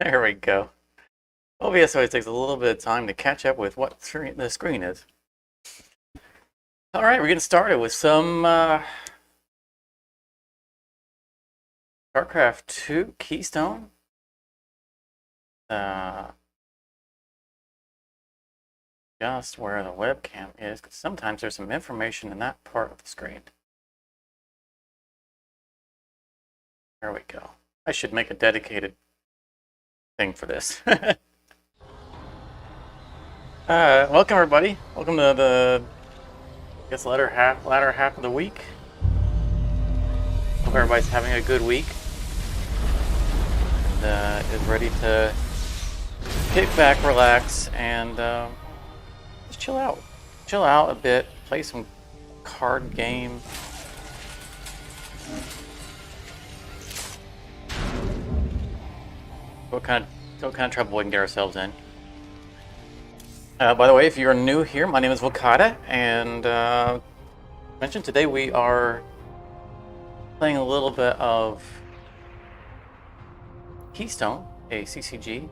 There we go. OBS always takes a little bit of time to catch up with what the screen is. All right, we're getting started with some Starcraft II KeyStone. Just where the webcam is, because sometimes there's some information in that part of the screen. There we go. I should make a dedicated thing for this. Welcome everybody. Welcome to the latter half of the week. Hope everybody's having a good week and is ready to kick back, relax, and just chill out a bit, play some card game. What kind of trouble we can get ourselves in. By the way, if you're new here, my name is Wakata, and mentioned today we are playing a little bit of KeyStone, a CCG.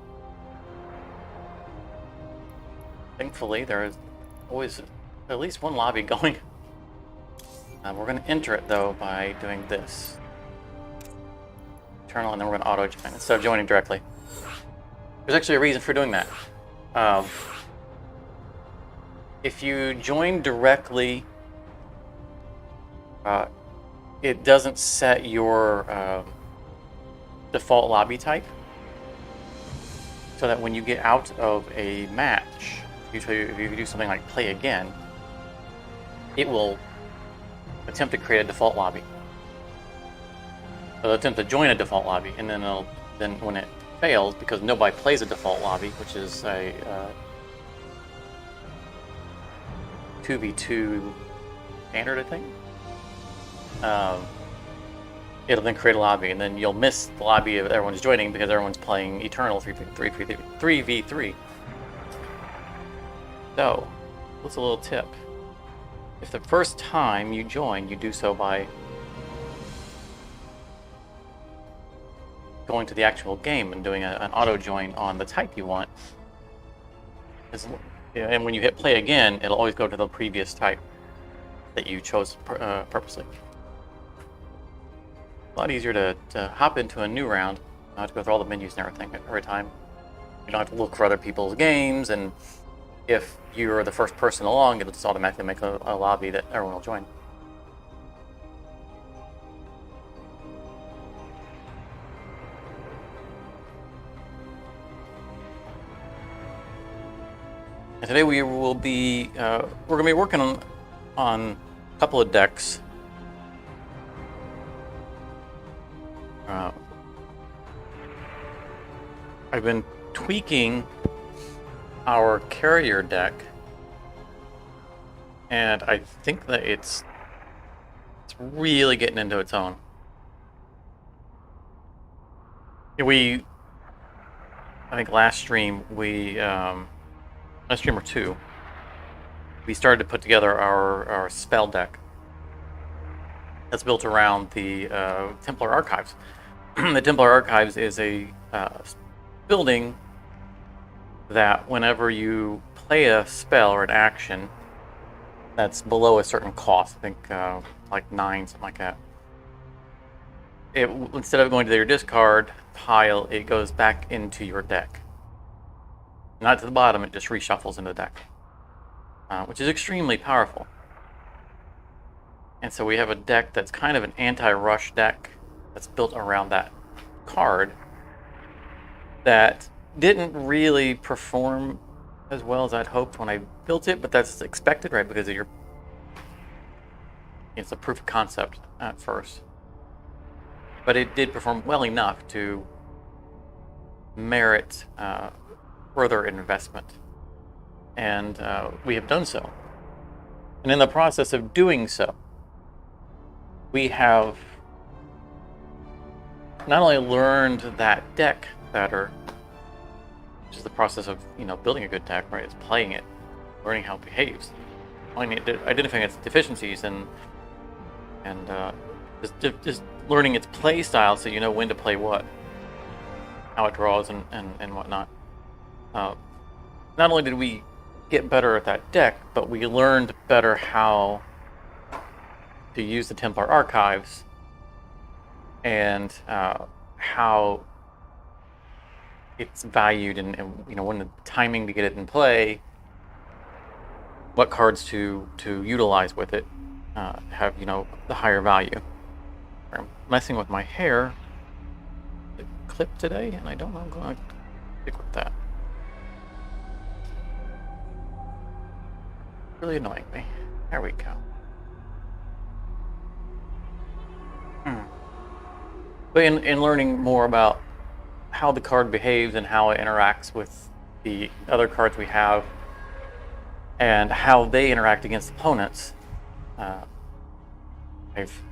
Thankfully, there is always at least one lobby going. We're going to enter it though by doing this. Eternal, and then we're going to auto join instead of joining directly. There's actually a reason for doing that. If you join directly, it doesn't set your default lobby type, so that when you get out of a match, usually if you do something like play again, it will attempt to create a default lobby. So it'll attempt to join a default lobby, and then when it fails, because nobody plays a default lobby, which is a 2v2 standard, I think. It'll then create a lobby, and then you'll miss the lobby of everyone's joining because everyone's playing Eternal 3v3. So, what's a little tip? If the first time you join, you do so by going to the actual game and doing an auto join on the type you want. And when you hit play again, it'll always go to the previous type that you chose purposely. A lot easier to hop into a new round, not to go through all the menus and everything every time. You don't have to look for other people's games, and if you're the first person along, it'll just automatically make a lobby that everyone will join. And today we will be we're going to be working on a couple of decks. I've been tweaking our carrier deck, and I think that it's really getting into its own. I think last stream last stream or two, we started to put together our spell deck that's built around the Templar Archives. The Templar Archives is a building that whenever you play a spell or an action that's below a certain cost, I think like 9, something like that, instead of going to your discard pile, it goes back into your deck. Not to the bottom, it just reshuffles into the deck, which is extremely powerful. And so we have a deck that's kind of an anti-rush deck that's built around that card that didn't really perform as well as I'd hoped when I built it, but that's expected, right? Because it's a proof of concept at first. But it did perform well enough to merit further investment, and we have done so. And in the process of doing so, we have not only learned that deck better, which is the process of building a good deck, right? It's playing it, learning how it behaves, identifying its deficiencies, and just learning its play style, so you know when to play what. how it draws and whatnot. Not only did we get better at that deck, but we learned better how to use the Templar archives and how it's valued and when the timing to get it in play, what cards to utilize with it have the higher value. I'm messing with my hair. The clip today, and I don't know. I'm going to stick with that. Really annoying me. There we go. But in learning more about how the card behaves and how it interacts with the other cards we have and how they interact against opponents, I've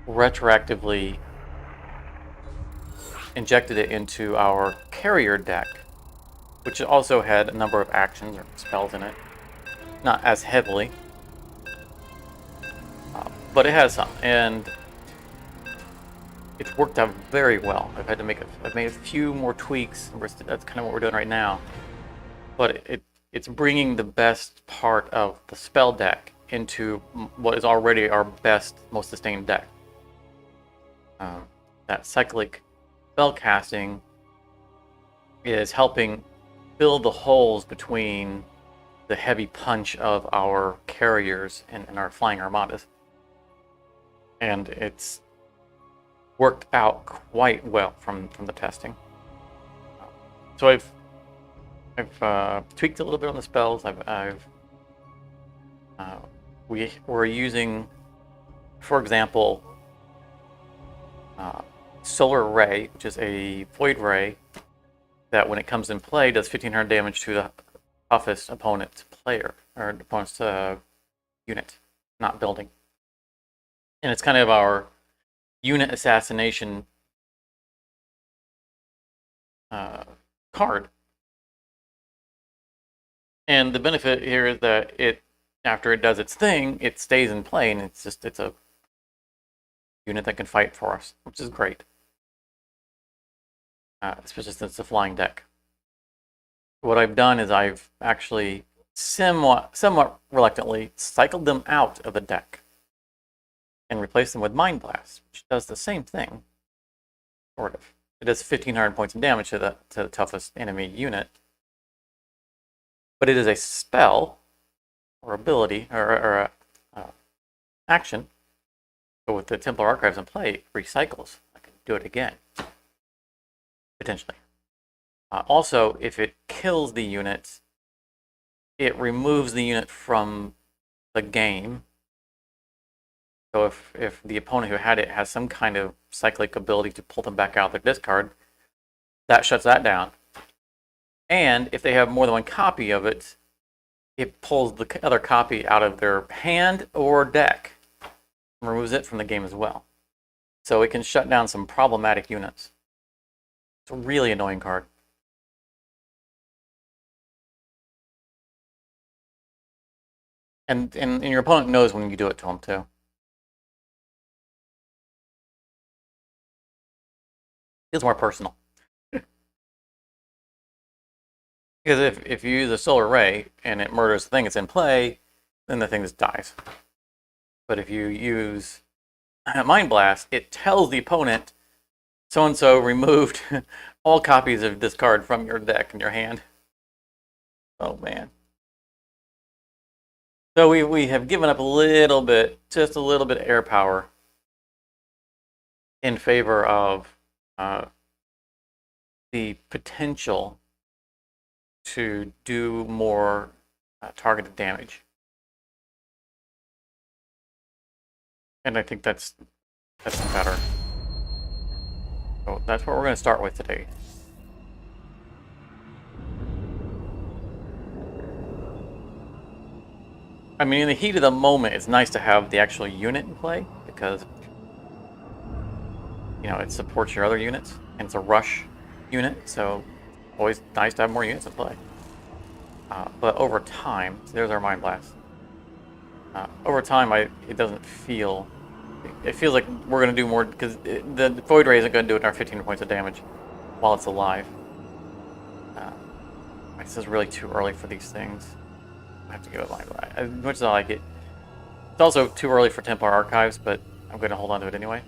retroactively injected it into our carrier deck, which also had a number of actions or spells in it. Not as heavily, but it has some, and it's worked out very well. I've made a few more tweaks. That's kind of what we're doing right now. But it's bringing the best part of the spell deck into what is already our best, most sustained deck. That cyclic spell casting is helping fill the holes between the heavy punch of our carriers and our flying armadas. And it's worked out quite well from the testing. So I've tweaked a little bit on the spells. We're using, for example, Solar Ray, which is a void ray that when it comes in play does 1500 damage to the toughest opponent's player or opponent's unit, not building. And it's kind of our unit assassination card. And the benefit here is that after it does its thing, it stays in play, and it's a unit that can fight for us, which is great. Especially since it's a flying deck. What I've done is I've actually somewhat reluctantly cycled them out of the deck and replaced them with Mind Blast, which does the same thing, sort of. It does 1500 points of damage to the toughest enemy unit, but it is a spell or ability or action. So with the Templar Archives in play, it recycles. I can do it again, potentially. Also, if it kills the unit, it removes the unit from the game. So if the opponent who had it has some kind of cyclic ability to pull them back out of their discard, that shuts that down. And if they have more than one copy of it, it pulls the other copy out of their hand or deck and removes it from the game as well. So it can shut down some problematic units. It's a really annoying card. And your opponent knows when you do it to them, too. Feels more personal. Because if you use a Solar Ray and it murders the thing that's in play, then the thing just dies. But if you use Mind Blast, it tells the opponent, so-and-so removed all copies of this card from your deck and your hand. Oh, man. So we have given up a little bit, just a little bit of air power in favor of the potential to do more targeted damage. And I think that's better. So that's what we're going to start with today. I mean, in the heat of the moment, it's nice to have the actual unit in play because, it supports your other units, and it's a rush unit, so always nice to have more units in play. But over time, so there's our Mind Blast. Over time, it doesn't feel... It feels like we're going to do more, because the Void Ray isn't going to do it in our 15 points of damage while it's alive. This is really too early for these things. I have to give it my right. As much as I like it. It's also too early for Templar Archives, but I'm going to hold on to it anyway.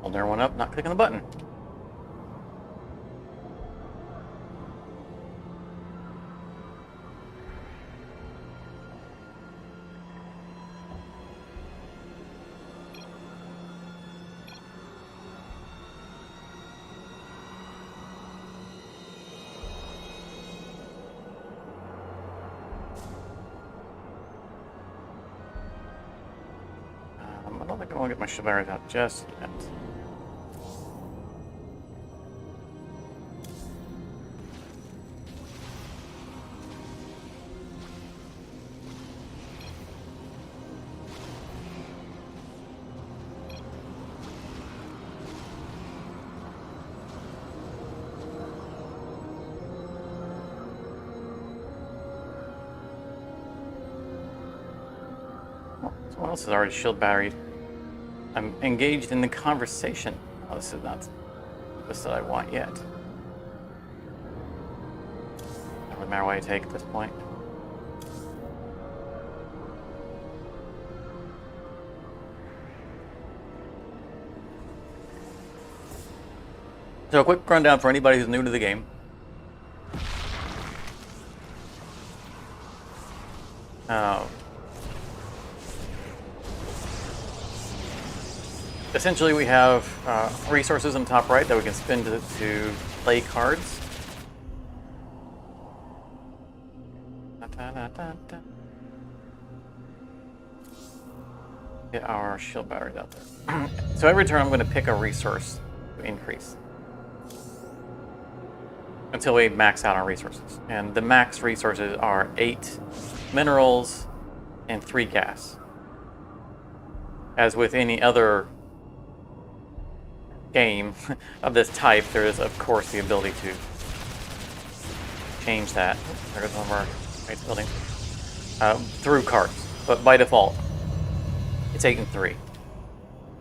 Holding everyone up, not clicking the button. I don't think I want to get my Chivalry out just yet. Someone else is already shield batteried. I'm engaged in the conversation. Oh, this is not this that I want yet. It doesn't matter what I take at this point. So a quick rundown for anybody who's new to the game. Essentially, we have resources in the top right that we can spend to play cards. Get our shield batteries out there. So every turn I'm going to pick a resource to increase until we max out our resources. And the max resources are 8 minerals and 3 gas. As with any other game of this type, there is of course the ability to change that. There's one of our base buildings through cards, but by default it's 8 and 3.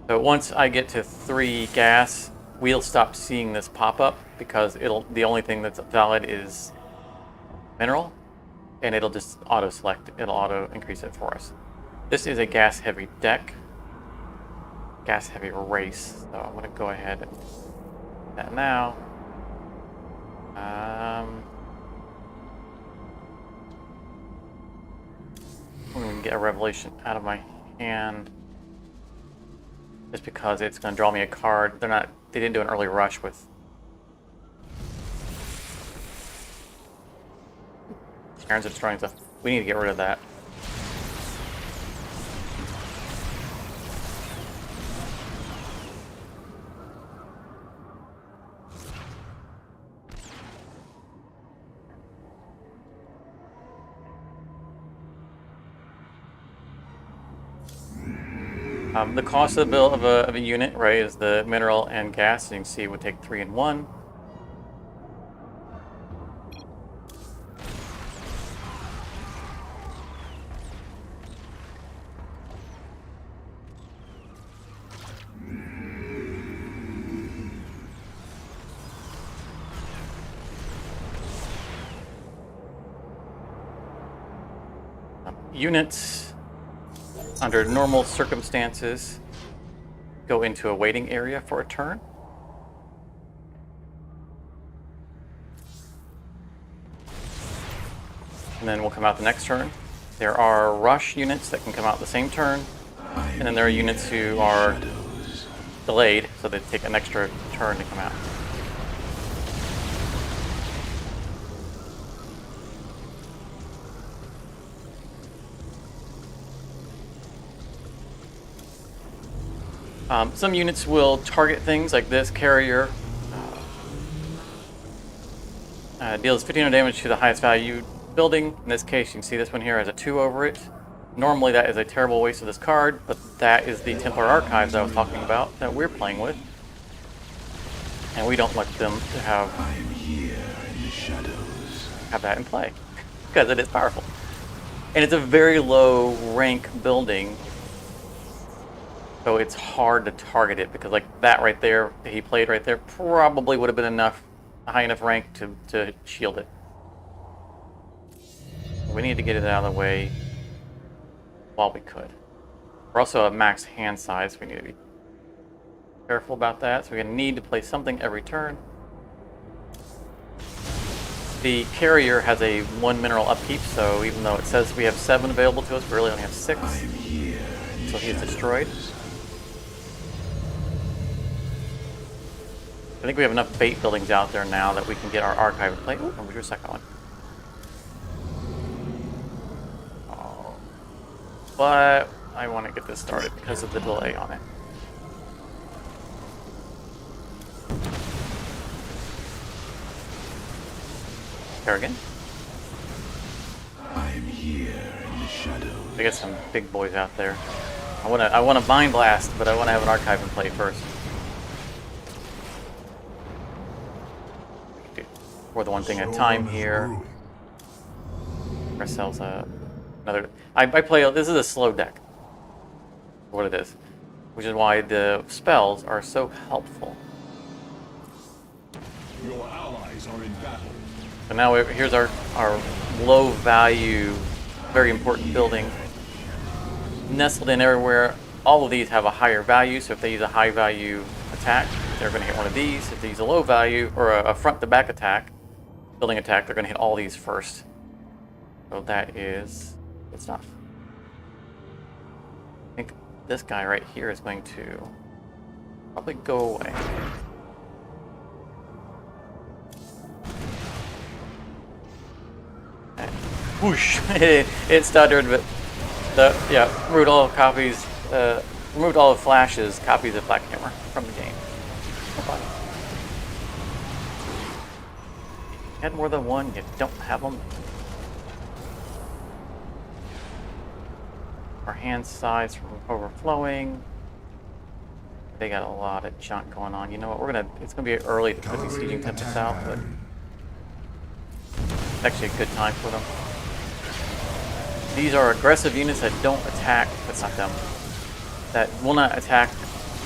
So once I get to 3 gas, we'll stop seeing this pop up because the only thing that's valid is mineral, and it'll just auto select, it'll auto increase it for us. This is a gas heavy deck. Gas heavy race, so I'm going to go ahead and do that now. I'm going to get a revelation out of my hand just because it's going to draw me a card. They didn't do an early rush with Aaron's destroying stuff. We need to get rid of that. The cost of the build of a unit, right, is the mineral and gas. You can see it would take 3 and 1. Units, under normal circumstances, go into a waiting area for a turn. And then we'll come out the next turn. There are rush units that can come out the same turn. And then there are units who are delayed, so they take an extra turn to come out. Some units will target things like this carrier. Deals 1500 damage to the highest value building. In this case, you can see this one here has a 2 over it. Normally that is a terrible waste of this card, but that is the Templar Archives I was talking about that we're playing with. And we don't like them to have that in play, because it is powerful. And it's a very low rank building, so it's hard to target it, because like that right there, that he played right there, probably would have been enough, a high enough rank to shield it. We need to get it out of the way while we could. We're also at max hand size, so we need to be careful about that. So we're going to need to play something every turn. The carrier has a 1 mineral upkeep, so even though it says we have 7 available to us, we really only have 6. So he is destroyed. I think we have enough bait buildings out there now that we can get our archive in play. Oh, where's your second one? Oh. But I want to get this started because of the delay on it. Kerrigan. I am here in the shadows. I got some big boys out there. I want to Mind Blast, but I want to have an archive in play first. We're the one thing at a time here. Ourselves another. I play. This is a slow deck. What it is, which is why the spells are so helpful. Your allies are in battle. So now here's our low value, very important building. Nestled in everywhere. All of these have a higher value, so if they use a high value attack, they're going to hit one of these. If they use a low value, or a front to back attack, building attack, they're going to hit all these first. So that is good stuff. I think this guy right here is going to probably go away. Okay. Whoosh! It stuttered, but removed all copies, removed all the flashes, copies of Black Hammer from the game. You had more than one, you don't have them. Our hand size from overflowing. They got a lot of junk going on. You know what? It's gonna be early to put these sieging templates out, but it's actually a good time for them. These are aggressive units that don't attack. That's not them. That will not attack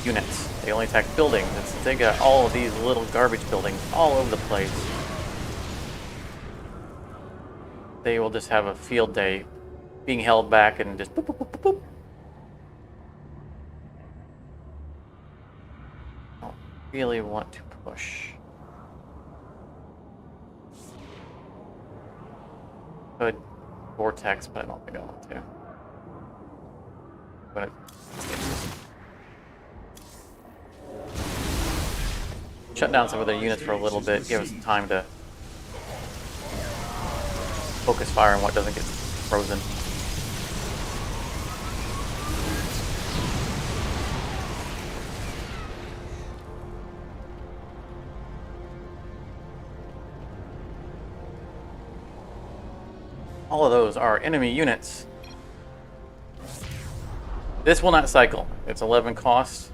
units. They only attack buildings. And since they got all of these little garbage buildings all over the place, they will just have a field day, being held back and just boop, boop, boop, boop, boop. I don't really want to push. Could vortex, but I don't think I want to. But shut down some of their units for a little bit, give us some time to focus fire on what doesn't get frozen. All of those are enemy units. This will not cycle. It's 11 cost.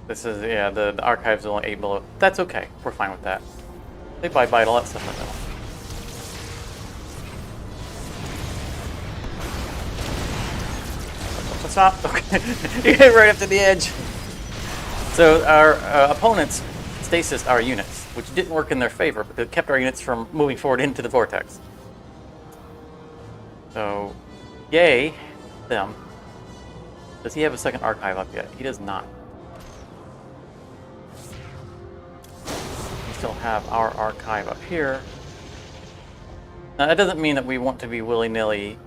This is, yeah, the archive's only 8 below. That's okay. We're fine with that. They bite all that stuff in the middle. Stop. Okay. You get right up to the edge. So our opponents stasis our units, which didn't work in their favor, but it kept our units from moving forward into the vortex. So, yay, them. Does he have a second archive up yet? He does not. We still have our archive up here. Now, that doesn't mean that we want to be willy-nilly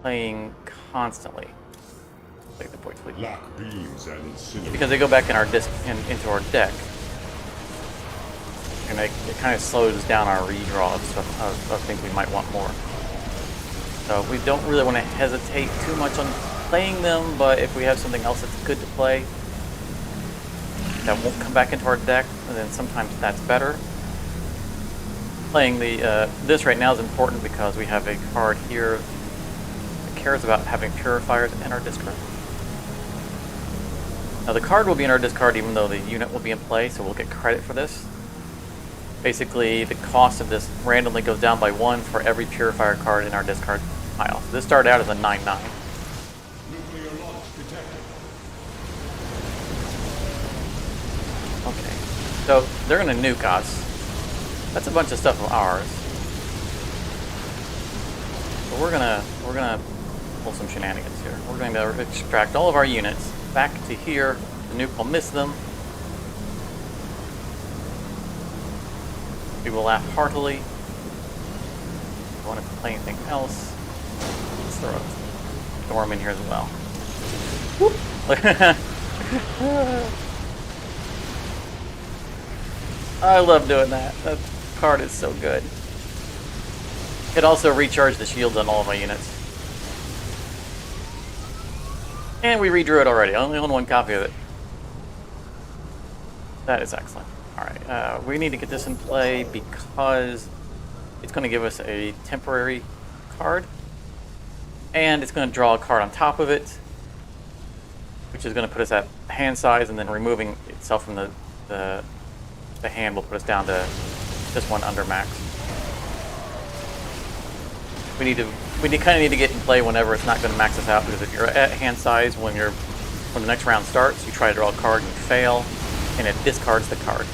playing constantly. Take the point, please. Because they go back in our into our deck. And it kind of slows down our redraw of stuff of things we might want more. So we don't really want to hesitate too much on playing them, but if we have something else that's good to play that won't come back into our deck, then sometimes that's better. playing the this right now is important because we have a card here that cares about having purifiers in our discard. Now the card will be in our discard even though the unit will be in play, so we'll get credit for this. Basically, the cost of this randomly goes down by 1 for every purifier card in our discard pile. So this started out as a 9/9. Nuclear launch detected. Okay, so they're gonna nuke us. That's a bunch of stuff of ours. So we're gonna pull some shenanigans here. We're going to extract all of our units back to here. The nuke will miss them. We will laugh heartily. If you want to play anything else, let's throw a storm in here as well. Whoop. I love doing that. That card is so good. It also recharged the shields on all of my units. And we redrew it already. I only own 1 copy of it. That is excellent. Alright, we need to get this in play because it's going to give us a temporary card. And it's going to draw a card on top of it, which is going to put us at hand size, and then removing itself from the hand will put us down to just 1 under max. We kind of need to get in play whenever it's not going to max us out, because if you're at hand size when the next round starts, you try to draw a card and you fail, and it discards the card.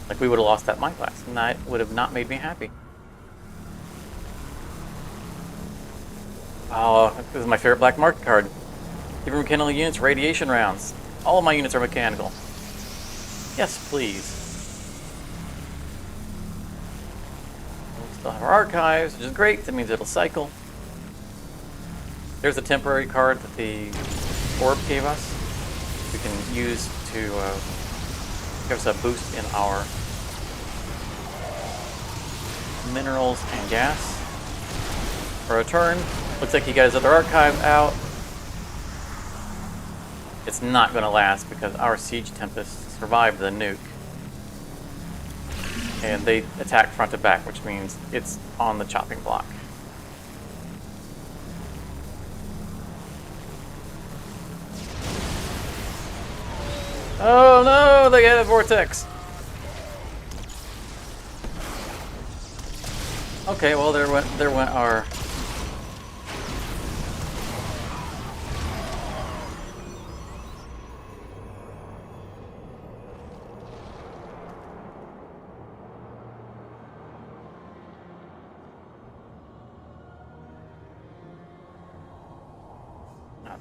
Like we would have lost that Mind Blast, and that would have not made me happy. Oh, this is my favorite black market card. Give mechanical units radiation rounds. All of my units are mechanical. Yes, please. We still have our archives, which is great. That means it'll cycle. There's a temporary card that the orb gave us. We can use to give us a boost in our minerals and gas. For a turn, looks like you got his other archive out. It's not going to last because our Siege Tempest survived the nuke. And they attack front to back, which means it's on the chopping block. Oh no, they got a vortex. Okay, well there went our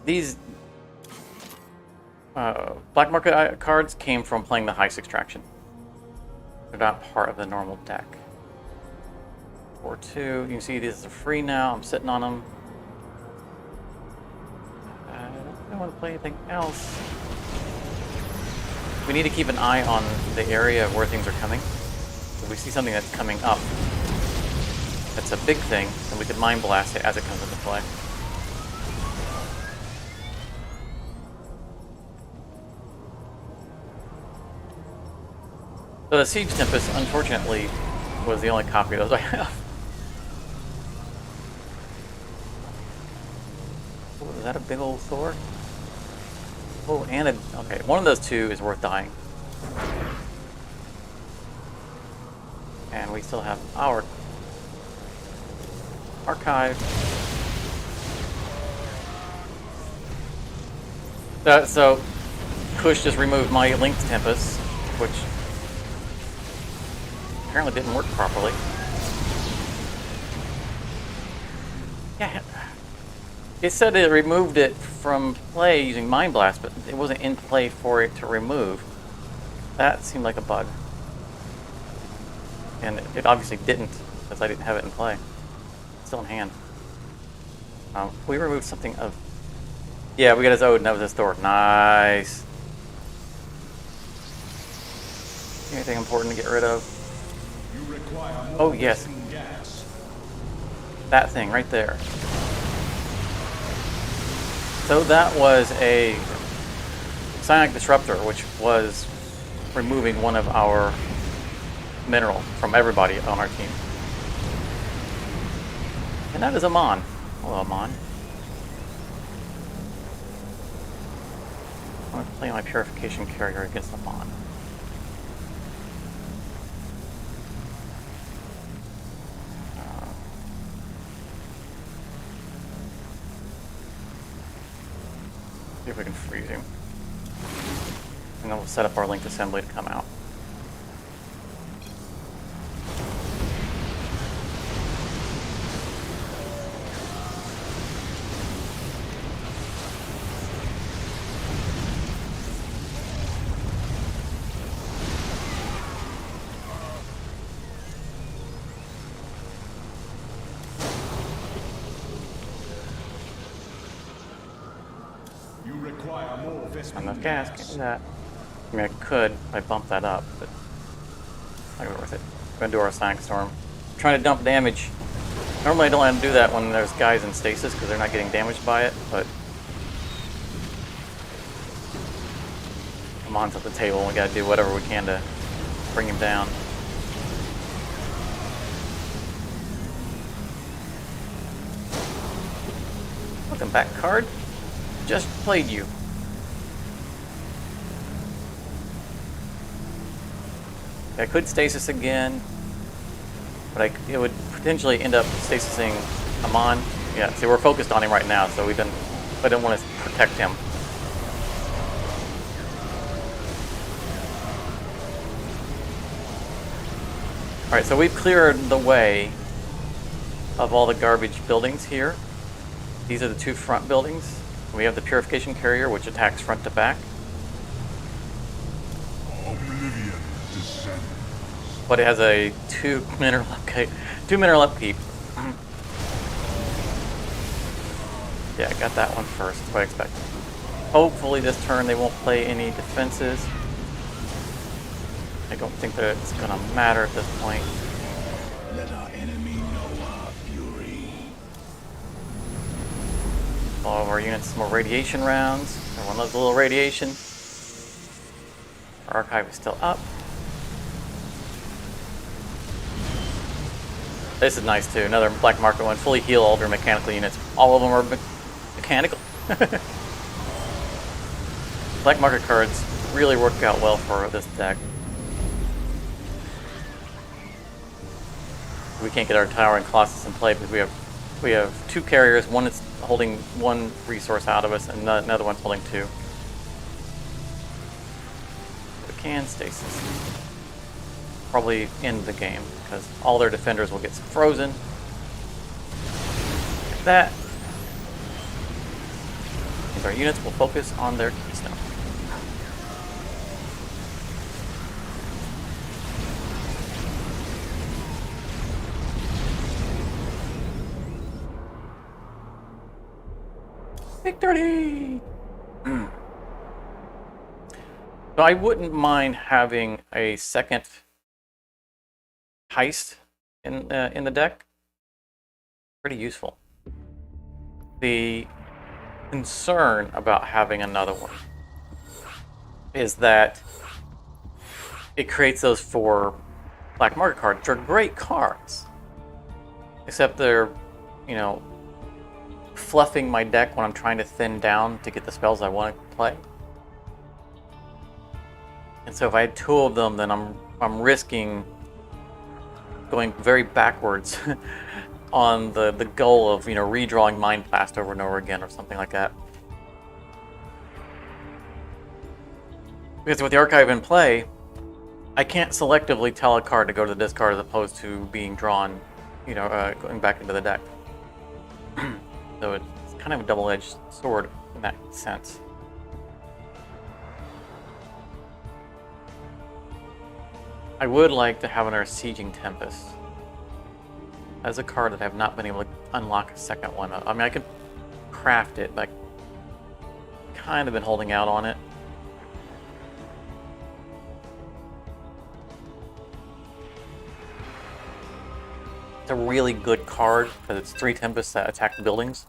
these black market cards came from playing the Heist Extraction. They're not part of the normal deck. 4-2. You can see these are free now. I'm sitting on them. I don't want to play anything else. We need to keep an eye on the area of where things are coming. If we see something that's coming up, that's a big thing, then we could Mind Blast it as it comes into play. So the Siege Tempest, unfortunately, was the only copy of those I have. Oh, is that a big old Thor? Oh, and okay, one of those two is worth dying. And we still have our archive. So Kush just removed my Linked Tempest, which apparently didn't work properly. Yeah, it said it removed it from play using Mind Blast, but it wasn't in play for it to remove. That seemed like a bug. And it obviously didn't, because I didn't have it in play. It's still in hand. We removed something of... Yeah, we got his Odin, that was his Thor. Nice. Anything important to get rid of? You require more Oh, yes. gas. That thing right there. So that was a Psionic Disruptor, which was removing one of our mineral from everybody on our team. And that is Amon. Hello, Amon. I'm going to play my purification carrier against Amon. See if we can freeze him. And then we'll set up our linked assembly to come out. You require more Vespene Enough gas, can't gas. do that. I mean, I could if I bump that up, but not gonna be worth it. We're gonna do our Sonic Storm. I'm trying to dump damage. Normally I don't want to do that when there's guys in stasis because they're not getting damaged by it, but Amon's at the table and we gotta do whatever we can to bring him down. Welcome back, card. Just played you. I could stasis again, but it would potentially end up stasising Amon. Yeah, see, we're focused on him right now, so I didn't want to protect him. Alright, so we've cleared the way of all the garbage buildings here. These are the two front buildings. We have the purification carrier, which attacks front to back. Oblivion descends. But it has a 2 mineral upkeep. Yeah, I got that one first. That's what I expected. Hopefully this turn they won't play any defenses. I don't think that it's gonna matter at this point. Let our enemy know our fury. All of our units, more radiation rounds. Everyone loves a little radiation. Our archive is still up. This is nice too. Another black market one. Fully heal all of your mechanical units. All of them are mechanical. Black market cards really work out well for this deck. We can't get our Tower and Colossus in play because we have two carriers. One is holding one resource out of us, and another one's holding two. We can stasis. Probably end the game because all their defenders will get frozen. Like that. And our units will focus on their keystone. Victory! So I wouldn't mind having a second heist in the deck. Pretty useful. The concern about having another one is that it creates those 4 black market cards, which are great cards. Except they're, you know, fluffing my deck when I'm trying to thin down to get the spells I want to play. And so if I had 2 of them, then I'm risking going very backwards on the goal of, you know, redrawing Mind Blast over and over again or something like that. Because with the archive in play, I can't selectively tell a card to go to the discard as opposed to being drawn, you know, going back into the deck. So it's kind of a double-edged sword in that sense. I would like to have another Sieging Tempest. As a card that I have not been able to unlock a second one of. I mean, I could craft it, but I've kind of been holding out on it. It's a really good card because it's 3 Tempests that attack buildings.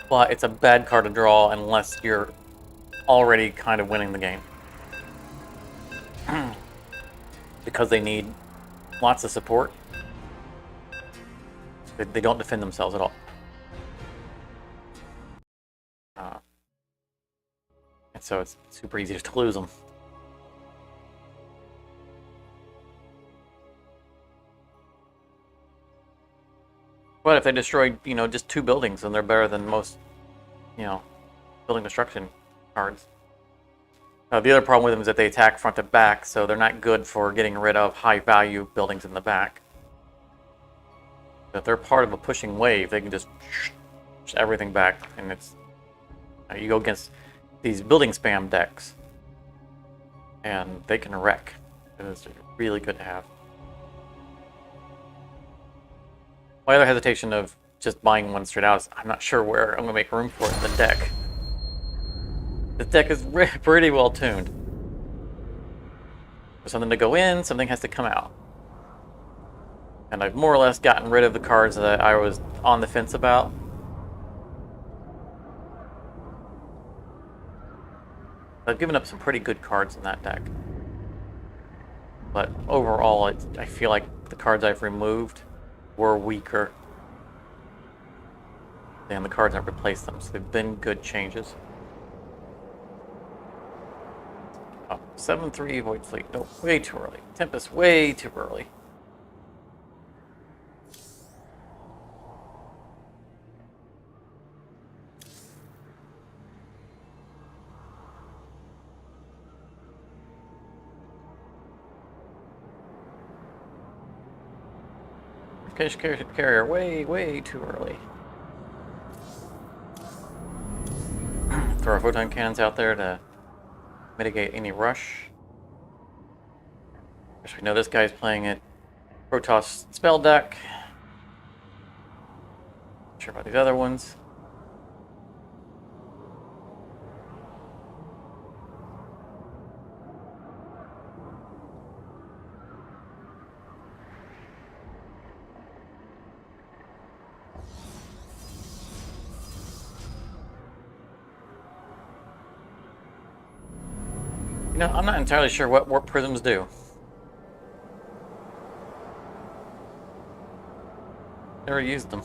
But it's a bad card to draw unless you're already kind of winning the game. because they need lots of support. They don't defend themselves at all. And so it's super easy to lose them. But if they destroyed, just 2 buildings, then they're better than most, building destruction cards. The other problem with them is that they attack front to back, so they're not good for getting rid of high-value buildings in the back. If they're part of a pushing wave, they can just everything back, and it's you go against these building spam decks, and they can wreck. It's really good to have. My other hesitation of just buying one straight out is I'm not sure where I'm going to make room for it in the deck. The deck is pretty well tuned. For something to go in, something has to come out. And I've more or less gotten rid of the cards that I was on the fence about. I've given up some pretty good cards in that deck. But overall, I feel like the cards I've removed were weaker than the cards I've replaced them. So they've been good changes. 7-3 Void Fleet. No, way too early. Tempest, way too early. Fish carrier, way too early. Throw our photon cannons out there to mitigate any rush. Of course, we know this guy's playing it Protoss spell deck. Not sure about these other ones. I'm not entirely sure what warp prisms do. Never used them.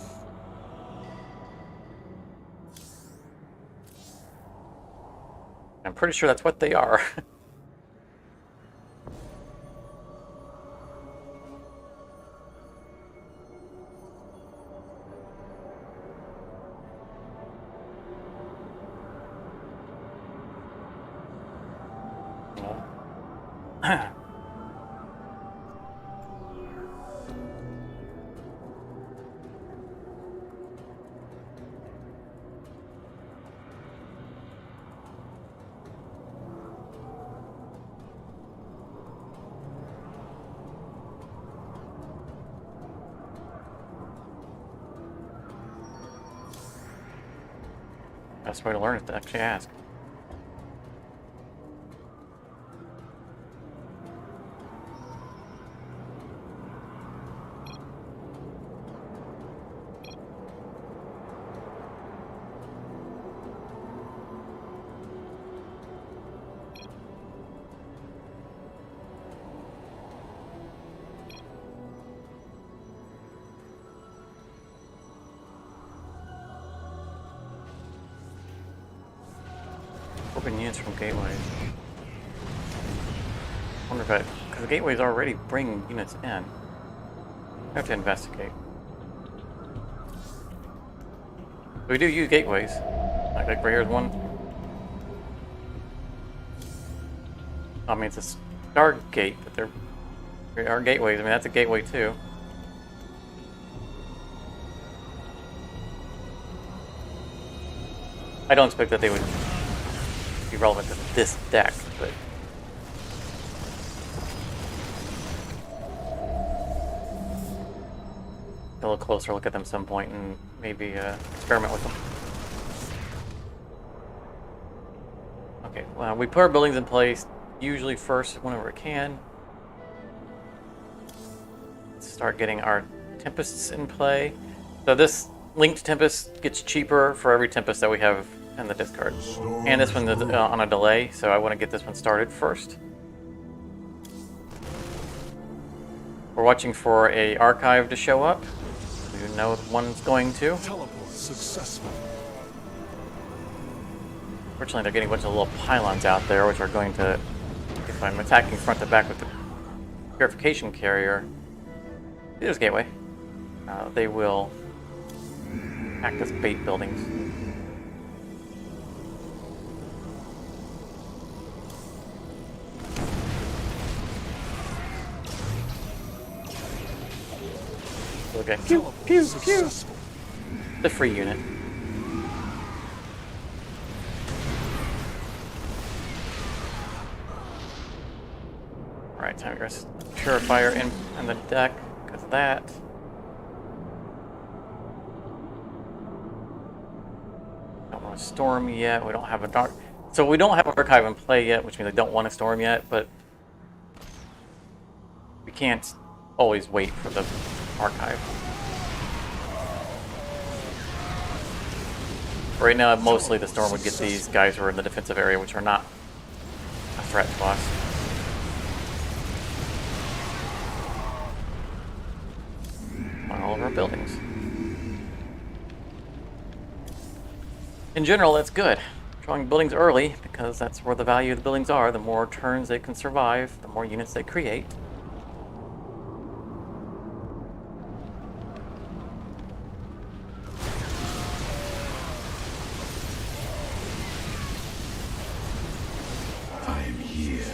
I'm pretty sure that's what they are. Best way to learn is to actually ask. Open units from gateways. Wonder if because the gateways already bring units in. I have to investigate. We do use gateways. Like right here's one. I mean, it's a Stargate, but they are gateways. I mean, that's a gateway too. I don't expect that they would be relevant to this deck, but a little closer look at them some point and maybe experiment with them. Okay, well, we put our buildings in place usually first whenever we can. Let's start getting our Tempests in play. So this linked Tempest gets cheaper for every Tempest that we have in the discard. And this one's on a delay, so I want to get this one started first. We're watching for a archive to show up. You know one's going to. Teleport successful. Fortunately, they're getting a bunch of little pylons out there, which are going to, if I'm attacking front to back with the purification carrier, there's gateway. They will act as bait buildings. Okay. Pew, pew, pew. The free unit. Alright, time to rest. Purifier in on the deck because of that. Don't want to storm yet. We don't have a dark. So we don't have an archive in play yet, which means I don't want to storm yet, but we can't always wait for the archive. Right now, mostly the storm would get these guys who are in the defensive area, which are not a threat to us. On all of our buildings. In general, that's good. Drawing buildings early, because that's where the value of the buildings are. The more turns they can survive, the more units they create. I'm here.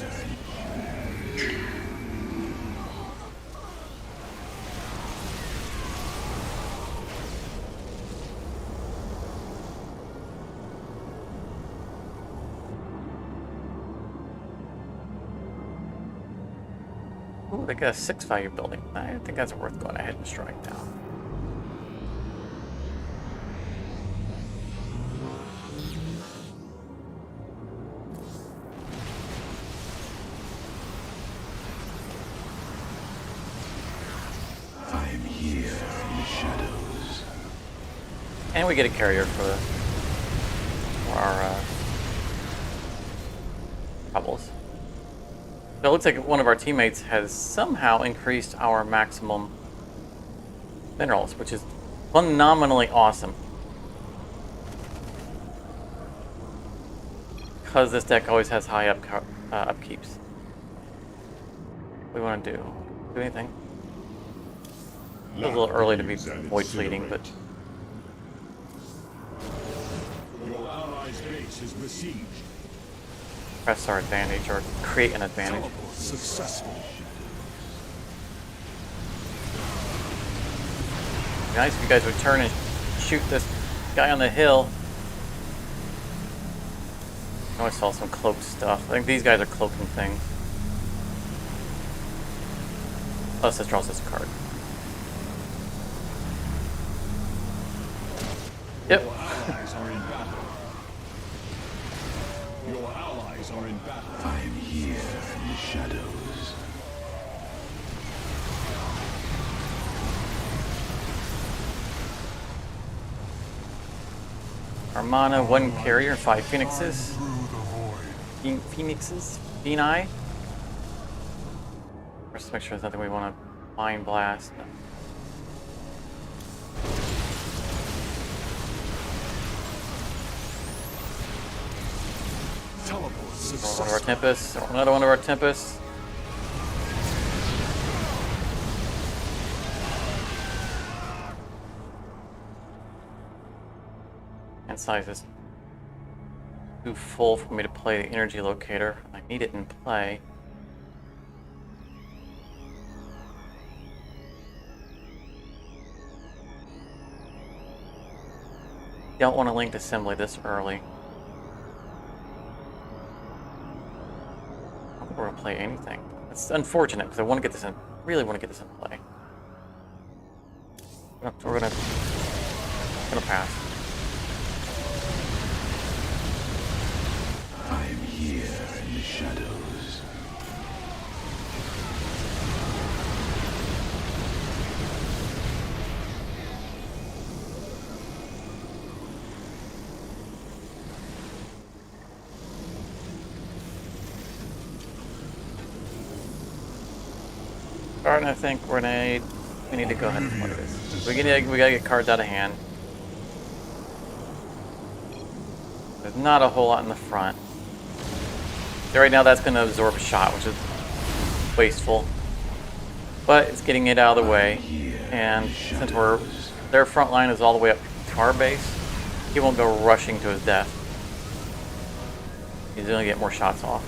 Ooh, they got a 6 value building. I think that's worth going ahead and strike down. I'm here in the shadows. And we get a carrier for our troubles. So it looks like one of our teammates has somehow increased our maximum minerals, which is phenomenally awesome. Because this deck always has high upkeeps. What do we want to do? Do anything? It's a little early to be void fleeting, but Your allies' base is besieged. press our advantage or create an advantage. Teleport successful. It'd be nice if you guys would turn and shoot this guy on the hill. I always saw some cloaked stuff. I think these guys are cloaking things. Let's just draw this card. Yep. Your allies are in battle. Your allies are in battle. I'm here in the shadows. Armana, 1 carrier, 5 phoenixes. Phoenixes? Phoeni? Let's make sure there's nothing we want to mind blast. Teleport Roll one of our successful. Tempests. Roll another one of our Tempests. And size is too full for me to play the energy locator. I need it in play. Don't want to link assembly this early. I don't think we're gonna play anything. It's unfortunate because I want to get this in. Really want to get this in play. We're gonna pass. I'm here in the shadows. starting to think we need to go ahead and play this. We gotta get cards out of hand. There's not a whole lot in the front. Right now that's gonna absorb a shot, which is wasteful. But it's getting it out of the way. And since their front line is all the way up to our base, he won't go rushing to his death. He's gonna get more shots off.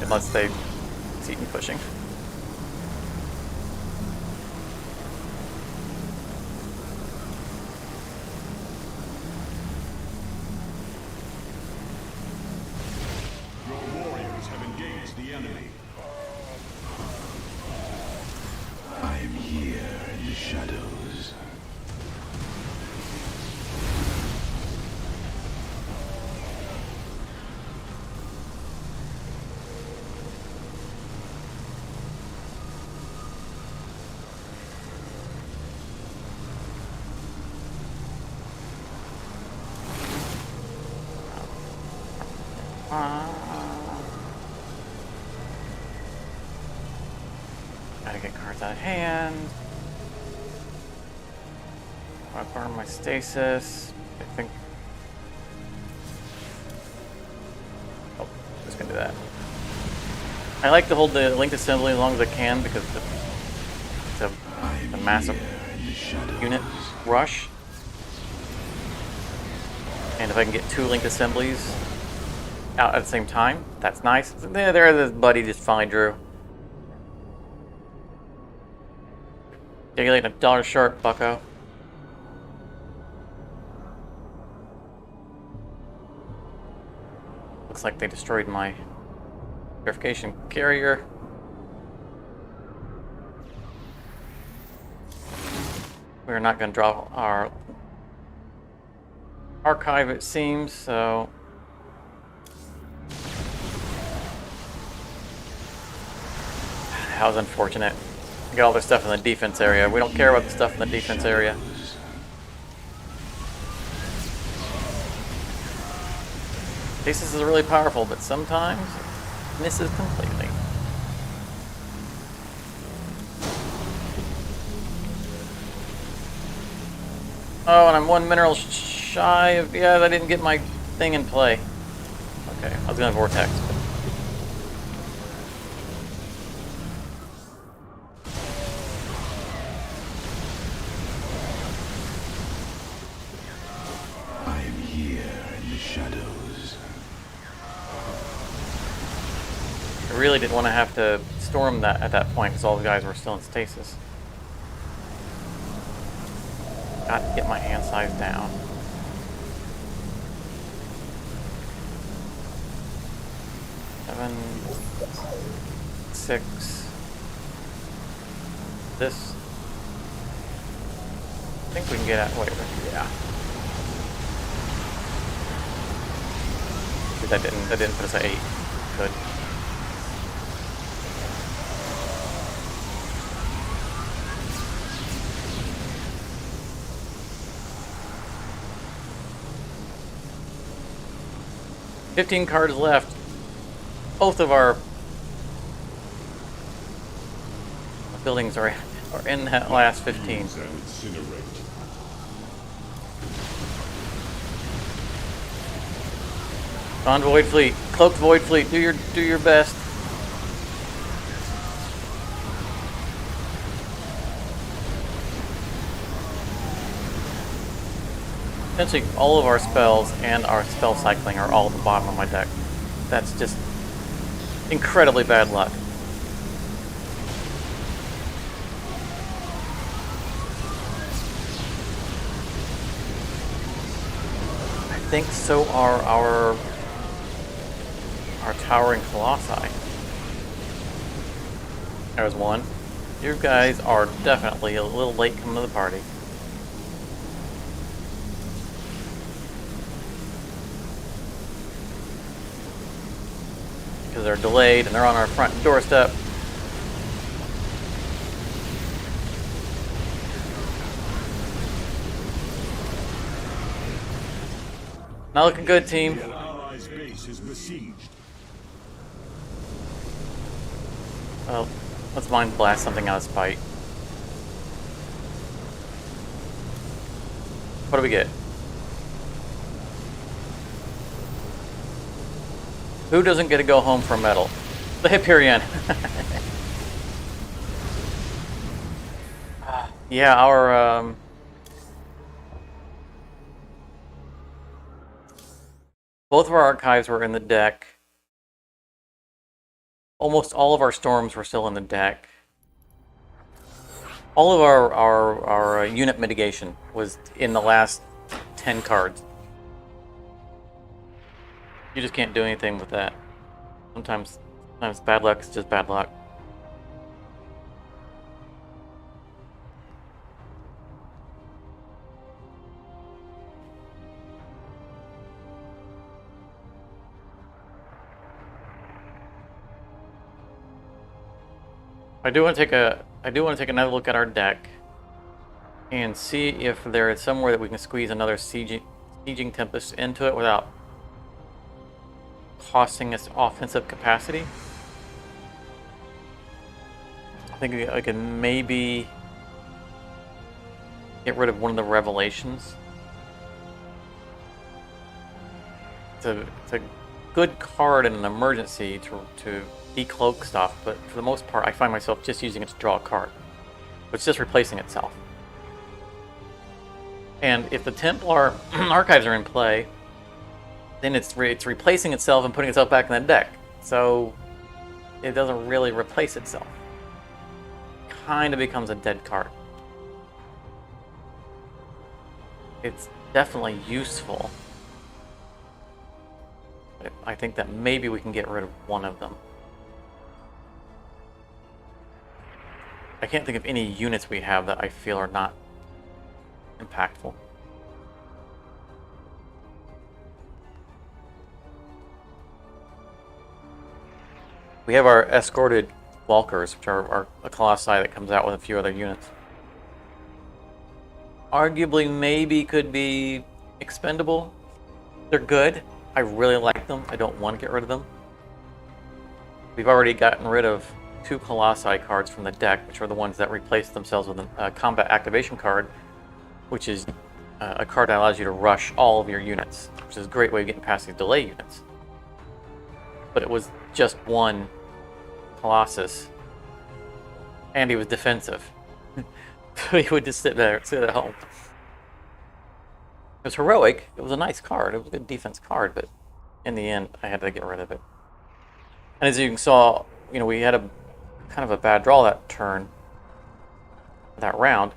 Unless they succeed in pushing. Your warriors have engaged the enemy. I am here in the shadows. Gotta get cards out of hand. I burn my stasis. I think. Oh, just gonna do that. I like to hold the linked assembly as long as I can because it's a massive unit rush. And if I can get 2 linked assemblies out at the same time, that's nice. There, this buddy just finally drew. You're like $1 short, bucko. Looks like they destroyed my verification carrier. We're not going to draw our archive, it seems, so... That was unfortunate. Got all their stuff in the defense area. We don't care about the stuff in the defense area. Stasis is really powerful, but sometimes it misses completely. Oh, and I'm 1 mineral shy of... Yeah, I didn't get my thing in play. Okay, I was gonna vortex, but... I am here in the shadows. I really didn't want to have to storm that at that point because all the guys were still in stasis. Got to get my hand size down. Seven, 6. This. I think we can get at. Wait, yeah. That didn't put us at 8. Good. $15 cards left. Both of our buildings are in that last 15. On Void Fleet, Cloaked Void Fleet, do your best. Essentially, all of our spells and our spell cycling are all at the bottom of my deck. That's just incredibly bad luck. I think so are our towering colossi. There's one. You guys are definitely a little late coming to the party. Because they're delayed and they're on our front doorstep. Not looking good, team. The allies' base is besieged. Well, Let's mind blast something out of spite. What do we get? Who doesn't get to go home for medal? The Hyperion. Yeah, our both of our archives were in the deck. Almost all of our storms were still in the deck. All of our unit mitigation was in the last 10 cards. You just can't do anything with that. Sometimes bad luck is just bad luck. I do want to take another look at our deck and see if there is somewhere that we can squeeze another Sieging Tempest into it without costing us offensive capacity. I think I can maybe get rid of one of the Revelations. It's a good card in an emergency to decloak stuff, but for the most part I find myself just using it to draw a card. It's just replacing itself. And if the Templar archives are in play, then it's replacing itself and putting itself back in the deck. So it doesn't really replace itself. Kind of becomes a dead card. It's definitely useful. But I think that maybe we can get rid of one of them. I can't think of any units we have that I feel are not impactful. We have our escorted Walkers, which are a Colossi that comes out with a few other units. Arguably, maybe could be expendable. They're good. I really like them. I don't want to get rid of them. We've already gotten rid of 2 Colossi cards from the deck, which are the ones that replace themselves with a combat activation card, which is a card that allows you to rush all of your units, which is a great way of getting past these delay units. But it was just one Colossus, and he was defensive. So he would just sit at home. It was heroic. It was a nice card. It was a good defense card, but in the end, I had to get rid of it. And as you saw, we had a kind of a bad draw that turn, that round,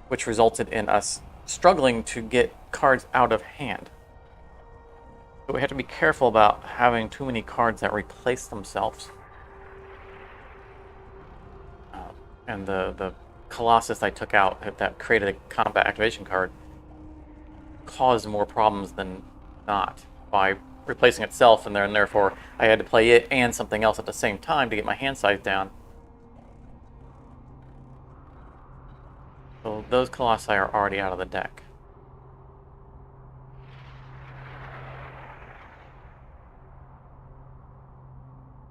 which resulted in us struggling to get cards out of hand. So we have to be careful about having too many cards that replace themselves. And the Colossus I took out that created a combat activation card caused more problems than not by replacing itself, and therefore I had to play it and something else at the same time to get my hand size down. So those Colossi are already out of the deck.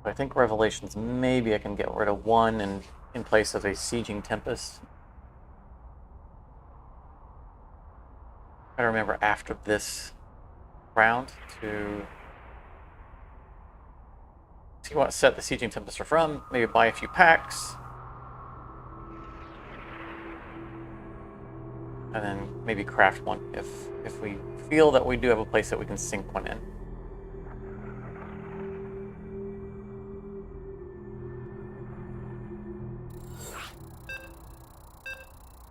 I think Revelations, maybe I can get rid of one in place of a Sieging Tempest. I remember after this round to see what set the Sieging Tempest are from, maybe buy a few packs, and then maybe craft one if we feel that we do have a place that we can sink one in.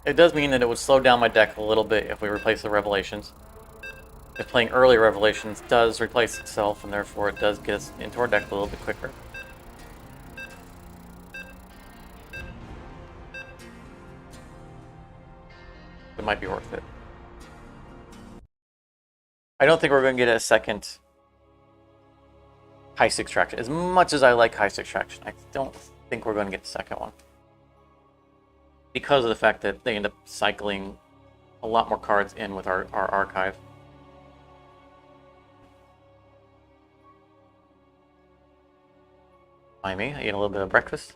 It does mean that it would slow down my deck a little bit if we replace the Revelations. If playing early Revelations does replace itself, and therefore it does get us into our deck a little bit quicker. It might be worth it. I don't think we're going to get a second Heist Extraction. As much as I like Heist Extraction, I don't think we're going to get the second one. Because of the fact that they end up cycling a lot more cards in with our archive. Mind me, I ate a little bit of breakfast.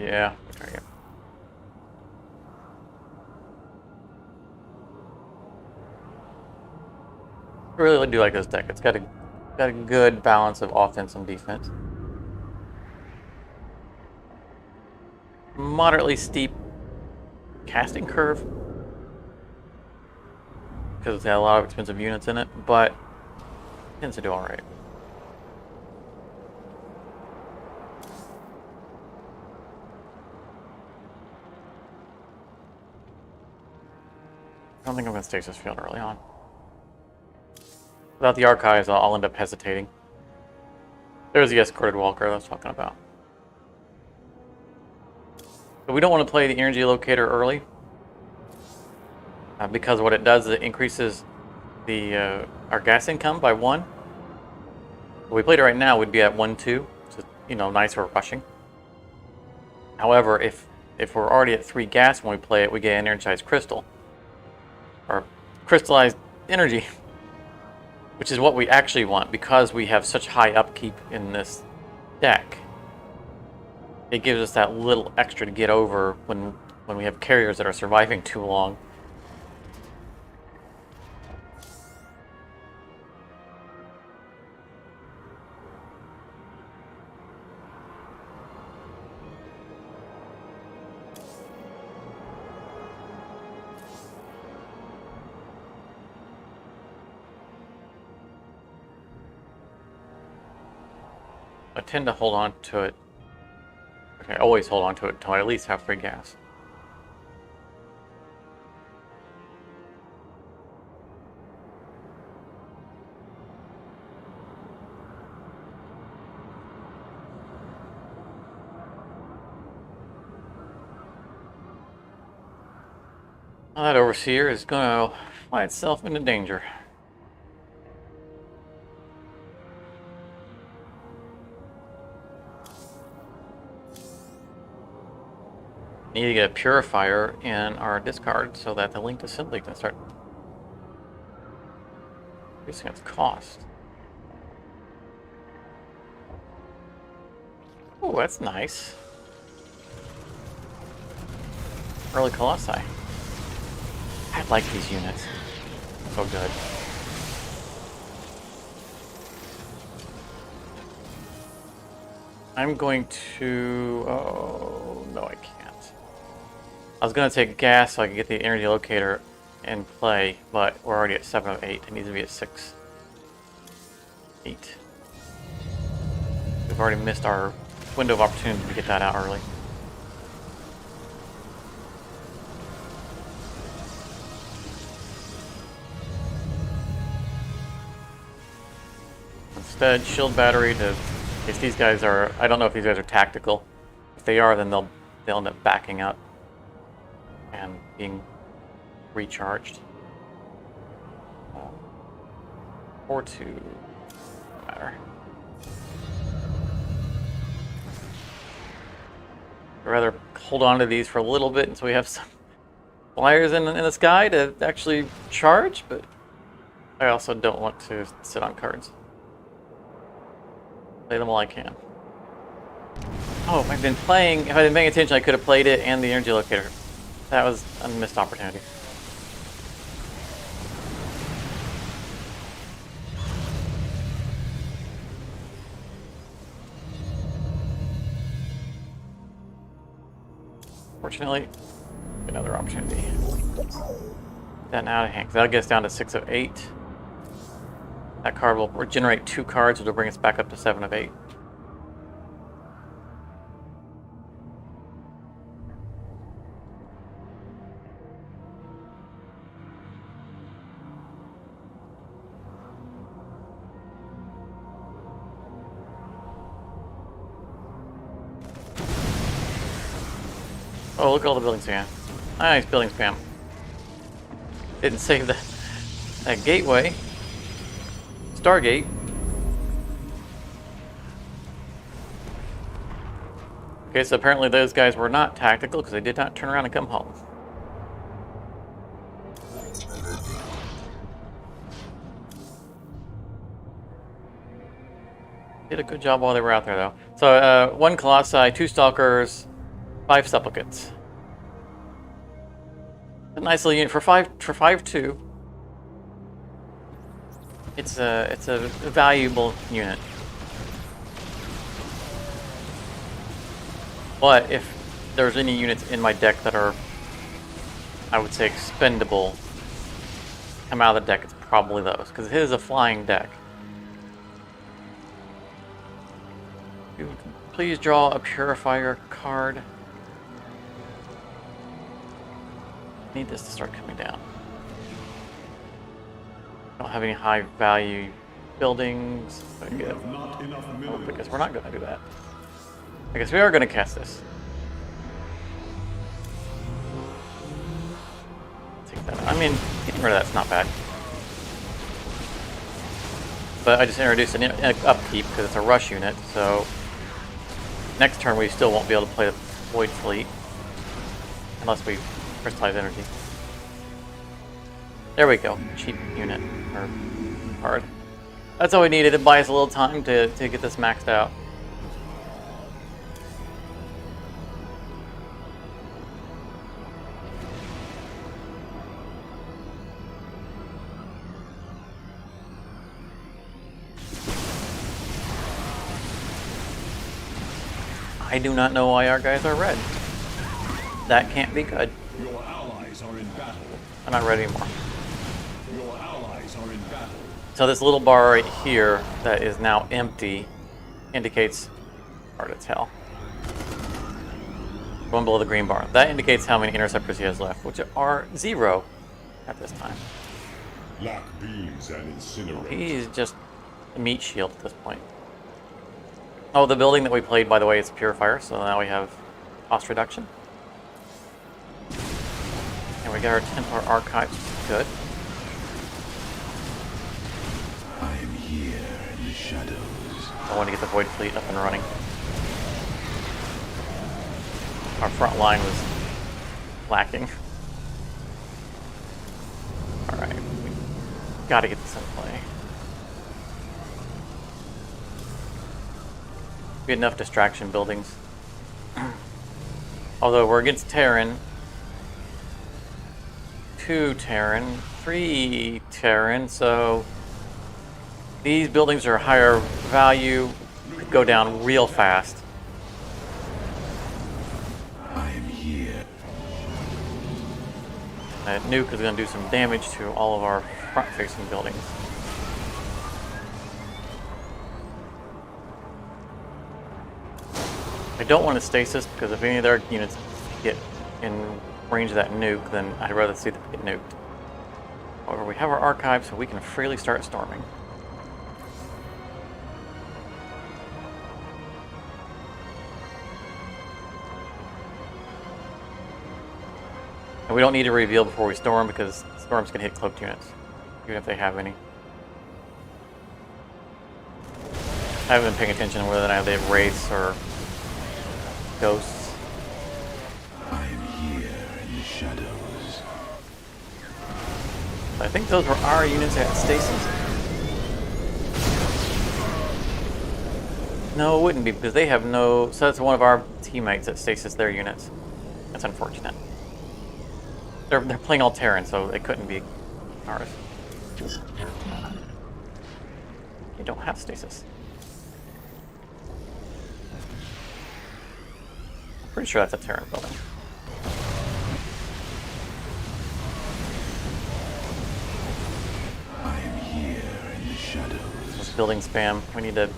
Yeah, we'll try again. I really do like this deck. It's got a good balance of offense and defense. Moderately steep casting curve because it's got a lot of expensive units in it, but it tends to do all right. I don't think I'm going to stasis field early on. Without the archives, I'll end up hesitating. There's the escorted walker I was talking about. But we don't want to play the energy locator early. Because what it does is it increases the our gas income by 1. If we played it right now, we'd be at 1-2. So, you know, nice for rushing. However, if we're already at 3 gas when we play it, we get an energized crystal. Or crystallized energy. Which is what we actually want because we have such high upkeep in this deck. It gives us that little extra to get over when we have carriers that are surviving too long. I tend to hold on to it. Okay, I always hold on to it until I at least have 3 gas. Well, that overseer is going to fly itself into danger. Need to get a purifier in our discard so that the linked assembly can start increasing its cost. Oh, that's nice. Early Colossi. I like these units. So good. I'm going to... Oh, no, I can't. I was going to take gas so I could get the energy locator in play, but we're already at 7 of 8. It needs to be at 6. 8. We've already missed our window of opportunity to get that out early. Instead, shield battery to... In case these guys are... I don't know if these guys are tactical. If they are, then they'll end up backing up and being recharged. Or 2, no matter. I'd rather hold on to these for a little bit until we have some flyers in the sky to actually charge, but I also don't want to sit on cards. Play them while I can. Oh, if I'd been paying attention, I could have played it and the energy locator. That was a missed opportunity. Fortunately, another opportunity. That out of hand. That'll get us down to 6 of 8. That card will regenerate 2 cards, which will bring us back up to 7 of 8. Oh, look at all the building spam. Nice building spam. Didn't save that gateway. Stargate. Okay, so apparently those guys were not tactical because they did not turn around and come home. Did a good job while they were out there, though. So, 1 Colossi, 2 Stalkers, 5 Supplicates. A nice little unit for 5/2. It's a valuable unit. But if there's any units in my deck that are, I would say, expendable, come out of the deck, it's probably those, because it is a flying deck. Please draw a Purifier card. I need this to start coming down. Don't have any high value buildings. I guess we're not going to do that. I guess we are going to cast this. Take that. I mean, getting rid of that's not bad. But I just introduced an upkeep because it's a rush unit, so next turn we still won't be able to play the Void Fleet unless we crystallize energy. There we go. Cheap unit or card. That's all we needed to buy us a little time to get this maxed out. I do not know why our guys are red. That can't be good. Your allies are in battle. I'm not red anymore. Your allies are in battle. So this little bar right here that is now empty indicates hard as hell. One below the green bar. That indicates how many interceptors he has left, which are 0 at this time. Lack beams and incinerate. He's just a meat shield at this point. Oh, the building that we played, by the way, is Purifier, so now we have cost reduction. And we got our Templar Archives, which is good. I am here in the shadows. I want to get the Void Fleet up and running. Our front line was lacking. Alright, we gotta get this in play. Be enough distraction buildings. Although we're against Terran. 2 Terran, 3 Terran, so these buildings are higher value, could go down real fast. I am here. That nuke is going to do some damage to all of our front-facing buildings. I don't want to stasis because if any of their units get in range of that nuke, then I'd rather see them get nuked. However, we have our archive, so we can freely start storming. And we don't need to reveal before we storm because storms can hit cloaked units, even if they have any. I haven't been paying attention to whether or not they have wraiths or ghosts. I am here in the shadows. I think those were our units at stasis. No, it wouldn't be because they have no. So that's one of our teammates at stasis their units. That's unfortunate. They're playing all Terran, so it couldn't be ours. You don't have stasis. Pretty sure that's a Terran building. I am here in the shadows. This building spam. We need to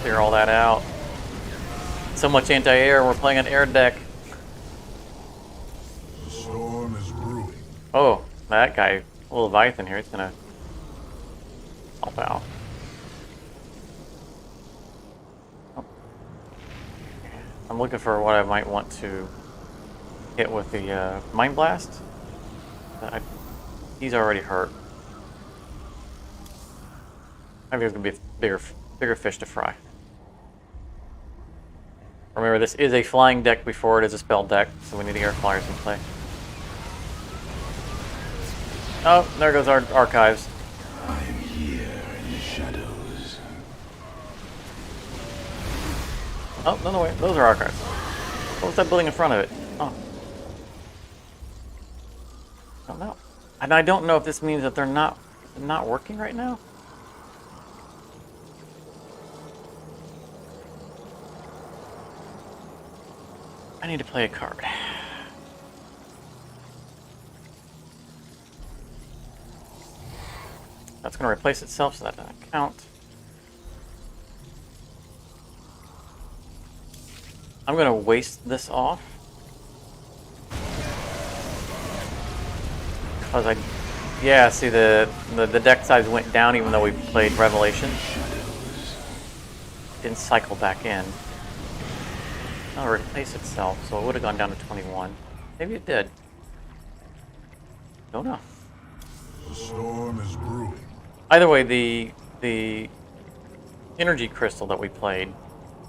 clear all that out. So much anti-air. We're playing an air deck. The storm is brewing. Oh, that guy, little Leviathan here, he's gonna help out. I'm looking for what I might want to hit with the Mind Blast. He's already hurt. I think there's going to be a bigger fish to fry. Remember, this is a flying deck before it is a spell deck, so we need to get our flyers in play. Oh, there goes our archives. I am here in the shadows. Oh, no, wait, those are archives. What was that building in front of it? Oh. I don't know. And I don't know if this means that they're not working right now. I need to play a card. That's going to replace itself, so that doesn't count. I'm going to waste this off. Because yeah, see the deck size went down even though we played Revelation. Didn't cycle back in. It'll replace itself, so it would have gone down to 21. Maybe it did. Don't know. The storm is brewing. Either way, the energy crystal that we played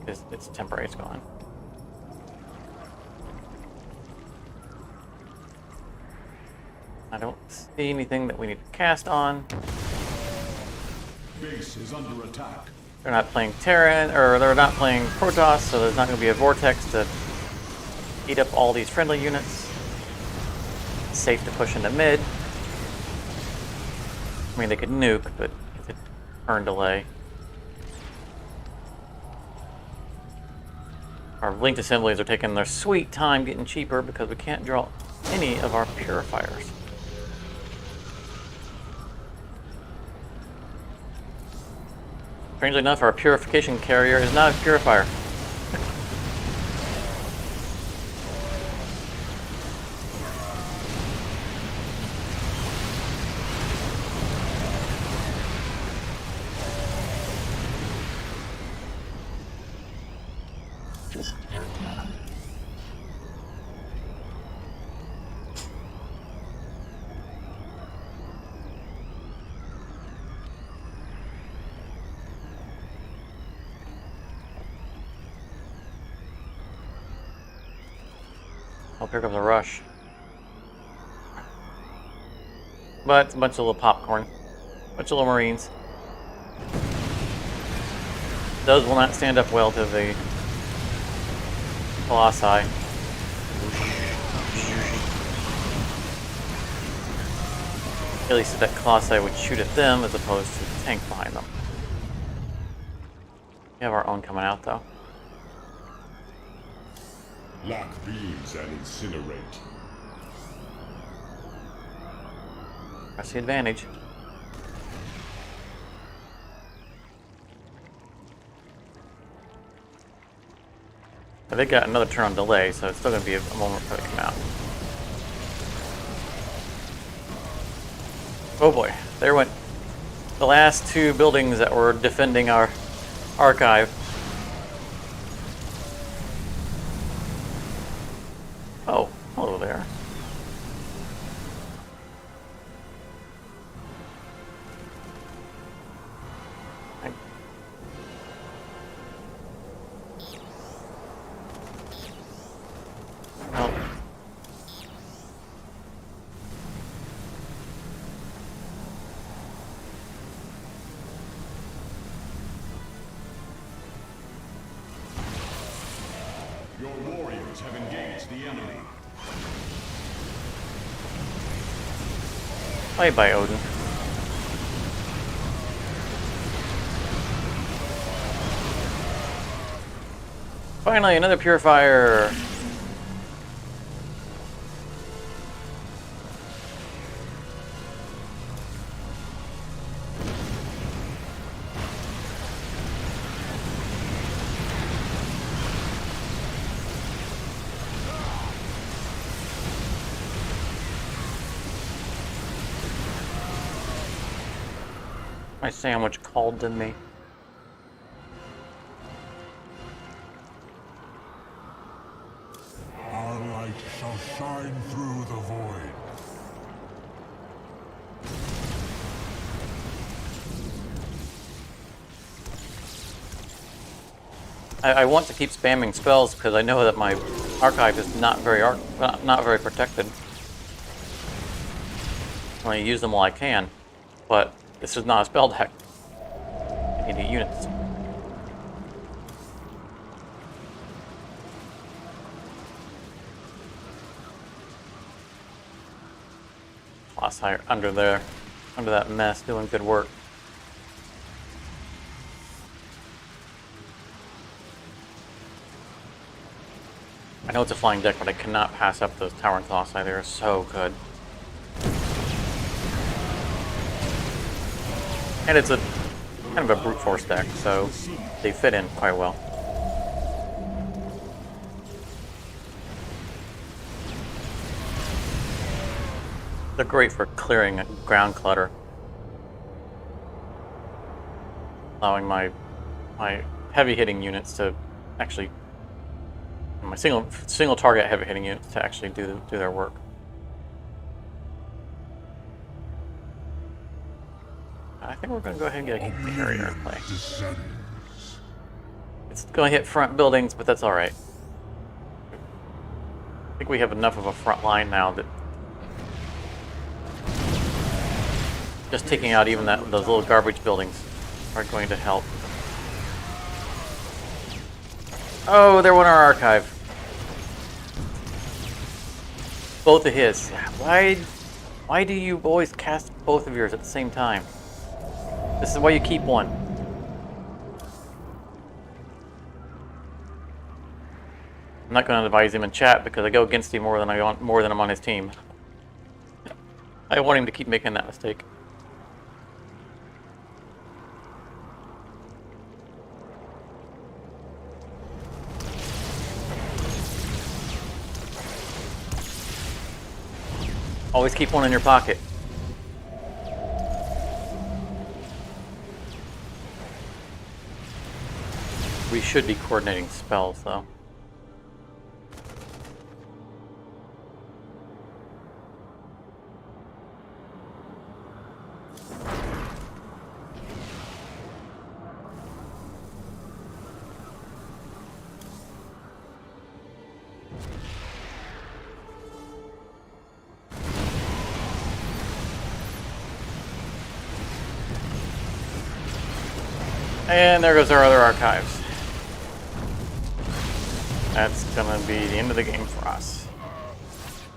it's temporary. It's gone. I don't see anything that we need to cast on. Base is under attack. They're not playing Terran, or they're not playing Protoss, so there's not going to be a vortex to eat up all these friendly units. It's safe to push into mid. I mean, they could nuke, but it's a turn delay. Our linked assemblies are taking their sweet time getting cheaper because we can't draw any of our purifiers. Strangely enough, our purification carrier is not a purifier. Oh, here comes a rush. But it's a bunch of little popcorn. A bunch of little Marines. Those will not stand up well to the Colossi. At least that Colossi would shoot at them as opposed to the tank behind them. We have our own coming out though. Lock beams and incinerate. That's the advantage. But they got another turn on delay, so it's still going to be a moment before they come out. Oh boy, there went the last two buildings that were defending our archive. Oh, hello there. Well, Your warriors have engaged the enemy. played by Odin. Finally, another purifier. My sandwich called to me. Our light shall shine through the void. I want to keep spamming spells because I know that my archive is not very protected. I want to use them while I can, but this is not a spell deck. I need units. Colossi under there, under that mess, doing good work. I know it's a flying deck, but I cannot pass up those Towering Colossi. They are so good. And it's a kind of a brute force deck, so they fit in quite well. They're great for clearing ground clutter, allowing my heavy hitting units to actually, my single target heavy hitting units to actually do their work. I think we're going to go ahead and get a carrier in play. It's going to hit front buildings, but that's all right. I think we have enough of a front line now that just taking out even those little garbage buildings are going to help. Oh, there went our archive. Both of his. Why do you always cast both of yours at the same time? This is why you keep one. I'm not going to advise him in chat because I go against him more than I'm on his team. I want him to keep making that mistake. Always keep one in your pocket. We should be coordinating spells, though. And there goes our other archives. That's gonna be the end of the game for us.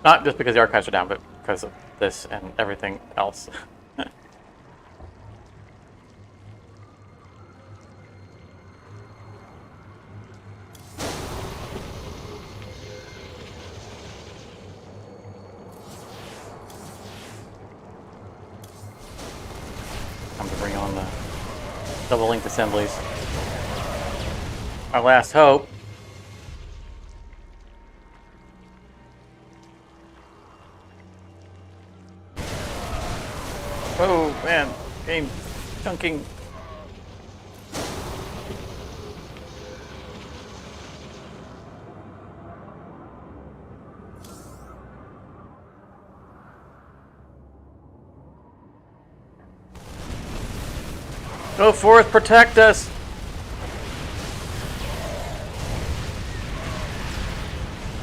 Not just because the archives are down, but because of this and everything else. Time to bring on the double linked assemblies. Our last hope. Oh man, game chunking. Go forth, protect us!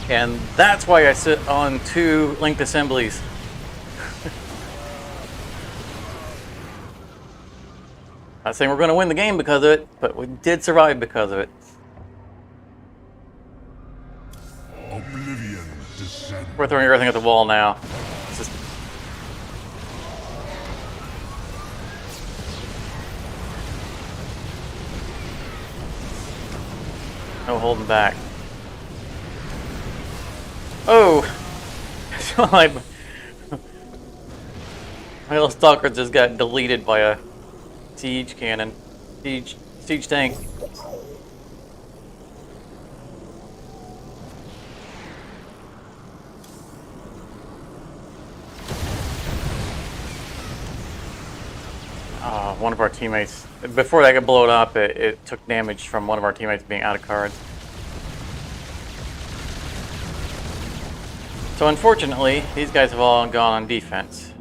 And that's why I sit on 2 linked assemblies. Not saying we're going to win the game because of it, but we did survive because of it. Oblivion descends. We're throwing everything at the wall now. It's just... no holding back. Oh! my little stalker just got deleted by a siege cannon. Siege tank. One of our teammates, before that got blown up, it took damage from one of our teammates being out of cards. So unfortunately, these guys have all gone on defense.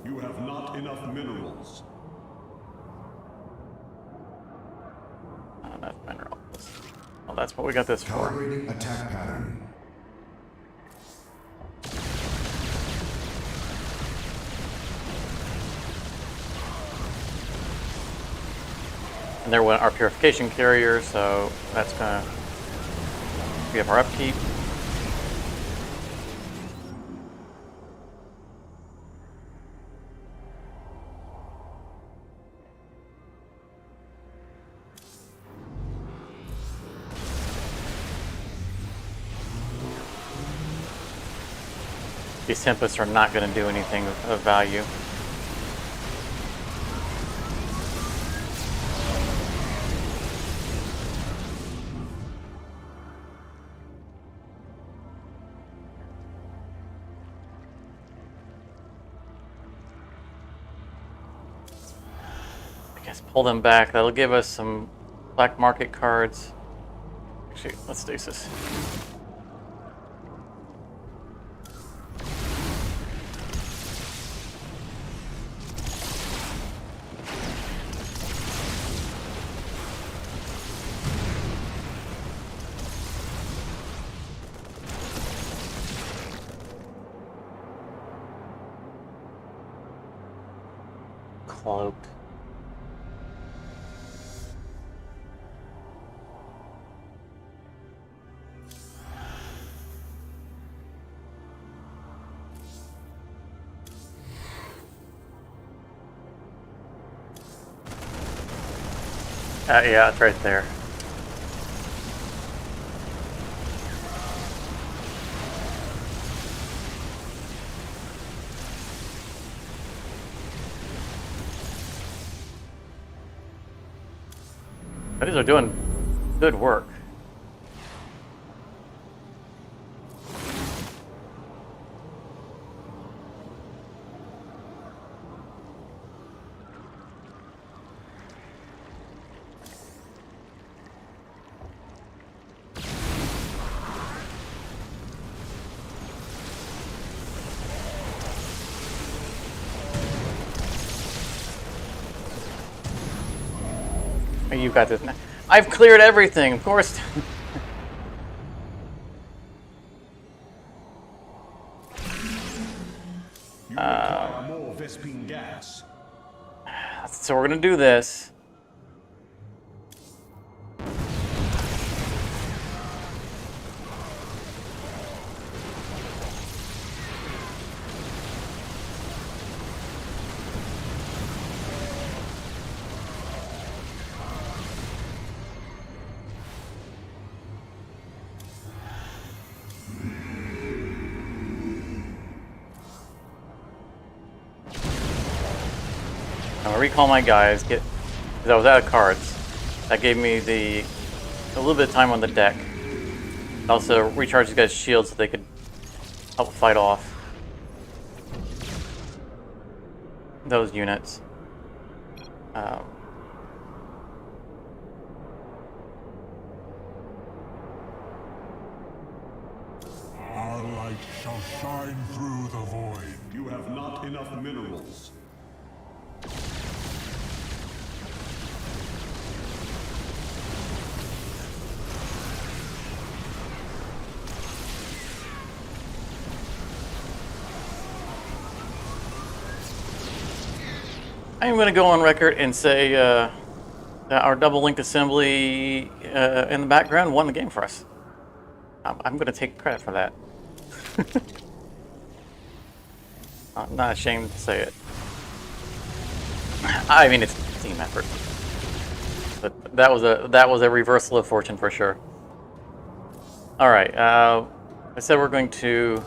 You have not enough minerals. Not enough minerals. Well, that's what we got this for. Calibrating attack pattern. And there went our purification carrier, so that's gonna... we have our upkeep. These Tempests are not going to do anything of value. I guess pull them back. That'll give us some black market cards. Actually, let's stasis. Cloaked. Yeah, it's right there. These are doing good work. You got this. I've cleared everything, of course. You require more Vespene gas. So we're gonna do this. I'm gonna recall my guys. Because I was out of cards. That gave me a little bit of time on the deck. Also recharge these guys' shields so they could help fight off those units. Our light shall shine through the void. You have not enough minerals. I'm going to go on record and say that our double linked assembly in the background won the game for us. I'm going to take credit for that. I'm not ashamed to say it. I mean, it's a team effort, but that was a reversal of fortune for sure. All right, I said we're going to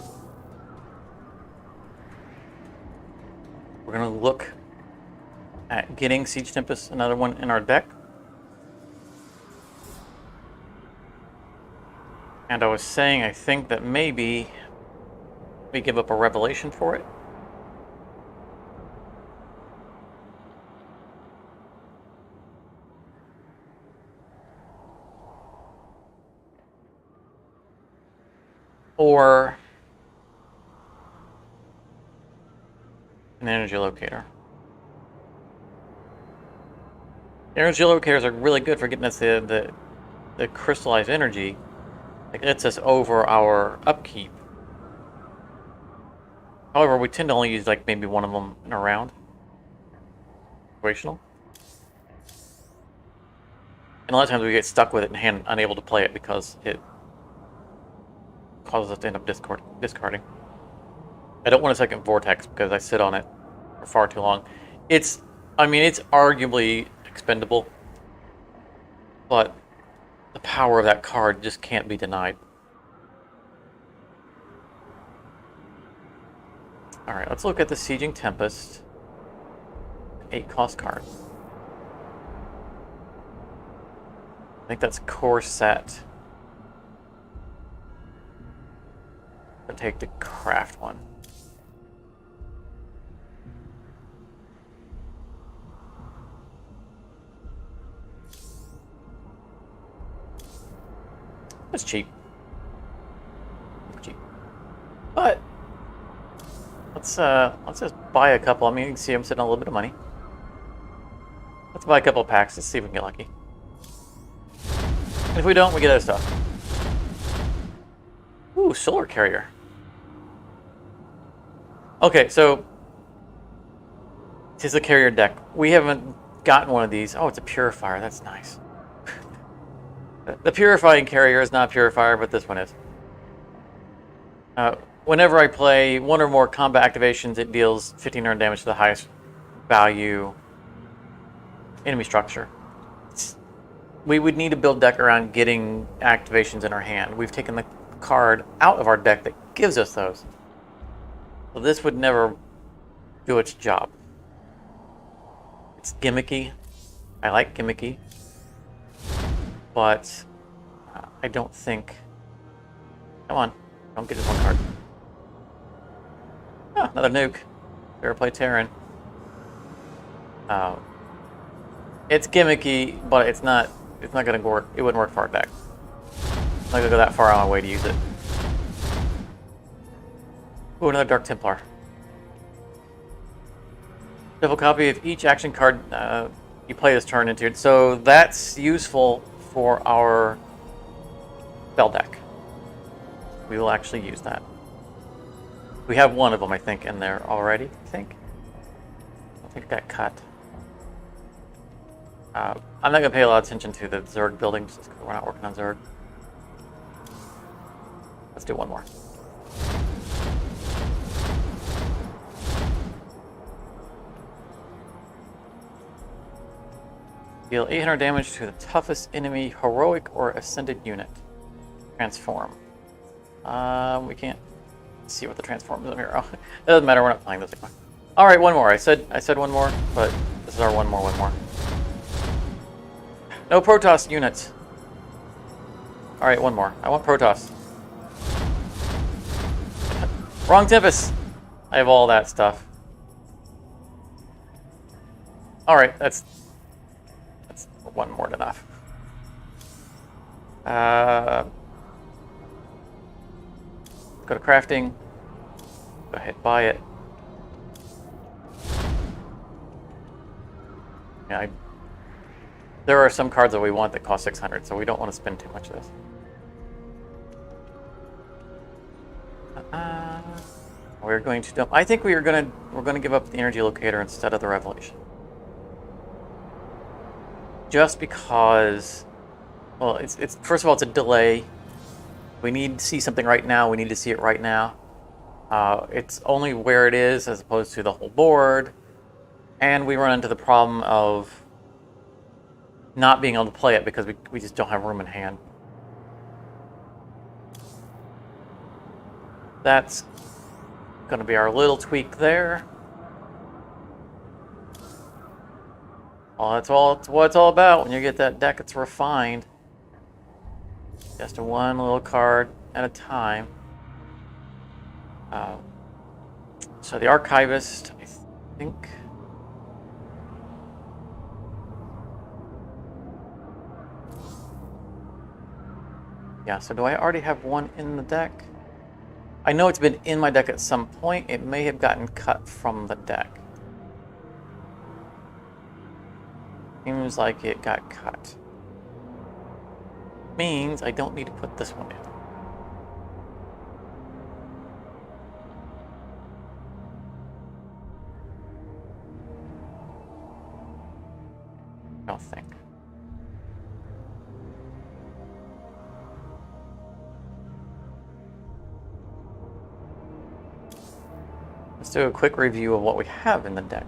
look at getting Siege Tempest, another one in our deck. And I was saying, I think that maybe we give up a revelation for it. Or an energy locator. Energy locators are really good for getting us the crystallized energy. It gets us over our upkeep. However, we tend to only use like maybe one of them in a round. Situational. And a lot of times we get stuck with it and unable to play it because it causes us to end up discarding. I don't want a second Vortex because I sit on it for far too long. It's arguably expendable, but the power of that card just can't be denied. Alright, let's look at the Sieging Tempest. 8 cost card. I think that's core set. I'll take the craft one. That's cheap. Cheap. But let's just buy a couple. I mean, you can see I'm sitting on a little bit of money. Let's buy a couple of packs. Let's see if we can get lucky. And if we don't, we get other stuff. Ooh, solar carrier. Okay, so this is a carrier deck. We haven't gotten one of these. Oh, it's a purifier. That's nice. The purifying carrier is not a purifier, but this one is. Whenever I play one or more combat activations, it deals 1500 damage to the highest value enemy structure. We would need to build deck around getting activations in our hand. We've taken the card out of our deck that gives us those. So this would never do its job. It's gimmicky. I like gimmicky. But I don't think... Come on. Don't get this one card. Oh, another nuke. Fair play Terran. It's gimmicky, but it's not going to work. It wouldn't work for our deck. I'm not going to go that far on my way to use it. Ooh, another Dark Templar. Double copy of each action card you play this turn into it. So that's useful for our spell deck. We will actually use that. We have one of them, I think, in there already, I think. I think it got cut. I'm not going to pay a lot of attention to the Zerg building, just because we're not working on Zerg. Let's do one more. Deal 800 damage to the toughest enemy, heroic or ascended unit. Transform. We can't see what the transform is up here. Oh, it doesn't matter. We're not playing this anymore. All right, one more. I said one more, but this is our one more. No Protoss units. All right, one more. I want Protoss. Wrong Tempest. I have all that stuff. All right, that's one more than enough. Go to crafting. Go ahead, buy it. Yeah, there are some cards that we want that cost 600, so we don't want to spend too much of this. We're going to dump. I think we're going to give up the energy locator instead of the revelation. Just because, well, it's first of all, it's a delay. We need to see something right now. We need to see it right now. It's only where it is as opposed to the whole board. And we run into the problem of not being able to play it because we just don't have room in hand. That's going to be our little tweak there. Well, that's what it's all about. When you get that deck, it's refined. Just one little card at a time. So the Archivist, I think. Yeah, so do I already have one in the deck? I know it's been in my deck at some point. It may have gotten cut from the deck. Seems like it got cut. Means I don't need to put this one in. I don't think. Let's do a quick review of what we have in the deck.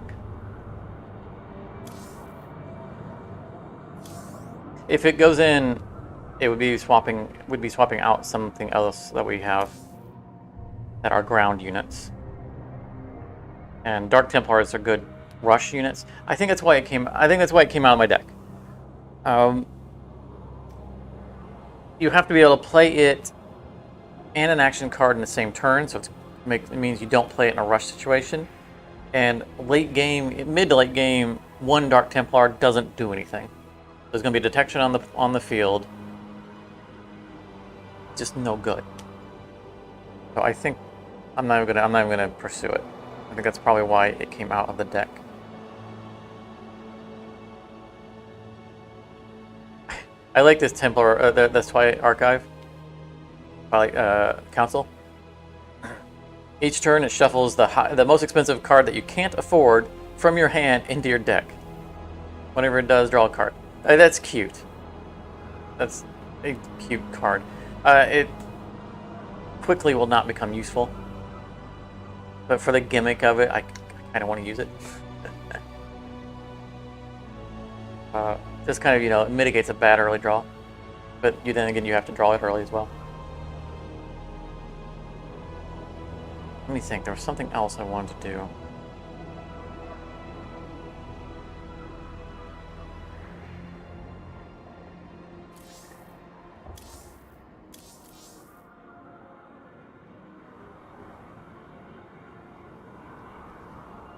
If it goes in, it would be swapping out something else that we have that are ground units. And Dark Templars are good rush units. I think that's why it came. I think that's why it came out of my deck. You have to be able to play it and an action card in the same turn, so it means you don't play it in a rush situation. And late game, mid to late game, one Dark Templar doesn't do anything. There's going to be detection on the field. Just no good. So I think I'm not even gonna pursue it. I think that's probably why it came out of the deck. I like this Templar, this Twilight Archive. Twilight Council. Each turn, it shuffles the most expensive card that you can't afford from your hand into your deck. Whenever it does, draw a card. That's cute. That's a cute card. It quickly will not become useful. But for the gimmick of it, I kind of want to use it. Just kind of, it mitigates a bad early draw. But then again, you have to draw it early as well. Let me think. There was something else I wanted to do.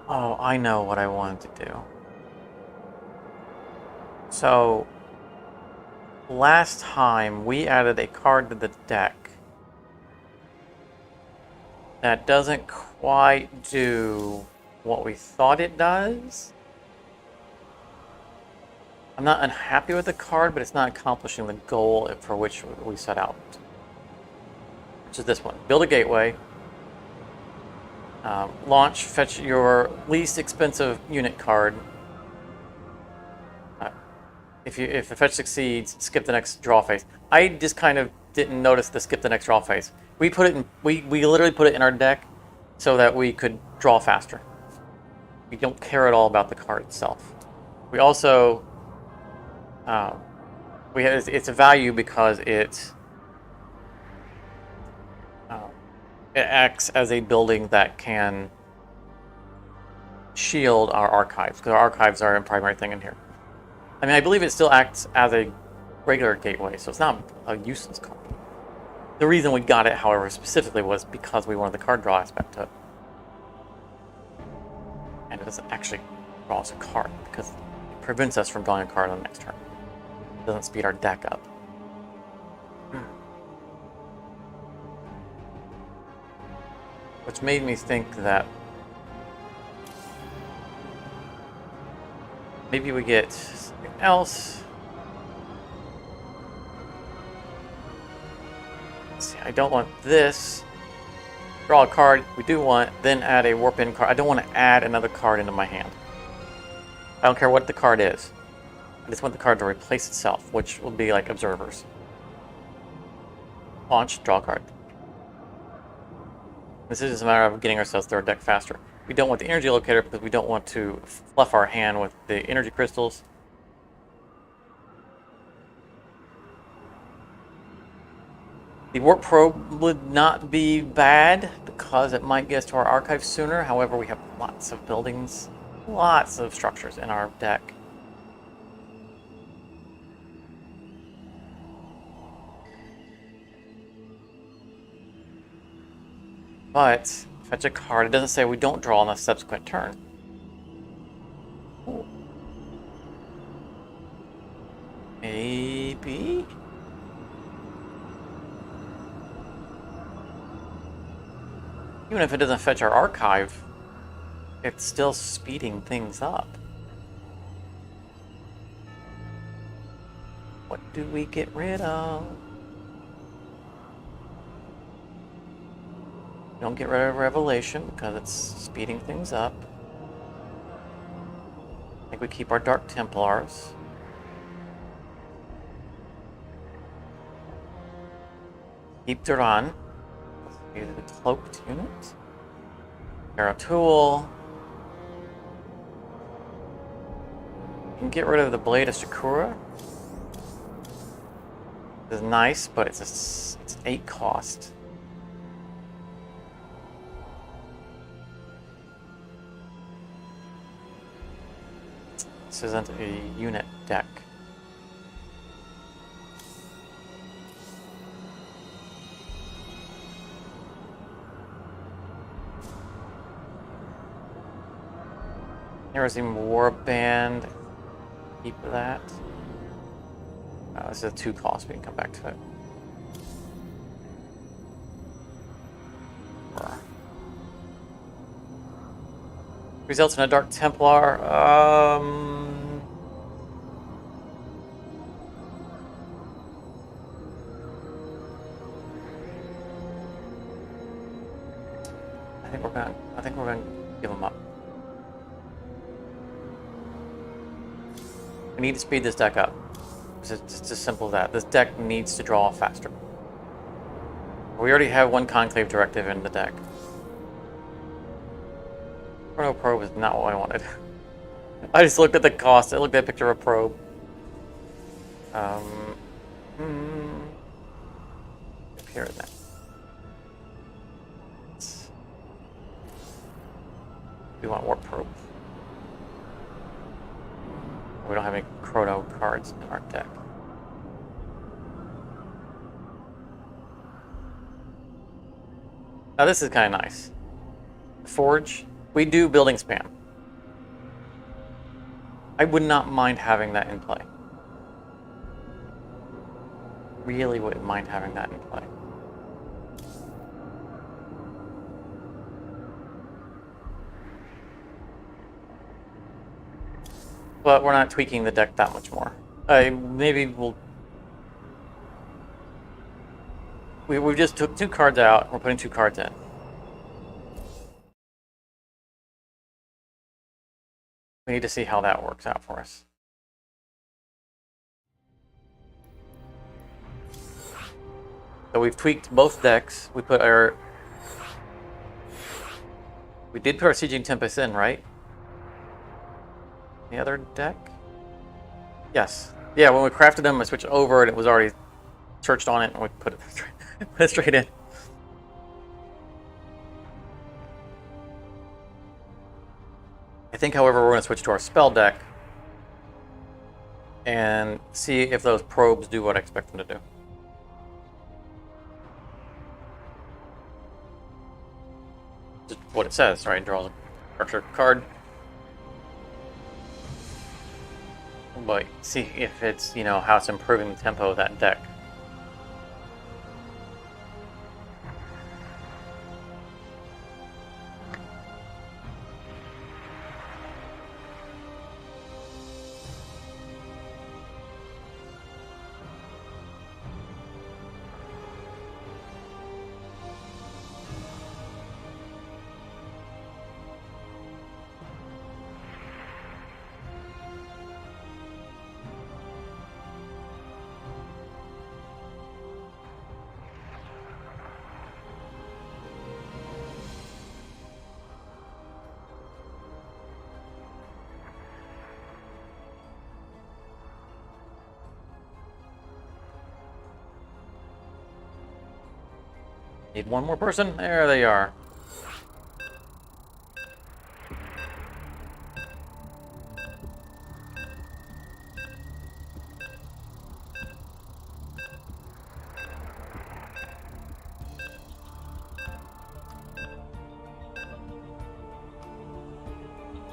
Oh, I know what I wanted to do. So, last time we added a card to the deck that doesn't quite do what we thought it does. I'm not unhappy with the card, but it's not accomplishing the goal for which we set out. Which is this one. Build a gateway. Launch, fetch your least expensive unit card. If the fetch succeeds, skip the next draw phase. I just kind of didn't notice the skip the next draw phase. We put it in. We literally put it in our deck so that we could draw faster. We don't care at all about the card itself. We also it's a value because it acts as a building that can shield our archives, because our archives are a primary thing in here. I mean, I believe it still acts as a regular gateway, so it's not a useless card. The reason we got it, however, specifically was because we wanted the card draw aspect to it. And it doesn't actually draw us a card, because it prevents us from drawing a card on the next turn. It doesn't speed our deck up. Which made me think that maybe we get something else. Let's see, I don't want this. Draw a card. We do want, then add a warp in card. I don't want to add another card into my hand. I don't care what the card is. I just want the card to replace itself, which will be like observers. Launch, draw a card. This is just a matter of getting ourselves through our deck faster. We don't want the energy locator because we don't want to fluff our hand with the energy crystals. The warp probe would not be bad because it might get us to our archive sooner. However, we have lots of buildings, lots of structures in our deck. But fetch a card. It doesn't say we don't draw on a subsequent turn. Ooh. Maybe? Even if it doesn't fetch our archive, it's still speeding things up. What do we get rid of? Don't get rid of Revelation because it's speeding things up. I think we keep our Dark Templars. Keep Duran. Use the cloaked unit. Arrow Tool. You can get rid of the Blade of Sakura. This is nice, but it's 8 cost. This isn't a unit deck. Nerazim Warband. Keep that. This is a 2 cost. We can come back to it. Results in a Dark Templar. I think we're gonna give them up. We need to speed this deck up. It's just as simple as that. This deck needs to draw faster. We already have 1 Conclave Directive in the deck. Chrono Probe is not what I wanted. I just looked at the cost. I looked at a picture of a probe. Here and there. We want Warp Probe. We don't have any Chrono cards in our deck. Now this is kind of nice. Forge. We do building spam. I would not mind having that in play. Really wouldn't mind having that in play. But we're not tweaking the deck that much more. Maybe we just took 2 cards out. We're putting 2 cards in. We need to see how that works out for us. So we've tweaked both decks. We did put our Sieging Tempest in, right? The other deck? Yes. Yeah, when we crafted them, I switched over and it was already searched on it and we put it straight in. I think, however, we're going to switch to our spell deck and see if those probes do what I expect them to do. Just what it says, right? Draws a structure card. But see if it's, how it's improving the tempo of that deck. Need one more person. There they are.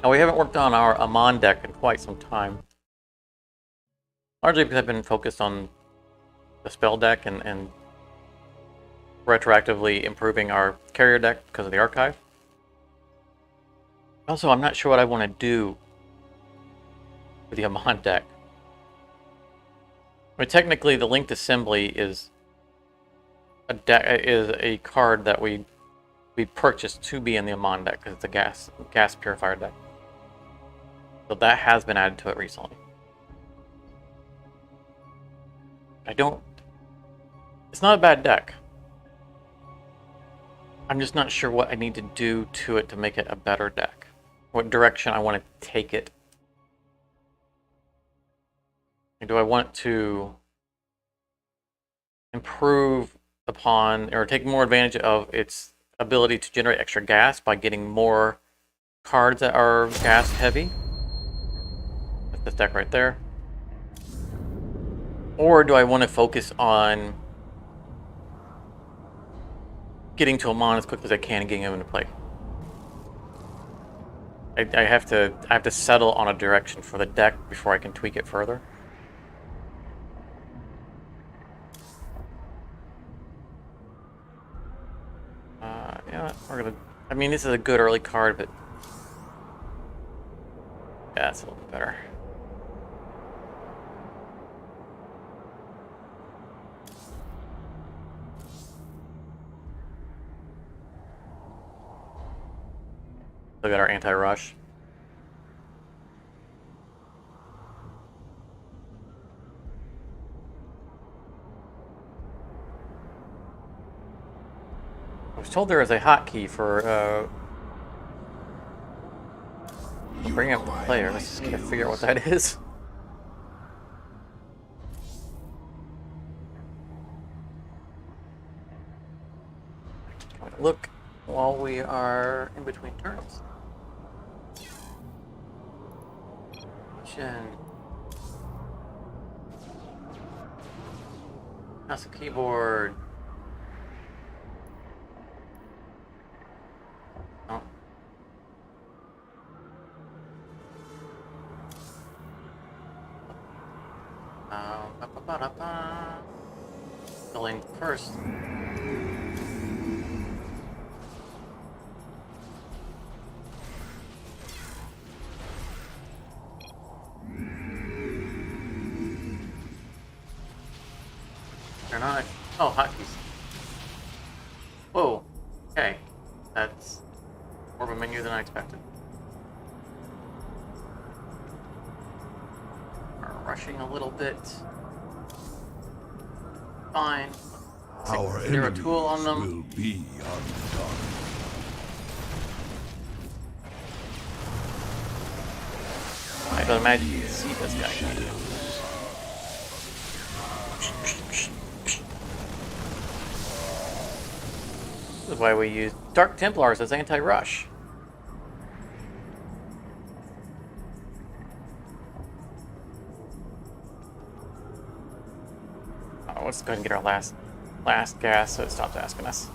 Now, we haven't worked on our Amon deck in quite some time. Largely because I've been focused on the spell deck and retroactively improving our carrier deck because of the archive. Also, I'm not sure what I want to do with the Amon deck. I mean, technically, the linked assembly is a card that we purchased to be in the Amon deck because it's a gas purifier deck. So that has been added to it recently. It's not a bad deck. I'm just not sure what I need to do to it to make it a better deck. What direction I want to take it. Do I want to improve upon or take more advantage of its ability to generate extra gas by getting more cards that are gas heavy? This deck right there. Or do I want to focus on getting to a mon as quickly as I can and getting him into play? I have to settle on a direction for the deck before I can tweak it further. Yeah, we're gonna. I mean, this is a good early card, but yeah, it's a little bit better. Look at our anti-rush. I was told there is a hotkey for bring up the player. Let's just gotta figure out what that is. Look while we are in between turns. Mouse and keyboard. Oh. Filling first. They're not. Oh, hotkeys. Whoa. Okay. That's more of a menu than I expected. We're rushing a little bit. Fine. Our Zero tool on them. will be undone. I don't imagine you can see this guy. This is why we use Dark Templars as anti-rush. Oh, let's go ahead and get our last gas so it stops asking us.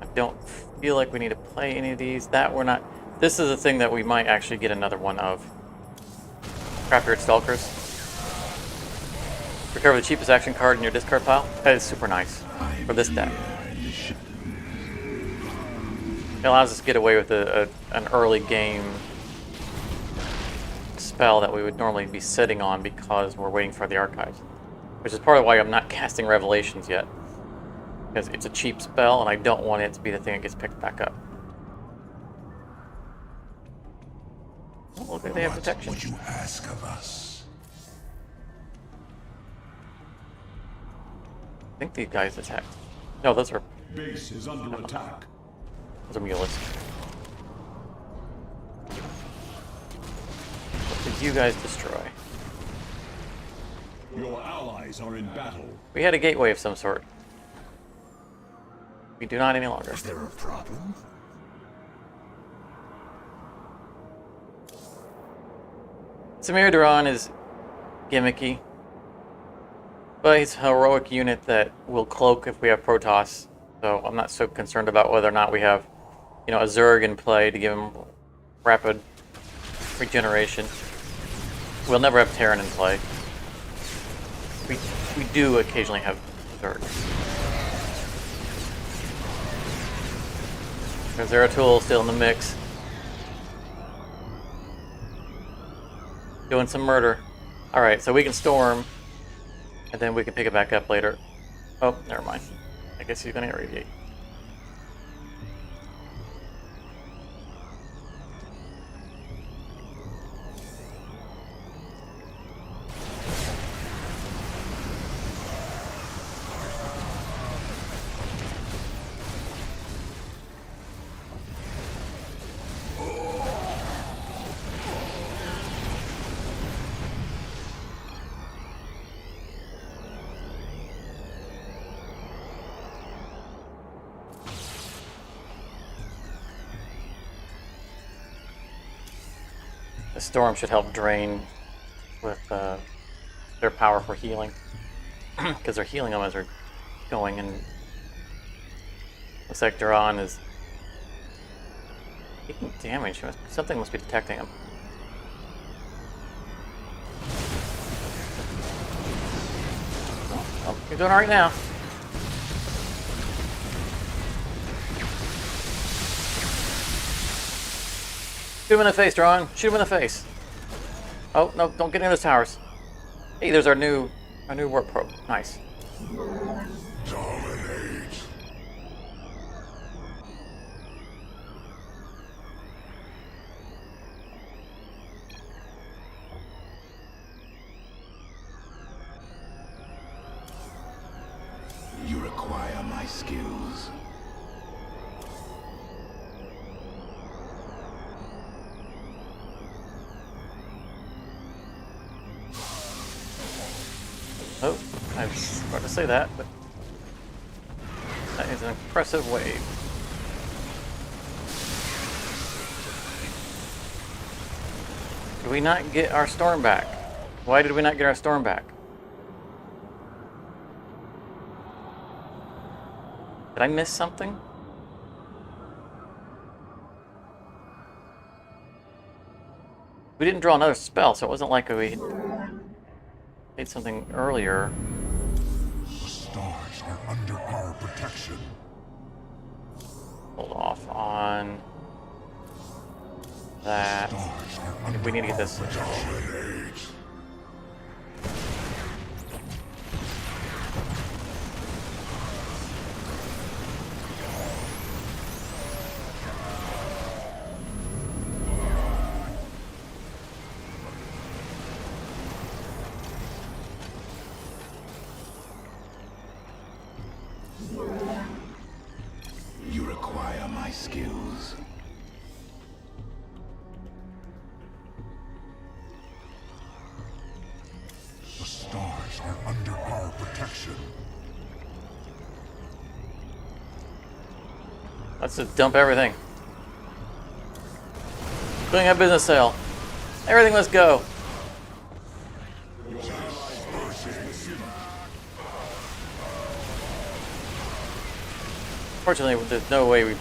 I don't feel like we need to play any of these. That we're not. This is a thing that we might actually get another one of. Crapyard Stalkers. Recover the cheapest action card in your discard pile. That is super nice for this deck. It allows us to get away with an early game spell that we would normally be sitting on because we're waiting for the archives. Which is part of why I'm not casting Revelations yet. Because it's a cheap spell and I don't want it to be the thing that gets picked back up. Oh, look, they have protection. What would you ask of us? I think these guys attacked. No, those are Base is under attack. mules. What did you guys destroy? Your allies are in battle. We had a gateway of some sort. We do not any longer. Is there a problem? Samir Duran is gimmicky, but he's a heroic unit that will cloak if we have Protoss. So I'm not so concerned about whether or not we have, a Zerg in play to give him rapid regeneration. We'll never have Terran in play. We do occasionally have Zerg. There's Zeratul still in the mix. Doing some murder. Alright, so we can storm, and then we can pick it back up later. Oh, never mind. I guess he's gonna irradiate. The storm should help drain with their power for healing. Because they're healing them as they're going, and looks like Duran is taking damage. Something must be detecting him. Oh, you're doing alright now. Shoot him in the face, Duran. Shoot him in the face. Oh, no, don't get in those towers. Hey, there's our new warp probe. Nice. Dominate. You require my skills. Oh, I was about to say that, but that is an impressive wave. Did we not get our storm back? Why did we not get our storm back? Did I miss something? We didn't draw another spell, so it wasn't like we did something earlier. The stars are under our protection. Hold off on that. Stars are under We need to get our this. protection. You require my skills. The stars are under our protection. Let's just dump everything. Doing a business sale. Everything must go. Fortunately, there's no way we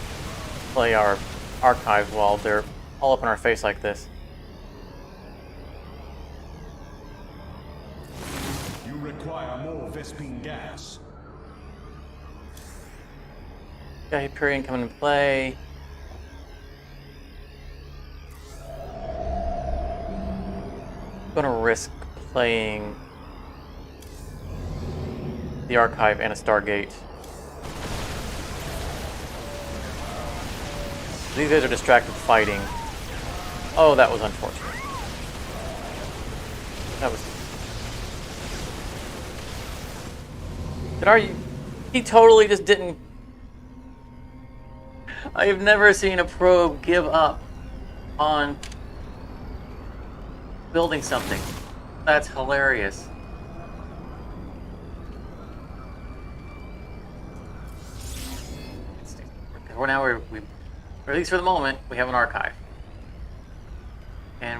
play our archives while they're all up in our face like this. You require more Vespine gas. Yeah, Hyperion coming into play. I'm gonna risk playing the archive and a Stargate. These guys are distracted fighting. Oh, that was unfortunate. That was. He totally just didn't. I have never seen a probe give up on building something. That's hilarious. We're now or at least for the moment, we have an archive, and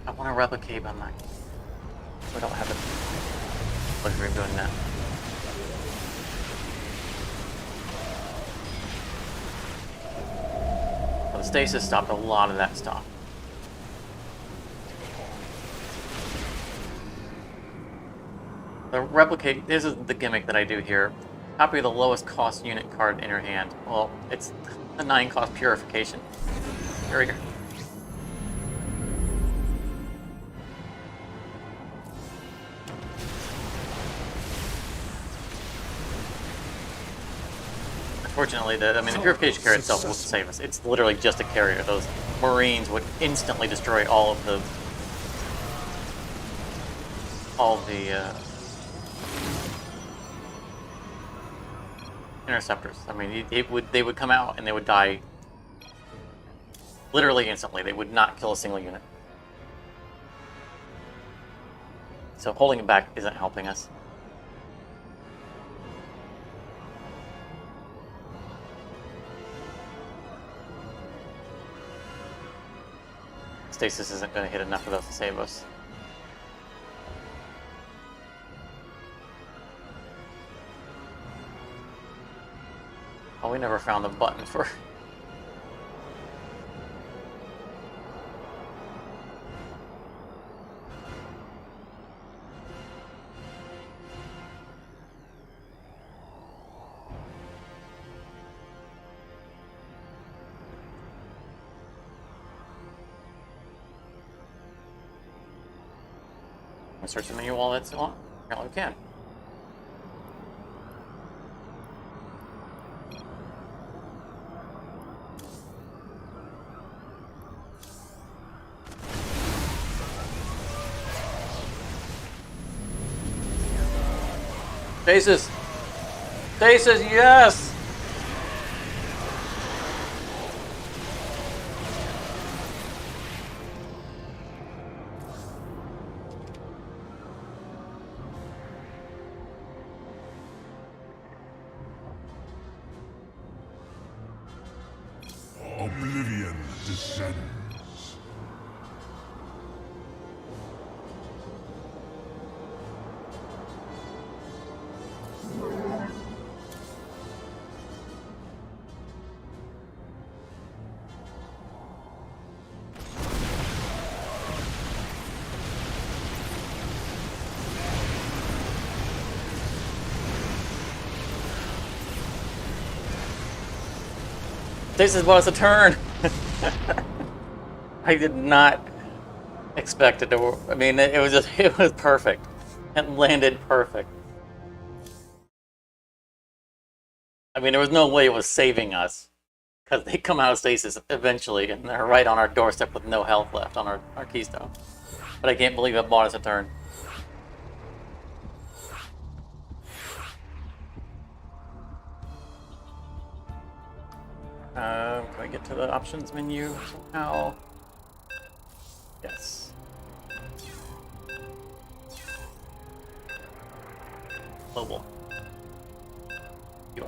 I want to replicate, but I'm not. We don't have the luxury of doing that. Well, the stasis stopped a lot of that stuff. The replicate, this is the gimmick that I do here. Copy the lowest cost unit card in your hand. Well, it's the 9 cost purification. Here we go. Unfortunately, the purification carrier itself won't save us. It's literally just a carrier. Those Marines would instantly destroy all of the interceptors. I mean, they would come out and they would die literally instantly. They would not kill a single unit. So holding it back isn't helping us. Stasis isn't going to hit enough of those to save us. Oh, we never found the button for... Search the menu while that's on. Apparently we can. Stasis! Stasis, yes! Oblivion descends. Stasis bought us a turn! I did not expect it to work. I mean, it was just, it was perfect. It landed perfect. I mean, there was no way it was saving us. Because they come out of stasis eventually, and they're right on our doorstep with no health left on our keystone. But I can't believe it bought us a turn. Can we get to the options menu somehow? Yes. Global. UI.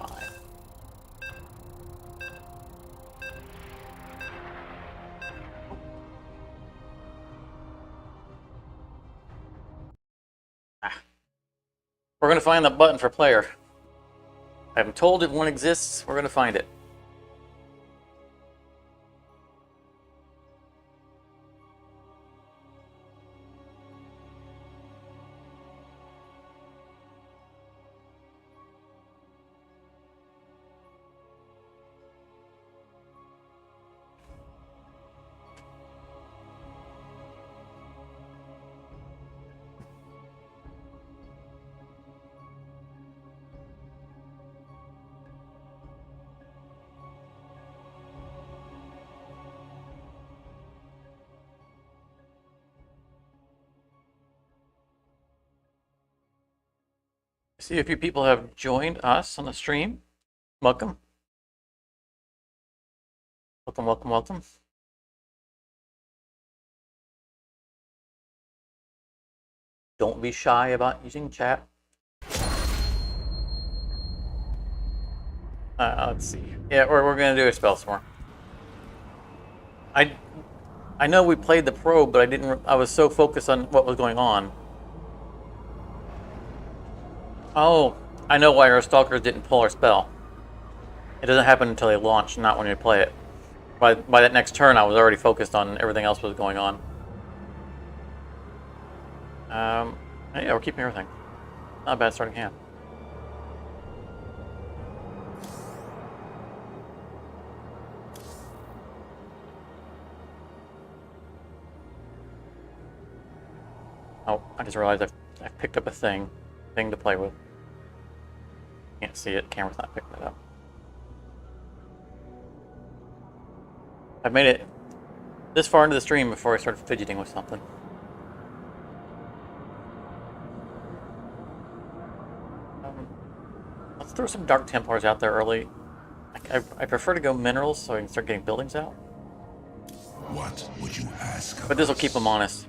We're going to find that button for player. I'm told if one exists, we're going to find it. See a few people have joined us on the stream. Welcome. Welcome, welcome, welcome. Don't be shy about using chat. Let's see. Yeah, we're going to do a spell some more. I know we played the probe, but I was so focused on what was going on. Oh, I know why our stalkers didn't pull our spell. It doesn't happen until they launch, not when you play it. By that next turn, I was already focused on everything else that was going on. Yeah, we're keeping everything. Not a bad starting hand. Oh, I just realized I've picked up a thing to play with. Can't see it. Camera's not picking it up. I've made it this far into the stream before I started fidgeting with something. Let's throw some Dark Templars out there early. I prefer to go minerals so I can start getting buildings out. What would you ask of But this will us? keep them honest.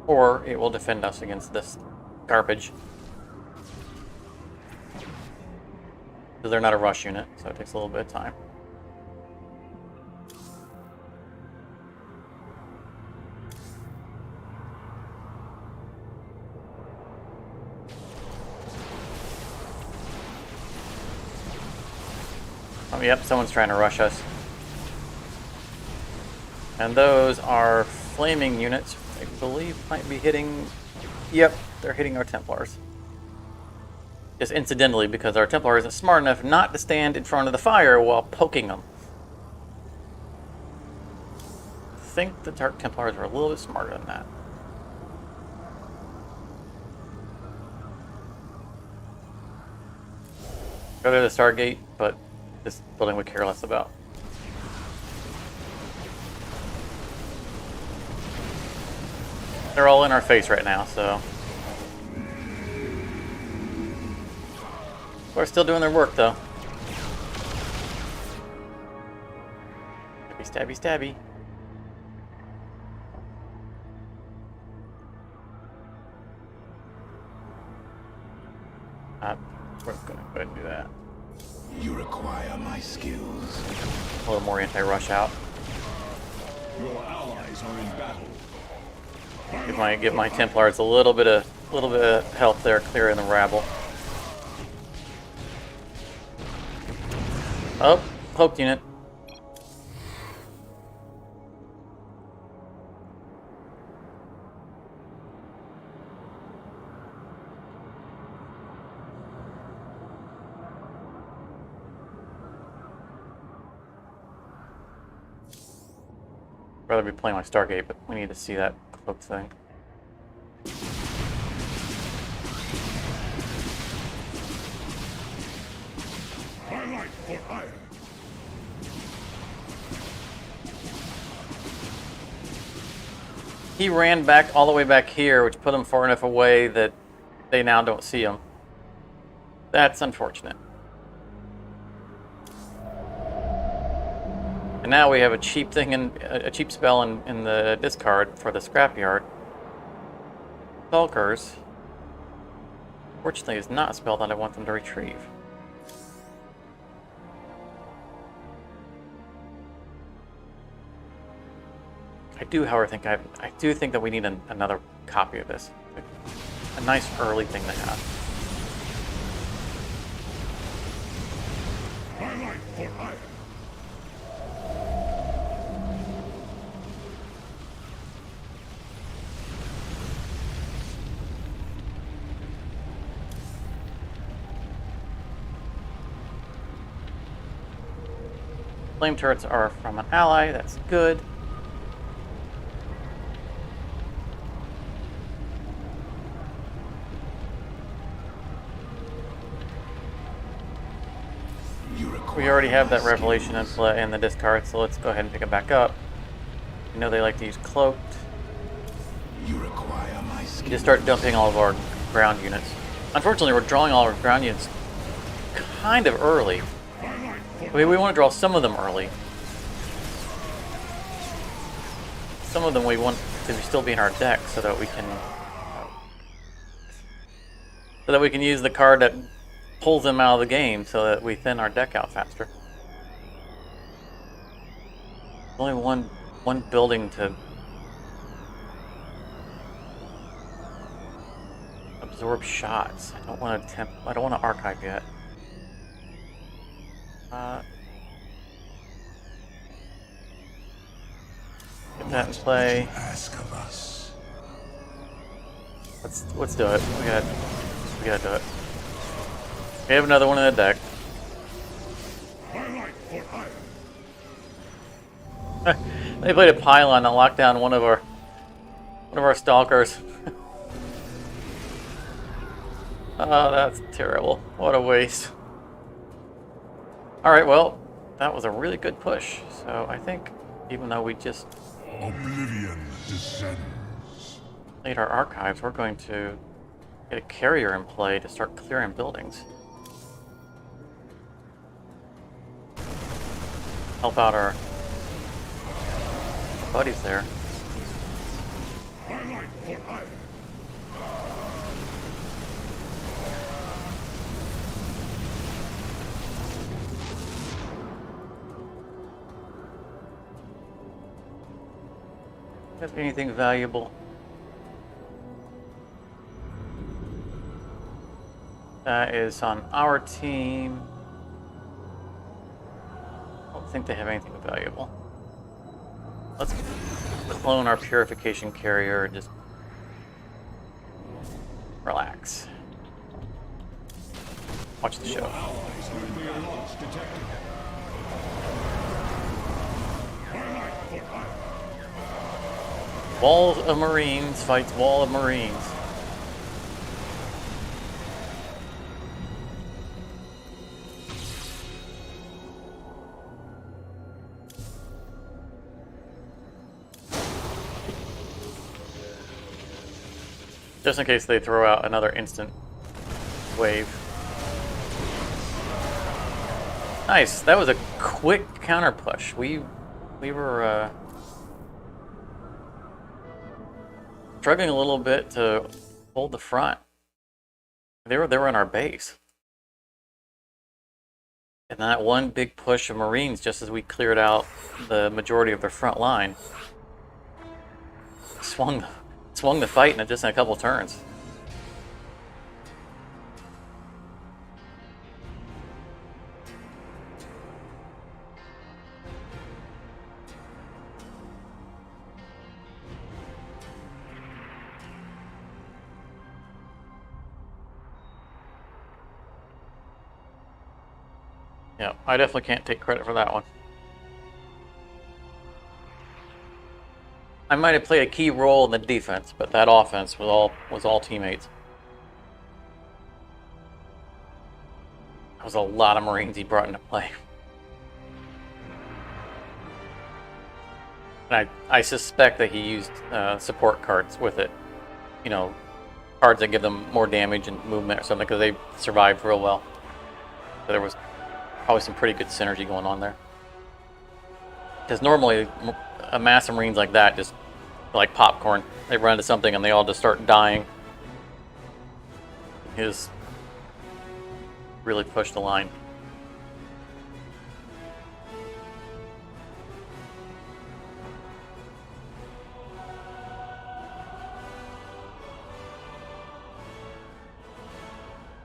Or it will defend us against this garbage. because they're not a rush unit, so it takes a little bit of time. Oh, yep, someone's trying to rush us. And those are flaming units, I believe might be hitting... Yep, they're hitting our Templars. Just incidentally, because our Templar isn't smart enough not to stand in front of the fire while poking them. I think the Dark Templars are a little bit smarter than that. Go to the Stargate, but this building we care less about. They're all in our face right now, so... They're still doing their work, though. Stabby, stabby, stabby. We're gonna go ahead and do that. You require my skills. A little more anti-rush out. Your allies are in battle. Give my Templars a little bit of help there, clearing the rabble. Oh, cloaked unit. Rather be playing my Stargate, but we need to see that cloaked thing. Highlight for hire. He ran back all the way back here, which put him far enough away that they now don't see him. That's unfortunate. And now we have a cheap thing in a cheap spell in the discard for the scrapyard. Stalkers. Fortunately, is not a spell that I want them to retrieve. I do, however, think I do think that we need another copy of this. A nice early thing to have. Highlight for hire. Flame turrets are from an ally, that's good. We already have that revelation in the discard, so let's go ahead and pick it back up. You know they like to use cloaked. You require my skills. Just start dumping all of our ground units. Unfortunately, we're drawing all our ground units kind of early. We want to draw some of them early. Some of them we want to still be in our deck so that we can use the card that pulls them out of the game so that we thin our deck out faster. Only one building to absorb shots. I don't want to archive yet. Get that in play. Ask of us. Let's do it. We gotta do it. We have another one in the deck. Highlight for hire. They played a pylon to lock down one of our stalkers. Oh, that's terrible. What a waste. Alright, well, that was a really good push. So I think, even though we just Oblivion descends. played our archives, we're going to get a carrier in play to start clearing buildings. Help out our buddies there. Highlight for hire. Got anything valuable? That is on our team. I don't think they have anything valuable. Let's clone our purification carrier and just relax. Watch the show. Allies nuclear launch detected. My life for hire. Wall of Marines fights Wall of Marines. Just in case they throw out another instant wave. Nice. That was a quick counter push. We were struggling a little bit to hold the front. They were in our base. And that one big push of Marines just as we cleared out the majority of their front line swung the fight in just in a couple turns. Yeah, I definitely can't take credit for that one. I might have played a key role in the defense, but that offense was all teammates. That was a lot of Marines he brought into play. And I suspect that he used support cards with it. You know, cards that give them more damage and movement or something, because they survived real well. So there was probably some pretty good synergy going on there. Because normally a mass of Marines like that just like popcorn. They run into something and they all just start dying. His really pushed the line.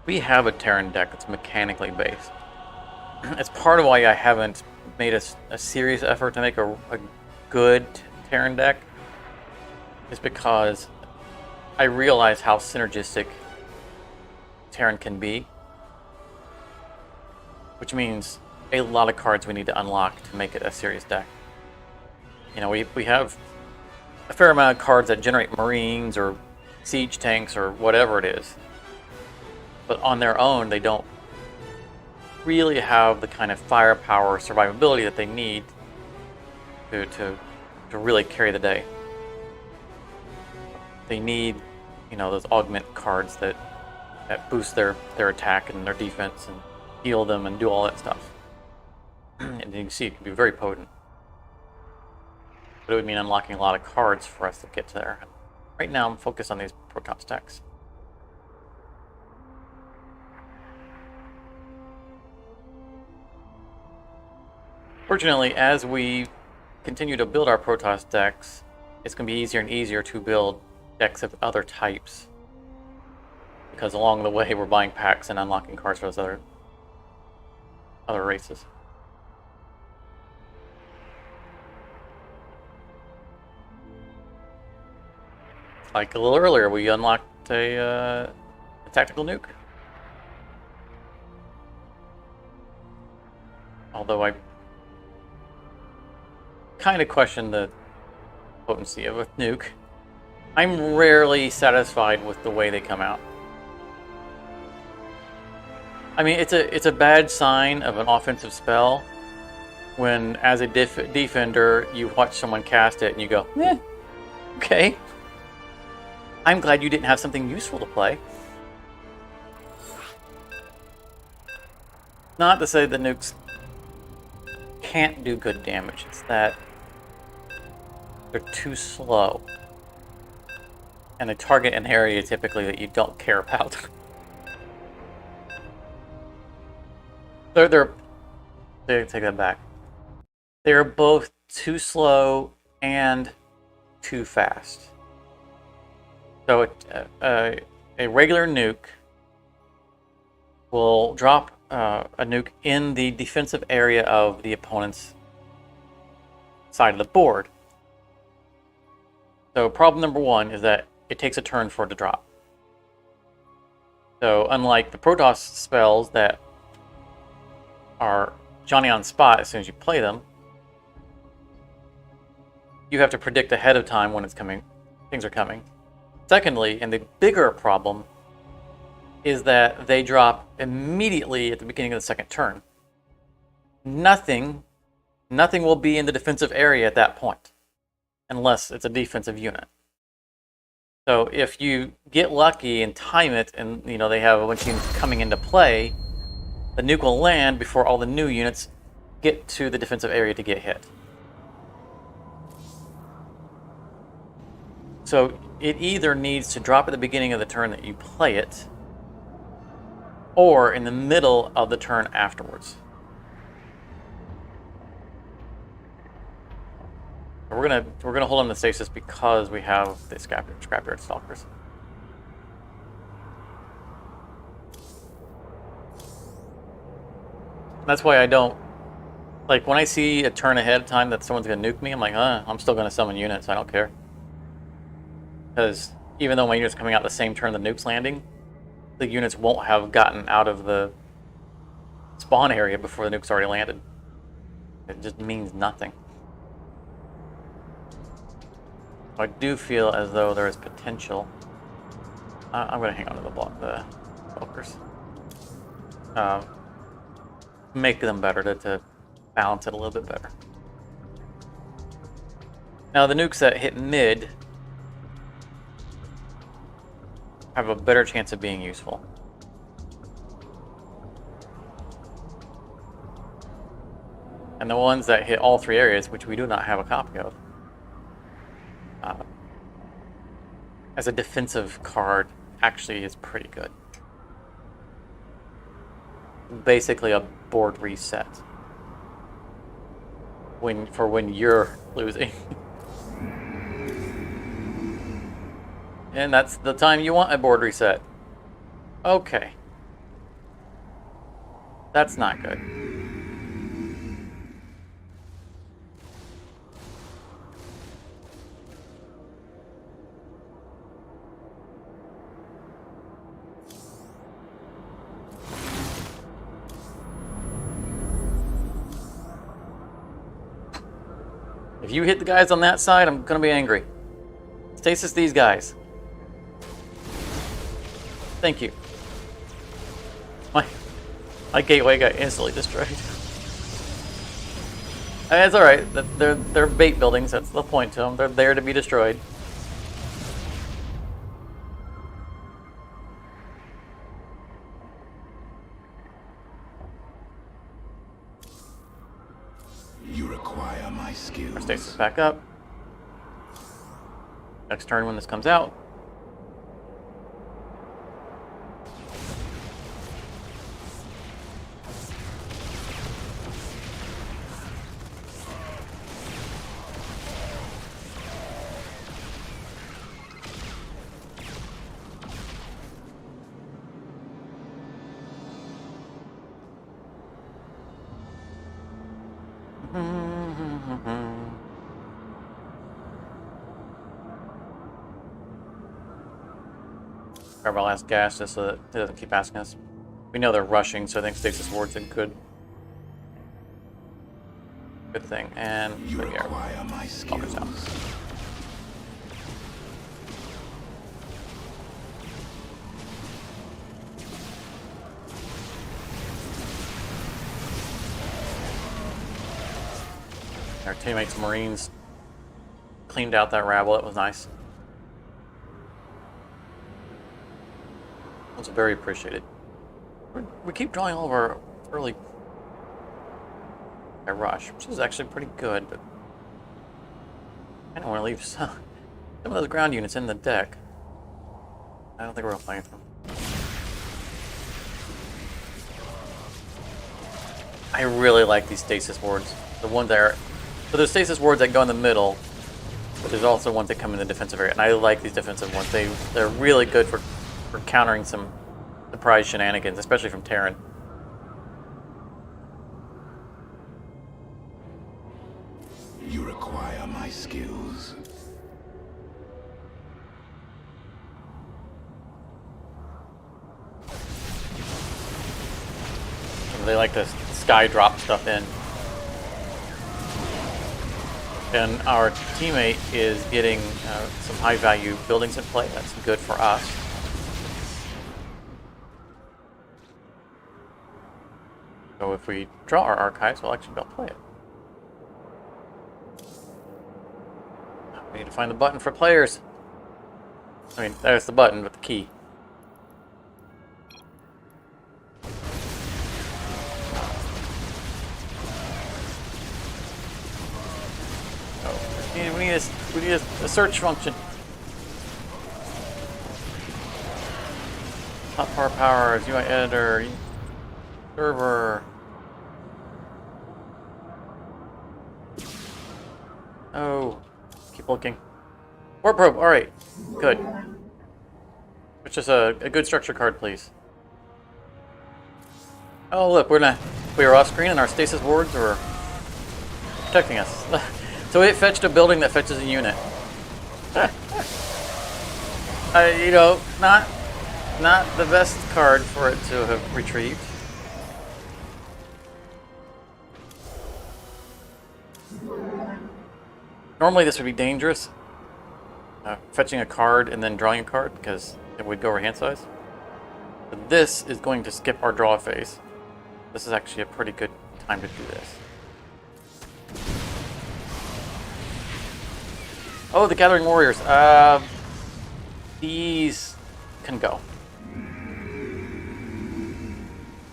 We have a Terran deck that's mechanically based. It's part of why I haven't made a serious effort to make a good Terran deck. Is because I realize how synergistic Terran can be. Which means a lot of cards we need to unlock to make it a serious deck. You know, we have a fair amount of cards that generate Marines or siege tanks or whatever it is. But on their own, they don't really have the kind of firepower or survivability that they need to really carry the day. They need, you know, those augment cards that boost their attack and their defense and heal them and do all that stuff. And you can see it can be very potent. But it would mean unlocking a lot of cards for us to get to there. Right now I'm focused on these Proton stacks. Fortunately, as we continue to build our Protoss decks, it's going to be easier and easier to build decks of other types. Because along the way, we're buying packs and unlocking cards for those other races. Like a little earlier, we unlocked a tactical nuke. Although I kind of question the potency of a nuke. I'm rarely satisfied with the way they come out. I mean, it's a bad sign of an offensive spell when, as a defender, you watch someone cast it and you go, eh, okay. I'm glad you didn't have something useful to play. Not to say the nukes can't do good damage. It's that they're too slow. And they target an area typically that you don't care about. They take that back. They're both too slow and too fast. So a regular nuke will drop a nuke in the defensive area of the opponent's side of the board. So problem number one is that it takes a turn for it to drop. So unlike the Protoss spells that are Johnny on spot as soon as you play them, you have to predict ahead of time when it's coming, things are coming. Secondly, and the bigger problem, is that they drop immediately at the beginning of the second turn. Nothing will be in the defensive area at that point, unless it's a defensive unit. So if you get lucky and time it, and they have a bunch of units coming into play, the nuke will land before all the new units get to the defensive area to get hit. So it either needs to drop at the beginning of the turn that you play it, or in the middle of the turn afterwards. We're gonna hold on to stasis because we have the scrapyard stalkers. That's why I don't like when I see a turn ahead of time that someone's gonna nuke me. I'm like, I'm still gonna summon units. I don't care, because even though my unit's coming out the same turn the nuke's landing, the units won't have gotten out of the spawn area before the nuke's already landed. It just means nothing. I do feel as though there is potential. I'm going to hang on to the bulkers. Make them better to balance it a little bit better. Now the nukes that hit mid have a better chance of being useful. And the ones that hit all three areas, which we do not have a copy of, as a defensive card, actually is pretty good. Basically a board reset when you're losing. And that's the time you want a board reset. Okay. That's not good. If you hit the guys on that side, I'm gonna be angry. Stasis these guys. Thank you. My gateway got instantly destroyed. And it's alright. They're bait buildings. That's the point to them. They're there to be destroyed. You require my skills. Our stasis back up. Next turn when this comes out. Grab our last gas just so that it doesn't keep asking us. We know they're rushing, so I think stasis ward's a good thing. And You right here. require my skills. Out. Our teammates Marines cleaned out that rabble. It was nice. It was very appreciated. We keep drawing all of our early rush, which is actually pretty good, but I don't want to leave some of those ground units in the deck. I don't think we're playing them. I really like these stasis wards. The ones that are... So there's stasis wards that go in the middle, but there's also ones that come in the defensive area, and I like these defensive ones. They're really good for countering some surprise shenanigans, especially from Terran. You require my skills. They like to sky drop stuff in. And our teammate is getting some high value buildings in play. That's good for us. So if we draw our archives, we'll actually be able to play it. We need to find the button for players. I mean, there's the button with the key. We need a search function. Hotbar powers, UI editor, server. Oh, keep looking. Warp probe. All right, good. It's just a good structure card, please. Oh look, we were off screen and our stasis wards were protecting us. So it fetched a building that fetches a unit. You know, not the best card for it to have retrieved. Normally this would be dangerous. Fetching a card and then drawing a card, because it would go over hand size. But this is going to skip our draw phase. This is actually a pretty good time to do this. Oh, the Gathering Warriors. These can go.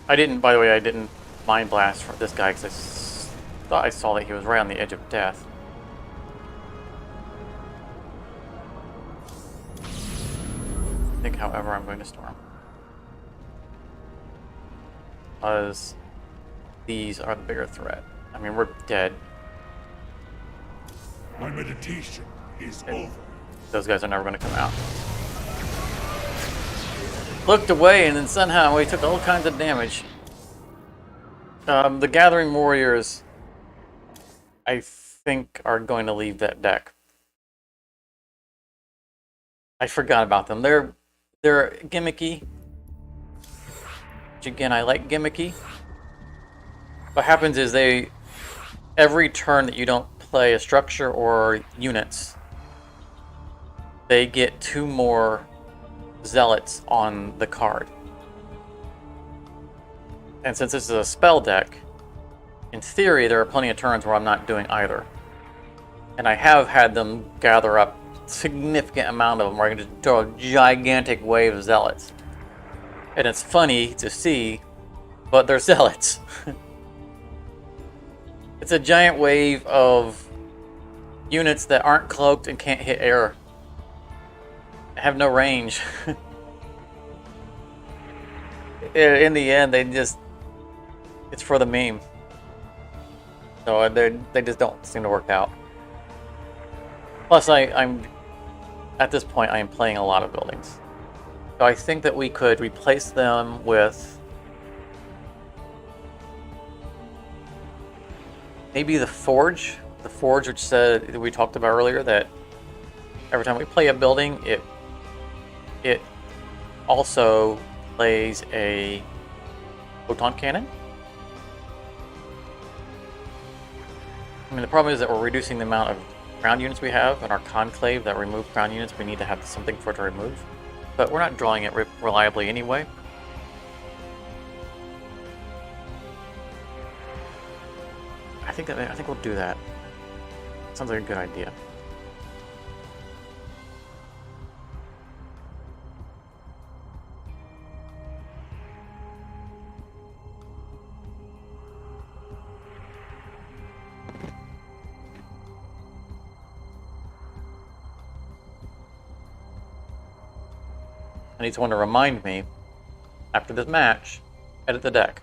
By the way, I didn't Mind Blast for this guy because I thought I saw that he was right on the edge of death. I think, however, I'm going to Storm. Because these are the bigger threat. I mean, we're dead. My meditation is over. Those guys are never going to come out. Looked away and then somehow we took all kinds of damage. The Gathering Warriors, I think, are going to leave that deck. I forgot about them. They're gimmicky. Which again, I like gimmicky. What happens is every turn that you don't play a structure or units, they get 2 more zealots on the card. And since this is a spell deck, in theory there are plenty of turns where I'm not doing either. And I have had them gather up significant amount of them where I can just throw a gigantic wave of zealots. And it's funny to see, but they're zealots. It's a giant wave of units that aren't cloaked and can't hit air. Have no range. In the end, it's for the meme. So they just don't seem to work out. Plus, I'm at this point, I am playing a lot of buildings. So I think that we could replace them with maybe the Forge. The Forge, which said we talked about earlier, that every time we play a building, it also plays a photon cannon. I mean, the problem is that we're reducing the amount of ground units we have, and our conclave that remove ground units, we need to have something for it to remove. But we're not drawing it reliably anyway. I think we'll do that. Sounds like a good idea. I need someone to remind me after this match, edit the deck.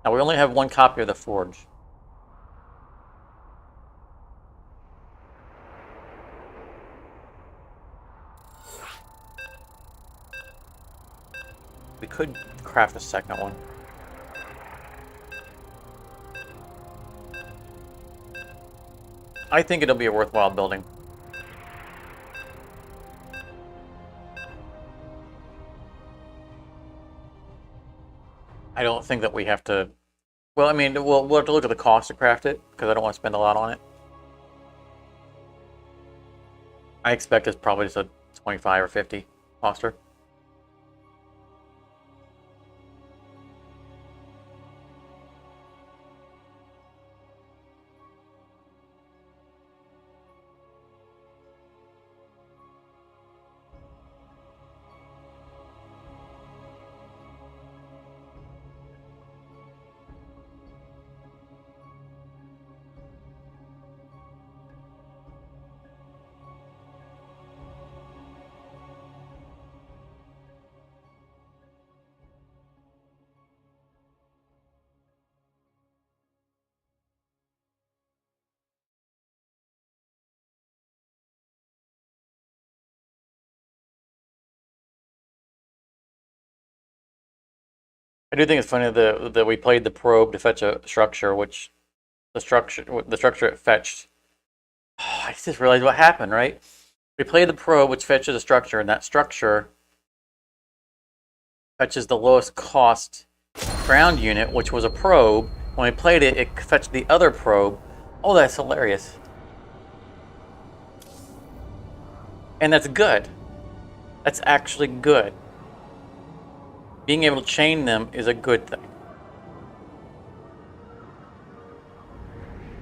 Now we only have one copy of the forge. We could craft a second one. I think it'll be a worthwhile building. I don't think that we have to... Well, I mean, we'll have to look at the cost to craft it, because I don't want to spend a lot on it. I expect it's probably just a 25 or 50 coster. I do think it's funny that we played the probe to fetch a structure, which the structure it fetched. Oh, I just realized what happened, right? We played the probe, which fetches a structure, and that structure fetches the lowest cost ground unit, which was a probe. When we played it, it fetched the other probe. Oh, that's hilarious. And that's good. That's actually good. Being able to chain them is a good thing.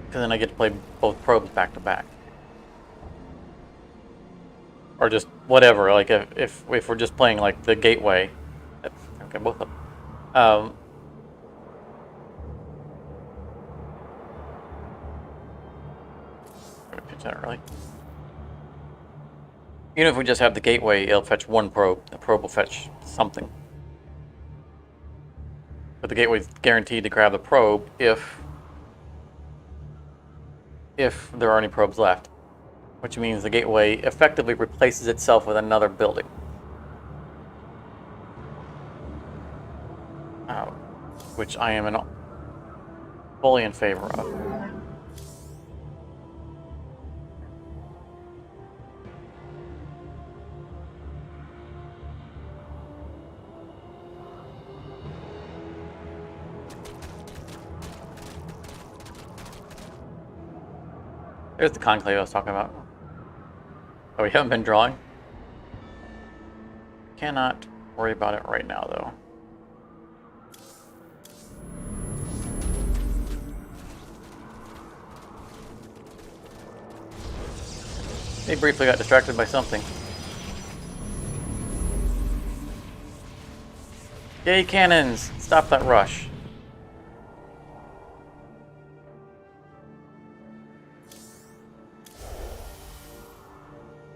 Because then I get to play both probes back to back. Or just whatever, like if we're just playing like the gateway. Okay, both of them. Pitch that early. Even if we just have the gateway, it'll fetch one probe. The probe will fetch something. But the gateway's guaranteed to grab the probe if there are any probes left. Which means the gateway effectively replaces itself with another building. Which I am fully in favor of. There's the conclave I was talking about. Oh, we haven't been drawing? Cannot worry about it right now, though. They briefly got distracted by something. Yay, cannons! Stop that rush.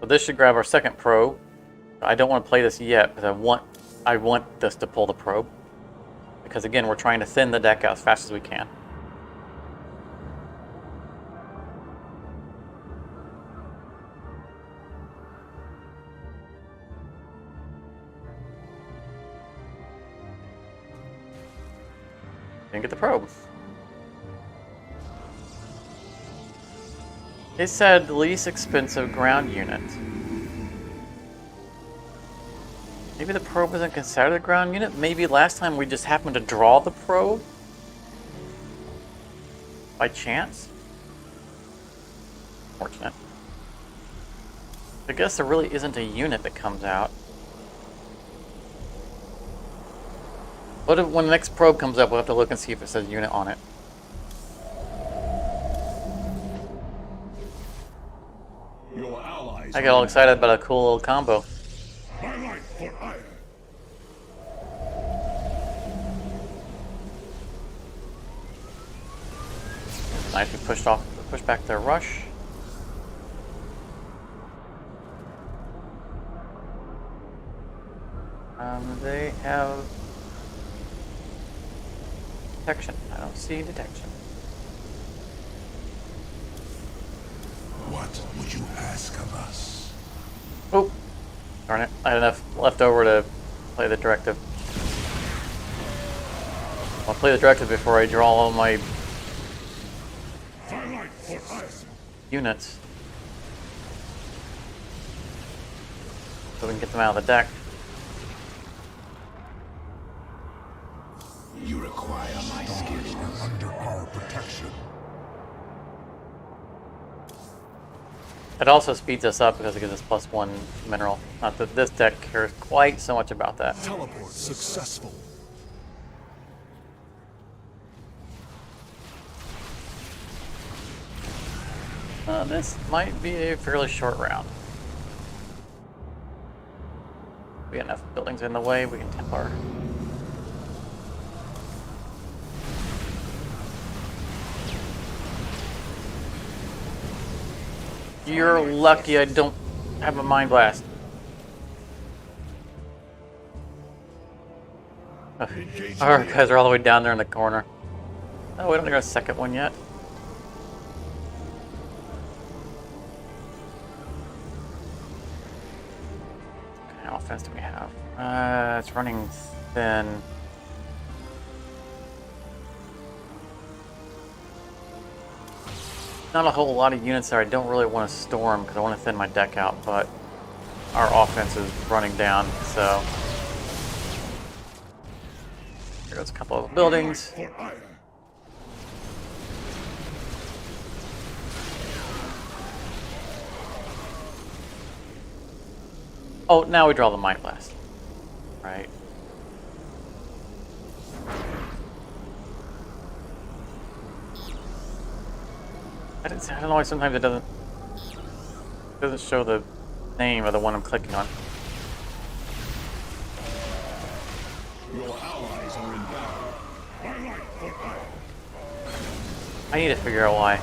So this should grab our second probe. I don't want to play this yet because I want this to pull the probe. Because again, we're trying to thin the deck out as fast as we can. Didn't get the probe. It said least expensive ground unit. Maybe the probe isn't considered a ground unit? Maybe last time we just happened to draw the probe? By chance? Fortunate. I guess there really isn't a unit that comes out. What if, when the next probe comes up, we'll have to look and see if it says unit on it. Your allies. I got all excited about a cool little combo. My life for ire. Nice, we pushed back their rush. They have detection. I don't see detection. What would you ask of us? Oh, darn it! I had enough left over to play the directive. I'll play the directive before I draw all my Firelight for ire. units, so we can get them out of the deck. You require my skills. Are under our protection. It also speeds us up because it gives us +1 mineral. Not that this deck cares quite so much about that. Teleport successful. This might be a fairly short round. We got enough buildings in the way, we can Templar. You're lucky I don't have a Mind Blast. Our guys are all the way down there in the corner. Oh, we don't got a second one yet. What kind of offense do we have? It's running thin. Not a whole lot of units there. I don't really want to storm because I want to thin my deck out, but our offense is running down, so here goes a couple of buildings. For ire. Oh, now we draw the Mind Blast. Right. I don't know why sometimes it doesn't show the name of the one I'm clicking on. Your allies are in battle. Firelight for ire. I need to figure out why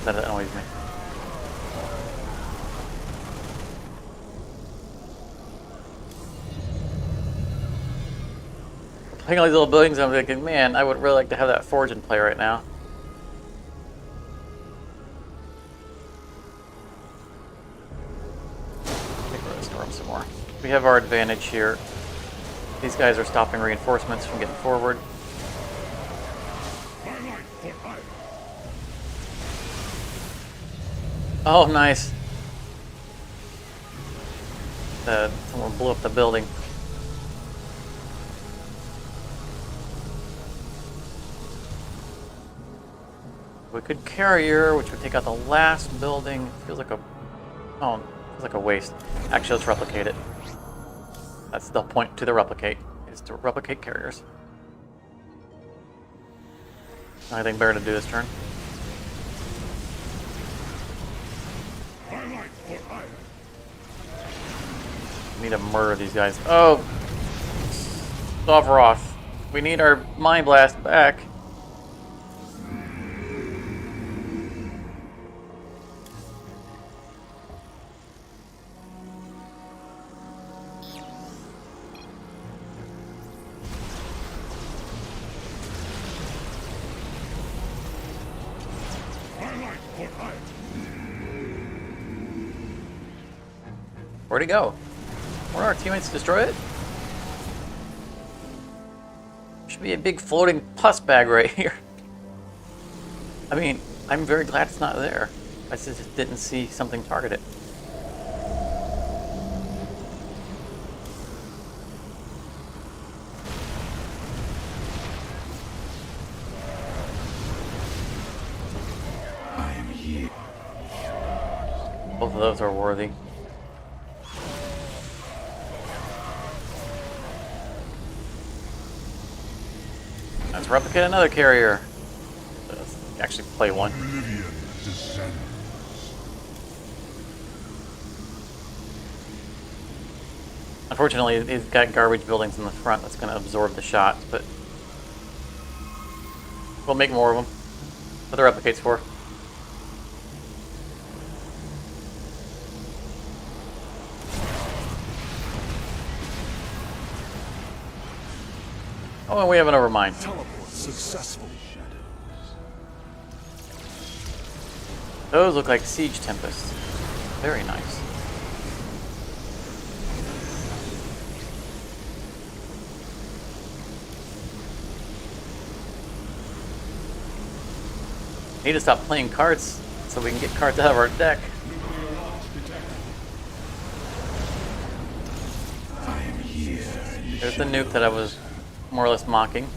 that annoys me. Playing all these little buildings, I'm thinking, man, I would really like to have that forge in play right now. I think we're gonna storm some more. We have our advantage here. These guys are stopping reinforcements from getting forward. Firelight for ire. Oh, nice. Someone blew up the building. We could carrier, which would take out the last building. Feels like a waste. Actually, let's replicate it. That's the point to the replicate, is to replicate carriers. Anything better to do this turn? Firelight for ire. We need to murder these guys. Oh! Sovroth. We need our Mind Blast back. Firelight for ire. Where'd he go? Where are our teammates destroy it? Should be a big floating pus bag right here. I mean, I'm very glad it's not there. I just didn't see something target it. I am here. Both of those are worthy. Let's replicate another carrier. Let's actually play one. Oblivion descends. Unfortunately, he's got garbage buildings in the front that's going to absorb the shots, but we'll make more of them. What the replicates for? Oh, and we have an overmind. Teleport successful. Those look like siege tempests. Very nice. Need to stop playing cards so we can get cards out of our deck. There's the nuke that I was more or less mocking.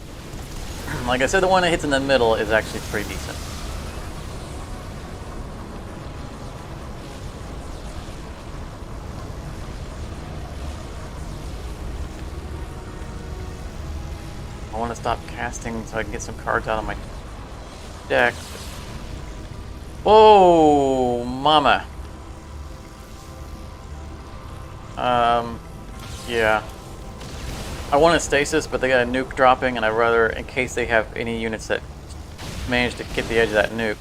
Like I said, the one that hits in the middle is actually pretty decent. I want to stop casting so I can get some cards out of my deck. Whoa, mama. Yeah. I want a stasis, but they got a nuke dropping, and I'd rather, in case they have any units that manage to get the edge of that nuke.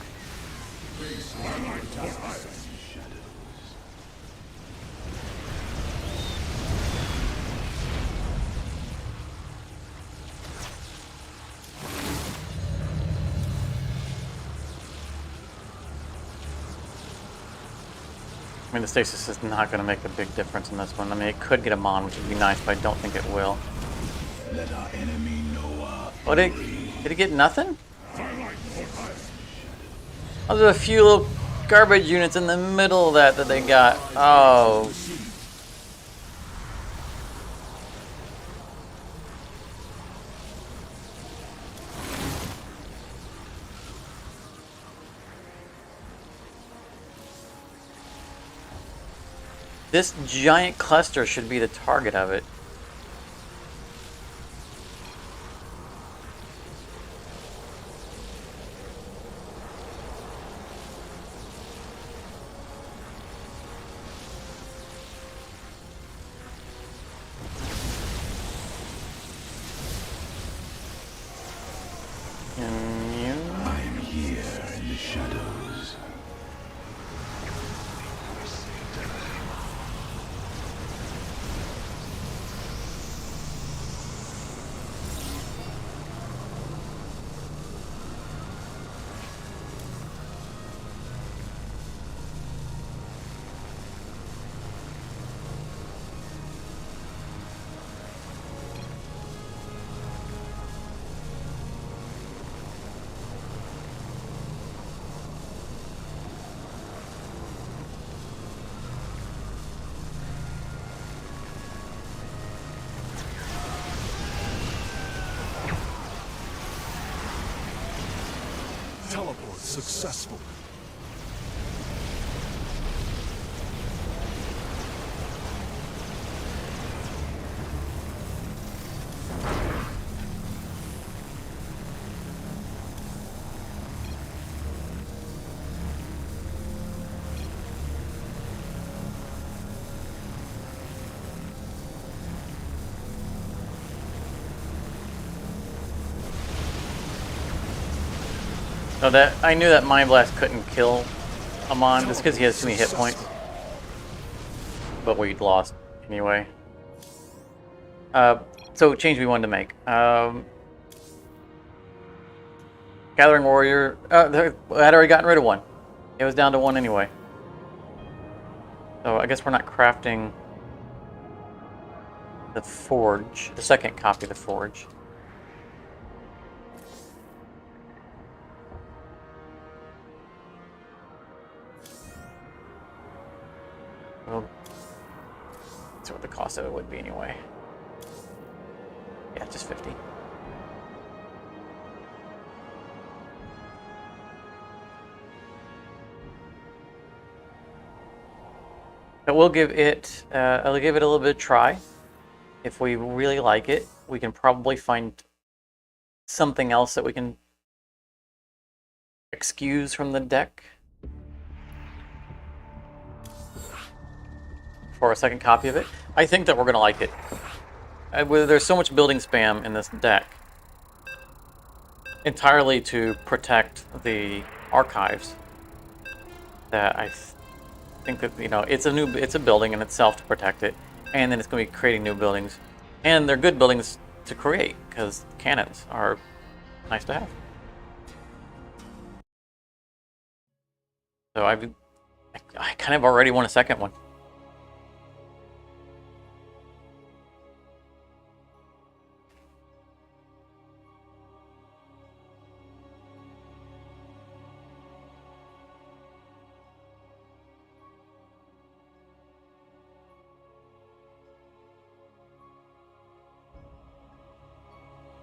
I mean, the stasis is not going to make a big difference in this one. I mean, it could get a Mon, which would be nice, but I don't think it will. Let our enemy know our Oh, did it get nothing? Oh, there's a few little garbage units in the middle of that they got. Oh. This giant cluster should be the target of it. I'm here in the shadows. Teleport successful. No, that I knew that Mind Blast couldn't kill Amon just because he has too many hit points. But we'd lost anyway. So change we wanted to make. Gathering Warrior. I had already gotten rid of one. It was down to one anyway. So I guess we're not crafting the Forge, the second copy of the Forge. Well, see what the cost of it would be anyway. Yeah, just 50. But we'll give it, I'll give it a little bit of try. If we really like it, we can probably find something else that we can excuse from the deck for a second copy of it. I think that we're going to like it. There's so much building spam in this deck, entirely to protect the archives, that I think that, you know, it's a building in itself to protect it, and then it's going to be creating new buildings, and they're good buildings to create because cannons are Nice to have. So I kind of already want a second one.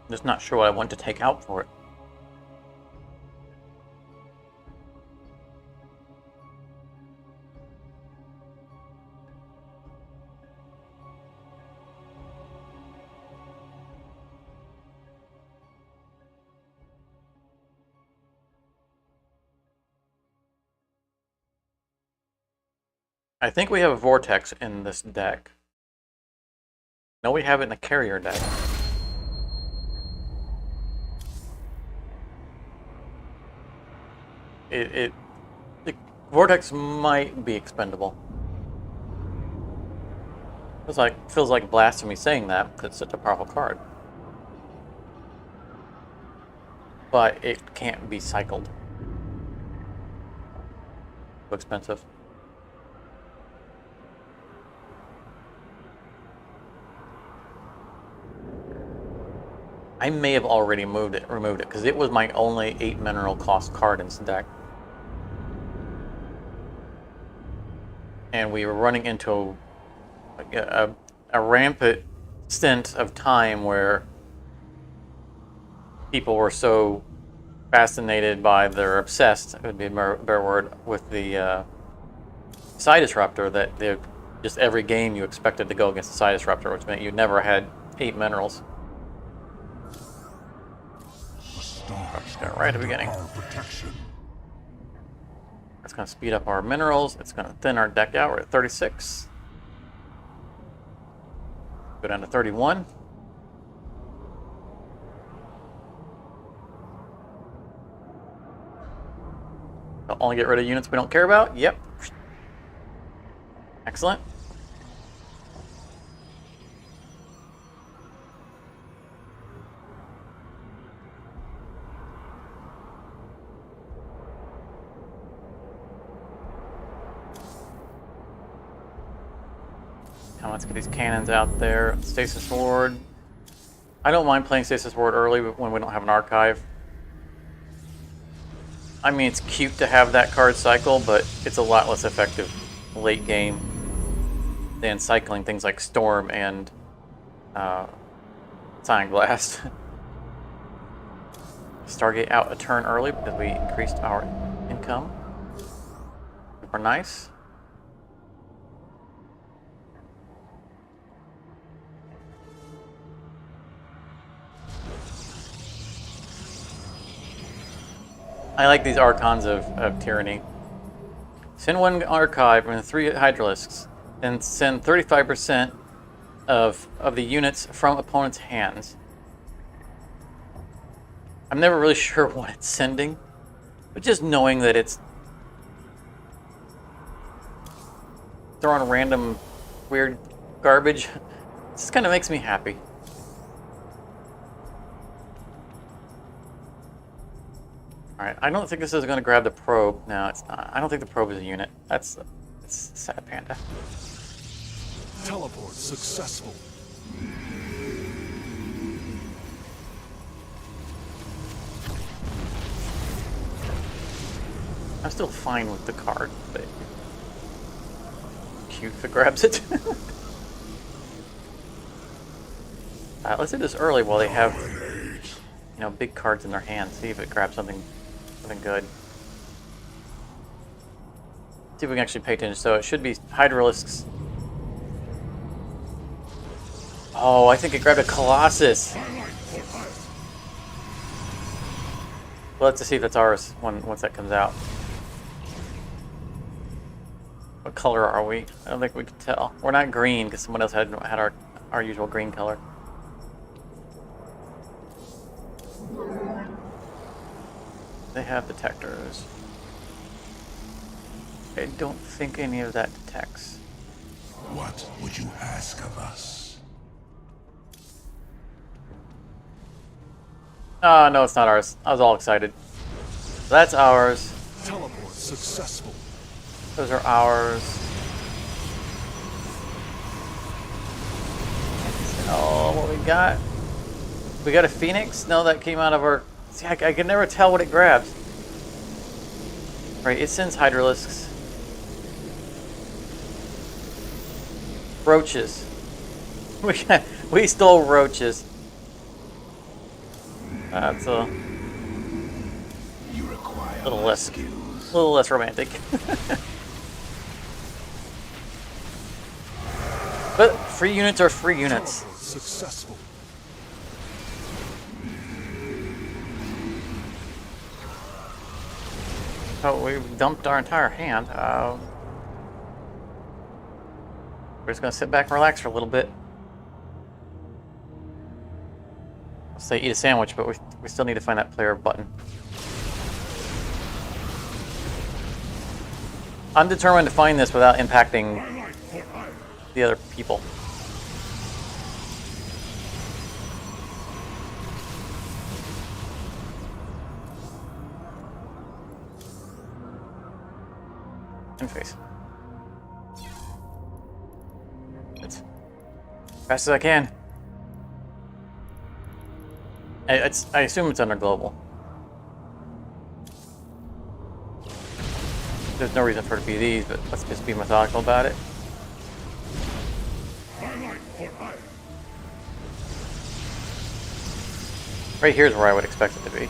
I'm just not sure what I want to take out for it. I think we have a Vortex in this deck. No, we have it in the Carrier deck. The Vortex might be expendable. Feels like blasphemy saying that because it's such a powerful card. But it can't be cycled. Too expensive. I may have already removed it because it was my only 8 mineral cost card in this deck. And we were running into a rampant stint of time where people were so fascinated by, they're obsessed, it would be a better word, with the Psi Disruptor that just every game you expected to go against the Psi Disruptor, which meant you never had 8 minerals. Right at the beginning. It's going to speed up our minerals. It's going to thin our deck out. We're at 36. Go down to 31. I'll only get rid of units we don't care about. Yep. Excellent. Now let's get these cannons out there. Stasis Ward. I don't mind playing Stasis Ward early when we don't have an archive. I mean, it's cute to have that card cycle, but it's a lot less effective late game than cycling things like Storm and Scion Blast. Stargate out a turn early because we increased our income. Super nice. I like these Archons of Tyranny. Send 1 Archive and 3 Hydralisks, and send 35% of the units from opponent's hands. I'm never really sure what it's sending, but just knowing that it's throwing random weird garbage just kind of makes me happy. Alright, I don't think this is going to grab the probe. No, it's not. I don't think the probe is a unit. It's sad panda. Teleport successful. I'm still fine with the card, but cute if it grabs it. Let's do this early while they have, big cards in their hands. See if it grabs something good. See if we can actually pay attention. So it should be Hydralisks. Oh, I think it grabbed a Colossus. Well, let's just see if that's ours once that comes out. What color are we? I don't think we can tell. We're not green because someone else had our usual green color. They have detectors. I don't think any of that detects. What would you ask of us? Oh, no, it's not ours. I was all excited. That's ours. Teleport successful. Those are ours. Oh, what we got? We got a Phoenix? No, that came out of our... See, I can never tell what it grabs. Right, it sends Hydralisks. Roaches. We stole roaches. That's a You require little my less, skills. little less romantic. But free units are free units. Teleport successful. Oh, we dumped our entire hand. We're just gonna sit back and relax for a little bit. I'll say eat a sandwich, but we still need to find that player button. I'm determined to find this without impacting the other people. In face. It's fast as I can. I assume it's under global. There's no reason for it to be these, but let's just be methodical about it. Right here's where I would expect it to be.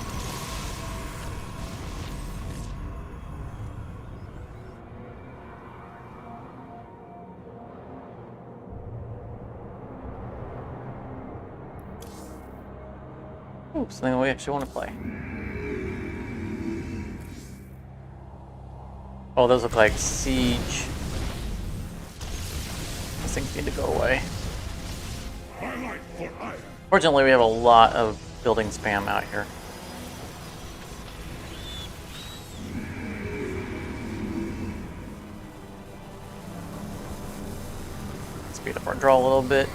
Ooh, something we actually want to play. Oh, those look like siege. Those things need to go away. Fortunately, we have a lot of building spam out here. Speed up our draw a little bit.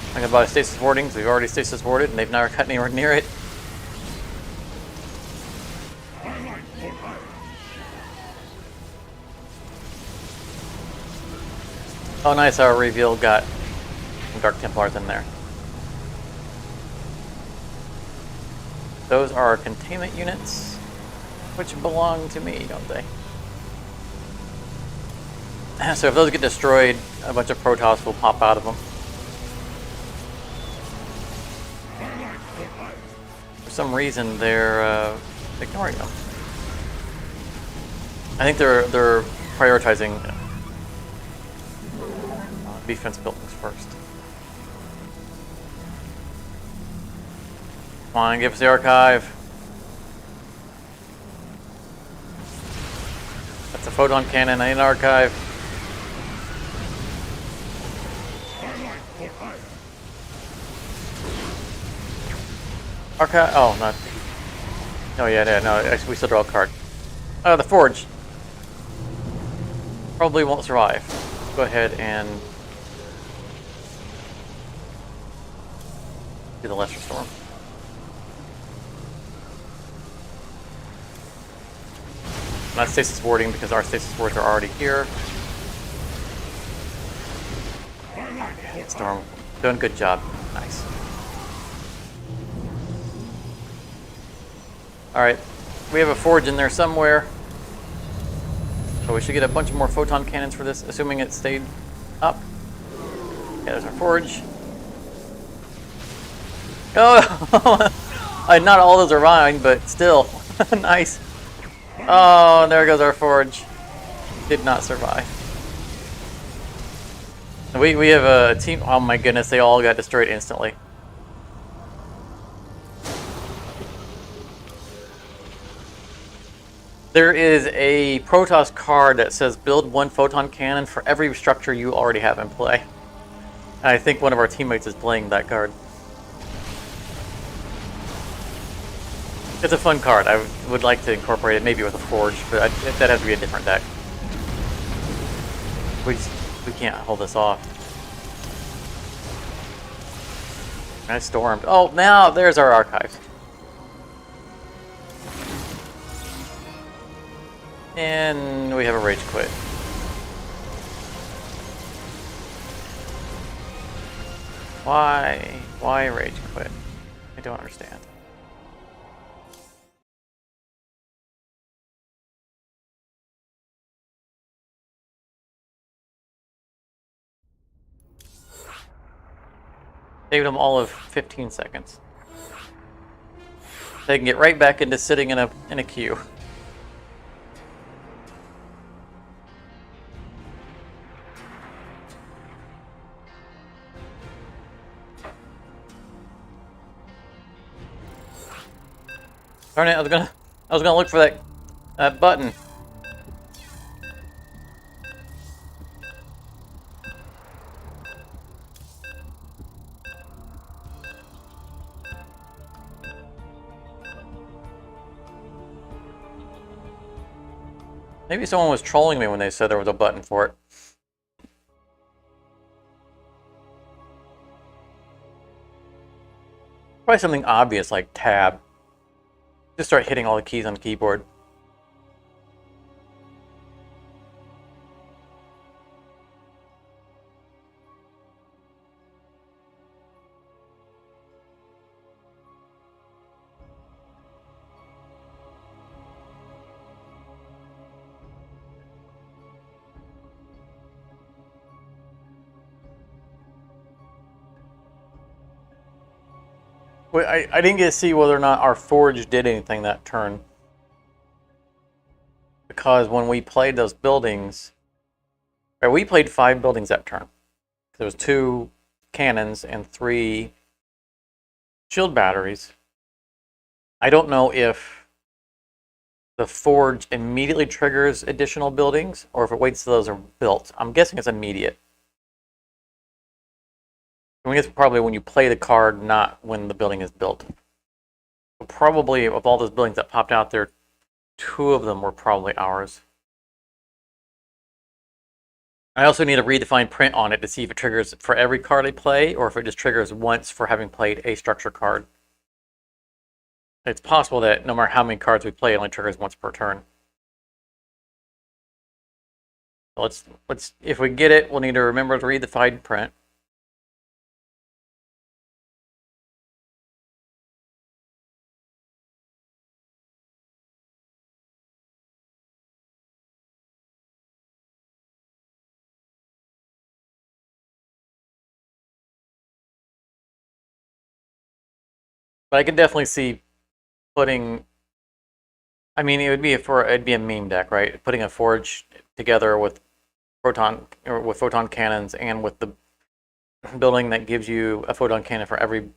I'm gonna buy stasis warding because we've already stasis warded and they've never cut anywhere near it. Oh nice, our reveal got some Dark Templars in there. Those are containment units, which belong to me, don't they? So if those get destroyed, a bunch of Protoss will pop out of them. For some reason, they're ignoring them. I think they're prioritizing defense buildings first. Come on, give us the archive. That's a photon cannon, I need an archive. Archive? Oh, not. Oh, yeah, no, actually, we still draw a card. The Forge. Probably won't survive. Go ahead and do the Lesser Storm. Not stasis warding because our stasis wards are already here. Storm, doing a good job. Nice. Alright, we have a Forge in there somewhere. So we should get a bunch more photon cannons for this, assuming it stayed up. Yeah, there's our Forge. Oh! Not all those are mine, but still. Nice. Oh, there goes our Forge. Did not survive. We have a team. Oh my goodness, they all got destroyed instantly. There is a Protoss card that says build one photon cannon for every structure you already have in play. And I think one of our teammates is playing that card. It's a fun card. I would like to incorporate it maybe with a Forge, but that has to be a different deck. We can't hold this off. I stormed. Oh, now there's our archives. And we have a rage quit. Why? Why rage quit? I don't understand. Saved them all of 15 seconds. They can get right back into sitting in a queue. Darn it! I was gonna look for that button. Maybe someone was trolling me when they said there was a button for it. Probably something obvious like tab. Just start hitting all the keys on the keyboard. Wait, I didn't get to see whether or not our forge did anything that turn. Because when we played those buildings, right, we played 5 buildings that turn. There was 2 cannons and 3 shield batteries. I don't know if the forge immediately triggers additional buildings or if it waits till those are built. I'm guessing it's immediate. I mean, it's probably when you play the card, not when the building is built. So probably of all those buildings that popped out there, 2 of them were probably ours. I also need to read the fine print on it to see if it triggers for every card I play or if it just triggers once for having played a structure card. It's possible that no matter how many cards we play, it only triggers once per turn. So let's if we get it, we'll need to remember to read the fine print. But I can definitely see putting. I mean, it'd be a meme deck, right? Putting a forge together with photon cannons and with the building that gives you a photon cannon for every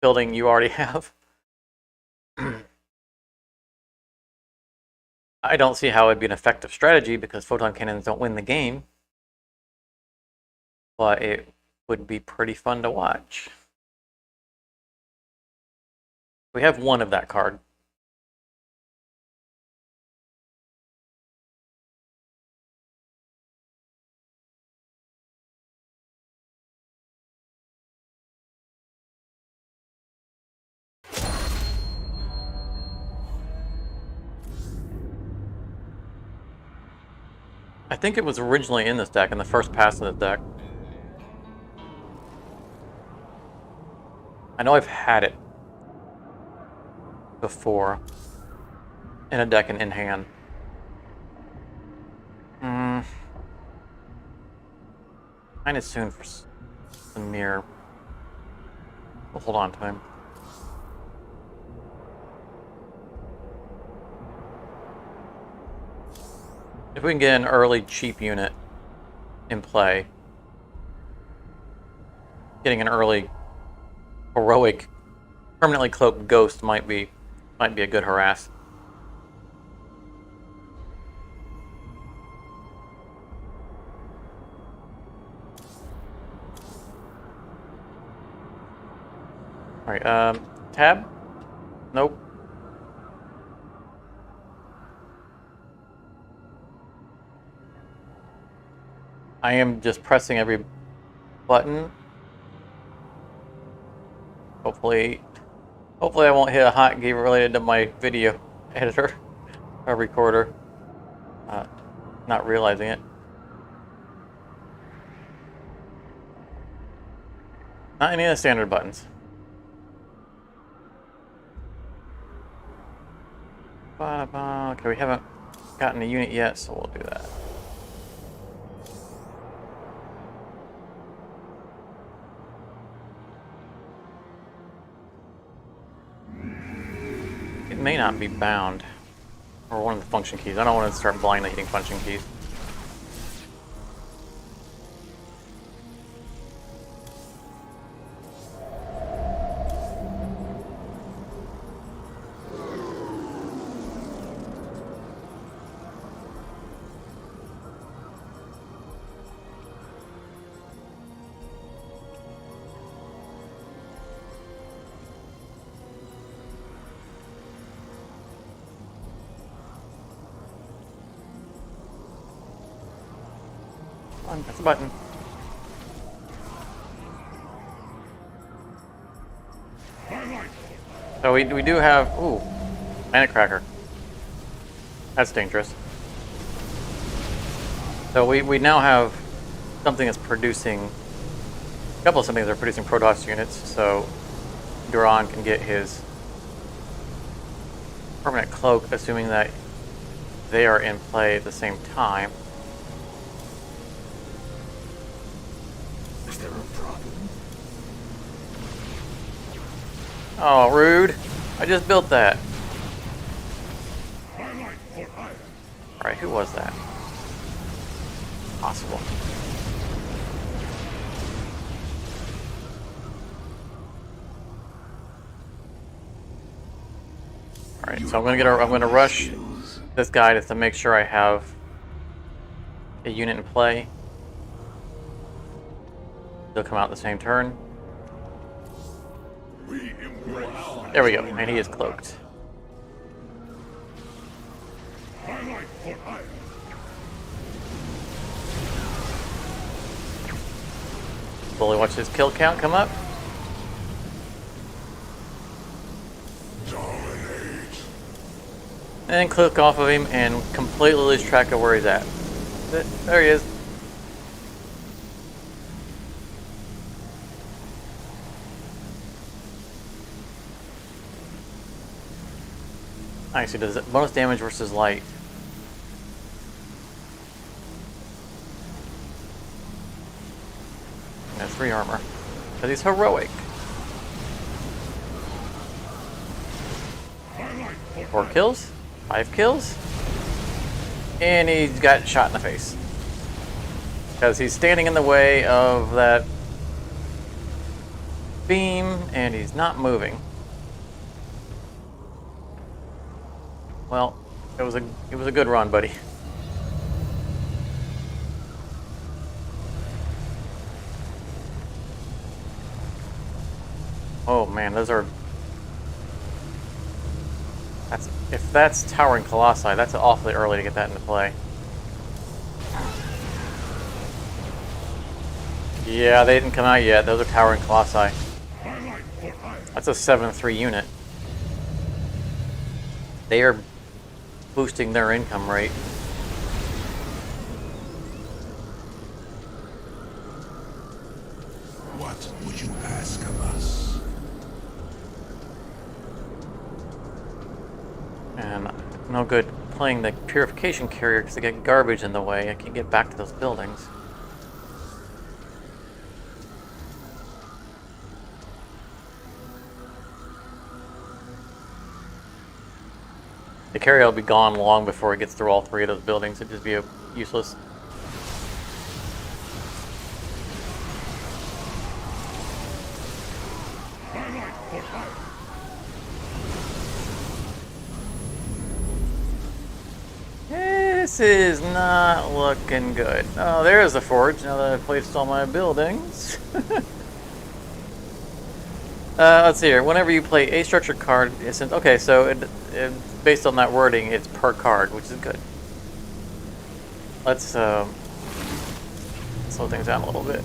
building you already have. I don't see how it'd be an effective strategy because photon cannons don't win the game, but it would be pretty fun to watch. We have 1 of that card. I think it was originally in this deck, in the first pass of the deck. I know I've had it before in a deck and in hand. Kind of soon for Samir. We'll hold on to him. If we can get an early cheap unit in play, getting an early heroic permanently cloaked ghost might be a good harass. All right, tab? Nope. I am just pressing every button. Hopefully I won't hit a hotkey related to my video editor or recorder. Not realizing it. Not any of the standard buttons. Okay, we haven't gotten a unit yet, so we'll do that. It may not be bound. Or one of the function keys. I don't want to start blindly hitting function keys. Come on, press the button. So we do have, ooh, planet cracker. That's dangerous. So we now have something that's producing, a couple of something that are producing Protoss units, so Duran can get his permanent cloak, assuming that they are in play at the same time. Is there a problem? Oh, rude. I just built that. Alright, who was that? Possible. Alright, so I'm gonna rush this guy just to make sure I have a unit in play. They'll come out the same turn. There we go, and he is cloaked. Slowly watch his kill count come up. And then click off of him and completely lose track of where he's at. There he is. Nice, he does bonus damage versus light. And has 3 armor. Because he's heroic. 4 kills, 5 kills, and he's got shot in the face. Because he's standing in the way of that beam, and he's not moving. Well, it was a good run, buddy. Oh man, those are. If that's towering colossi, that's awfully early to get that into play. Yeah, they didn't come out yet. Those are towering colossi. That's a 7-3 unit. They are boosting their income rate. What would you ask of us? And no good playing the purification carrier because they get garbage in the way. I can't get back to those buildings. The carrier will be gone long before it gets through all 3 of those buildings. It'd just be useless. This is not looking good. Oh, there's the forge, now that I've placed all my buildings. Let's see here. Whenever you play a structure card, okay, so based on that wording, it's per card, which is good. Let's slow things down a little bit.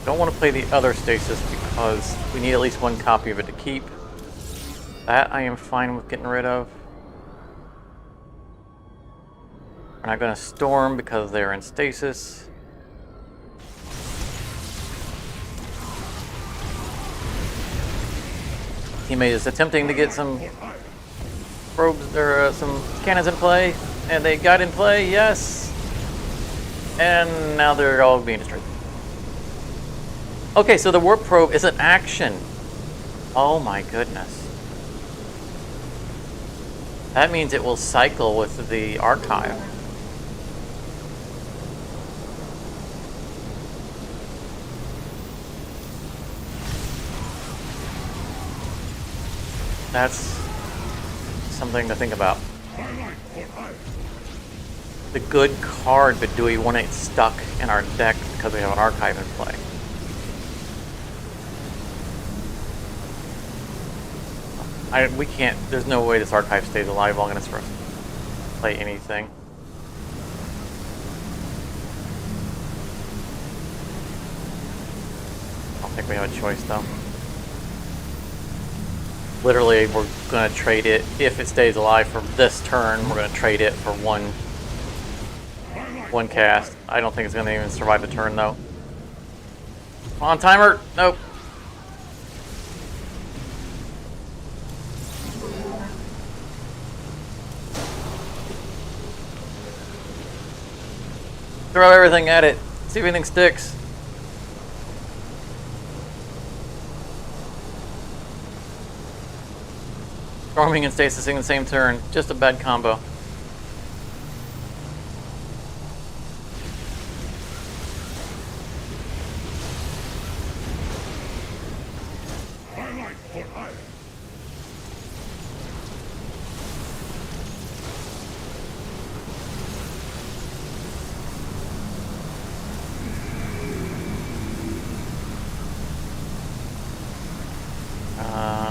Don't want to play the other stasis because we need at least one copy of it to keep. That I am fine with getting rid of. We're not going to storm because they're in stasis. Teammate is attempting to get some probes or some cannons in play, and they got in play, yes. And now they're all being destroyed. Okay, so the warp probe is an action. Oh my goodness. That means it will cycle with the archive. That's something to think about. The good card, but do we want it stuck in our deck because we have an archive in play? We can't, there's no way this archive stays alive long enough for us to play anything. I don't think we have a choice though. Literally, we're going to trade it, if it stays alive for this turn, we're going to trade it for one cast. I don't think it's going to even survive the turn, though. Come on, timer! Nope. Throw everything at it. See if anything sticks. Storming and stasising the same turn. Just a bad combo.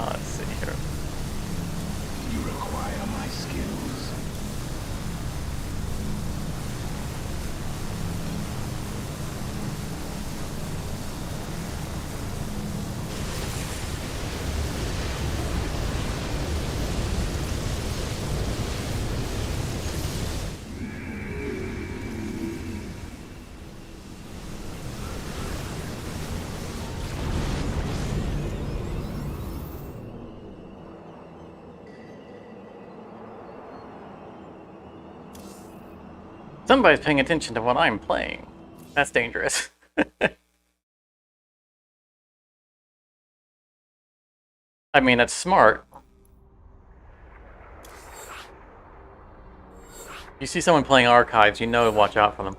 Let's see here. You require my skills. Somebody's paying attention to what I'm playing. That's dangerous. I mean, that's smart. You see someone playing archives, you know to watch out for them.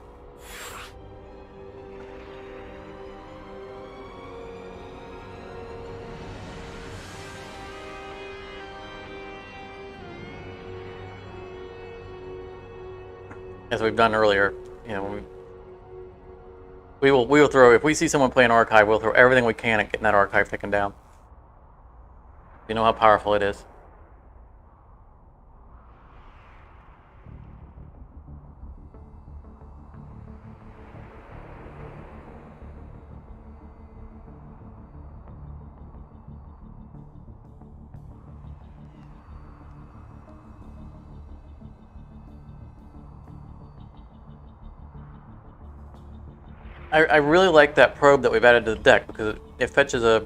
As we've done earlier, you know, we will throw, if we see someone play an archive, we'll throw everything we can at getting that archive taken down. You know how powerful it is. I really like that probe that we've added to the deck because it fetches a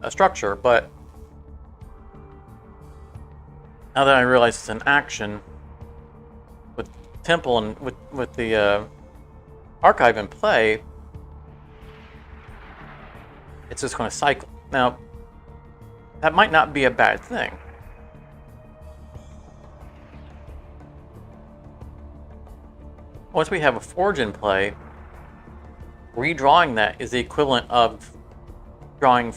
structure, but now that I realize it's an action with Temple and with the archive in play, it's just going to cycle. Now, that might not be a bad thing. Once we have a Forge in play, redrawing that is the equivalent of drawing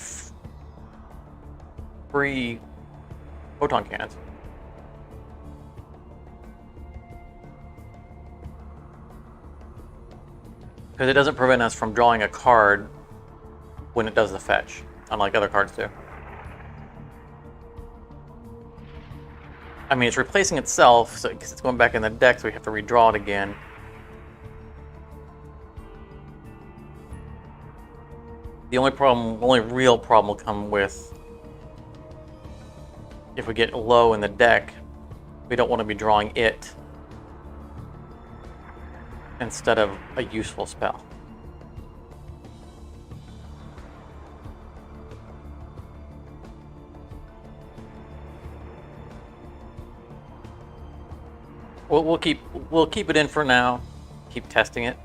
free photon cannons. Because it doesn't prevent us from drawing a card when it does the fetch, unlike other cards do. I mean, it's replacing itself, so because it's going back in the deck, so we have to redraw it again. The only real problem will come with if we get low in the deck. We don't want to be drawing it instead of a useful spell. We'll keep it in for now. Keep testing it.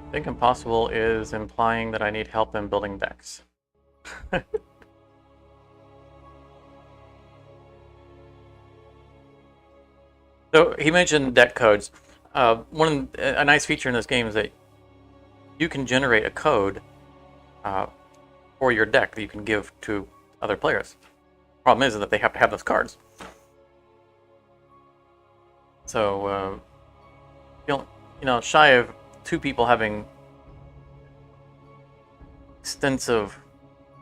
I think impossible is implying that I need help in building decks. So he mentioned deck codes. A nice feature in this game is that you can generate a code for your deck that you can give to other players. Problem is that they have to have those cards. So, shy of 2 people having extensive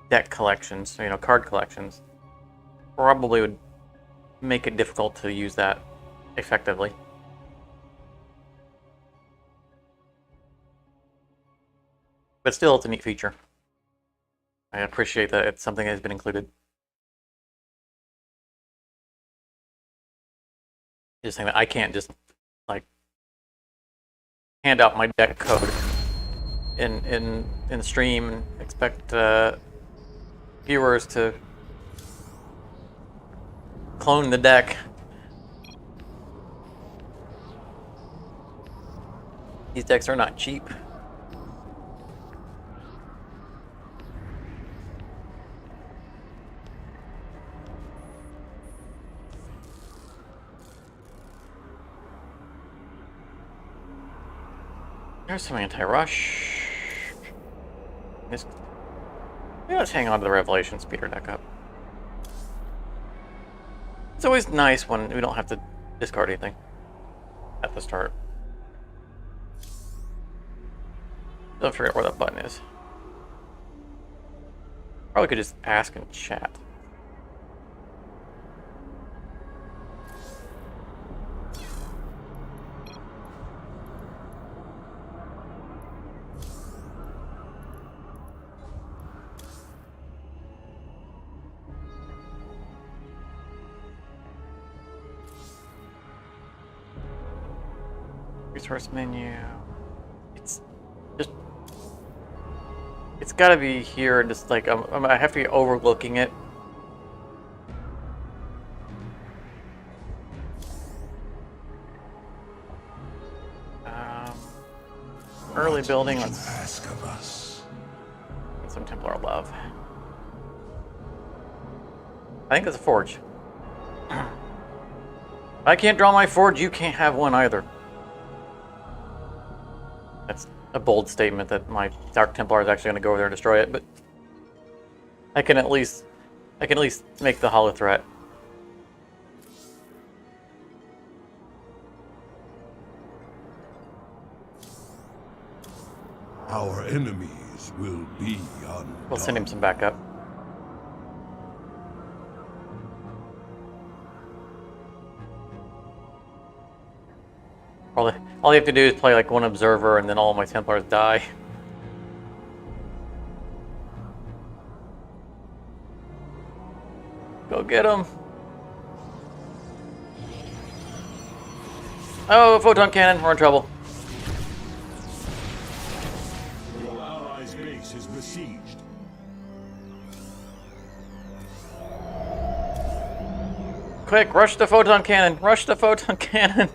deck collections, card collections, probably would make it difficult to use that effectively. But still, it's a neat feature. I appreciate that it's something that has been included. Just saying that I can't just hand out my deck code in stream and expect viewers to clone the deck. These decks are not cheap. There's some anti-rush. Let's hang on to the Revelation Speeder deck up. It's always nice when we don't have to discard anything at the start. Don't forget where that button is. Probably could just ask in chat. Resource menu. It's just. It's gotta be here, just like I have to be overlooking it. Early building. Let's Ask of us. get some Templar love. I think it's a forge. I can't draw my forge. You can't have one either. That's a bold statement that my Dark Templar is actually going to go over there and destroy it, but I can at least make the hollow threat. Our enemies will be undone. We'll send him some backup. All you have to do is play like one observer, and then all my Templars die. Go get him! Oh, photon cannon! We're in trouble. Your allies' base is besieged. Quick, rush the photon cannon! Rush the photon cannon!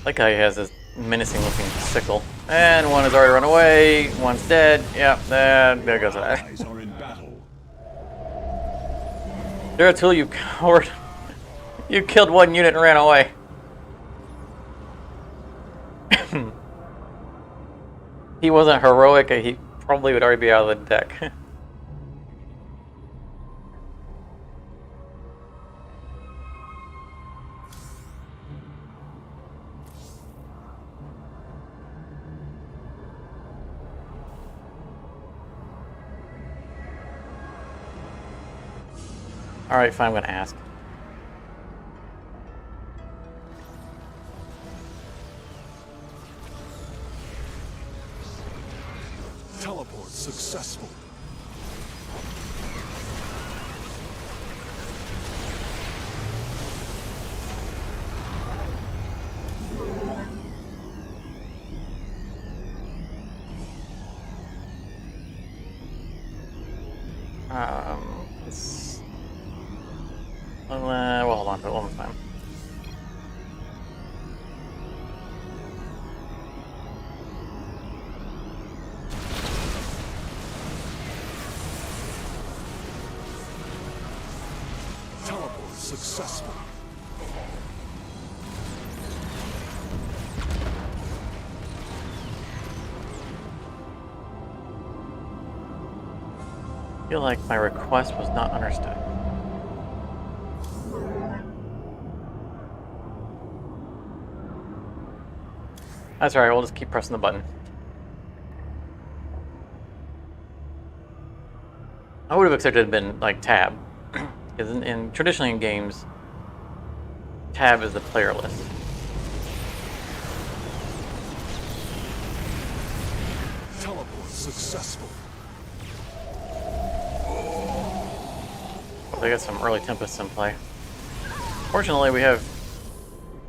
That guy has this menacing looking sickle. And one has already run away, one's dead. Yep, there goes that. Allies are in battle. There, you coward. You killed one unit and ran away. He wasn't heroic, he probably would already be out of the deck. Alright, fine, I'm gonna ask. Teleport successful. Well, hold on to it one more time. Teleport successful. I feel like my request was not understood. That's alright, we'll just keep pressing the button. I would have expected it to have been like tab. Because traditionally in games, tab is the player list. Teleport successful. Well, they got some early Tempests in play. Fortunately, we have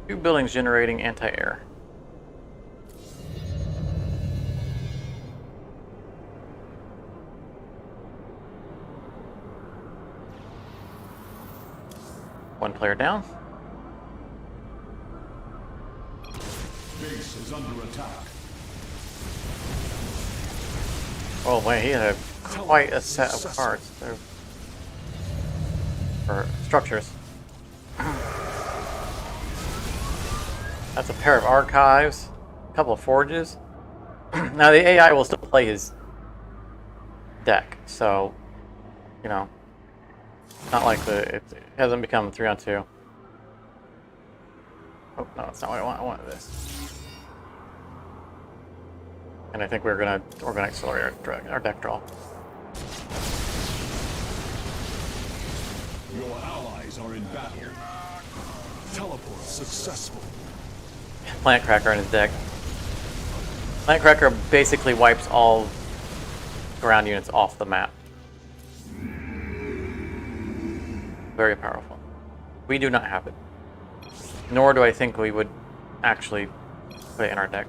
2 buildings generating anti-air. One player down. Base is under attack. Oh wait, he had quite a set of parts. Or structures. That's a pair of archives, a couple of forges. Now the AI will still play his deck, so, you know, Not like it hasn't become 3-on-2. Oh, no, that's not what I want. I want this. And I think we're gonna accelerate our deck draw. Your allies are in battle. Teleport successful. Plant Cracker in his deck. Plant Cracker basically wipes all ground units off the map. Very powerful. We do not have it. Nor do I think we would actually put it in our deck.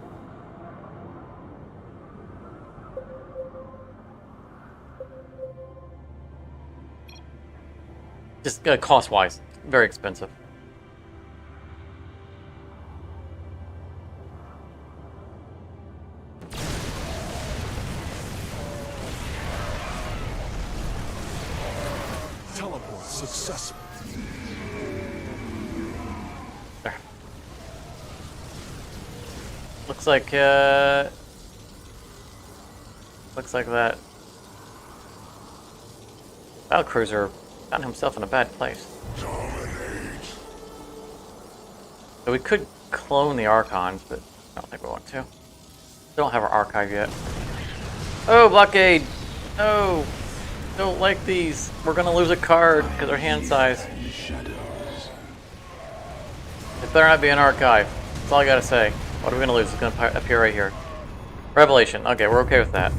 Just cost-wise, very expensive. Teleport successful. There. Looks like that battlecruiser found himself in a bad place. Dominate. So we could clone the Archons, but I don't think we want to. We don't have our archive yet. Oh, blockade! No! Don't like these. We're gonna lose a card because our hand size. It better not be an archive. That's all I gotta say. What are we gonna lose? It's gonna appear right here. Revelation. Okay, we're okay with that.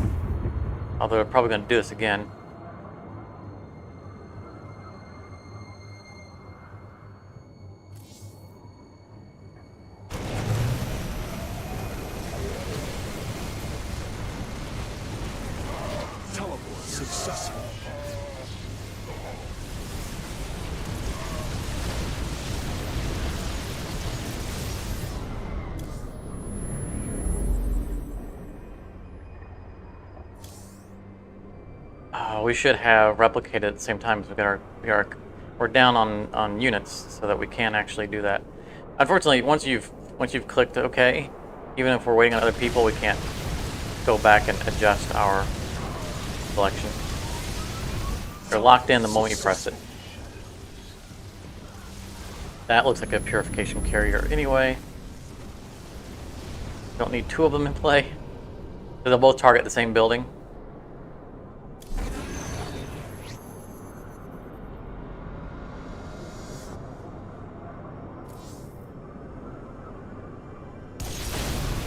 Although we're probably gonna do this again. Teleport successful. We should have replicated at the same time as we're down on units so that we can actually do that. Unfortunately, once you've clicked OK, even if we're waiting on other people, we can't go back and adjust our selection. They're locked in the moment you press it. That looks like a purification carrier anyway. Don't need two of them in play. They'll both target the same building.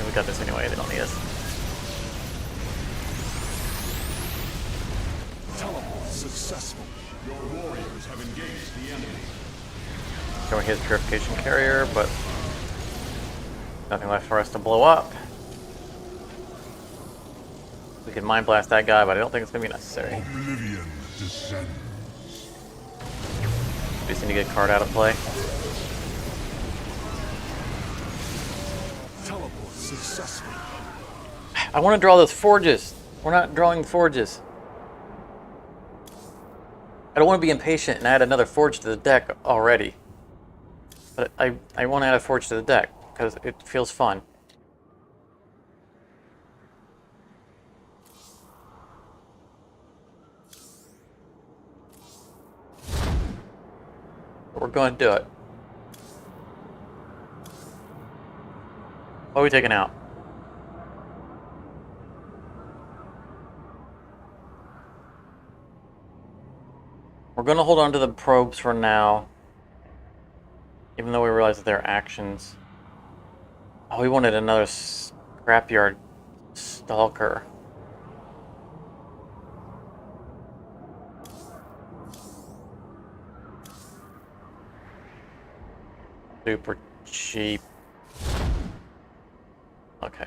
We got this anyway, they don't need us. Teleport successful. Your warriors have engaged the enemy. Showing his purification carrier, but nothing left for us to blow up. We can mind blast that guy, but I don't think it's going to be necessary. Oblivion descends. We just need to get a card out of play. Teleport successful. I want to draw those forges. We're not drawing forges. I don't want to be impatient and add another forge to the deck already. But I want to add a forge to the deck because it feels fun. But we're going to do it. What are we taking out? We're going to hold on to the probes for now. Even though we realize that they're actions. Oh, we wanted another scrapyard stalker. Super cheap. Okay.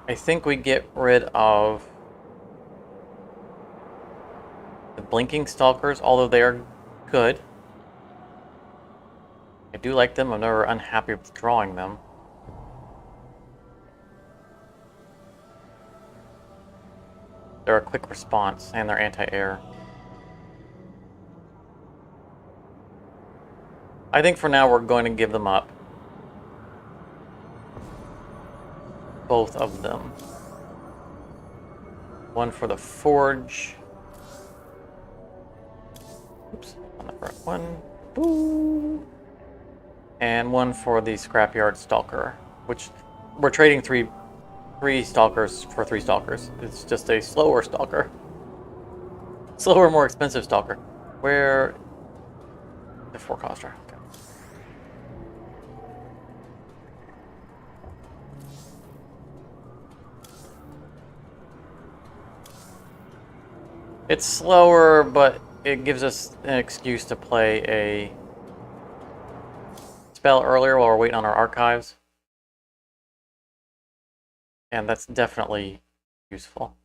I think we get rid of the blinking stalkers, although they are good. I do like them. I'm never unhappy with drawing them. They're a quick response and they're anti-air. I think for now we're going to give them up. Both of them. One for the forge. Oops, on the front one. Boo. And one for the scrapyard stalker, which we're trading three stalkers for 3 stalkers. It's just a slower stalker. Slower, more expensive stalker. Where the 4 coster. Okay. It's slower, but it gives us an excuse to play a spell earlier while we're waiting on our archives. And that's definitely useful.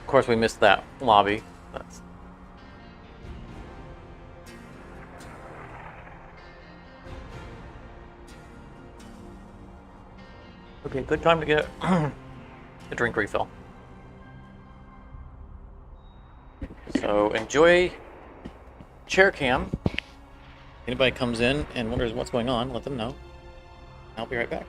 Of course, we missed that lobby. That's... Okay, good time to get a drink refill. So enjoy chair cam. Anybody comes in and wonders what's going on, let them know. I'll be right back.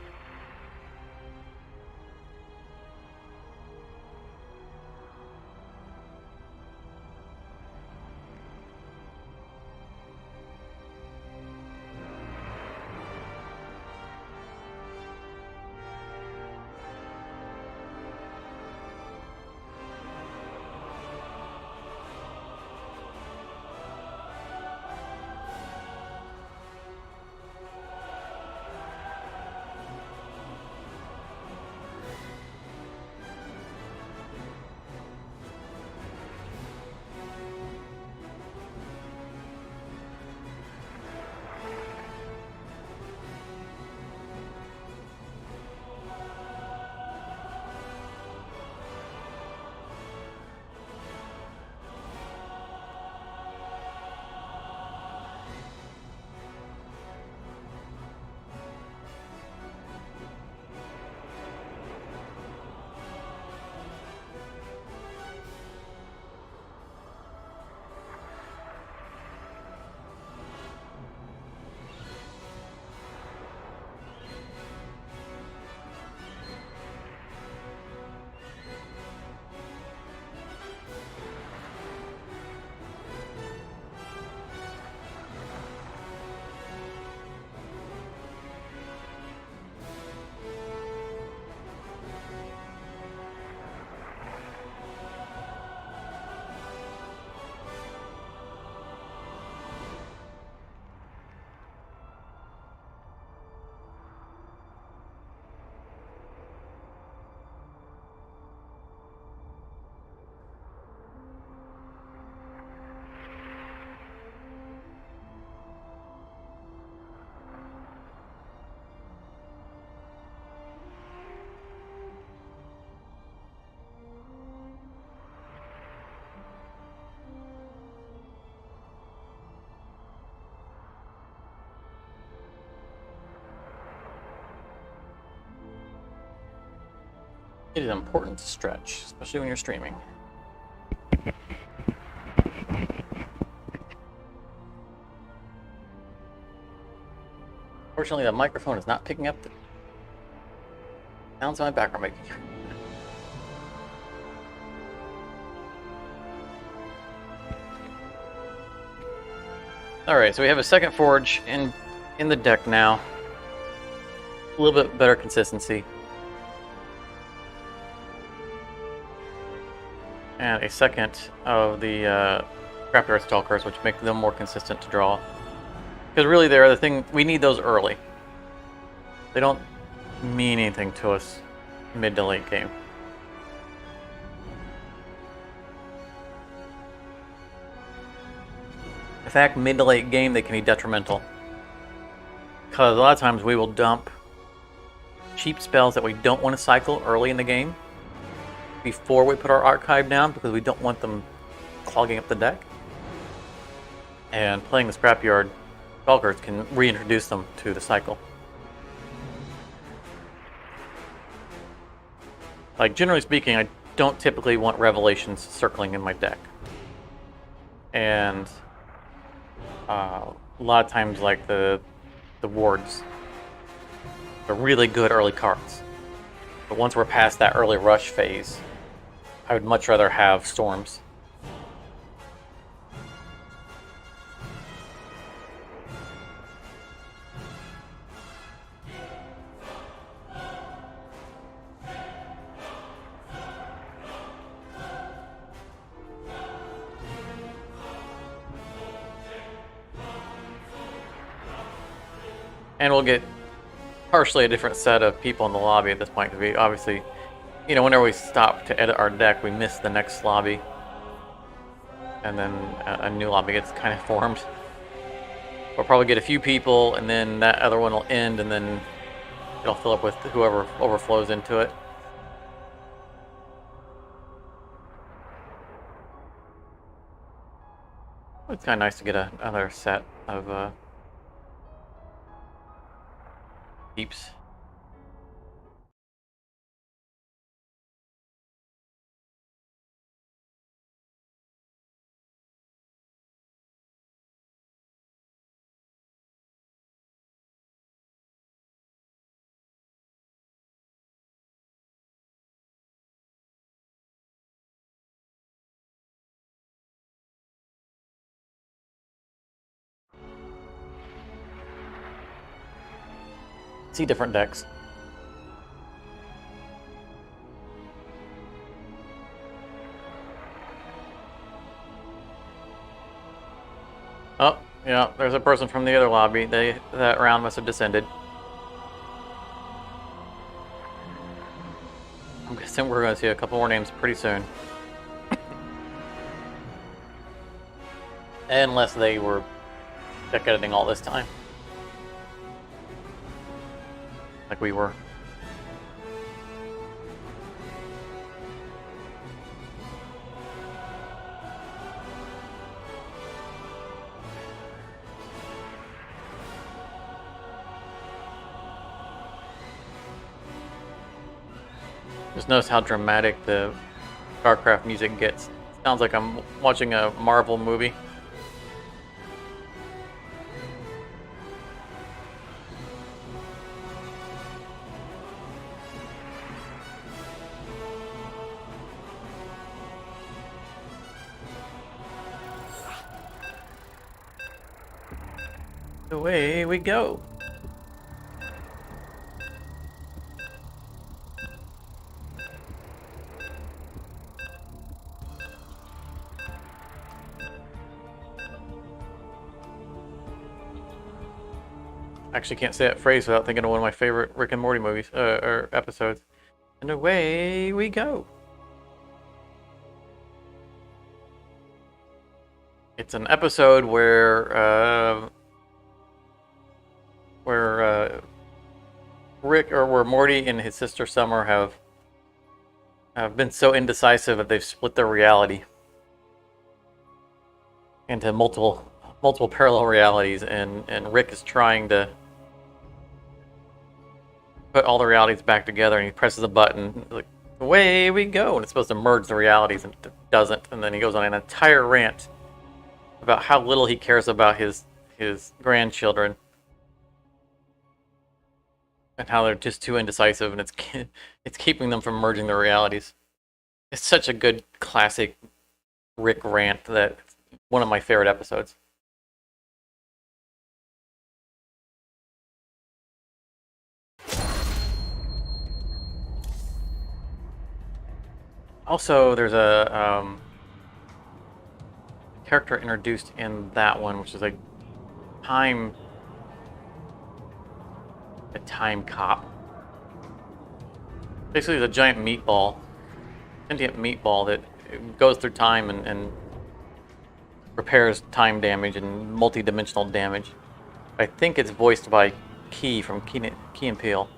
It is important to stretch, especially when you're streaming. Fortunately, the microphone is not picking up the sounds my background making. Alright, so we have a second forge in the deck now. A little bit better consistency. And a second of the Scrapyard Stalkers, which make them more consistent to draw. Because really they're the thing, we need those early. They don't mean anything to us mid to late game. In fact, mid to late game they can be detrimental. Because a lot of times we will dump cheap spells that we don't want to cycle early in the game before we put our archive down because we don't want them clogging up the deck. And playing the Scrapyard Stalkers can reintroduce them to the cycle. Like, generally speaking, I don't typically want Revelations circling in my deck. And A lot of times, like the wards, are really good early cards. But once we're past that early rush phase, I would much rather have storms. And we'll get partially a different set of people in the lobby at this point, because we obviously, whenever we stop to edit our deck, we miss the next lobby. And then a new lobby gets kind of formed. We'll probably get a few people, and then that other one will end, and then it'll fill up with whoever overflows into it. It's kind of nice to get another set of peeps. See different decks. Oh, yeah, there's a person from the other lobby. That round must have descended. I'm guessing we're going to see a couple more names pretty soon. Unless they were deck editing all this time. Like we were. Just notice how dramatic the Starcraft music gets. Sounds like I'm watching a Marvel movie. Away we go. Actually can't say that phrase without thinking of one of my favorite Rick and Morty movies or episodes. And away we go. It's an episode where Rick, or where Morty and his sister Summer have been so indecisive that they've split their reality into multiple parallel realities, and Rick is trying to put all the realities back together, and he presses a button, like, away we go, and it's supposed to merge the realities, and it doesn't, and then he goes on an entire rant about how little he cares about his grandchildren, and how they're just too indecisive, and it's keeping them from merging their realities. It's such a good classic Rick rant that it's one of my favorite episodes. Also, there's a character introduced in that one, which is a time cop. Basically, it's a giant meatball, sentient meatball that goes through time and repairs time damage and multi-dimensional damage. I think it's voiced by Key from Key and Peele.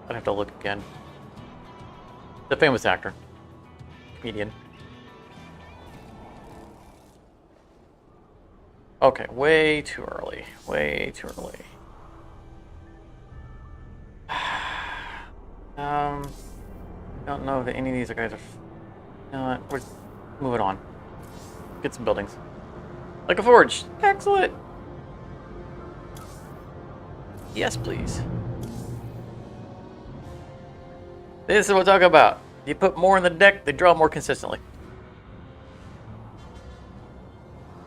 I'd have to look again. The famous actor, comedian. Okay, way too early. Way too early. Don't know that any of these guys are. We're moving on. Get some buildings. Like a forge. Excellent. Yes, please. This is what I'm talking about. You put more in the deck, they draw more consistently.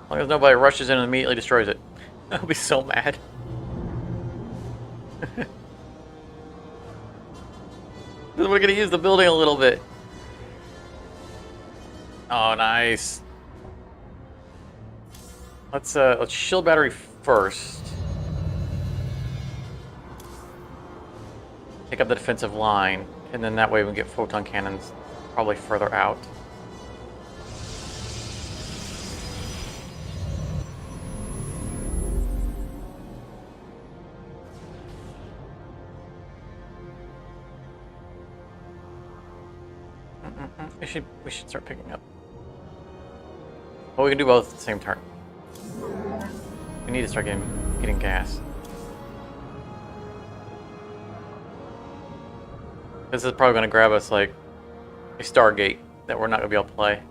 As long as nobody rushes in and immediately destroys it. I'll be so mad. We're gonna use the building a little bit. Oh, nice. Let's shield battery first. Take up the defensive line, and then that way we can get photon cannons probably further out. We should start picking up. Well, we can do both at the same turn. We need to start getting gas. This is probably going to grab us like a Stargate that we're not going to be able to play.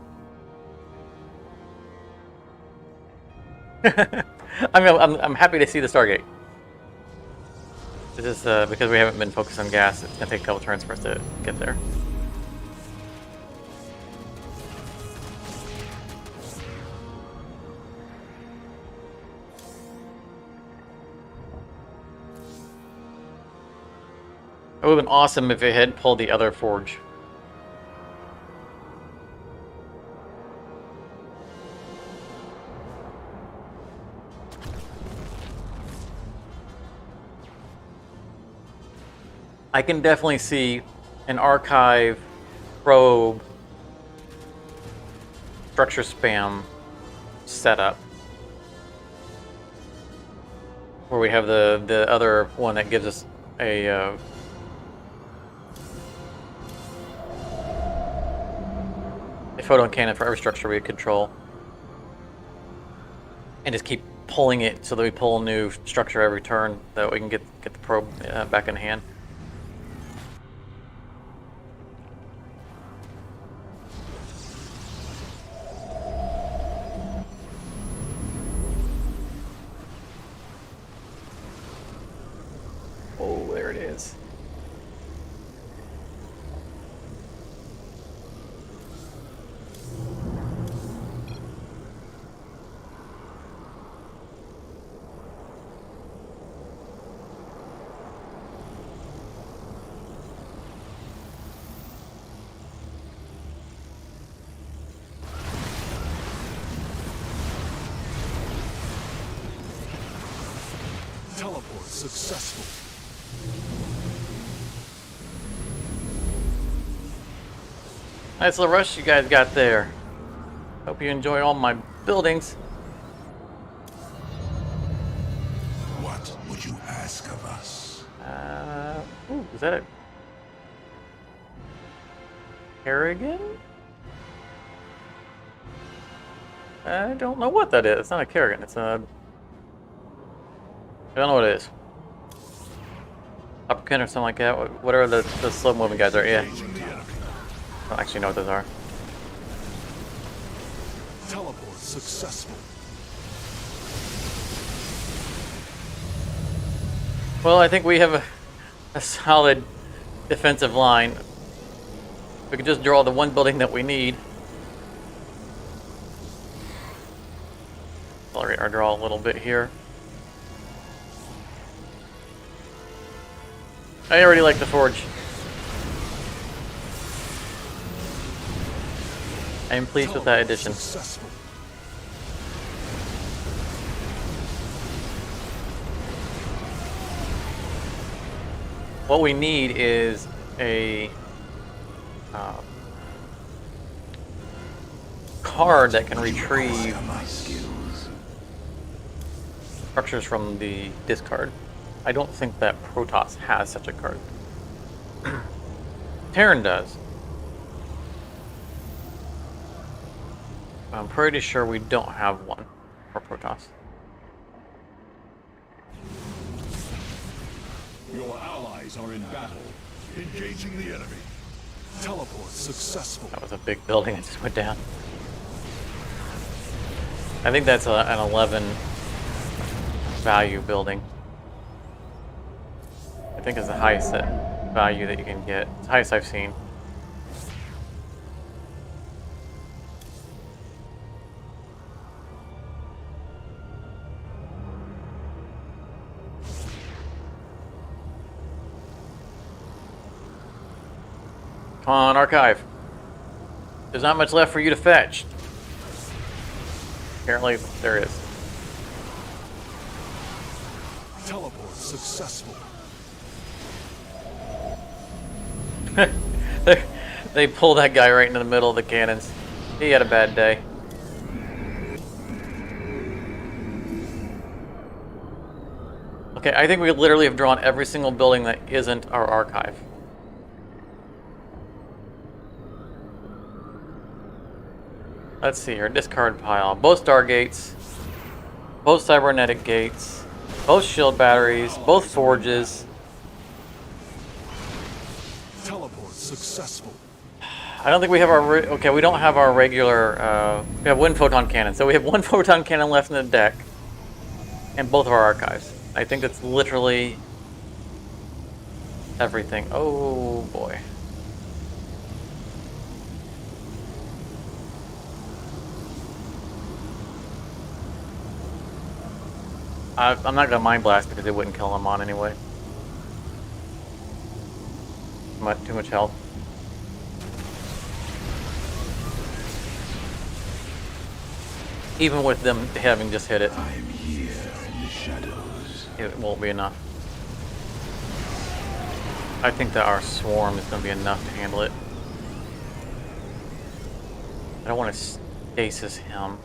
I'm happy to see the Stargate. This is because we haven't been focused on gas. It's going to take a couple turns for us to get there. It would have been awesome if it had pulled the other forge. I can definitely see an archive, probe, structure spam setup. Where we have the other one that gives us a photon cannon for every structure we control, and just keep pulling it so that we pull a new structure every turn, that we can get the probe back in hand. Oh, there it is. Teleport successful. Nice little rush you guys got there. Hope you enjoy all my buildings. What would you ask of us? Ooh, is that a Kerrigan? I don't know what that is. It's not a Kerrigan. It's a... I don't know what it is. Upkin or something like that. Whatever the slow moving guys are. Yeah. I don't actually know what those are. Teleport successful. Well, I think we have a solid defensive line. We can just draw the one building that we need. Accelerate our draw a little bit here. I already like the forge. I am pleased with that addition. Successful. What we need is a card that can retrieve structures from the discard. I don't think that Protoss has such a card. Terran does. I'm pretty sure we don't have one for Protoss. Your allies are in battle. Engaging the enemy. Teleport successful. That was a big building that just went down. I think that's an 11 value building. I think it's the highest value that you can get. It's the highest I've seen. Come on, archive. There's not much left for you to fetch. Apparently, there is. Teleport successful. They pull that guy right into the middle of the cannons. He had a bad day. Okay, I think we literally have drawn every single building that isn't our archive. Let's see here. Discard pile. Both Stargates. Both cybernetic gates. Both shield batteries. Both forges. Teleport successful. I don't think we have our... Okay, we don't have our regular... we have one photon cannon. So we have one photon cannon left in the deck. And both of our archives. I think that's literally... everything. Oh, boy. I'm not gonna mind blast because it wouldn't kill him on anyway. Too much health. Even with them having just hit it, I'm here in the shadows. it won't be enough. I think that our swarm is gonna be enough to handle it. I don't want to stasis him.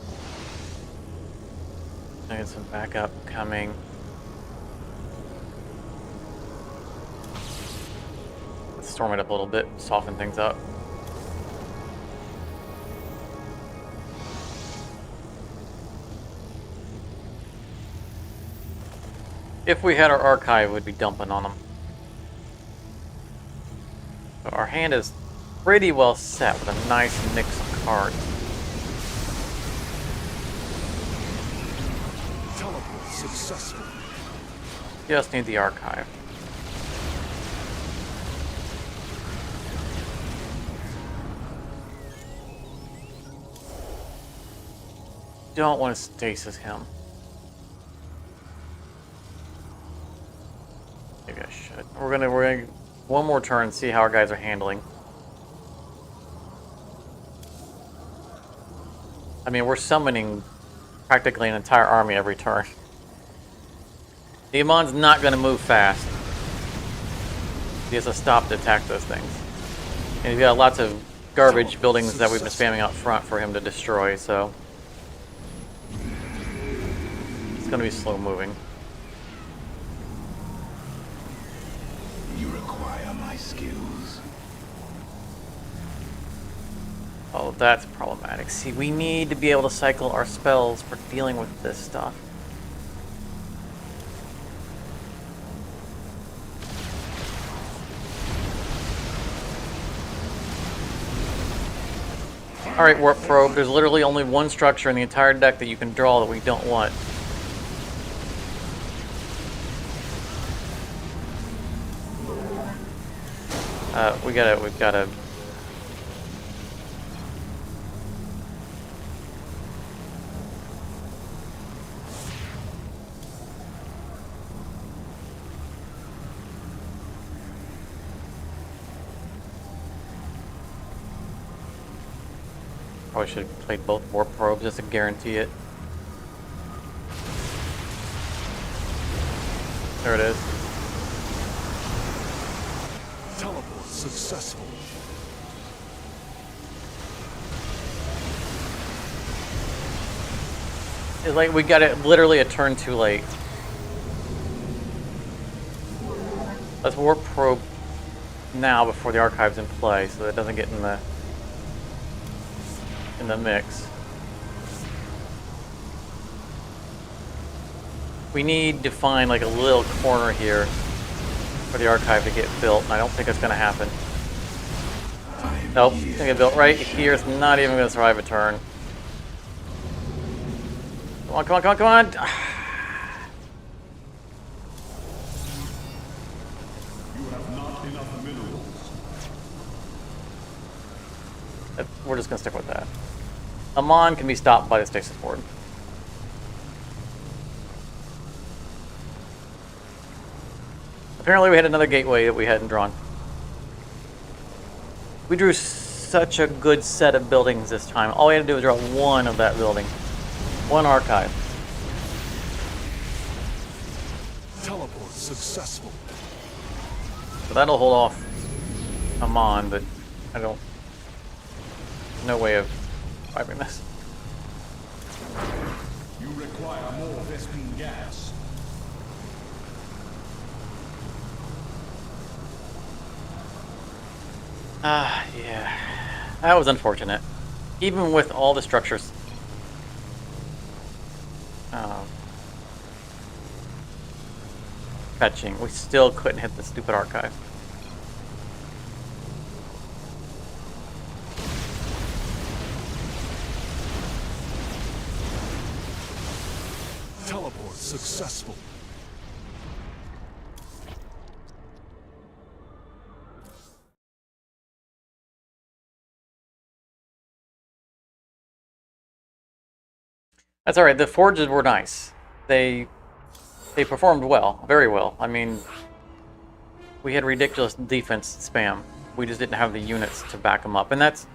I get some backup coming. Let's storm it up a little bit, soften things up. If we had our archive, we'd be dumping on them. So our hand is pretty well set with a nice mix of cards. Teleport successful. Just need the archive. Don't want to stasis him. Maybe I should. We're gonna one more turn and see how our guys are handling. I mean, we're summoning practically an entire army every turn. The Amon's not going to move fast. He has to stop to attack those things. And he's got lots of garbage buildings that we've been spamming out front for him to destroy, so... it's going to be slow moving. You require my skills. Oh, that's problematic. See, we need to be able to cycle our spells for dealing with this stuff. Alright, Warp Probe, there's literally only one structure in the entire deck that you can draw that we don't want. We've gotta... Probably should have played both Warp Probes just to guarantee it. There it is. Teleport successful. It's like we got it literally a turn too late. Let's Warp Probe now before the archive's in play so that it doesn't get in the mix. We need to find like a little corner here for the archive to get built, and I don't think it's going to happen. Nope, it's gonna get built right here. It's not even gonna survive a turn. Come on, come on, come on, come on! You have not enough minerals. We're just gonna stick with that. Amon can be stopped by the stasis board. Apparently we had another gateway that we hadn't drawn. We drew such a good set of buildings this time. All we had to do was draw one of that building. One archive. Teleport successful. So that'll hold off Amon, but I don't... no way of surviving this. You require more Vespene gas. Yeah. That was unfortunate. Even with all the structures... fetching, we still couldn't hit the stupid archive. Teleport successful. That's alright, the forges were nice. They performed well, very well. I mean, we had ridiculous defense spam. We just didn't have the units to back them up. And that's...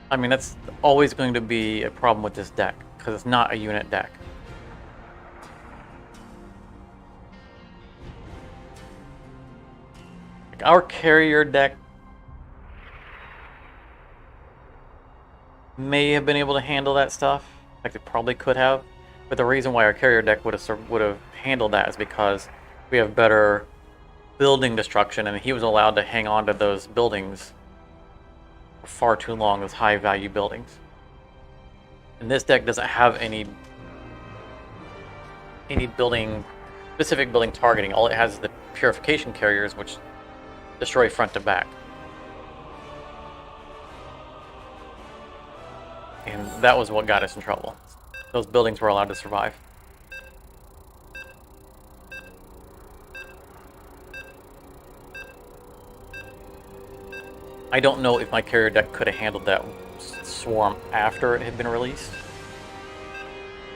I mean, that's always going to be a problem with this deck, because it's not a unit deck. Like, our carrier deck may have been able to handle that stuff. Like, it probably could have. But the reason why our carrier deck would have handled that is because we have better building destruction, and he was allowed to hang on to those buildings for far too long, those high value buildings. And this deck doesn't have any specific building targeting. All it has is the purification carriers, which destroy front to back. And that was what got us in trouble. Those buildings were allowed to survive. I don't know if my carrier deck could have handled that swarm after it had been released.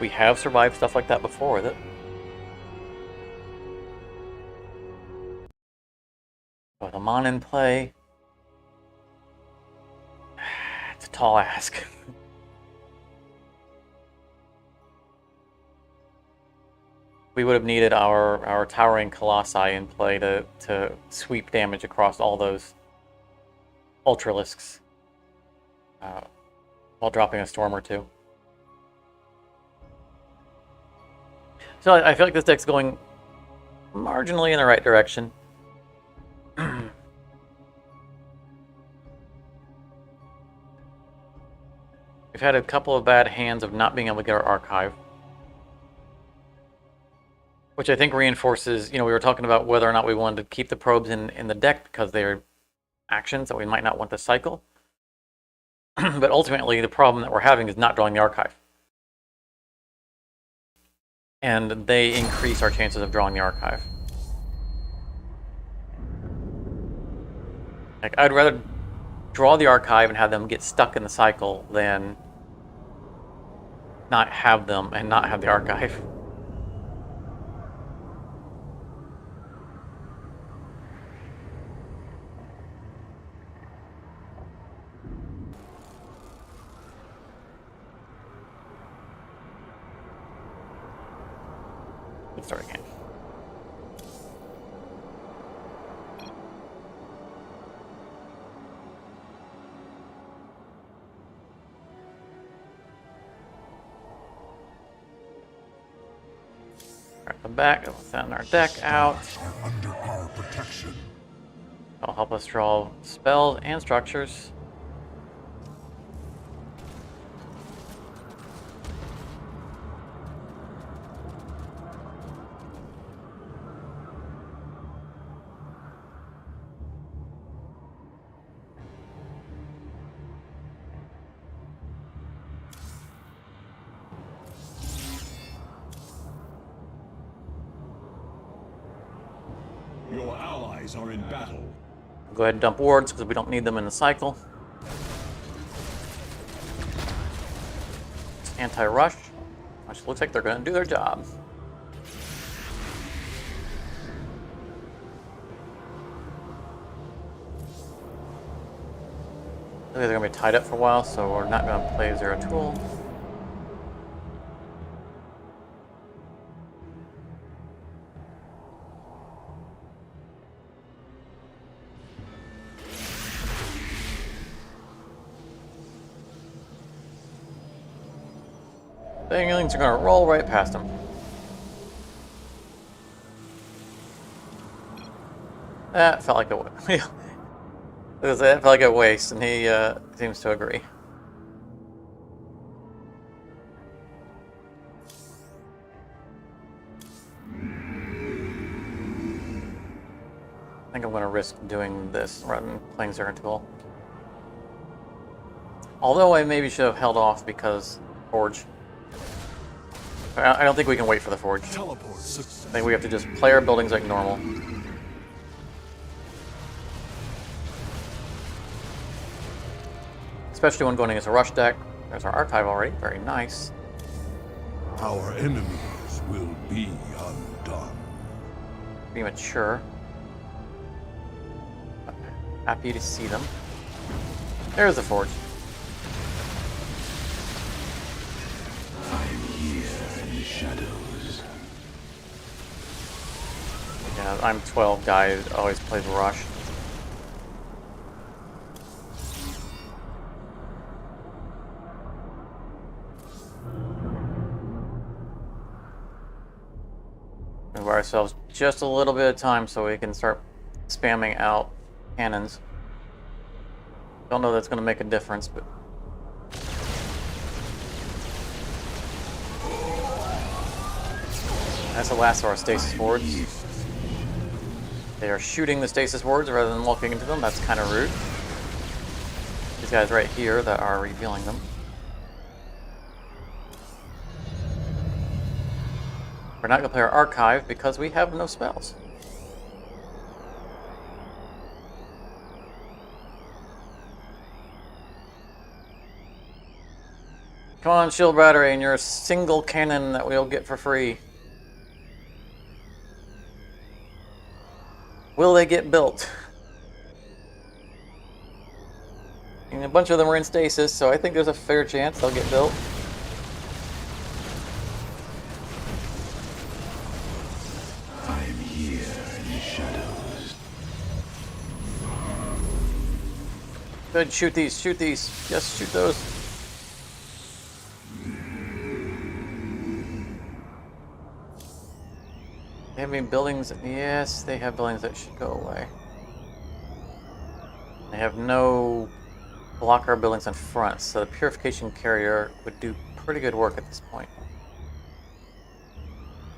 We have survived stuff like that before with it. With Amon in play, it's a tall ask. We would have needed our Towering Colossi in play to sweep damage across all those Ultralisks while dropping a Storm or two. So I feel like this deck's going marginally in the right direction. We've had a couple of bad hands of not being able to get our archive, which I think reinforces, we were talking about whether or not we wanted to keep the probes in the deck because they're actions that we might not want to cycle. But ultimately, the problem that we're having is not drawing the archive. And they increase our chances of drawing the archive. Like, I'd rather draw the archive and have them get stuck in the cycle than not have them and not have the archive. Let's start again. Grab them back, we'll send our deck out. Are under our protection. That'll help us draw spells and structures. allies are in battle. Go ahead and dump wards because we don't need them in the cycle. Anti-rush, which looks like they're going to do their job. They're going to be tied up for a while, so we're not going to play Zero Tool. The aliens are going to roll right past him. That felt like a that felt like a waste, and he seems to agree. I think I'm going to risk doing this rather than playing Zero Tool. Although I maybe should have held off because Forge. I don't think we can wait for the Forge. I think we have to just play our buildings like normal. Especially when going against a rush deck. There's our archive already. Very nice. Our enemies will be undone. Be mature. Happy to see them. There's the Forge. Shadows. Yeah, I'm 12 guy who always plays Rush. Give ourselves just a little bit of time so we can start spamming out cannons. Don't know that's going to make a difference, but that's the last of our stasis wards. They are shooting the stasis wards rather than walking into them. That's kind of rude. These guys right here that are revealing them. We're not going to play our archive because we have no spells. Come on, shield battery, and you're a single cannon that we'll get for free. Will they get built? And a bunch of them are in stasis, so I think there's a fair chance they'll get built. I'm here in the shadows. Good, shoot these, shoot these. Yes, shoot those. They have any buildings? Yes, they have buildings that should go away. They have no blocker buildings in front, so the purification carrier would do pretty good work at this point.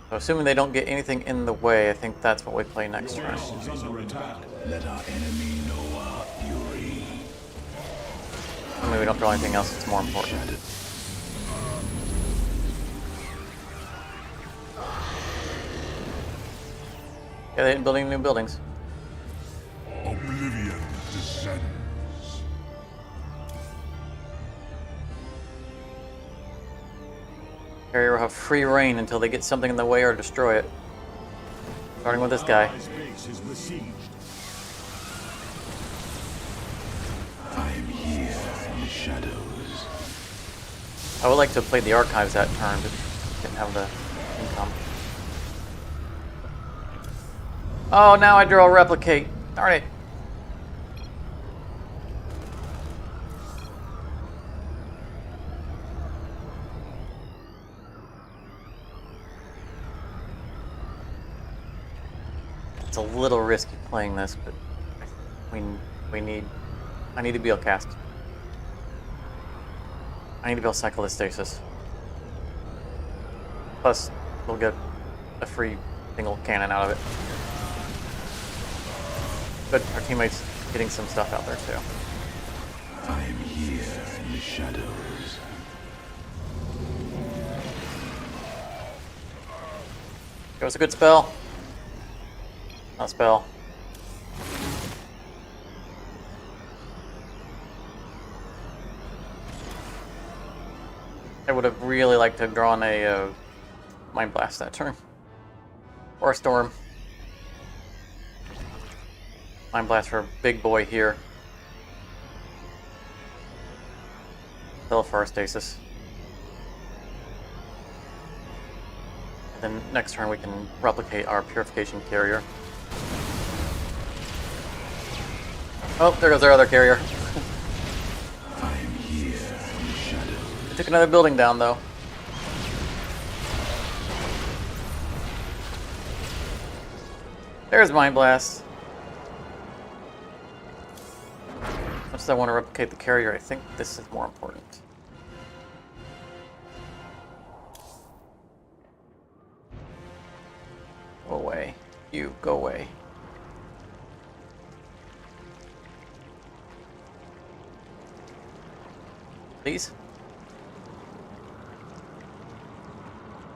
So assuming they don't get anything in the way, I think that's what we play next turn. Let our enemy know our fury. Maybe we don't draw anything else that's more important. Yeah, they're building new buildings. Oblivion descends. Carrier will have free reign until they get something in the way or destroy it. Starting with this guy. Allies' base is besieged. I'm here in the shadows. I would like to play the archives that turn, but didn't have the income. Oh, now I draw a replicate. Darn it. It's a little risky playing this, but I need to be able to cast. I need to be able to cycle the stasis. Plus, we'll get a free single cannon out of it. But our teammates getting some stuff out there too. I'm here in the shadows. It was a good spell. Not a spell. I would have really liked to have drawn a Mind Blast that turn. Or a Storm. Mind Blast for big boy here. Still for our stasis. And then next turn we can replicate our Purification Carrier. Oh, there goes our other carrier. I'm here in the shadows. We took another building down though. There's Mind Blast. Much as I want to replicate the carrier, I think this is more important. Go away. You, go away. Please?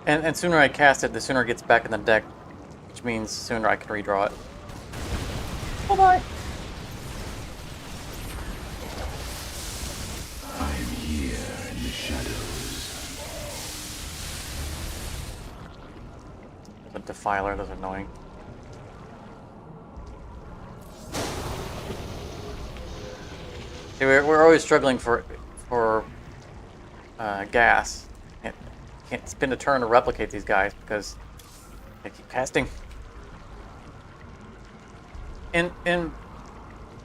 And sooner I cast it, the sooner it gets back in the deck, which means sooner I can redraw it. Oh my! I'm here in the shadows. The Defiler, that's annoying. See, we're always struggling for gas. Can't spend a turn to replicate these guys because they keep casting. And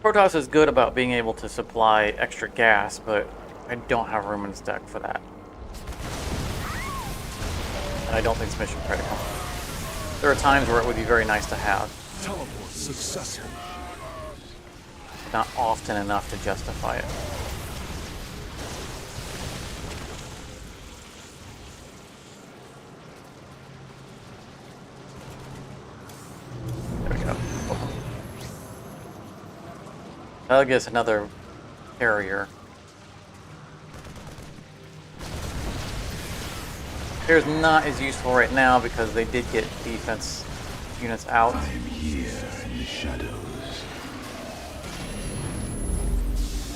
Protoss is good about being able to supply extra gas, but I don't have room in this deck for that. And I don't think it's mission critical. There are times where it would be very nice to have. Teleport successful. Not often enough to justify it. There we go. That'll give us another carrier. Carrier's not as useful right now because they did get defense units out. I'm here in the shadows.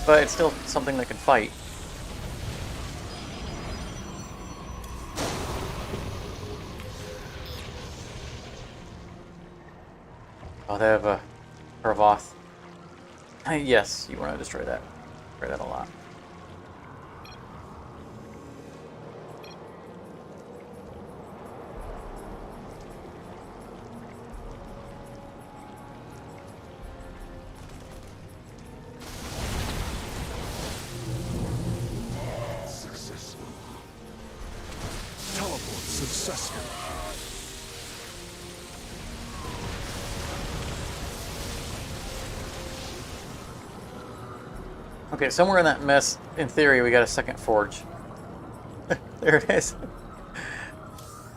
But it's still something that can fight. Oh, they have a Hervoth. Yes, you want to destroy that. Destroy that a lot. Successful. Teleport successful. Okay, somewhere in that mess, in theory, we got a second forge. There it is.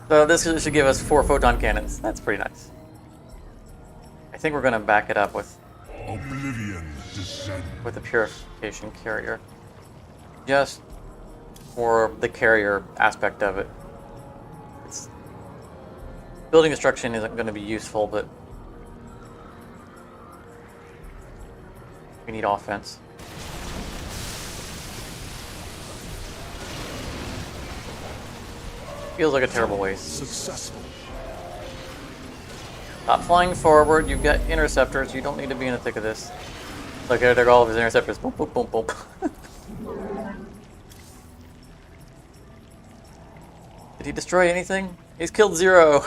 So this should give us 4 photon cannons. That's pretty nice. I think we're going to back it up with Oblivion descend. a purification carrier. Just for the carrier aspect of it. It's, building destruction isn't going to be useful, but we need offense. Feels like a terrible waste. Successful. Stop flying forward. You've got interceptors. You don't need to be in the thick of this. Look at all of his interceptors. Boom, boom, boom, boom. Did he destroy anything? He's killed 0.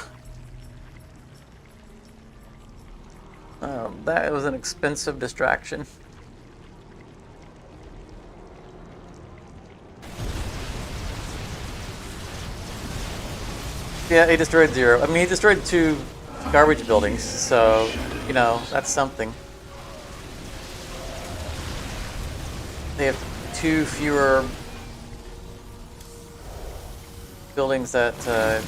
That was an expensive distraction. Yeah, he destroyed 0. I mean, he destroyed 2 garbage buildings, so, you know, that's something. They have 2 fewer buildings that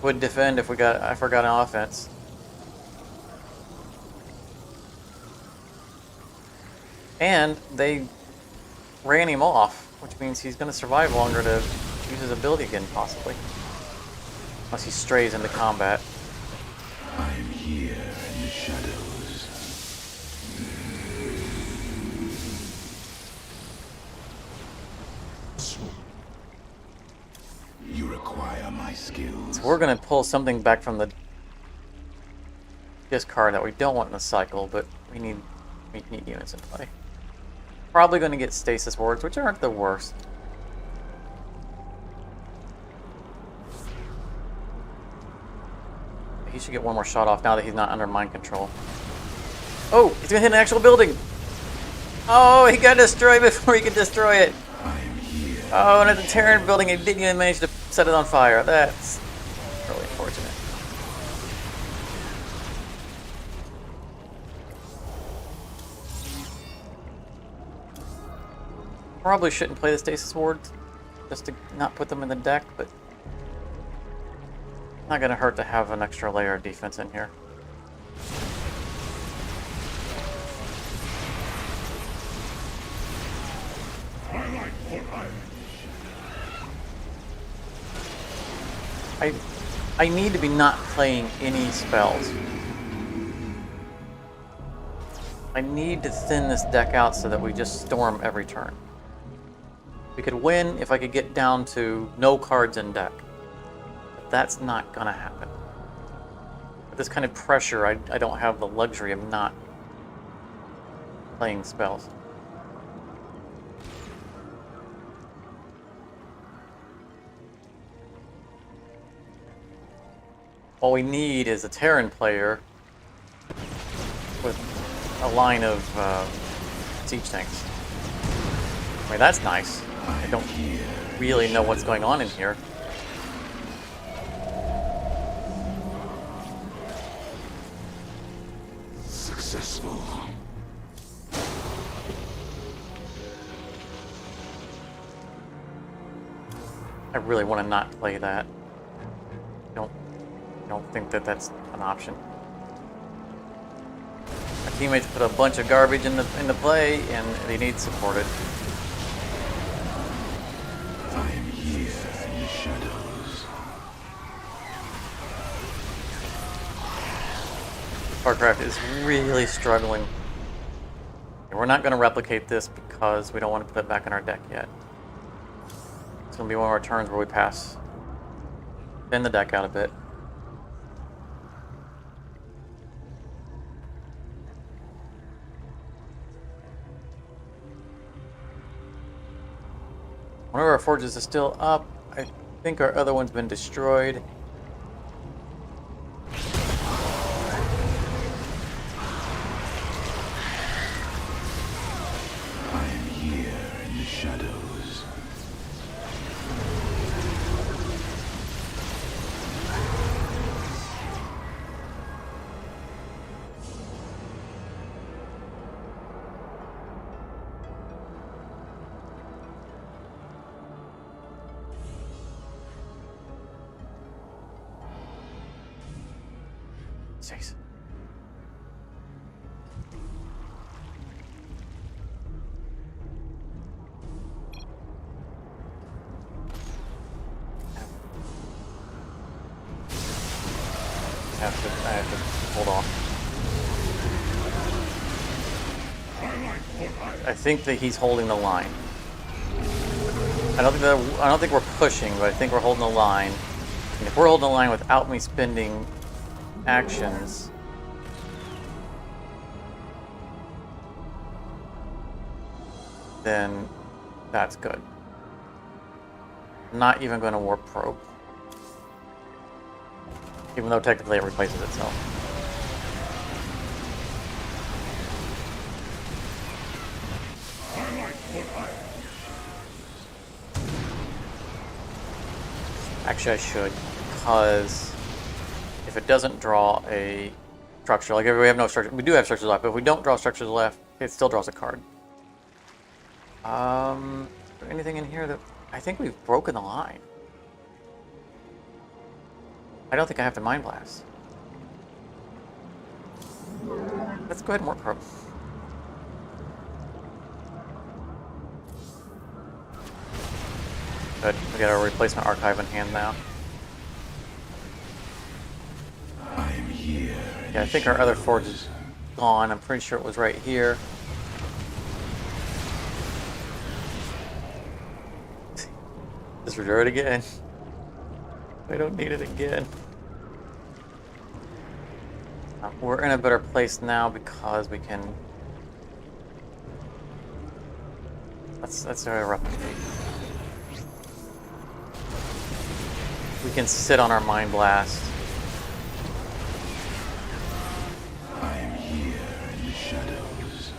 would defend if I forgot an offense. And they ran him off, which means he's going to survive longer to use his ability again, possibly. Unless he strays into combat. I'm here in the shadows. skills. So we're going to pull something back from the discard that we don't want in the cycle, but we need units in play. Probably going to get stasis wards, which aren't the worst. He should get one more shot off now that he's not under mind control. Oh, he's going to hit an actual building. Oh, he got destroyed before he could destroy it. Oh, and it's a Terran building, and didn't even manage to set it on fire. That's really unfortunate. Probably shouldn't play the stasis wards, just to not put them in the deck, but not gonna hurt to have an extra layer of defense in here. I need to be not playing any spells. I need to thin this deck out so that we just storm every turn. We could win if I could get down to no cards in deck. But that's not gonna happen. With this kind of pressure, I don't have the luxury of not playing spells. All we need is a Terran player with a line of siege tanks. I mean, that's nice. I don't really know what's going on in here. Successful. I really want to not play that. I don't think that that's an option. My teammates put a bunch of garbage in the play, and they need supported. I am here in the shadows. Starcraft is really struggling. We're not going to replicate this because we don't want to put it back in our deck yet. It's going to be one of our turns where we pass. Thin the deck out a bit. One of our forges is still up. I think our other one's been destroyed. I am here in the shadows. Jeez. I have to hold off. I think that he's holding the line. I don't think we're pushing, but I think we're holding the line. And if we're holding the line without me spending actions, then that's good. I'm not even going to warp probe, even though technically it replaces itself. Actually, I should, because if it doesn't draw a structure, like if we have no structure, we do have structures left, but if we don't draw structures left, it still draws a card. Is there anything in here that I think we've broken the line? I don't think I have to Mind Blast. Let's go ahead and warp probe. Good. We got our replacement archive in hand now. I am here. Yeah, I think our other forge is gone. I'm pretty sure it was right here. Just redraw it again. We don't need it again. We're in a better place now because we can. Let's replicate. We can sit on our Mind Blast. I am here in the shadows.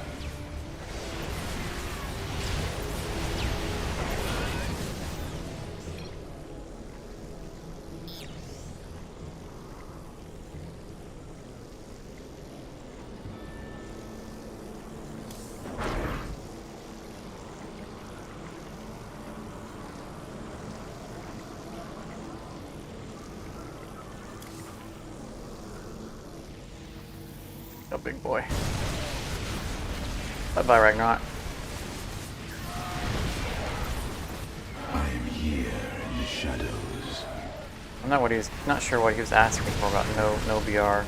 Oh, big boy. Bye-bye, Ragnarok. I am here in the shadows. I'm not sure what he was asking for about no BR.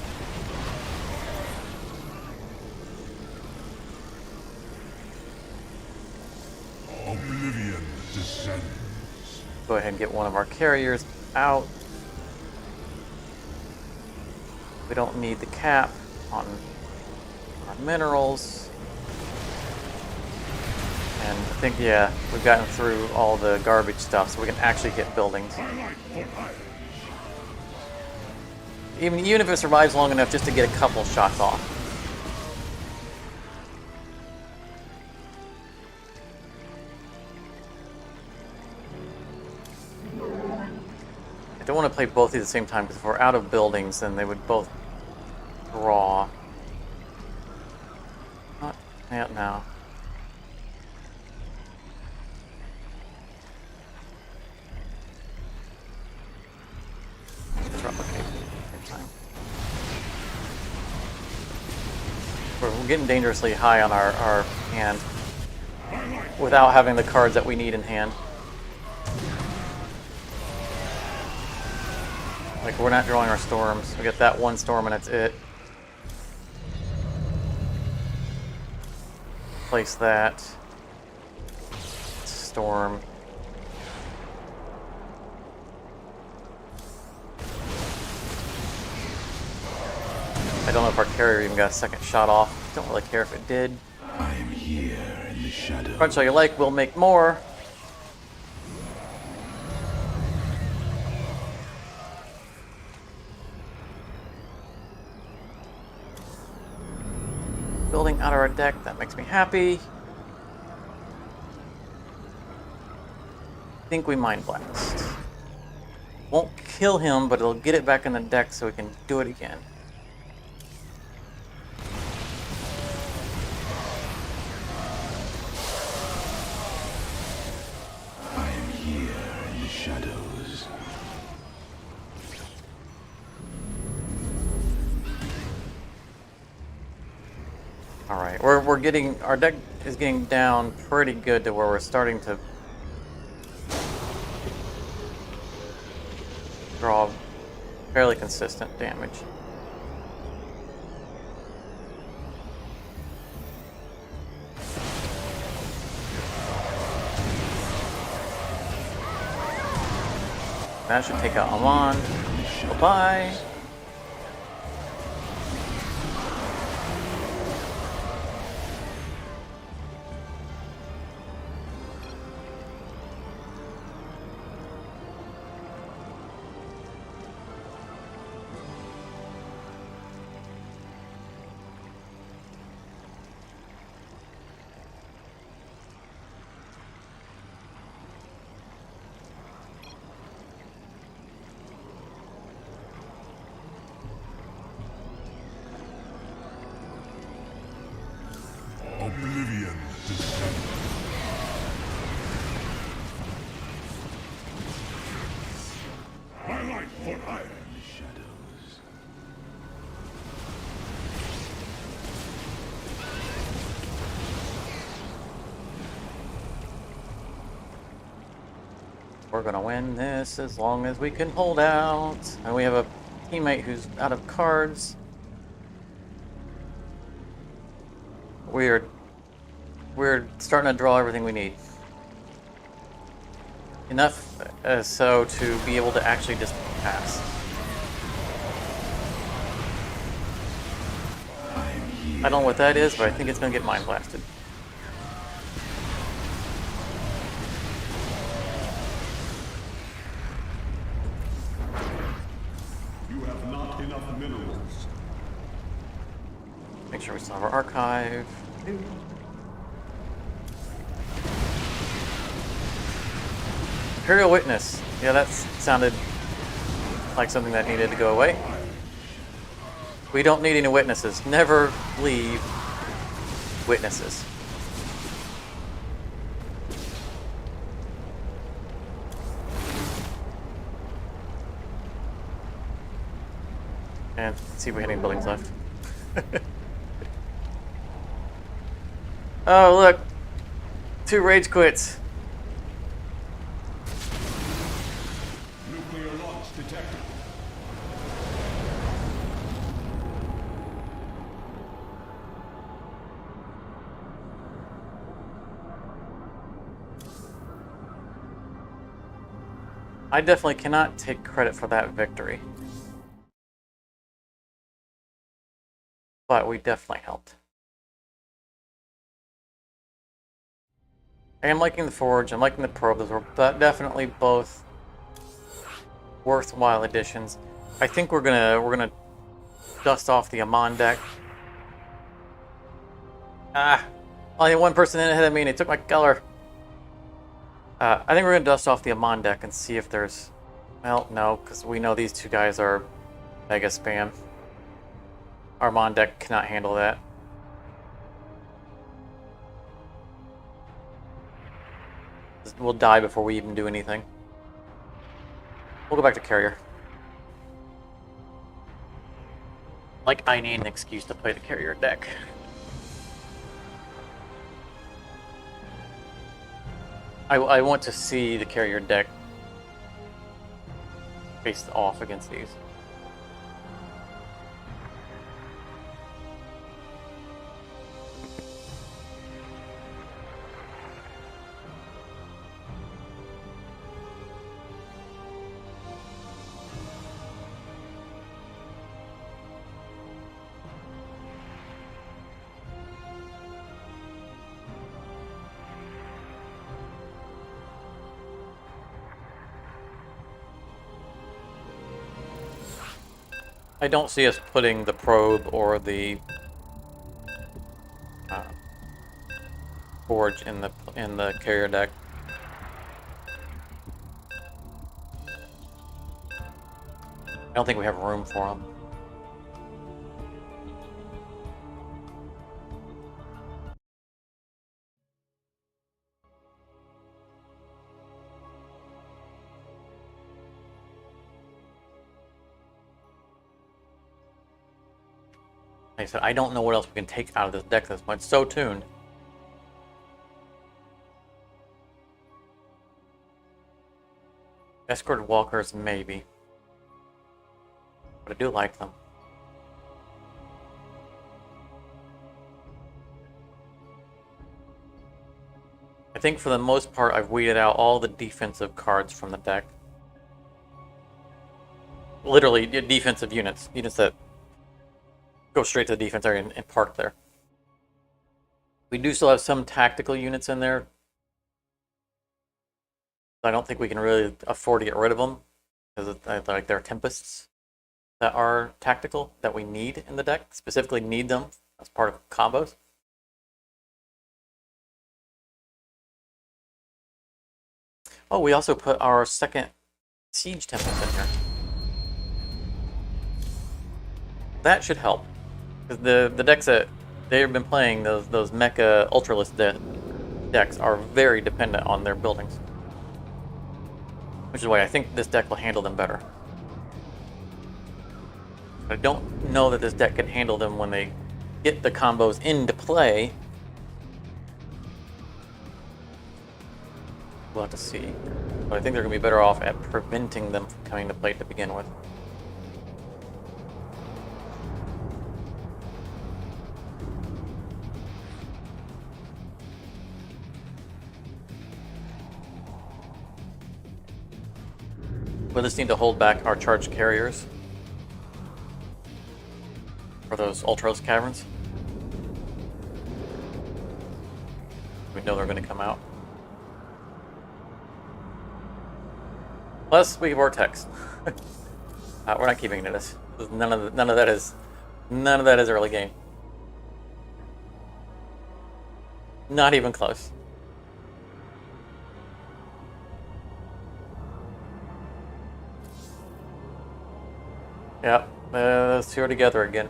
Oblivion descends. Go ahead and get one of our carriers out. We don't need the cap on our minerals. And I think, yeah, we've gotten through all the garbage stuff, so we can actually hit buildings. Even if it survives long enough just to get a couple shots off. I don't want to play both at the same time, because if we're out of buildings, then they would both draw. Not yet now. Let's replicate at the same time. We're getting dangerously high on our hand without having the cards that we need in hand. Like, we're not drawing our storms. We get that one storm and that's it. Place that. Storm. I don't know if our carrier even got a second shot off. Don't really care if it did. I am here in the shadows. Crunch all you like, we'll make more. Building out of our deck, that makes me happy. I think we Mind Blast. Won't kill him, but it'll get it back in the deck so we can do it again. I am here in the shadows. Alright, we're getting, our deck is getting down pretty good to where we're starting to draw fairly consistent damage. That should take out Amon. Bye-bye. Oblivion descends. My light for iron. In the shadows. We're gonna win this as long as we can hold out. And we have a teammate who's out of cards. We're starting to draw everything we need. enough so to be able to actually just pass. I don't know what that is, but I think it's going to get mind blasted. You have not enough minerals. Make sure we still have our archive. Imperial Witness. Yeah, that sounded like something that needed to go away. We don't need any witnesses. Never leave witnesses. And let's see if we have any buildings left. Oh, look. 2 rage quits. Nuclear launch detected. I definitely cannot take credit for that victory. But we definitely helped. I am liking the Forge, I'm liking the Probe. Those were definitely both worthwhile additions. I think we're gonna dust off the Amon deck. Ah, only one person in ahead of me and they took my color. I think we're gonna dust off the Amon deck and see if there's, well, no, because we know these 2 guys are mega spam. Our Amon deck cannot handle that. We'll die before we even do anything. We'll go back to carrier. Like I need an excuse to play the carrier deck. I want to see the carrier deck faced off against these. I don't see us putting the Probe or the Forge in the carrier deck. I don't think we have room for them. Like I said, I don't know what else we can take out of this deck that's much so tuned. Escorted walkers, maybe. But I do like them. I think for the most part, I've weeded out all the defensive cards from the deck. Literally, defensive units. Units that go straight to the defense area and park there. We do still have some tactical units in there. I don't think we can really afford to get rid of them, because like they're Tempests that are tactical that we need in the deck. Specifically need them as part of combos. Oh, we also put our second Siege Tempest in here. That should help. Because the decks that they've been playing, those Mecha Ultralist decks, are very dependent on their buildings. Which is why I think this deck will handle them better. But I don't know that this deck can handle them when they get the combos into play. We'll have to see. But I think they're going to be better off at preventing them from coming to play to begin with. We'll just need to hold back our charged carriers for those Ultros caverns. We know they're going to come out. Plus, we vortex. We're not keeping into this. None of that is early game. Not even close. Yep, those two are together again.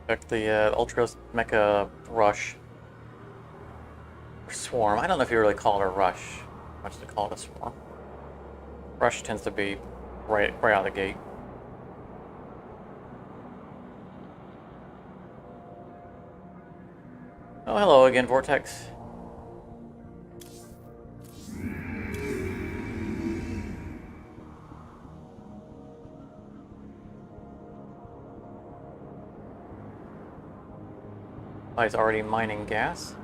Check the Ultros Mecha Rush. Or Swarm. I don't know if you really call it a rush. Much to call it a swarm. Rush tends to be right out of the gate. Oh, hello again, Vortex. He's already mining gas.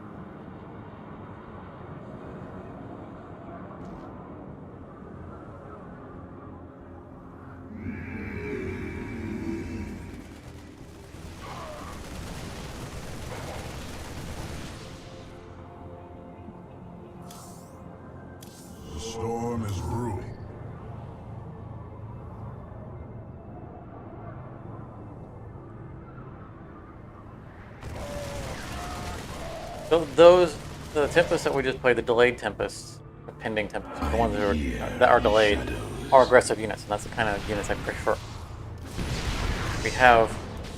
The storm is brewing. So the Tempests that we just played, the delayed Tempests, the pending Tempests, the ones that are delayed, are aggressive units, and that's the kind of units I prefer. We have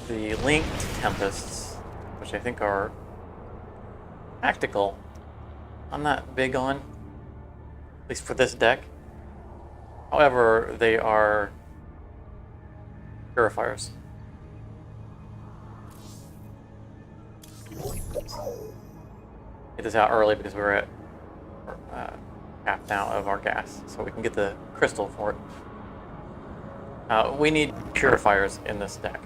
the linked Tempests, which I think are tactical. I'm not big on, at least for this deck. However, they are purifiers. Get this out early because we're at half now of our gas, so we can get the crystal for it. We need purifiers in this deck,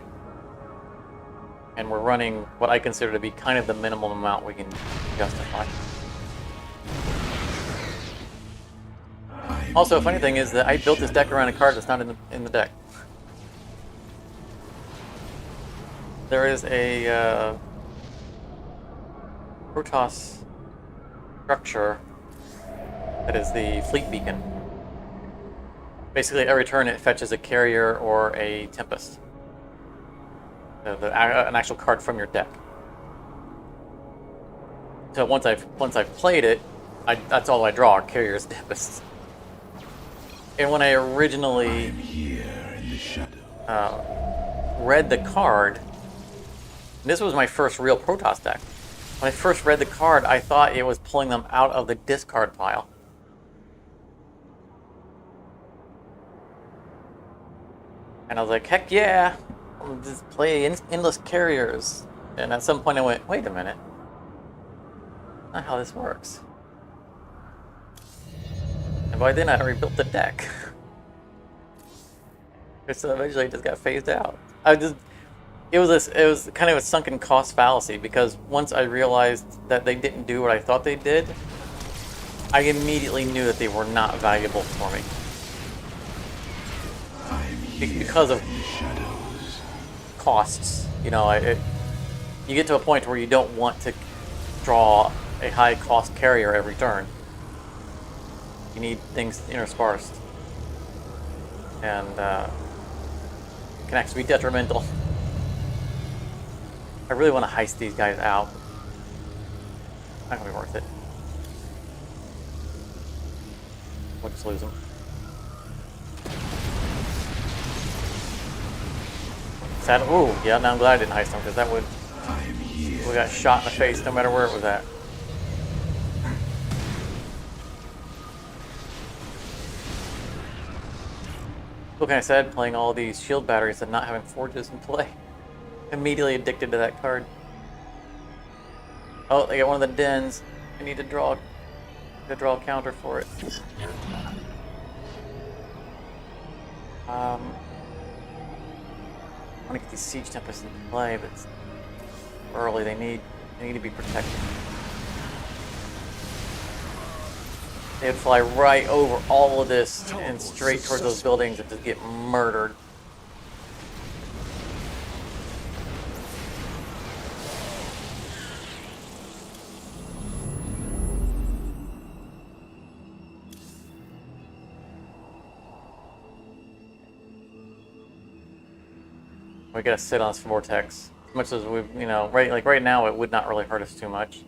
and we're running what I consider to be kind of the minimum amount we can justify. Also, a funny thing is that I built this deck around a card that's not in the deck. There is a Protoss structure that is the fleet beacon. Basically, every turn it fetches a carrier or a Tempest. An actual card from your deck. So once I've played it, that's all I draw: carriers, Tempests. And when I originally read the card, this was my first real Protoss deck. When I first read the card, I thought it was pulling them out of the discard pile. And I was like, heck yeah, I'll just play endless carriers. And at some point I went, wait a minute. That's not how this works. And by then I already built the deck. So eventually it just got phased out. It was kind of a sunken cost fallacy, because once I realized that they didn't do what I thought they did, I immediately knew that they were not valuable for me. Because of costs. You know, you get to a point where you don't want to draw a high cost carrier every turn. You need things interspersed. And it can actually be detrimental. I really want to heist these guys out. Not gonna be worth it. We'll just lose them. Sad. Ooh, yeah. Now I'm glad I didn't heist them, because that would we got shot in the face no matter where it was at. Look, I said, playing all these shield batteries and not having forges in play. Immediately addicted to that card. Oh, they got one of the dens. I need to draw a counter for it. I want to get these siege tempests in play, but it's early. They need They need to be protected. They'd fly right over all of this and straight towards those buildings and just get murdered. We gotta sit on this vortex. As much as we, you know, right now, it would not really hurt us too much.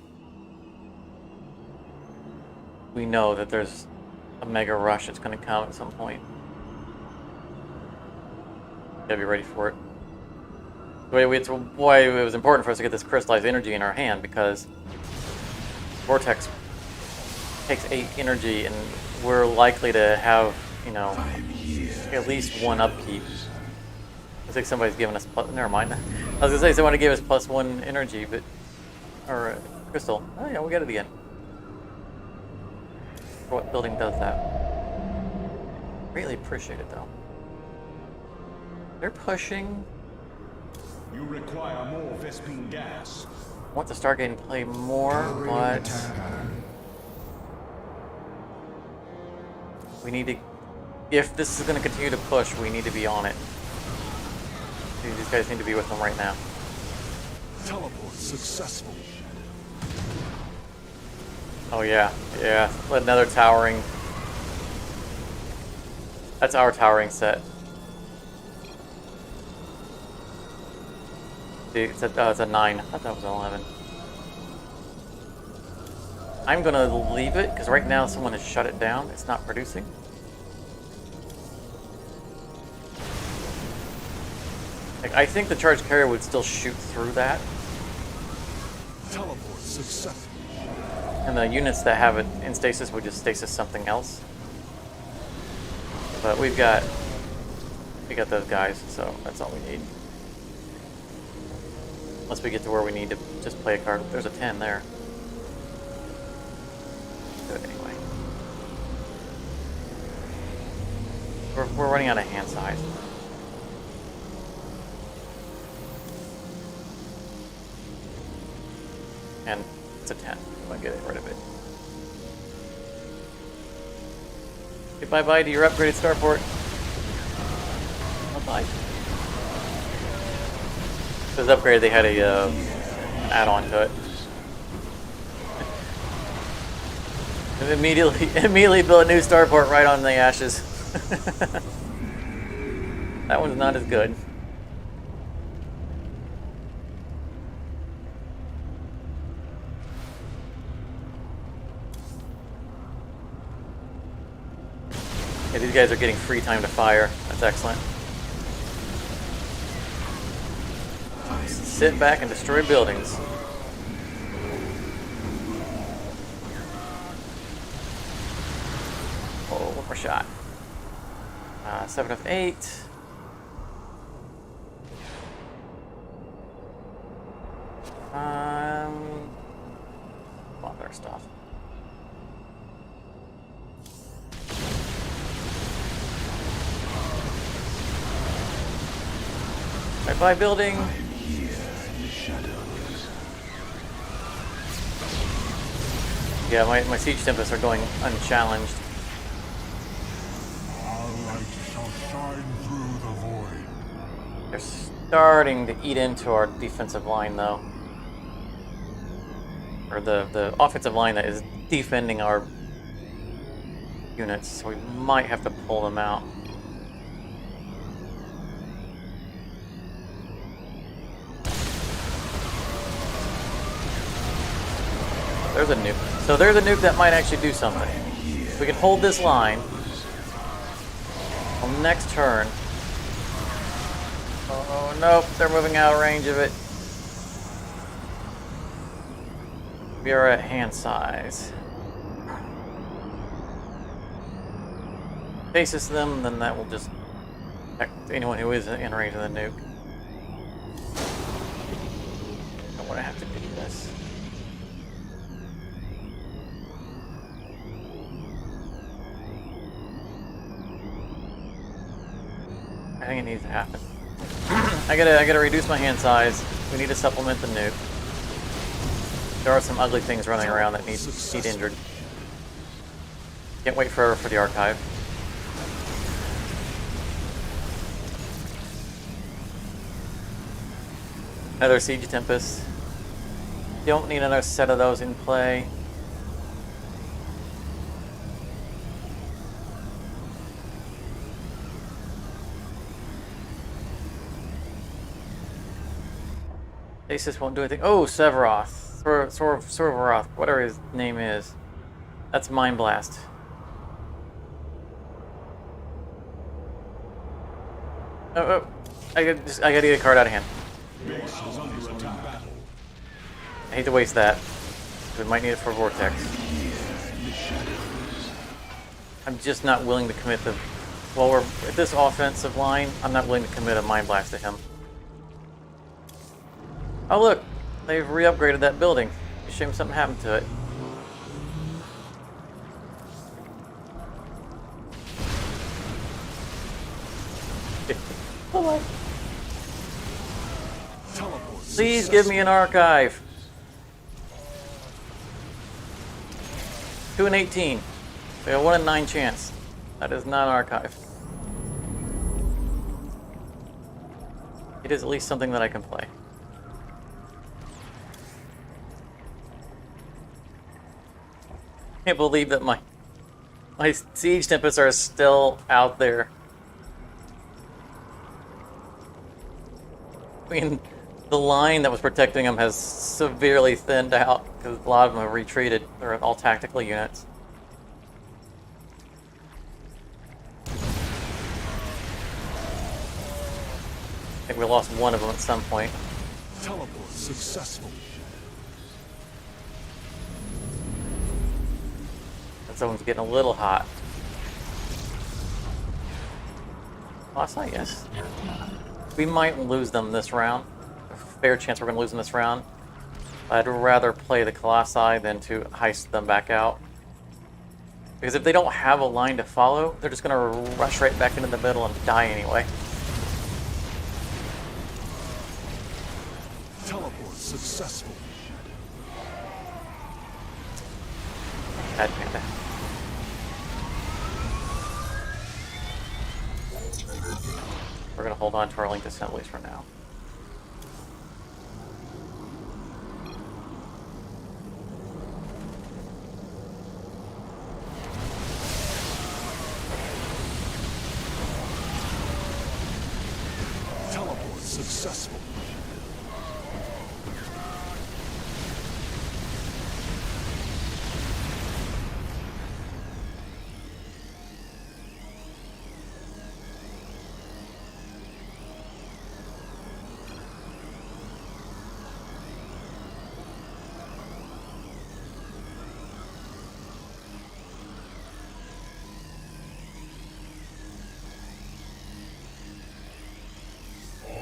We know that there's a mega rush that's gonna come at some point. Gotta be ready for it. It's why it was important for us to get this crystallized energy in our hand, because vortex takes 8 energy, and we're likely to have, you know, at least 1 upkeep. I think somebody's giving us never mind. I was gonna say someone gave us +1 energy, but or crystal. Oh yeah, we got it again. What building does that? Greatly appreciate it though. They're pushing. You require more Vespine gas. I want to start getting play more, but we need to. If this is going to continue to push, we need to be on it. These guys need to be with them right now. Teleport successful. Oh yeah, yeah. Let another towering. That's our towering set. See, it's a 9. I thought that was an 11. I'm gonna leave it because right now someone has shut it down. It's not producing. Like, I think the charge carrier would still shoot through that. Teleport successful. And the units that have it in stasis would just stasis something else. But we got those guys, so that's all we need. Unless we get to where we need to just play a card. There's a 10 there. Do it anyway. We're running out of hand size. And it's a 10. I'm gonna get rid of it. Okay, bye-bye to your upgraded starport. Bye-bye. It was upgraded, they had a add-on to it. And immediately built a new starport right on the ashes. That one's not as good. Yeah, these guys are getting free time to fire. That's excellent. Sit back and destroy buildings. Oh, one more shot. 7 of 8. Want their stuff. Bye-bye, building. Yeah, my siege tempests are going unchallenged. Our light shall shine through the void. They're starting to eat into our defensive line, though. Or the offensive line that is defending our units, so we might have to pull them out. There's a nuke. So there's a nuke that might actually do something. If we can hold this line on the next turn. Oh nope, they're moving out of range of it. We are at hand size. Faces them, then that will just protect anyone who is in range of the nuke. I don't want to have to do this. I think it needs to happen. I gotta reduce my hand size. We need to supplement the nuke. There are some ugly things running around that need injured. Can't wait for the archive. Another Siege Tempest. Don't need another set of those in play. Asus won't do anything. Oh, Severoth. Severoth, whatever his name is. That's Mind Blast. Oh, I gotta get a card out of hand. I hate to waste that. We might need it for Vortex. I'm just not willing to commit the... While we're at this offensive line, I'm not willing to commit a Mind Blast to him. Oh look! They've re-upgraded that building. Shame something happened to it. Please give me an archive. 2 and 18. We have 1 in 9 chance. That is not an archive. It is at least something that I can play. Can't believe that my Siege Tempests are still out there. I mean, the line that was protecting them has severely thinned out because a lot of them have retreated. They're all tactical units. I think we lost one of them at some point. Teleport successful. And someone's getting a little hot. Lost, I guess. We might lose them this round. A fair chance we're going to lose them this round. I'd rather play the Colossi than to heist them back out. Because if they don't have a line to follow, they're just going to rush right back into the middle and die anyway. Teleport successful. Bad Panda. We're going to hold on to our linked assemblies for now. Teleport successful.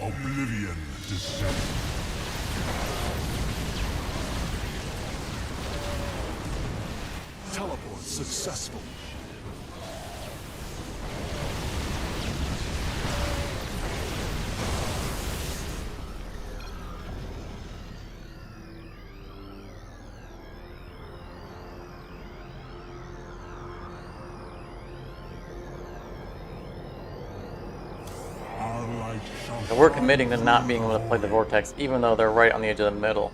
Oblivion descends. Teleport successful. Our light shall So we're committing to not being able to play the Vortex, even though they're right on the edge of the middle.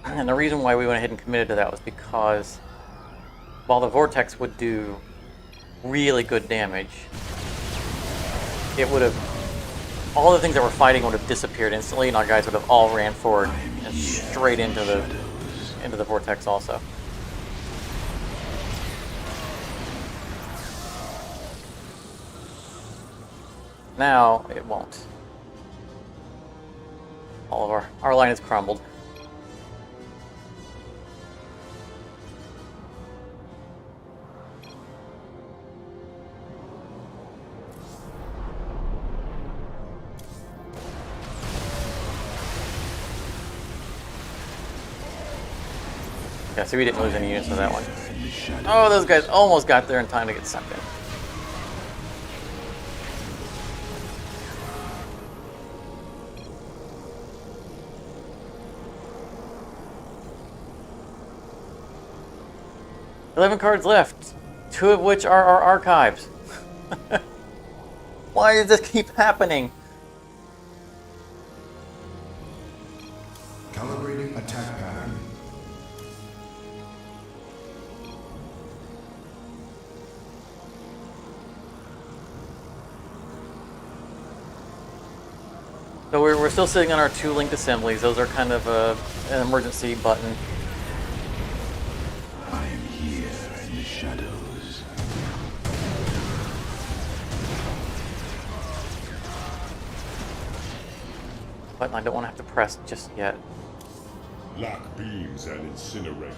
And the reason why we went ahead and committed to that was because while the Vortex would do really good damage, it would have... all the things that we're fighting would have disappeared instantly, and our guys would have all ran forward and straight into the Vortex also. Now, it won't. All of our line has crumbled. Yeah, so we didn't lose any units with that one. Oh, those guys almost got there in time to get sucked in. 11 cards left, 2 of which are our archives. Why does this keep happening? Calibrating attack pattern. So we're still sitting on our 2 linked assemblies. Those are kind of an emergency button. I am here in the shadows. Button I don't want to have to press just yet. Lock beams and incinerate.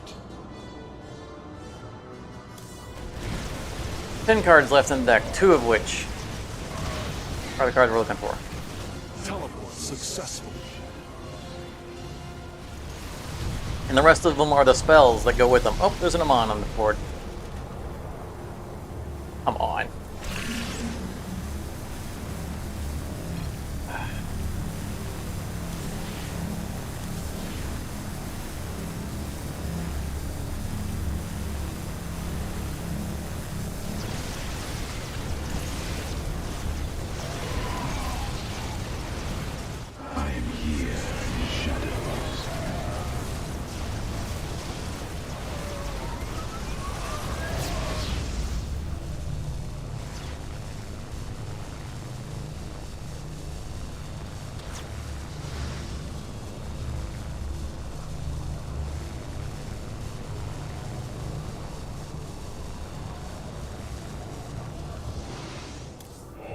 10 cards left in the deck, 2 of which are the cards we're looking for. Teleport successful. And the rest of them are the spells that go with them. Oh, there's an Amon on the board. Come on. I am here in the shadows.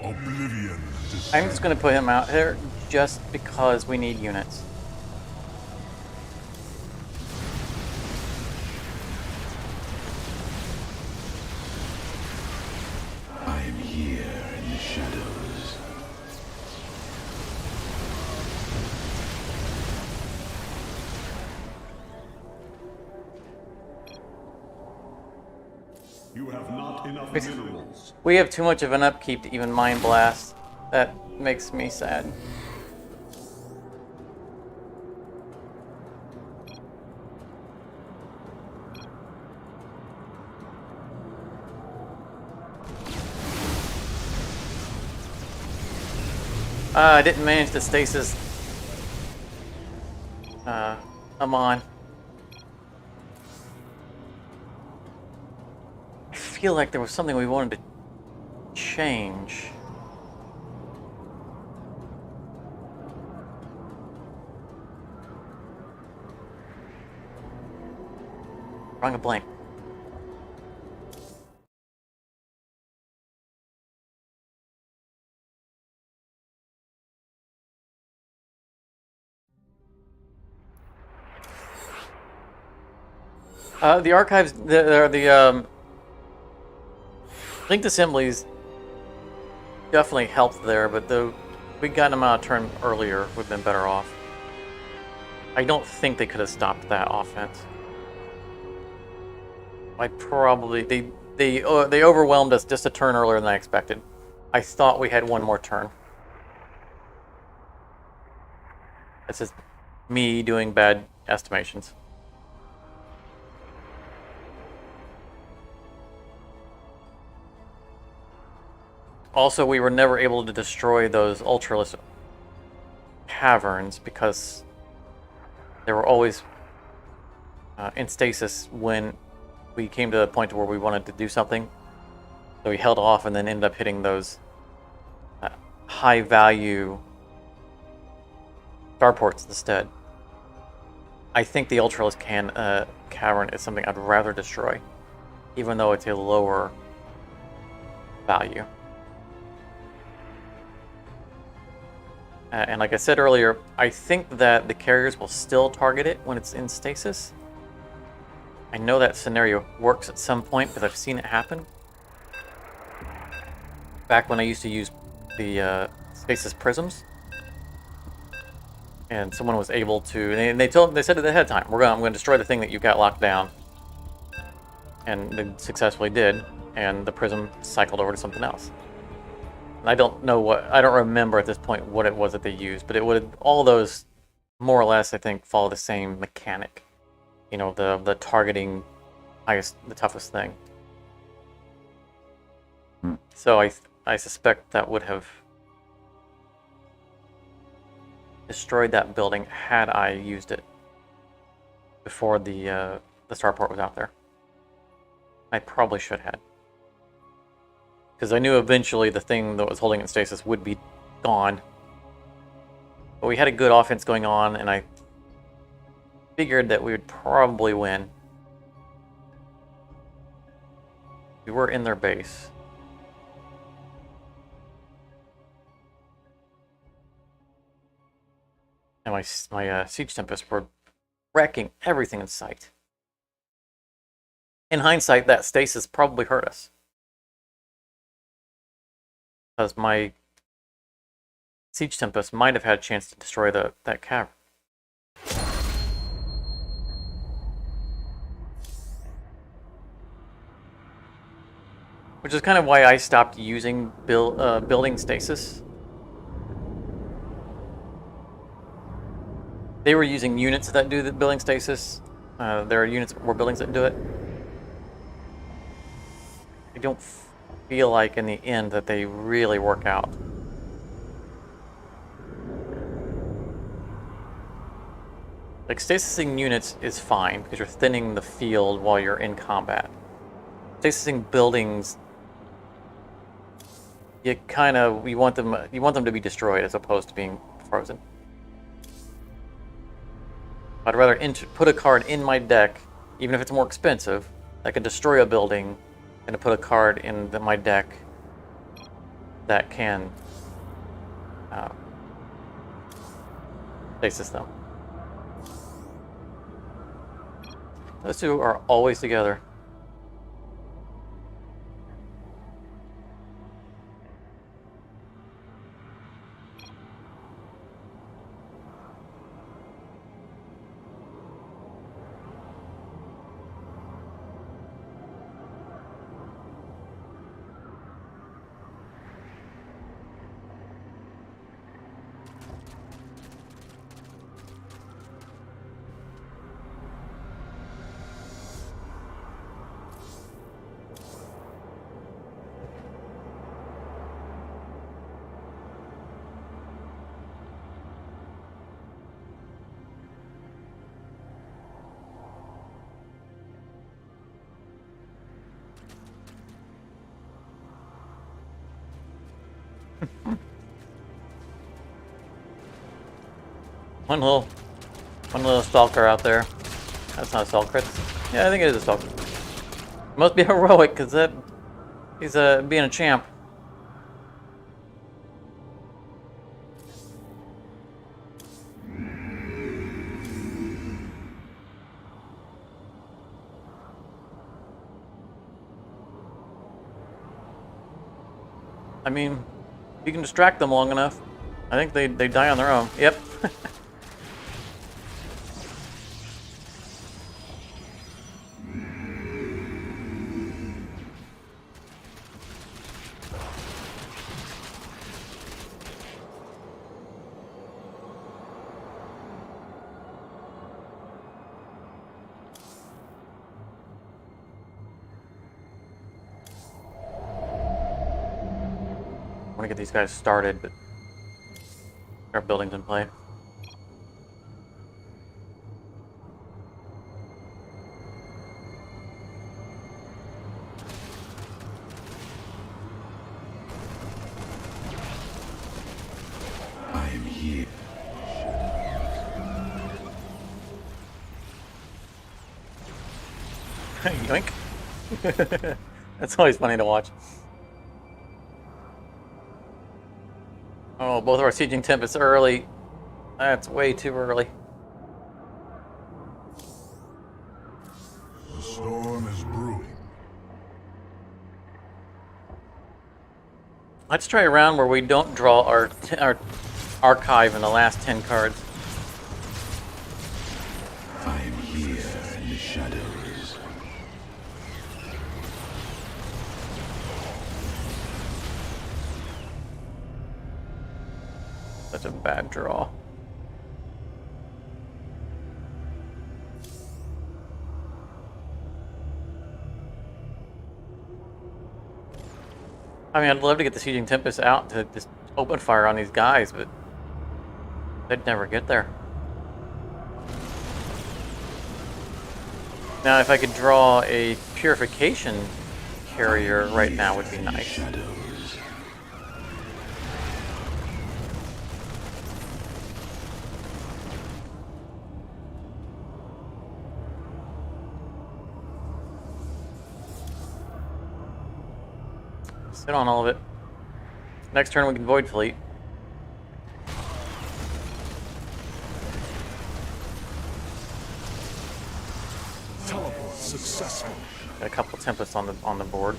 Oblivion. I'm just going to put him out here just because we need units. I am here in the shadows. You have not enough Wait. minerals. We have too much of an upkeep to even Mind Blast. That makes me sad. I didn't manage to stasis. I'm on. I feel like there was something we wanted to change. Drawing a blank. The archives, the linked assemblies definitely helped there, but we got them out of turn earlier, we've been better off. I don't think they could have stopped that offense. I probably they overwhelmed us just a turn earlier than I expected. I thought we had one more turn. This is me doing bad estimations. Also, we were never able to destroy those Ultralisk caverns because they were always in stasis when we came to the point where we wanted to do something. So we held off and then ended up hitting those high-value starports instead. I think the Ultralisk cavern is something I'd rather destroy, even though it's a lower value. And like I said earlier, I think that the carriers will still target it when it's in stasis. I know that scenario works at some point because I've seen it happen. Back when I used to use the stasis prisms. And someone was able to, and they said it ahead of time, I'm going to destroy the thing that you got locked down. And they successfully did, and the prism cycled over to something else. I don't remember at this point what it was that they used, but it would, all those more or less, I think, follow the same mechanic. You know, the targeting the toughest thing. So I suspect that would have destroyed that building had I used it before the starport was out there. I probably should have. Because I knew eventually the thing that was holding it in stasis would be gone. But we had a good offense going on, and I figured that we would probably win. We were in their base. And my Siege Tempests were wrecking everything in sight. In hindsight, that stasis probably hurt us. Because my Siege Tempest might have had a chance to destroy that cavern. Which is kind of why I stopped using building stasis. They were using units that do the building stasis. There are units or buildings that do it. I don't feel like in the end that they really work out. Like, stasising units is fine because you're thinning the field while you're in combat. Stasising buildings, you want them to be destroyed as opposed to being frozen. I'd rather put a card in my deck, even if it's more expensive, that can destroy a building, than to put a card in my deck that can stasis them. Those two are always together. One little stalker out there. That's not a stalker. Yeah, I think it is a stalker. Must be heroic, because he's being a champ. I mean, if you can distract them long enough, I think they die on their own. Yep. I want to get these guys started, but our buildings in play. I am here. Yoink. That's always funny to watch. Oh, both of our sieging tempests early. That's way too early. The storm is brewing. Let's try a round where we don't draw our archive in the last 10 cards. I am here in the shadows. Such a bad draw. I mean, I'd love to get the Sieging Tempest out to just open fire on these guys, but they'd never get there. Now, if I could draw a purification carrier right now would be nice. Shadows. Sit on all of it. Next turn we can Void Fleet. Teleport successful. Got a couple Tempests on the board.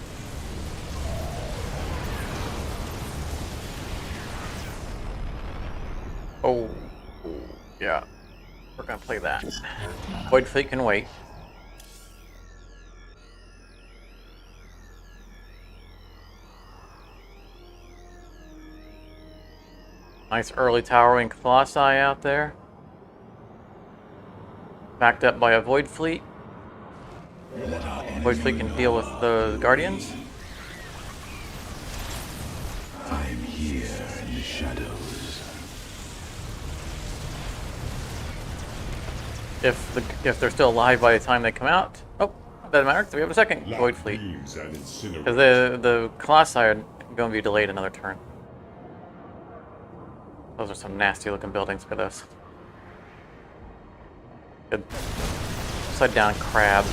Oh, yeah. We're gonna play that. Void Fleet can wait. Nice early towering Colossi out there. Backed up by a Void Fleet. Void Fleet can deal with the Guardians. I'm here in the shadows. If they're still alive by the time they come out. Oh, doesn't matter because we have a second Void Fleet. Beams and incinerate. Because the Colossi are going to be delayed another turn. Those are some nasty looking buildings for this. Good. Upside down crab.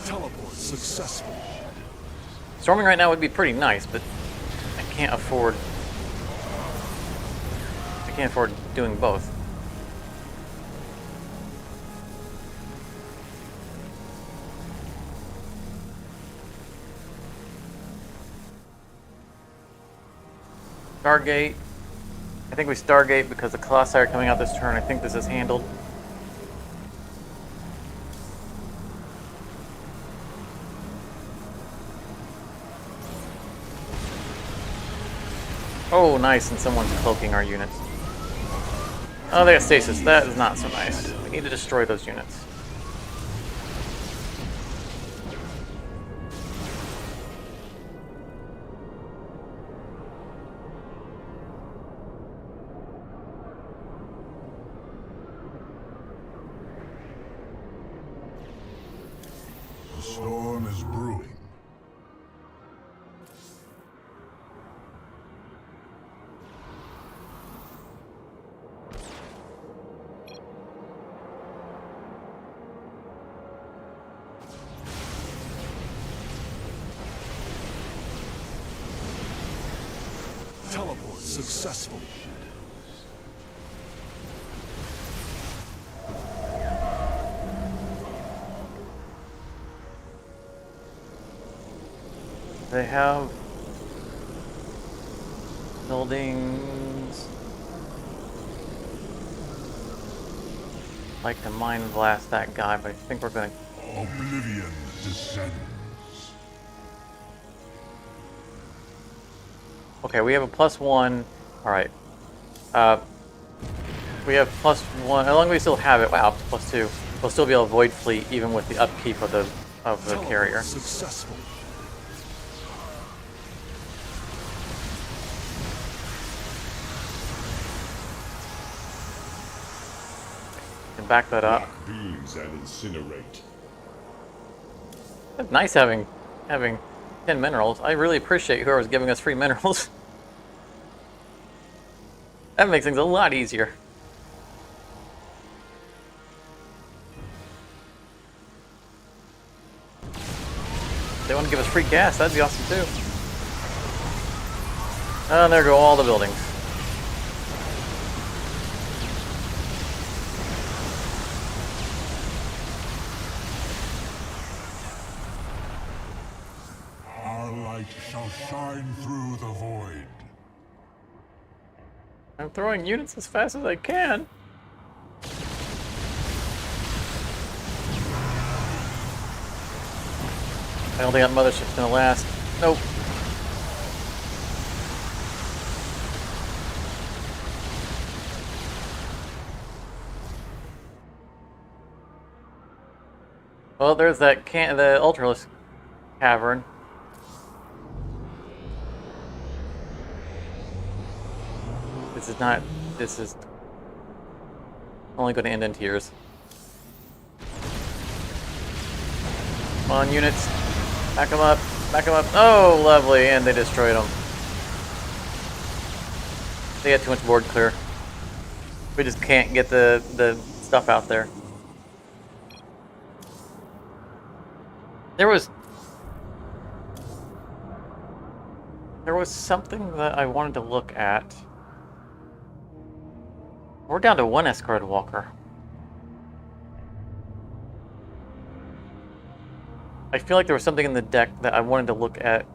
Teleport successful. Storming right now would be pretty nice, but I can't afford doing both. Stargate. I think we Stargate because the Colossi are coming out this turn. I think this is handled. Oh, nice, and someone's cloaking our units. Oh, they got stasis. That is not so nice. We need to destroy those units. The storm is brewing. Teleport successful. They have buildings. Like to mind blast that guy, but I think we're gonna. Oblivion descends. Okay, we have a +1. All right. We have +1. As long as we still have it, wow, +2. We'll still be able to Void Fleet even with the upkeep of the carrier. Successful. Can back that up. Black beams and incinerate. It's nice having 10 minerals. I really appreciate whoever's giving us free minerals. That makes things a lot easier. They want to give us free gas, that'd be awesome too. And there go all the buildings. Our light shall shine through the void. I'm throwing units as fast as I can. I don't think that mothership's gonna last. Nope. Well, there's that the Ultralisk cavern. This is not. This is only going to end in tears. Come on, units. Back them up. Back them up. Oh, lovely. And they destroyed them. They had too much board clear. We just can't get the stuff out there. There was something that I wanted to look at. We're down to one escorted walker. I feel like there was something in the deck that I wanted to look at,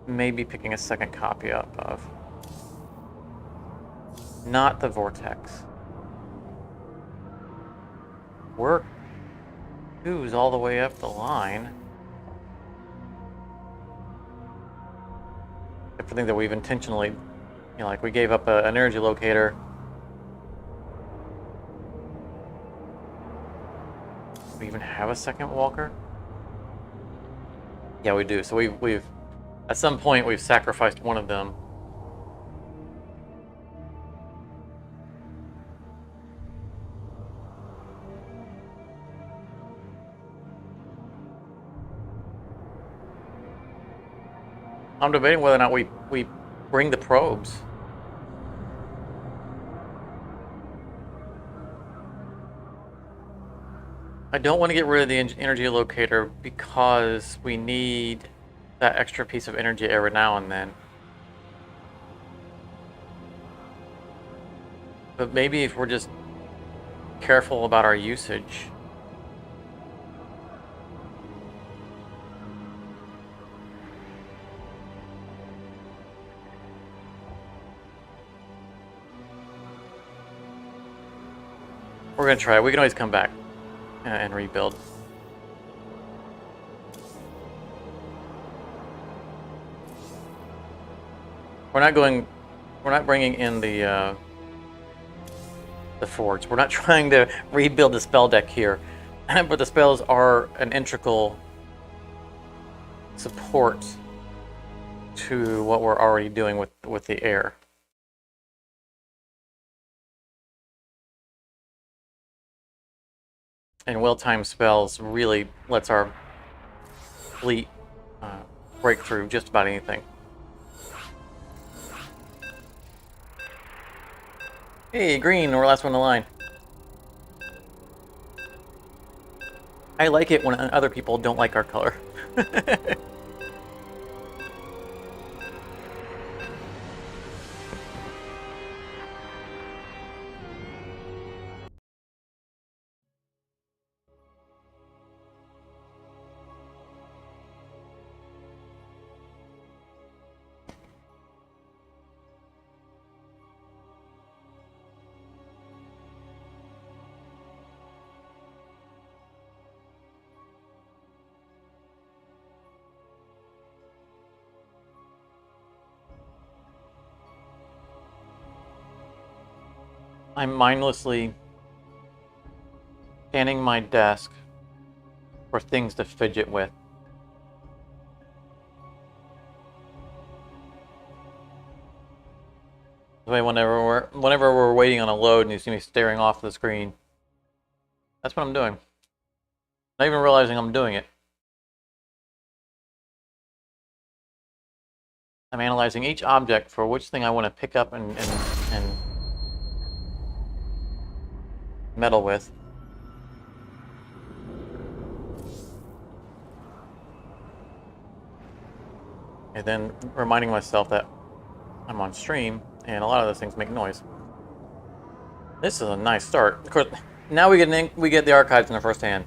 maybe picking a second copy up of. Not the Vortex. We're 2s all the way up the line. I think that we've intentionally, you know, like we gave up an energy locator. Do we even have a second walker? Yeah, we do. So we've at some point we've sacrificed one of them. I'm debating whether or not we bring the probes. I don't want to get rid of the energy locator because we need that extra piece of energy every now and then. But maybe if we're just careful about our usage. We're gonna try it. We can always come back and rebuild. We're not bringing in the forge. We're not trying to rebuild the spell deck here, but the spells are an integral support to what we're already doing with the air. And well-timed spells really lets our fleet break through just about anything. Hey, green, we're last one in the line. I like it when other people don't like our color. I'm mindlessly scanning my desk for things to fidget with. Whenever we're waiting on a load and you see me staring off the screen, that's what I'm doing. Not even realizing I'm doing it. I'm analyzing each object for which thing I want to pick up and meddle with. And then reminding myself that I'm on stream and a lot of those things make noise. This is a nice start. Of course, now we get the archives in our first hand.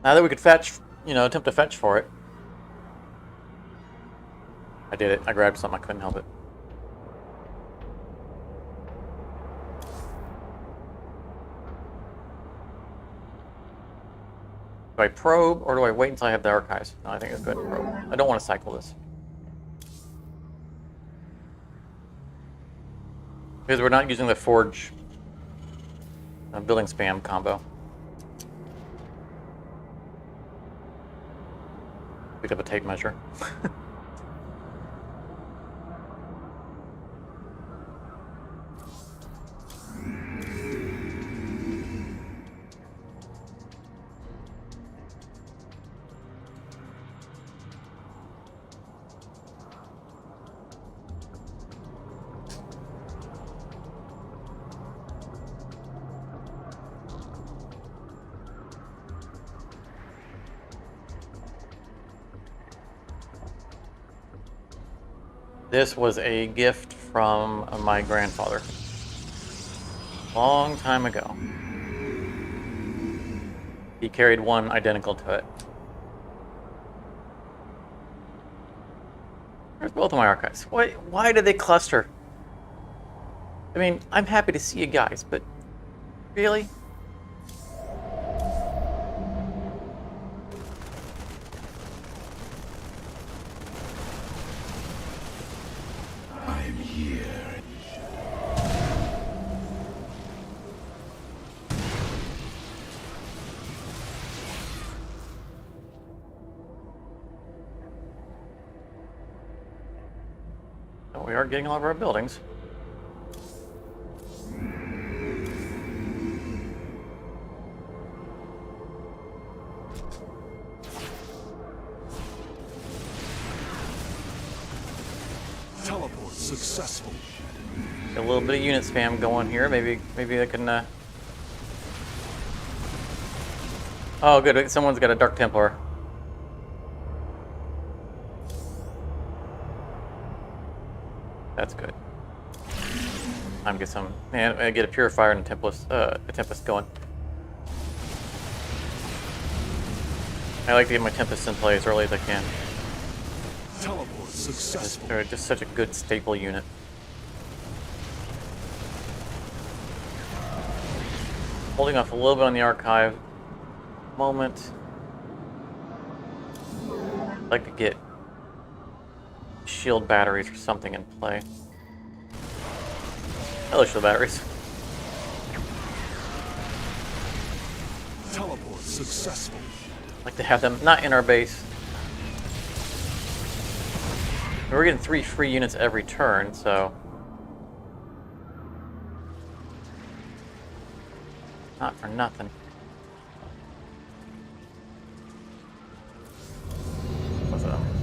Now that we could fetch, attempt to fetch for it. I did it. I grabbed something. I couldn't help it. Do I probe or do I wait until I have the archives? No, I think it's good to probe. I don't want to cycle this. Because we're not using the forge building spam combo. of a tape measure. This was a gift from my grandfather. Long time ago. He carried one identical to it. Where's both of my archives? Why did they cluster? I mean, I'm happy to see you guys, but really? I'm here. Oh, we are getting all of our buildings. Teleport successful. Got a little bit of unit spam going here. Maybe I can. Oh, good. Someone's got a Dark Templar. That's good. Time to get some. Man, I get a Purifier and a Tempest going. I like to get my Tempest in play as early as I can. Teleport successful. They're just such a good staple unit. Holding off a little bit on the archive. Moment. I'd like to get shield batteries or something in play. Hello, shield batteries. Teleport successful. I'd like to have them not in our base. We're getting 3 free units every turn, so not for nothing.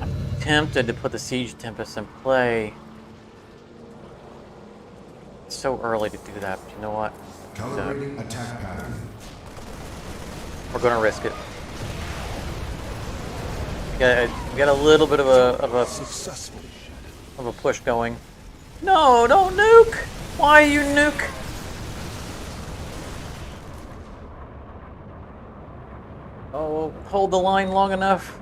I'm tempted to put the Siege Tempest in play. It's so early to do that, but you know what? Calibrating attack pattern. We're gonna risk it. We got a little bit Successful. of a push going. No, don't nuke! Why you nuke? Oh, hold the line long enough.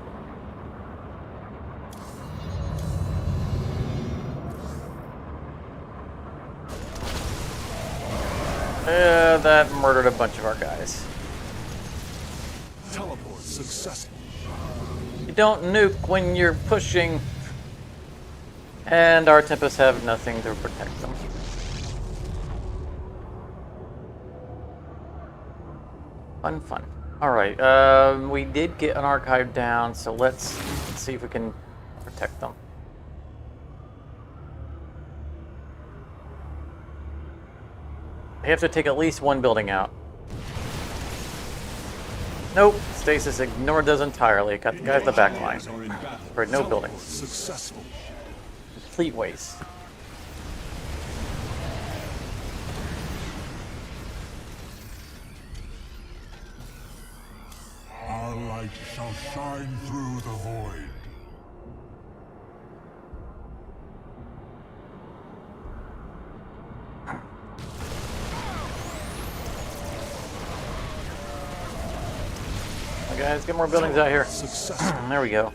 That murdered a bunch of our guys. Teleport successful. You don't nuke when you're pushing. And our Tempests have nothing to protect them. Fun. Alright, we did get an archive down, so let's see if we can protect them. They have to take at least one building out. Nope, Stasis ignored those entirely. Got the guys in the back line. Are in battle. For no buildings. Successful. Complete waste. Our light shall shine through the void. Guys, get more buildings out here. Successful. There we go.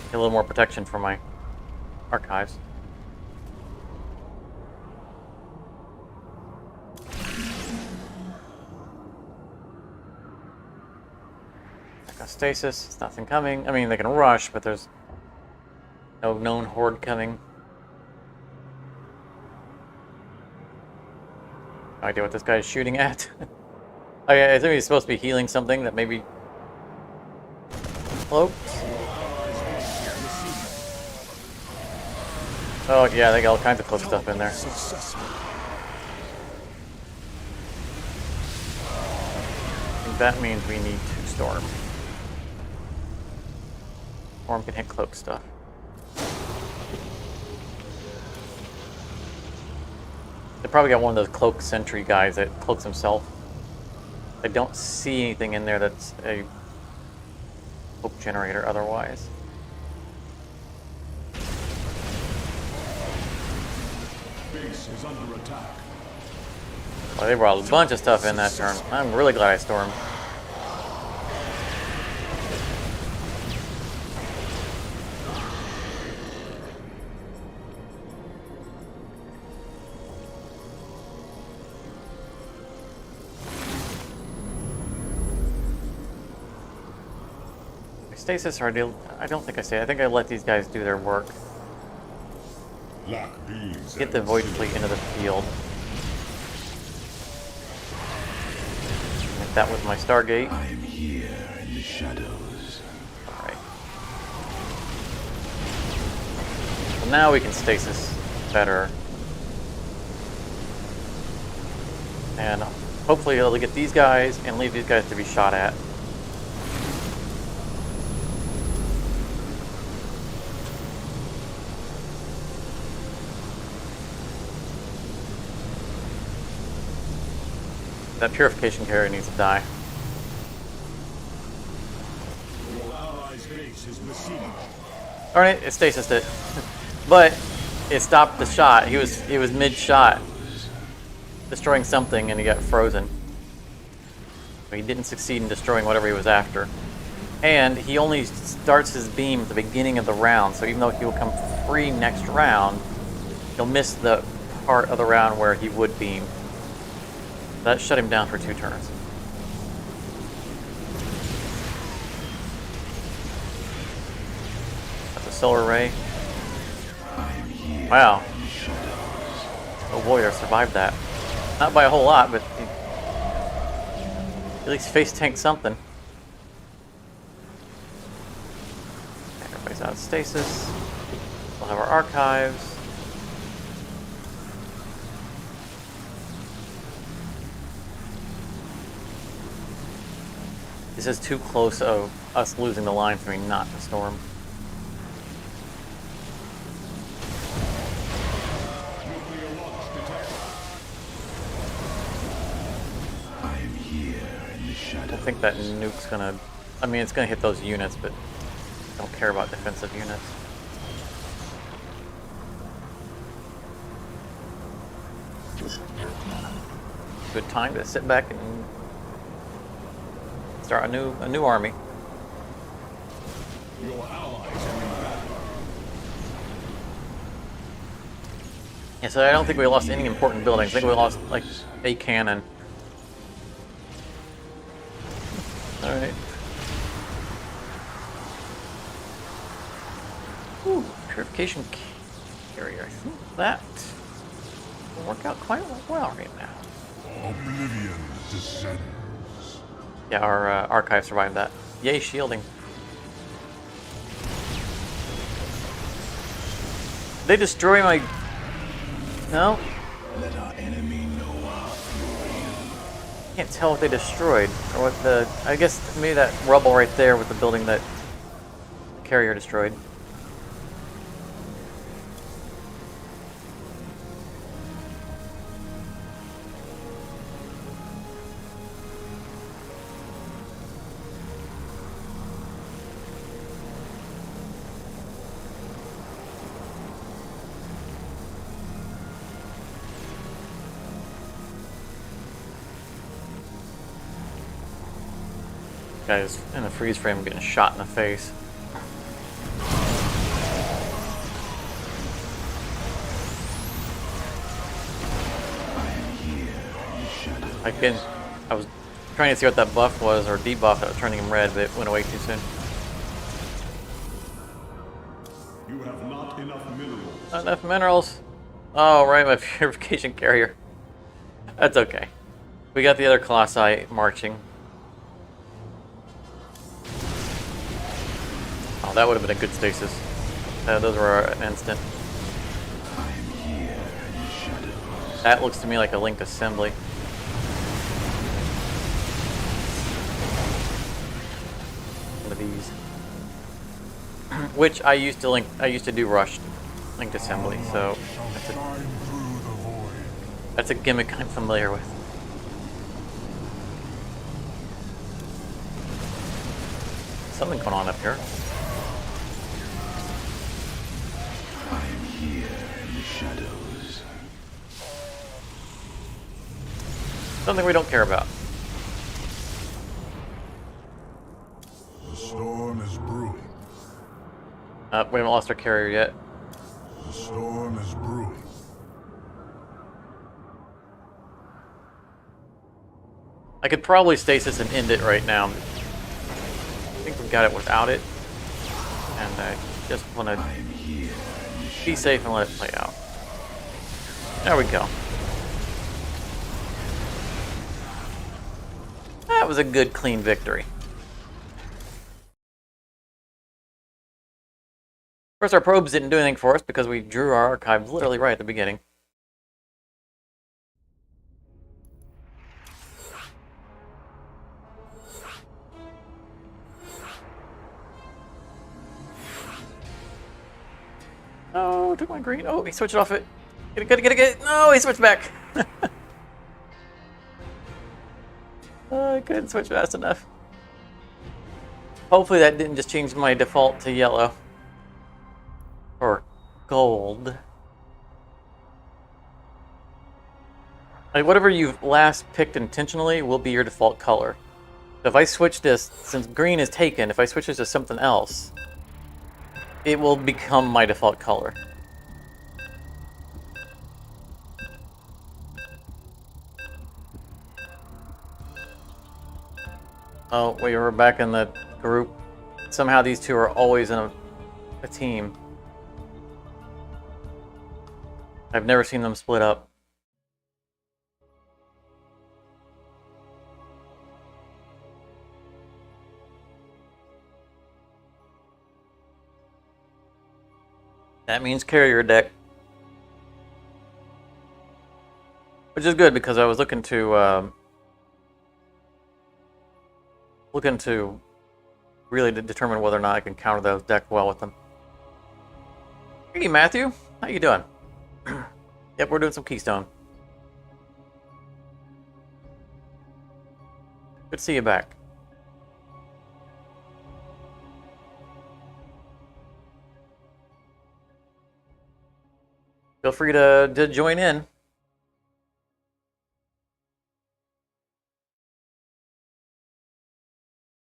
Get a little more protection for my archives. Stasis, it's nothing coming. I mean, they can rush, but there's no known horde coming. No idea what this guy is shooting at. I assume he's supposed to be healing something that maybe cloaked. Oh yeah, they got all kinds of cloak stuff in there. Successful. I think that means we need to storm. Storm can hit cloak stuff. They probably got one of those cloak sentry guys that cloaks himself. I don't see anything in there that's a cloak generator otherwise. Base is under attack. Well, they brought a bunch of stuff in that turn. I'm really glad I stormed. Stasis, or I don't think I say. I think I let these guys do their work. Black beams. Get the Void Fleet into the field. If that was my Stargate. I am here in the shadows. Alright. So now we can stasis better. And hopefully able to get these guys and leave these guys to be shot at. That purification carrier needs to die. Your allies' base is besieged. Darn it, it stasised it. But it stopped the shot. He was mid-shot. Destroying something and he got frozen. But he didn't succeed in destroying whatever he was after. And he only starts his beam at the beginning of the round, so even though he will come free next round, he'll miss the part of the round where he would beam. That shut him down for 2 turns. That's a solar ray. Wow. A warrior survived that. Not by a whole lot, but he at least face tanked something. Everybody's out of stasis. We'll have our archives. This is too close of us losing the line for me not to storm. Nuclear launch detected. I am here in the I shadows. don't think that nuke's gonna... I mean, it's gonna hit those units, but I don't care about defensive units. Good time to sit back and start a new army. Your allies are in battle. Yeah, so I don't think we lost any important buildings. I think we lost like a cannon. Alright. Ooh, purification carrier. I think that will work out quite well right now. Oblivion descends. Yeah, our archive survived that. Yay, shielding. They destroy my... No? Let our enemy know our fury. Can't tell what they destroyed. Or what the... I guess maybe that rubble right there with the building that the carrier destroyed. Guys in the freeze frame getting shot in the face. I was trying to see what that buff was, or debuff that was turning him red, but it went away too soon. You have not enough minerals. Not enough minerals. Oh, right, my purification carrier. That's okay. We got the other Colossi marching. Oh, that would have been a good stasis. Those were an instant. That looks to me like a linked assembly. One of these. Which I used to do rushed linked assembly, so that's a gimmick I'm familiar with. Something going on up here. I'm here in the shadows. Something we don't care about. The storm is brewing. We haven't lost our carrier yet. The storm is brewing. I could probably stasis and end it right now. I think we've got it without it. And I just want to be safe and let it play out. There we go. That was a good, clean victory. Of course, our probes didn't do anything for us because we drew our archives literally right at the beginning. Oh, took my green. Oh, he switched off it. Get it. No, he switched back. I couldn't switch fast enough. Hopefully that didn't just change my default to yellow. Or gold. Like whatever you've last picked intentionally will be your default color. So if I switch this, since green is taken, if I switch this to something else, it will become my default color. Oh, we were back in the group. Somehow these two are always in a team. I've never seen them split up. That means carrier deck. Which is good because I was looking to really determine whether or not I can counter those decks well with them. Hey Matthew, how you doing? Yep, we're doing some Keystone. Good to see you back. Feel free to join in.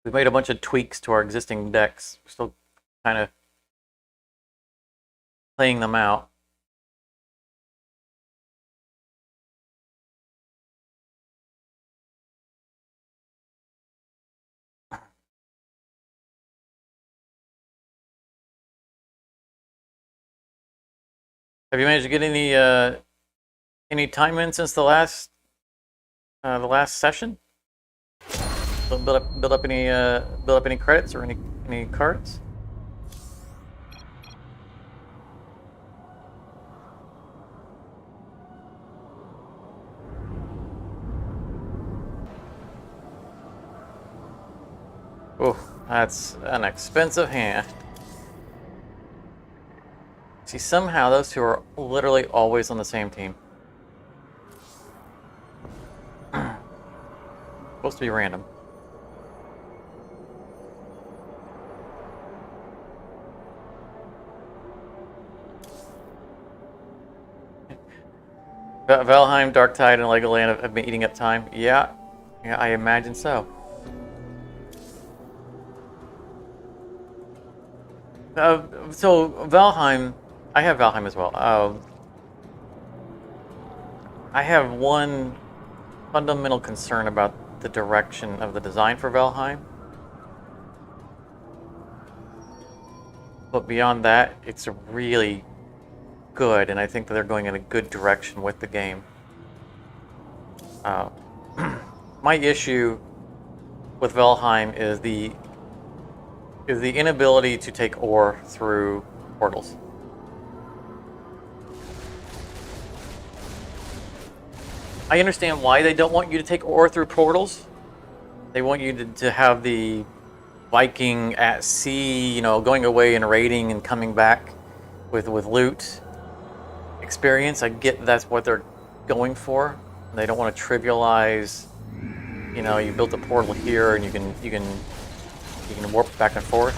We've made a bunch of tweaks to our existing decks. We're still kind of playing them out. Have you managed to get any time in since the last session? Build up any credits or any cards? Oh, that's an expensive hand. See, somehow those two are literally always on the same team. Supposed to be random. Valheim, Darktide, and Legoland have been eating up time. Yeah, I imagine so. So Valheim, I have Valheim as well. I have one fundamental concern about the direction of the design for Valheim. But beyond that, it's really good, and I think that they're going in a good direction with the game. my issue with Valheim is the inability to take ore through portals. I understand why they don't want you to take ore through portals. They want you to have the Viking at sea, you know, going away and raiding and coming back with loot experience. I get that's what they're going for. They don't want to trivialize, you know, you built a portal here and you can warp back and forth.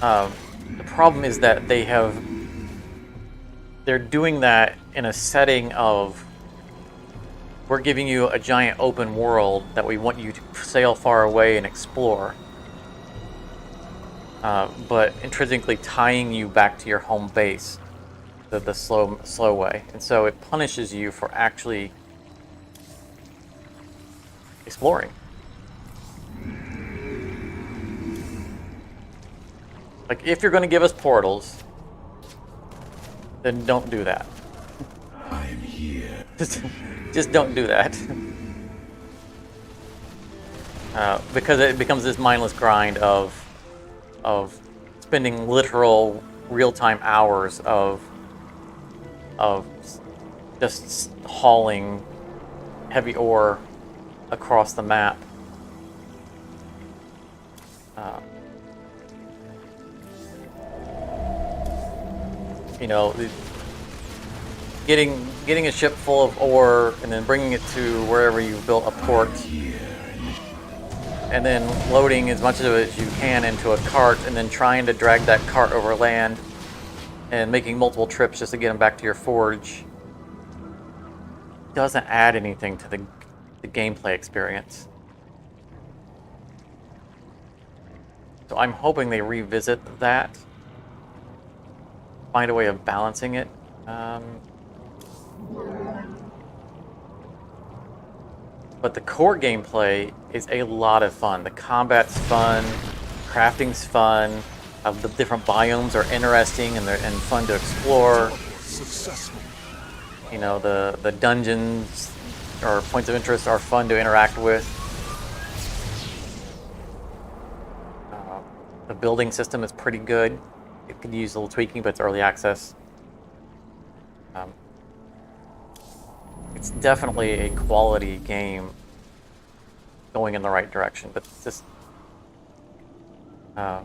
The problem is that they're doing that in a setting of, we're giving you a giant open world that we want you to sail far away and explore, but intrinsically tying you back to your home base the slow way. And so it punishes you for actually exploring. Like, if you're going to give us portals, then don't do that. I'm here. Just don't do that. Because it becomes this mindless grind of spending literal real-time hours of just hauling heavy ore across the map. You know, getting a ship full of ore and then bringing it to wherever you've built a port, and then loading as much of it as you can into a cart, and then trying to drag that cart over land and making multiple trips just to get them back to your forge doesn't add anything to the gameplay experience. So I'm hoping they revisit that, find a way of balancing it. But the core gameplay is a lot of fun. The combat's fun, crafting's fun, the different biomes are interesting and fun to explore. Successful. You know, the dungeons or points of interest are fun to interact with. The building system is pretty good. It could use a little tweaking, but it's early access. It's definitely a quality game going in the right direction, but just Your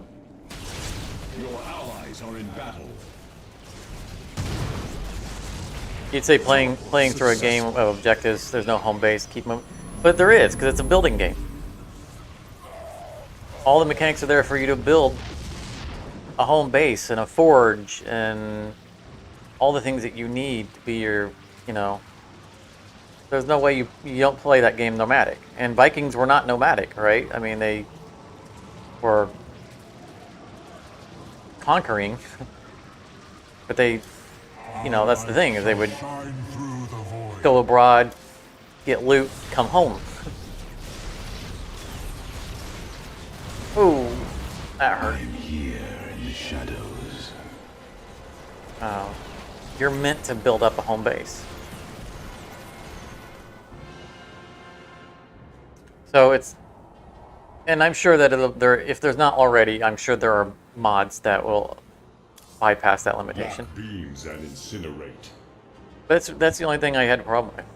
allies are in battle. you'd say playing through a game of objectives, there's no home base, keep moving, but there is, because it's a building game. All the mechanics are there for you to build a home base and a forge and all the things that you need to be your, you know. There's no way you don't play that game nomadic. And Vikings were not nomadic, right? I mean, they were conquering, but they, you know, that's the thing, is they would Shine through the void. go abroad, get loot, come home. Ooh, that hurt. I'm here in the shadows. You're meant to build up a home base. So it's, and I'm sure that if there's not already, I'm sure there are mods that will bypass that limitation. Black beams and incinerate. That's the only thing I had a problem with.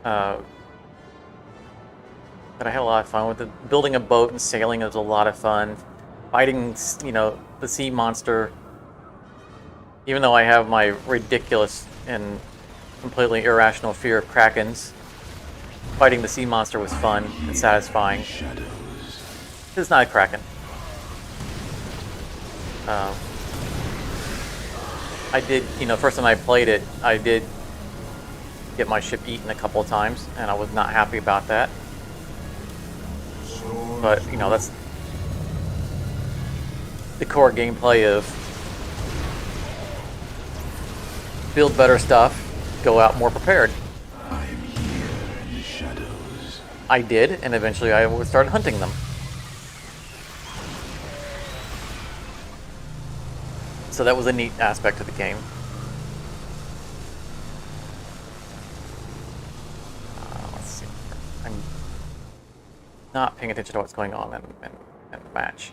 But I had a lot of fun with it. Building a boat and sailing was a lot of fun. Fighting, you know, the sea monster. Even though I have my ridiculous and completely irrational fear of krakens, fighting the sea monster was fun and satisfying. Shadows. It's not a kraken. I did, you know, first time I played it, I did get my ship eaten a couple of times, and I was not happy about that. But, you know, that's the core gameplay of build better stuff, go out more prepared. I'm here in the shadows. I did, and eventually I started hunting them. So that was a neat aspect of the game. Let's see. not paying attention to what's going on in the match.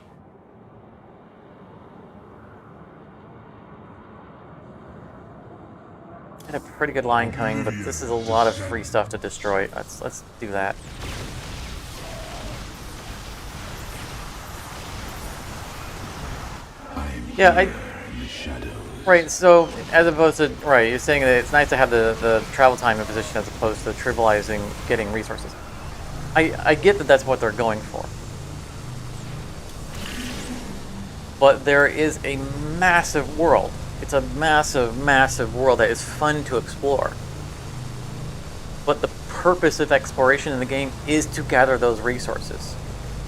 Had a pretty good line coming, but this is a lot of free stuff to destroy. Let's do that. Yeah, right, so as opposed to, right, you're saying that it's nice to have the travel time in position as opposed to trivializing getting resources. I get that that's what they're going for. But there is a massive world. It's a massive, massive world that is fun to explore. But the purpose of exploration in the game is to gather those resources.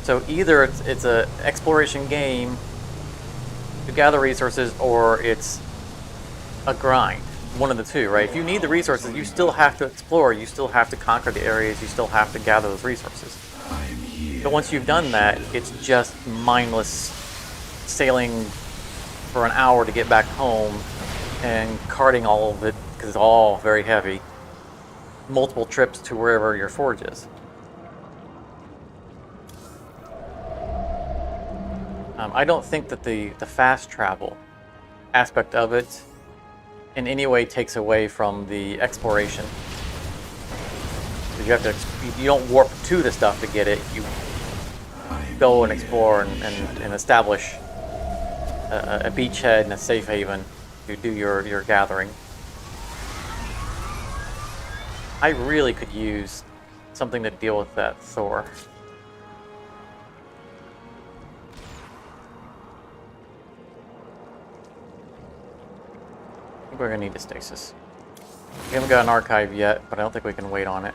So either it's an exploration game to gather resources, or it's a grind. One of the two, right? If you need the resources, you still have to explore, you still have to conquer the areas, you still have to gather those resources. But once you've done that, it's just mindless sailing for an hour to get back home and carting all of it, because it's all very heavy. Multiple trips to wherever your forge is. I don't think that the fast travel aspect of it in any way takes away from the exploration. You have to, you don't warp to the stuff to get it. You go and explore and establish a beachhead and a safe haven to do your gathering. I really could use something to deal with that Thor. I think we're gonna need a stasis. We haven't got an archive yet, but I don't think we can wait on it.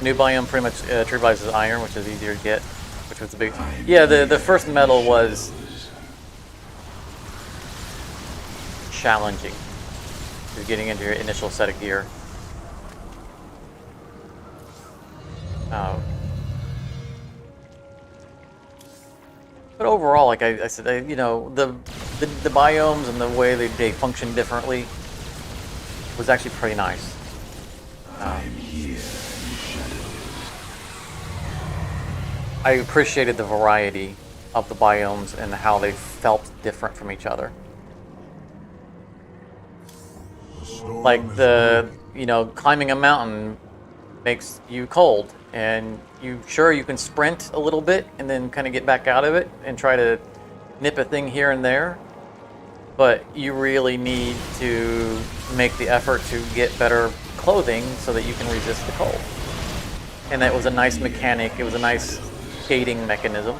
New biome pretty much trivializes iron, which is easier to get, which was the big... Yeah, the first metal was challenging. You're getting into your initial set of gear. But overall, like I said, you know, the biomes and the way they function differently was actually pretty nice. I appreciated the variety of the biomes and how they felt different from each other. Like you know, climbing a mountain makes you cold, and you can sprint a little bit and then kind of get back out of it and try to nip a thing here and there, but you really need to make the effort to get better clothing so that you can resist the cold. And that was a nice mechanic. It was a nice gating mechanism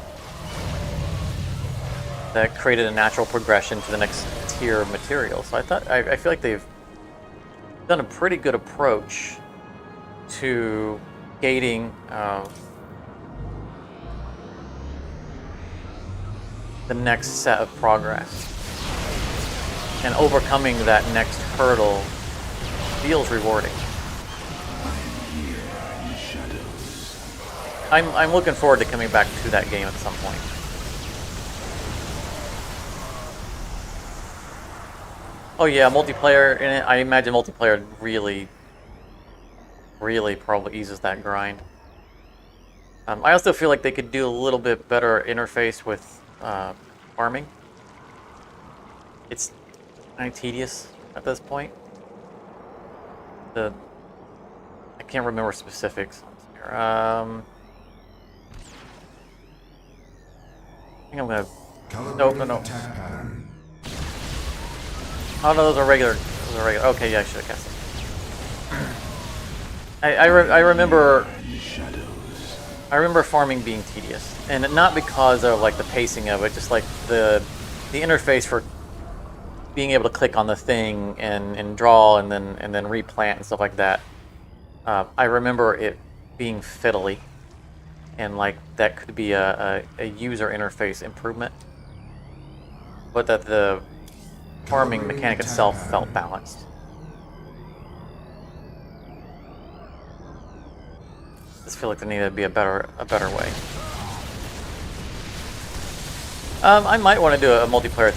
that created a natural progression to the next tier of material. So I feel like they've done a pretty good approach to gating the next set of progress, and overcoming that next hurdle feels rewarding. I'm looking forward to coming back to that game at some point. Oh yeah, multiplayer in it. I imagine multiplayer really probably eases that grind. I also feel like they could do a little bit better interface with farming. It's kind of tedious at this point. I can't remember specifics. I think I'm gonna. No. Oh no, those are regular. Okay, yeah, I should have cast them. I remember farming being tedious, and not because of like the pacing of it, just like the interface for being able to click on the thing and draw and then replant and stuff like that. I remember it being fiddly, and like that could be a user interface improvement, but that the farming mechanic itself felt balanced. I just feel like there needed to be a better way. I might want to do a multiplayer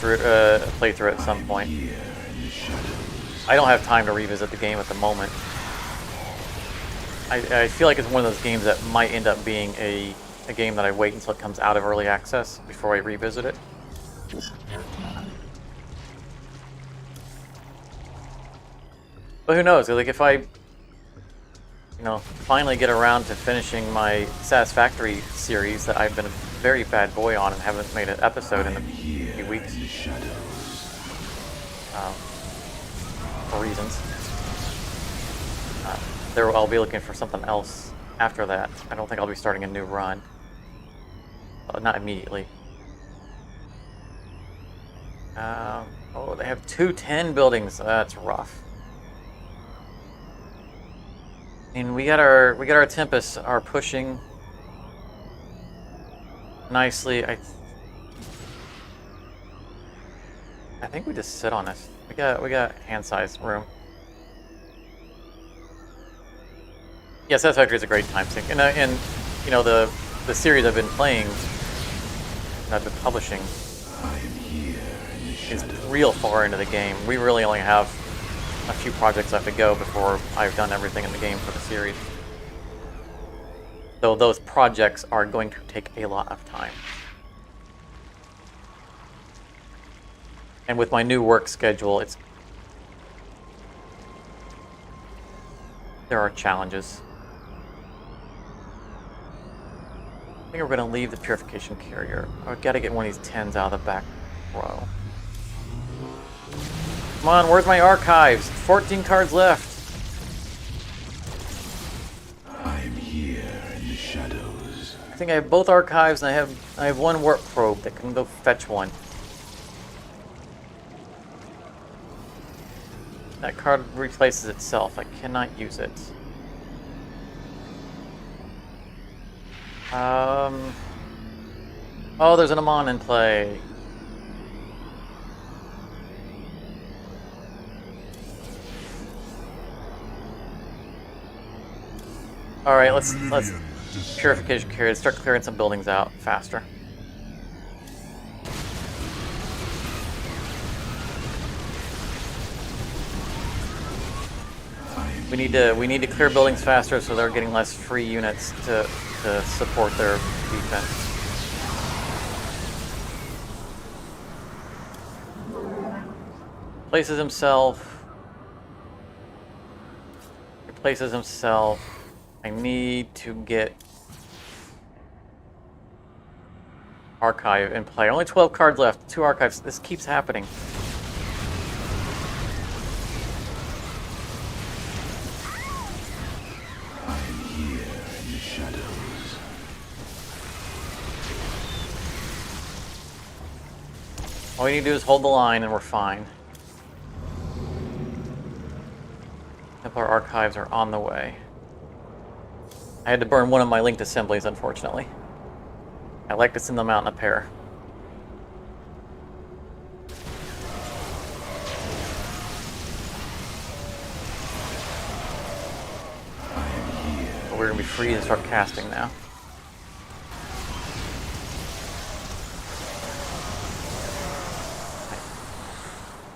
playthrough at some point. I don't have time to revisit the game at the moment. I feel like it's one of those games that might end up being a game that I wait until it comes out of early access before I revisit it. But who knows? Like if I, finally get around to finishing my Satisfactory series that I've been a very bad boy on and haven't made an episode in a few weeks. For reasons. I'll be looking for something else after that. I don't think I'll be starting a new run. Not immediately. Oh, they have 210 buildings. That's rough. And we got our Tempest are pushing nicely. I think we just sit on this. We got hand size room. Yeah, Satisfactory is a great time sink, and the series I've been playing and I've been publishing is real far into the game. We really only have a few projects left to go before I've done everything in the game for the series. So those projects are going to take a lot of time. And with my new work schedule, there are challenges. I think we're going to leave the purification carrier. I've got to get one of these 10s out of the back row. Come on, where's my archives? 14 cards left. I'm here in the shadows. I think I have both archives, and I have one warp probe that can go fetch one. That card replaces itself. I cannot use it. Oh, there's an Amon in play. All right, let's purification carrier. Start clearing some buildings out faster. We need to clear buildings faster so they're getting less free units to support their defense. Replaces himself. Replaces himself. I need to get archive in play. Only 12 cards left. 2 archives. This keeps happening. All we need to do is hold the line and we're fine. Templar archives are on the way. I had to burn one of my linked assemblies, unfortunately. I like to send them out in a pair. But we're going to be free to start casting now.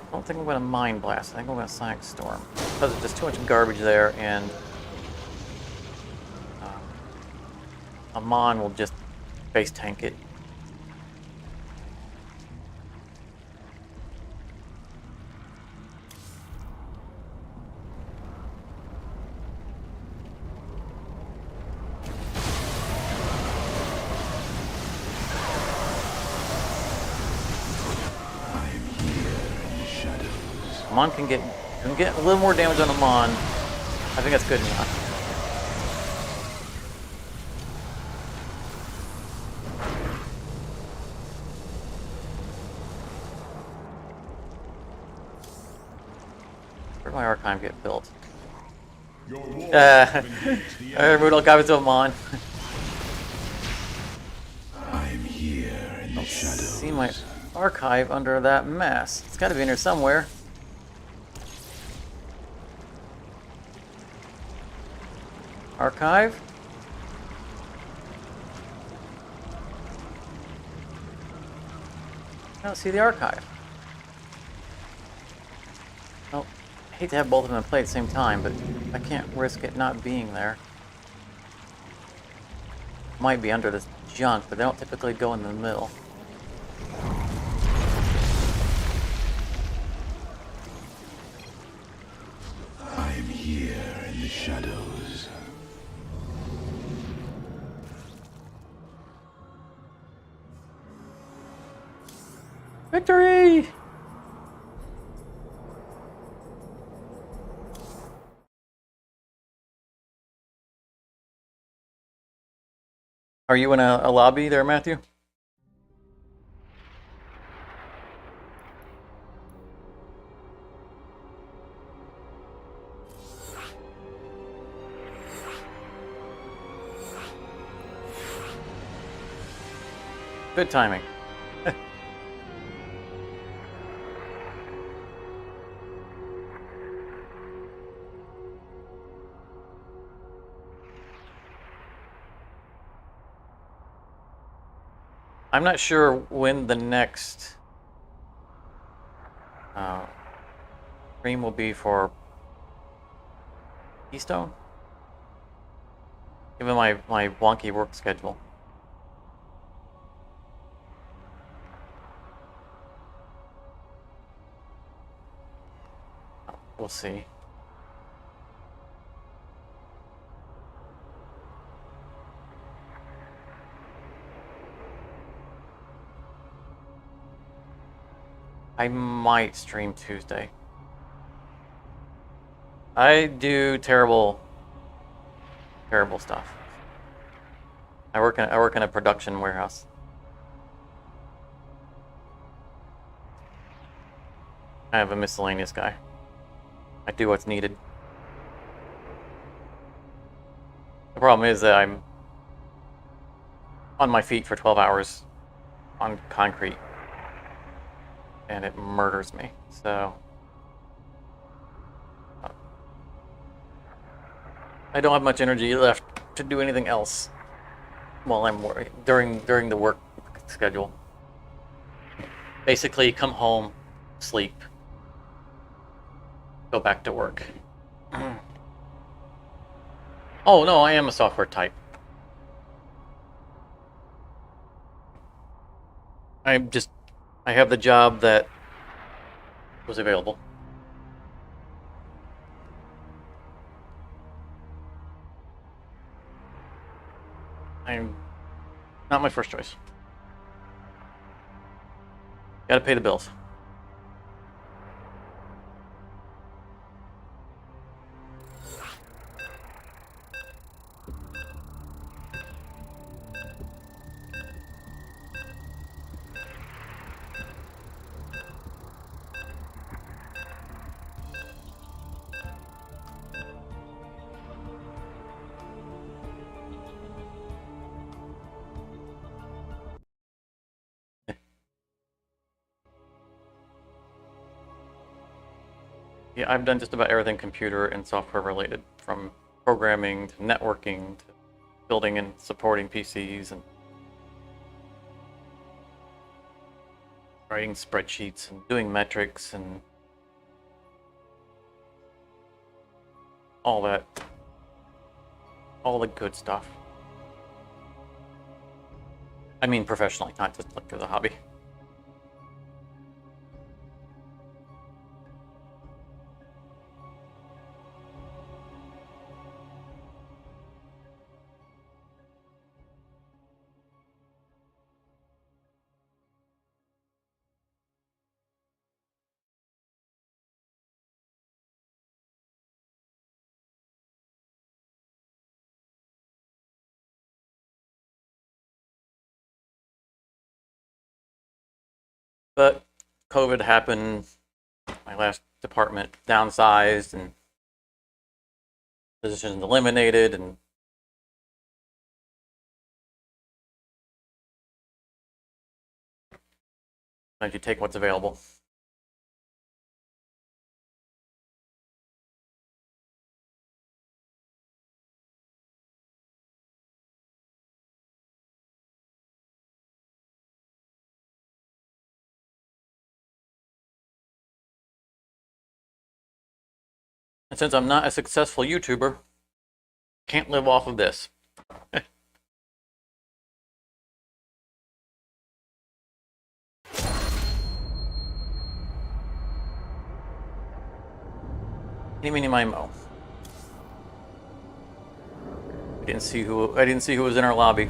I don't think I'm going to Mind Blast. I think I'm going to Sonic Storm. Because there's just too much garbage there, and Amon will just base tank it. Amon can get a little more damage on Amon. I think that's good enough. Where'd my archive get built? I removed all copies of Amon. I'm here in the shadows. See my archive under that mess. It's got to be in here somewhere. Archive? I don't see the archive. Nope. I hate to have both of them play at the same time, but I can't risk it not being there. Might be under this junk, but they don't typically go in the middle. I am here in the shadows. Victory! Are you in a lobby there, Matthew? Good timing. I'm not sure when the next stream will be for KeyStone, given my wonky work schedule. We'll see. I might stream Tuesday. I do terrible stuff. I work in a production warehouse. I have a miscellaneous guy. I do what's needed. The problem is that I'm on my feet for 12 hours on concrete, and it murders me. So I don't have much energy left to do anything else while I'm during the work schedule. Basically, come home, sleep, go back to work. Oh no, I am a software type. I have the job that was available. I'm not my first choice. Gotta pay the bills. Yeah, I've done just about everything computer and software related, from programming to networking to building and supporting PCs and writing spreadsheets and doing metrics and all that. All the good stuff. I mean professionally, not just like as a hobby. But COVID happened, my last department downsized and positions eliminated, and sometimes you take what's available. And since I'm not a successful YouTuber, can't live off of this. Eeny, meeny, miny, mo. I didn't see who was in our lobby.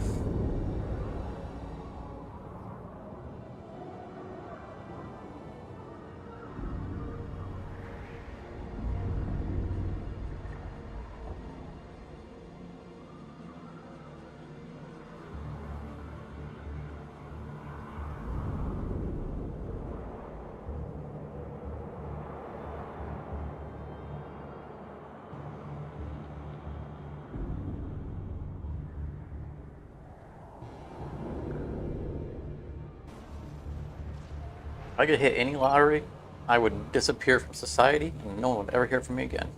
If I could hit any lottery, I would disappear from society and no one would ever hear from me again.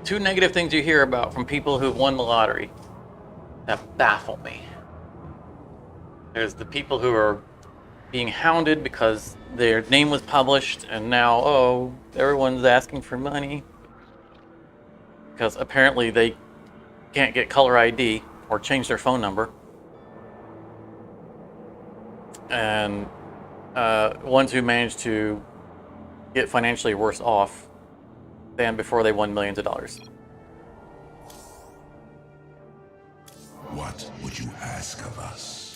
Two negative things you hear about from people who've won the lottery that baffle me. There's the people who are being hounded because their name was published and now, oh, everyone's asking for money because apparently they can't get caller ID or change their phone number. And ones who managed to get financially worse off than before they won millions of dollars. What would you ask of us?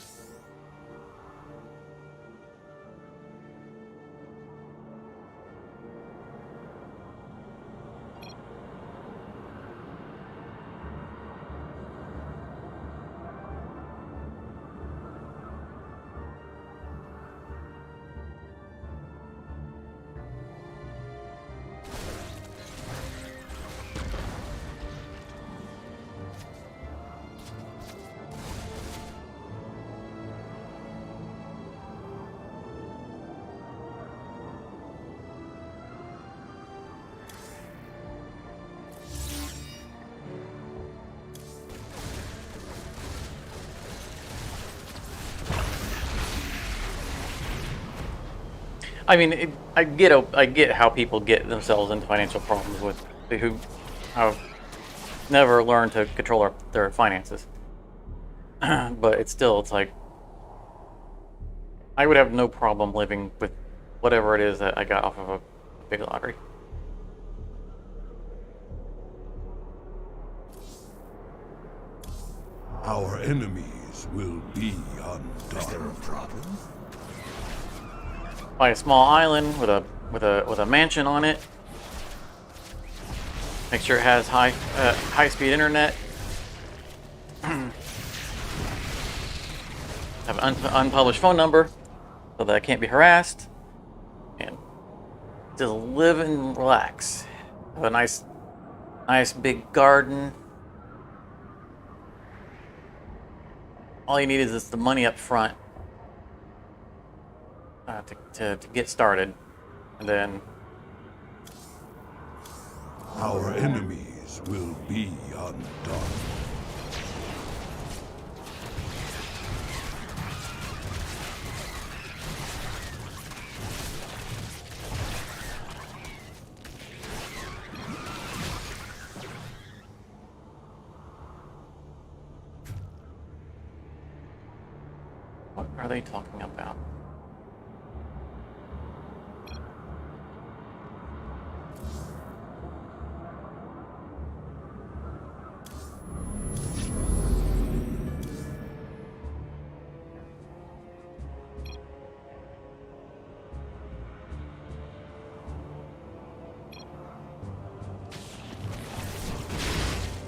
I mean, I get how people get themselves into financial problems with who have never learned to control their finances. But it's like I would have no problem living with whatever it is that I got off of a big lottery. Our enemies will be undone. Is there a problem? Buy a small island with a mansion on it. Make sure it has high-speed internet. Have an unpublished phone number so that I can't be harassed, and just live and relax. Have a nice big garden. All you need is just the money up front to get started, and then Our enemies will be undone. what are they talking about?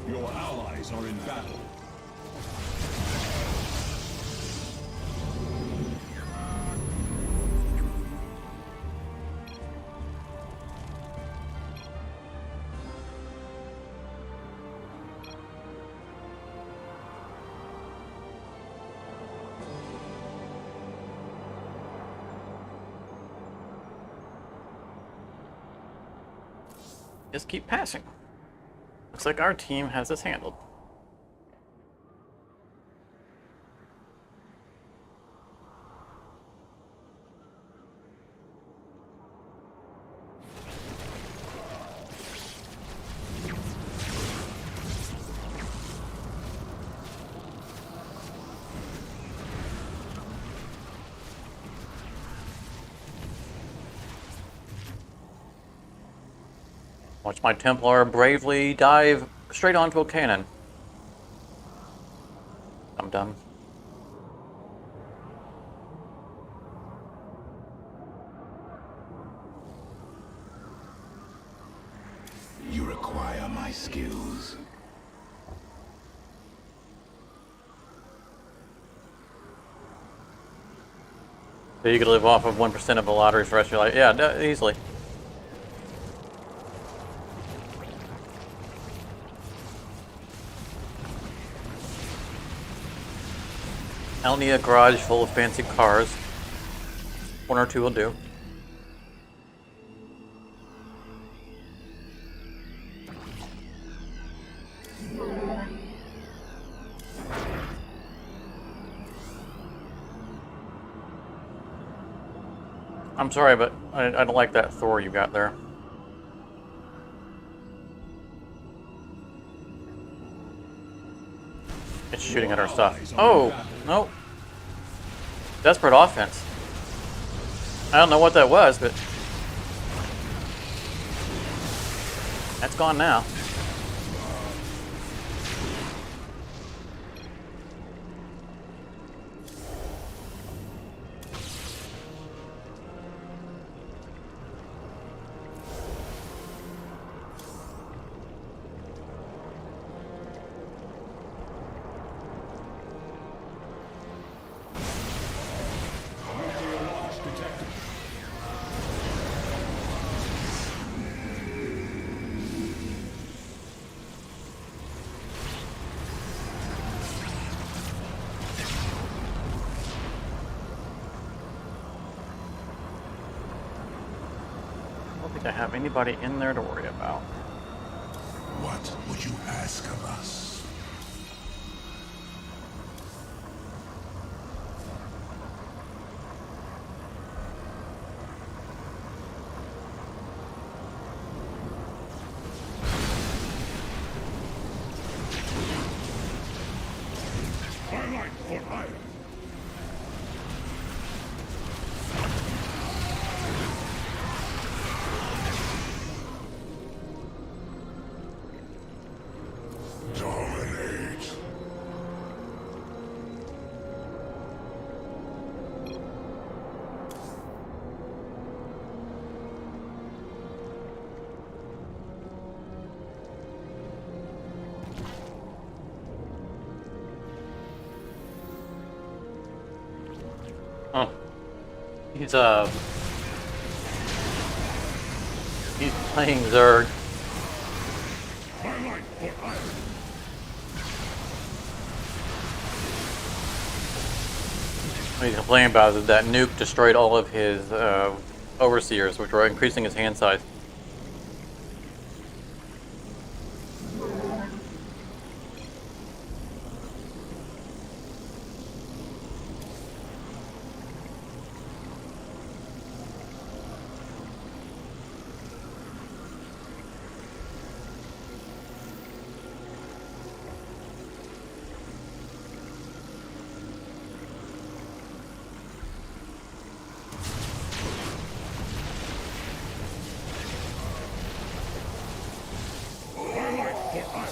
Your allies are in battle. just keep passing. Looks like our team has this handled. Watch my Templar bravely dive straight onto a cannon. I'm done. You require my skills. So you could live off of 1% of the lottery for the rest of your life. Yeah, easily. I don't need a garage full of fancy cars. One or two will do. I'm sorry, but I don't like that Thor you got there. It's shooting at our stuff. Oh, no. Desperate offense. I don't know what that was, but that's gone now. I don't think I have anybody in there to worry about. What would you ask of us? Twilight for hire. Dominate. Oh. He's playing Zerg. Twilight for hire. What he's complaining about is that nuke destroyed all of his overseers, which were increasing his hand size. Twilight for hire.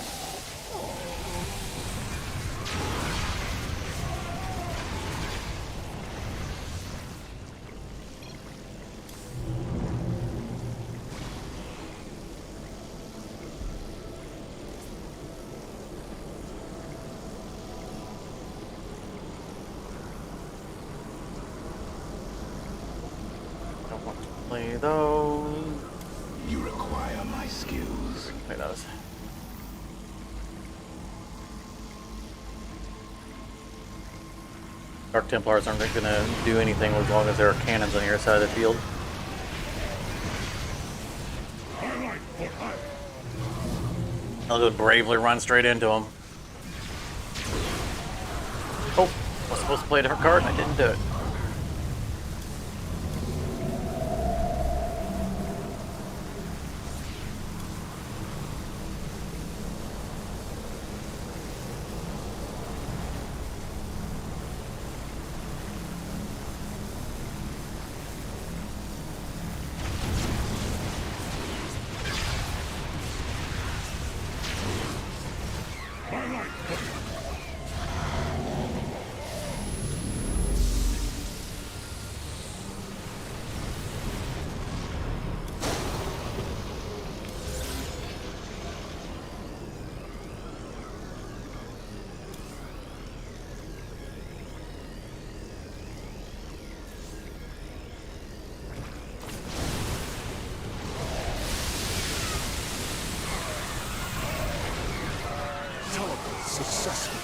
Don't want to play those. You require my skills. Play those. Dark Templars aren't going to do anything as long as there are cannons on your side of the field. Twilight for hire. I'll just bravely run straight into him. Oh, I was supposed to play a different card and I didn't do it. Successful.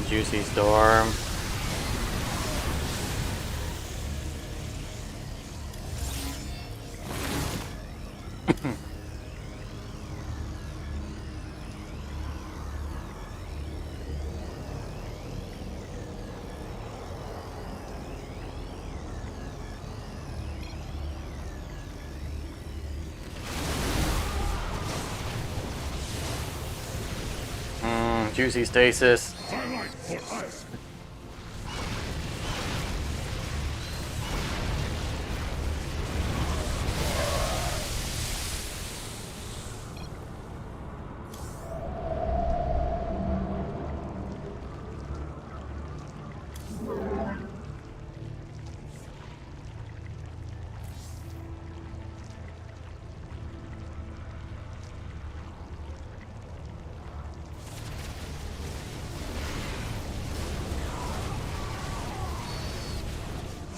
Juicy storm. Juicy stasis. Twilight for us.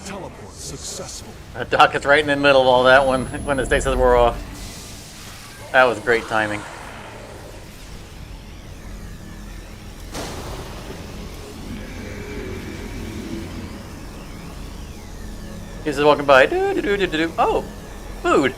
Teleport successful. Doc is right in the middle of all that when the stasis were off. That was great timing. He's just walking by. Oh, food.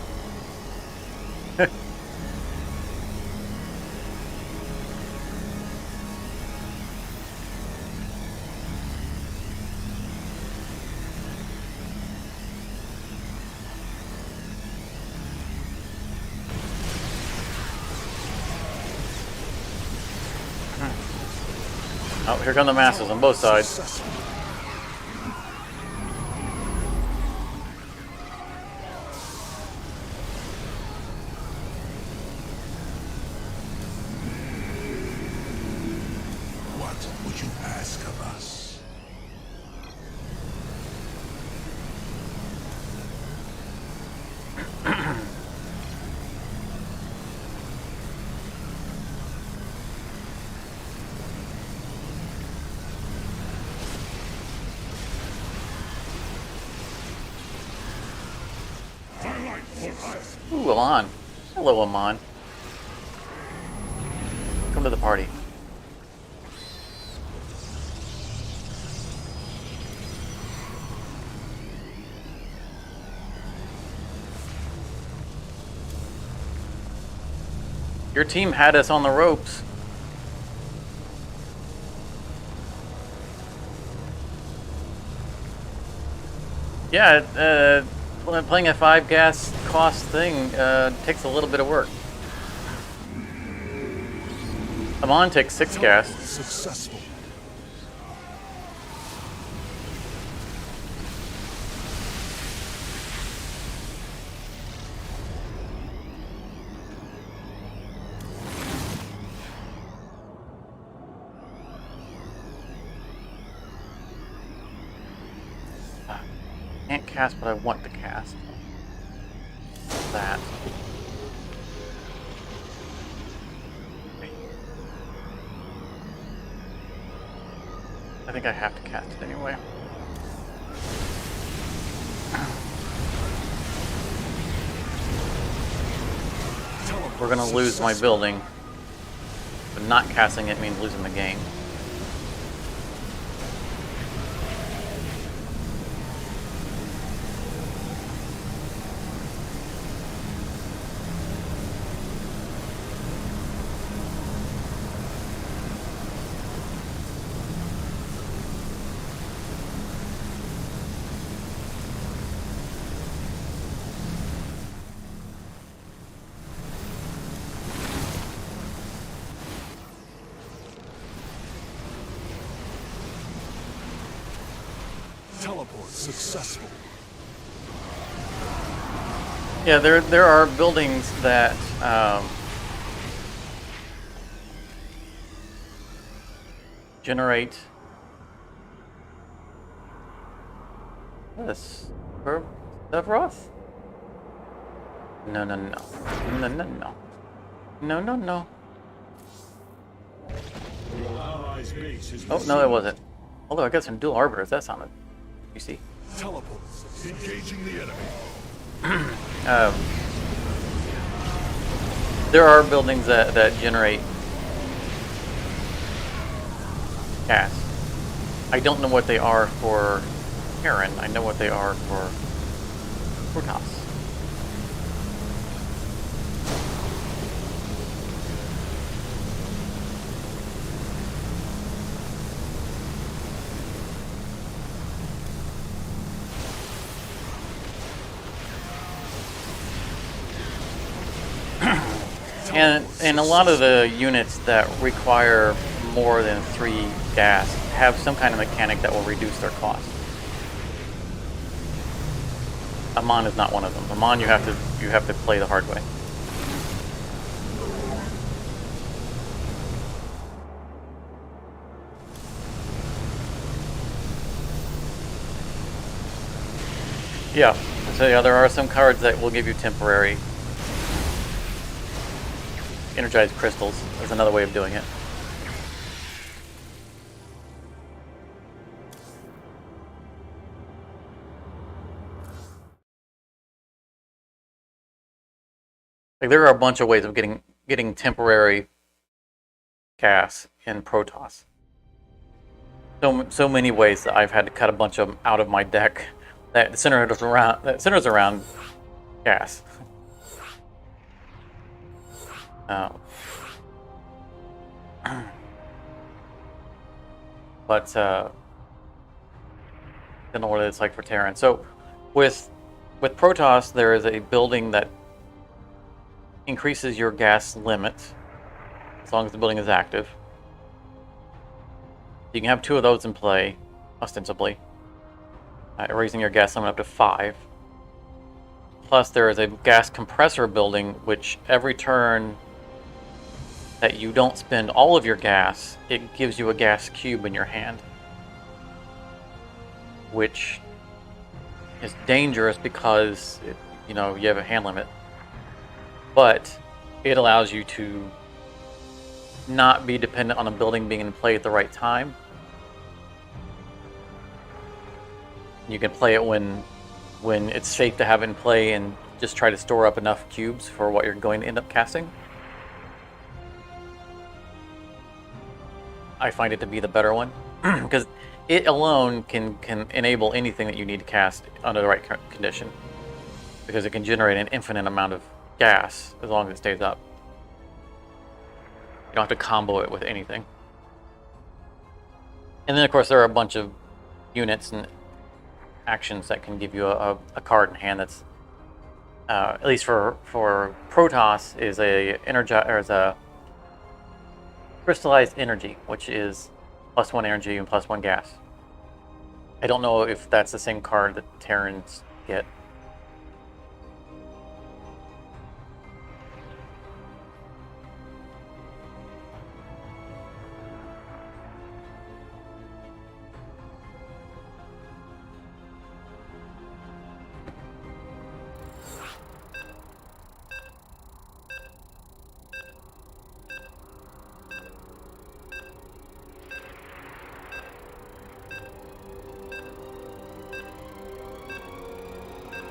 Oh, here come the masses on both sides. Successful. What would you ask of us? Twilight for us. Ooh, Amon. Hello, Amon. Come to the party. Your team had us on the ropes. Yeah, playing a 5 gas cost thing takes a little bit of work. Amon takes 6 gas. Successful. Can't cast, but I want to cast. That. I think I have to cast it anyway. We're gonna lose my building, but not casting it means losing the game. or successful. Yeah, there are buildings that generate this for Sephiroth. No, no, no, no, no, no, no, no, no. Your allies' base is Oh no, it wasn't. Although I got some dual arbiters. That sounded. You see. Teleports. engaging the enemy. There are buildings that generate gas. I don't know what they are for Terran. I know what they are for Protoss. And a lot of the units that require more than 3 gas have some kind of mechanic that will reduce their cost. Amon is not one of them. Amon, you have to play the hard way. Yeah. So yeah, there are some cards that will give you temporary energized crystals. That's another way of doing it. Like there are a bunch of ways of getting temporary gas in Protoss. So many ways that I've had to cut a bunch of them out of my deck that centers around gas. But I don't know what it's like for Terran. So with Protoss, there is a building that increases your gas limit as long as the building is active. You can have 2 of those in play, ostensibly, raising your gas limit up to 5. Plus, there is a gas compressor building, which every turn that you don't spend all of your gas, it gives you a gas cube in your hand, which is dangerous because you have a hand limit, but it allows you to not be dependent on a building being in play at the right time. You can play it when it's safe to have it in play and just try to store up enough cubes for what you're going to end up casting. I find it to be the better one because it alone can enable anything that you need to cast under the right condition, because it can generate an infinite amount of gas as long as it stays up. You don't have to combo it with anything. And then of course there are a bunch of units and actions that can give you a card in hand that's at least for Protoss is a crystallized energy, which is +1 energy and +1 gas. I don't know if that's the same card that Terrans get.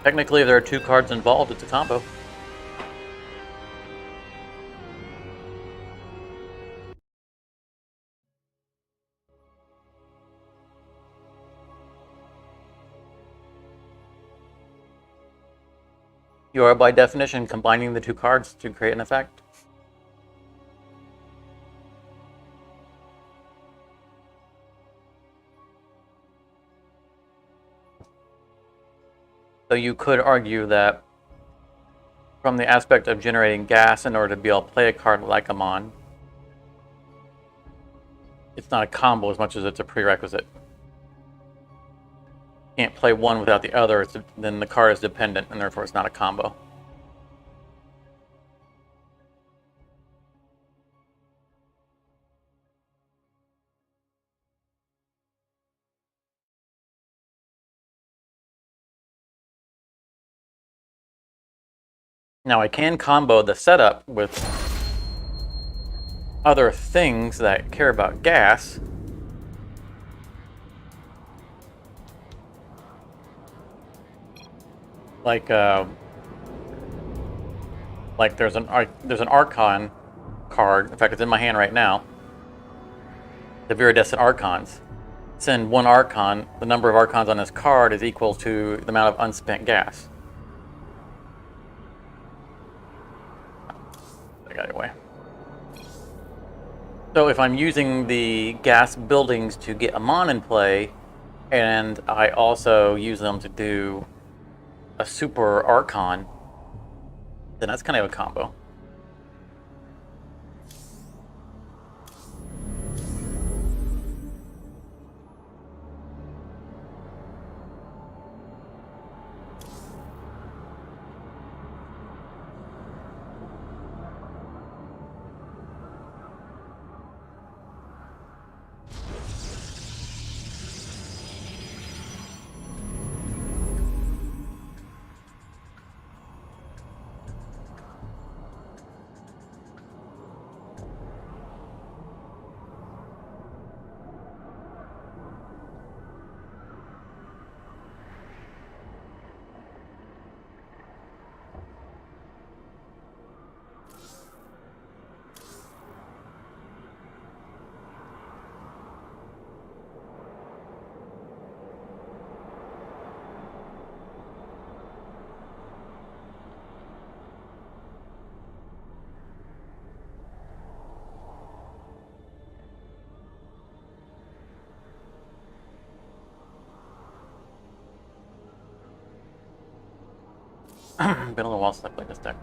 Technically, if there are 2 cards involved, it's a combo. You are, by definition, combining the 2 cards to create an effect. So you could argue that from the aspect of generating gas in order to be able to play a card like Amon, it's not a combo as much as it's a prerequisite. can't play one without the other, then the card is dependent, and therefore it's not a combo. Now I can combo the setup with other things that care about gas. Like there's an Archon card. In fact, it's in my hand right now. The Viridescent Archons. Send one Archon. The number of Archons on this card is equal to the amount of unspent gas. I got it away. So if I'm using the gas buildings to get Amon in play, and I also use them to do a super Archon, then that's kind of a combo. Been a little while since I played this deck.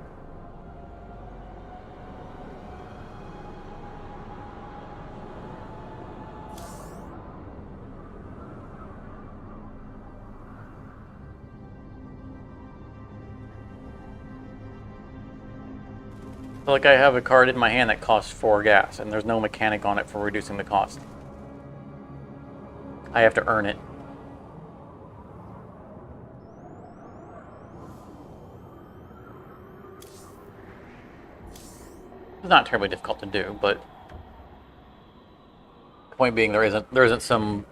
So like I have a card in my hand that costs 4 gas, and there's no mechanic on it for reducing the cost. I have to earn it. It's not terribly difficult to do, but the point being there isn't some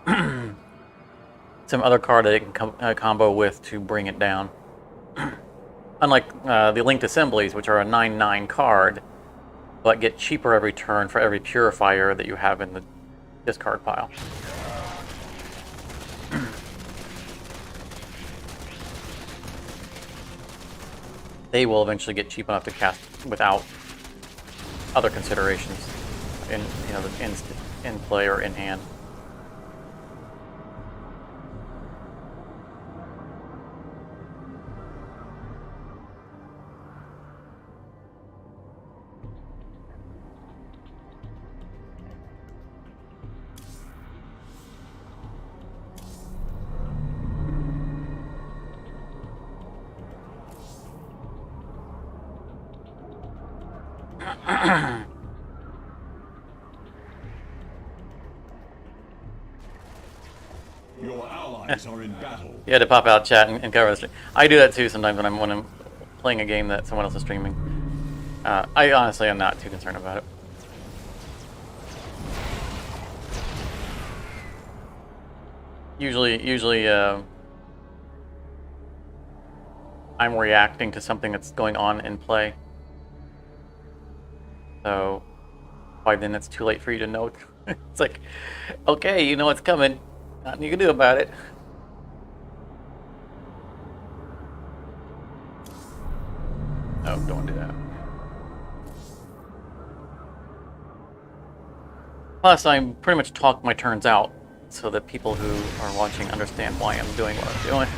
some other card that it can combo with to bring it down. Unlike the Linked Assemblies, which are a 9/9 card, but get cheaper every turn for every Purifier that you have in the discard pile. They will eventually get cheap enough to cast without other considerations in in play or in hand. Your allies are in battle. You had to pop out, chat, and cover the stream. I do that too sometimes when I'm playing a game that someone else is streaming. I honestly am not too concerned about it. Usually, I'm reacting to something that's going on in play. So by then it's too late for you to know. It's like, okay, you know what's coming. Nothing you can do about it. Oh, don't do that. Plus, I'm pretty much talk my turns out so that people who are watching understand why I'm doing what I'm doing.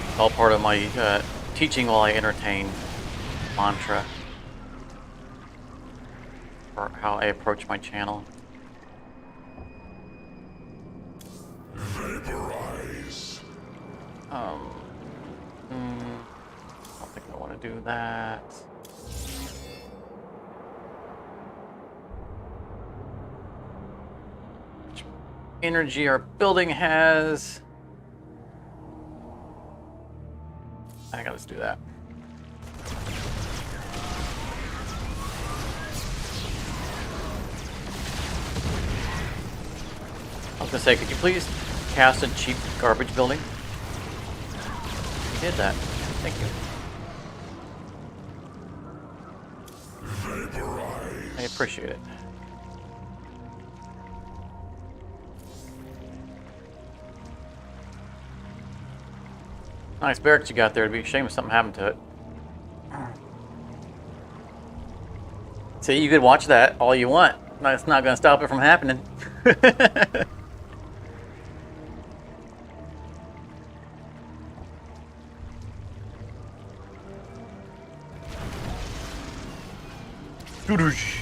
It's all part of my teaching while I entertain mantra. for how I approach my channel. Vaporize. I don't think I want to do that. Which energy our building has? I think I'll just do that. I was gonna say, could you please cast a cheap garbage building? You did that. Thank you. Vaporize. I appreciate it. Nice barracks you got there. It'd be a shame if something happened to it. See, you could watch that all you want. That's not gonna stop it from happening. Doo-doosh.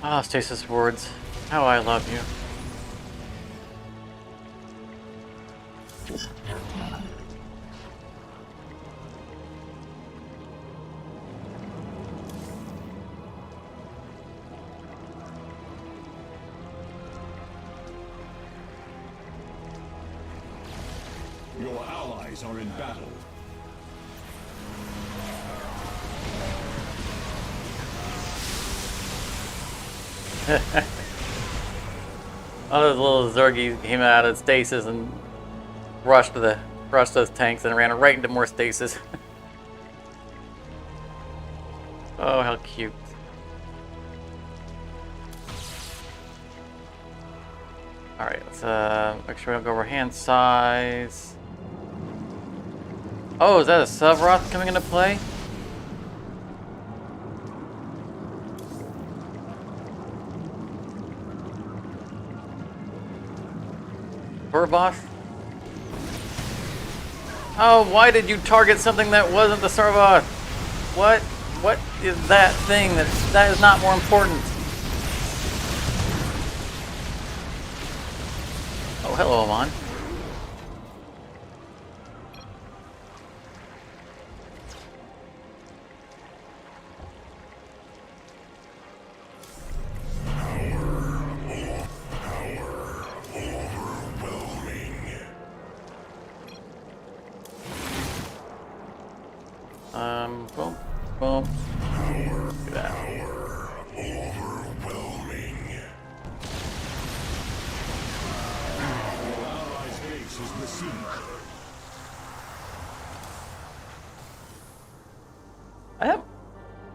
Ah, stasis wards. How I love you. Your allies are in battle. All those little Zergies came out of stasis and rushed those tanks and ran right into more stasis. Oh, how cute. Alright, let's make sure we don't go over hand size. Oh, is that a Sevroth coming into play? Boss? Oh, why did you target something that wasn't the Sarvoth? What is that thing that is not more important? Oh, hello, Amon. Boom, boom. Look at that. Overwhelming. Your allies' base is besieged.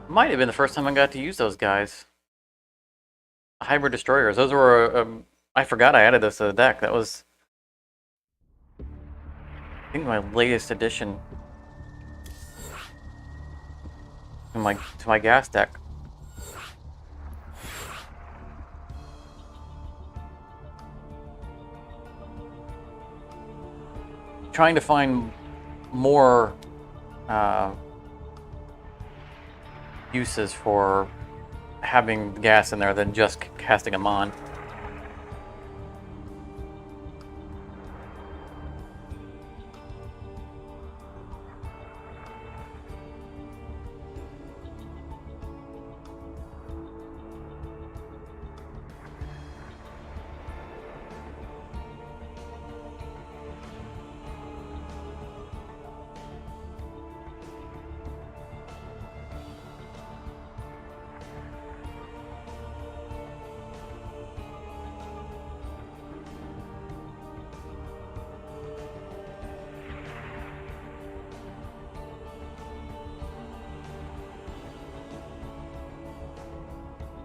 Might have been the first time I got to use those guys. Hybrid destroyers. Those were. I forgot I added this to the deck. That was, I think, my latest addition to my gas deck. Trying to find more uses for having gas in there than just casting them on.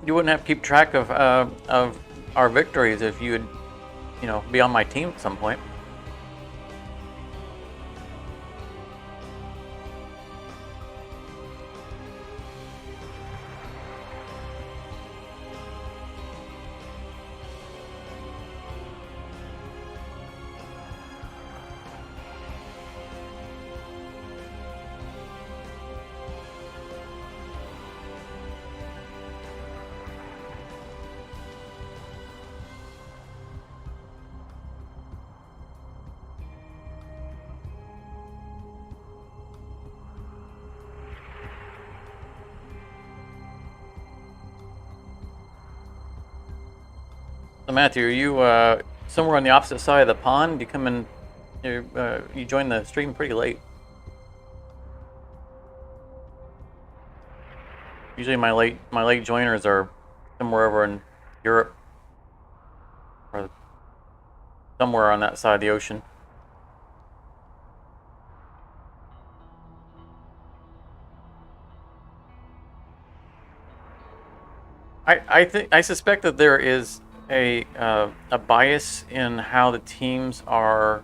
you wouldn't have to keep track of our victories if you would, be on my team at some point. So Matthew, are you somewhere on the opposite side of the pond? You joined the stream pretty late. Usually my late joiners are somewhere over in Europe or somewhere on that side of the ocean. I suspect that there is a bias in how the teams are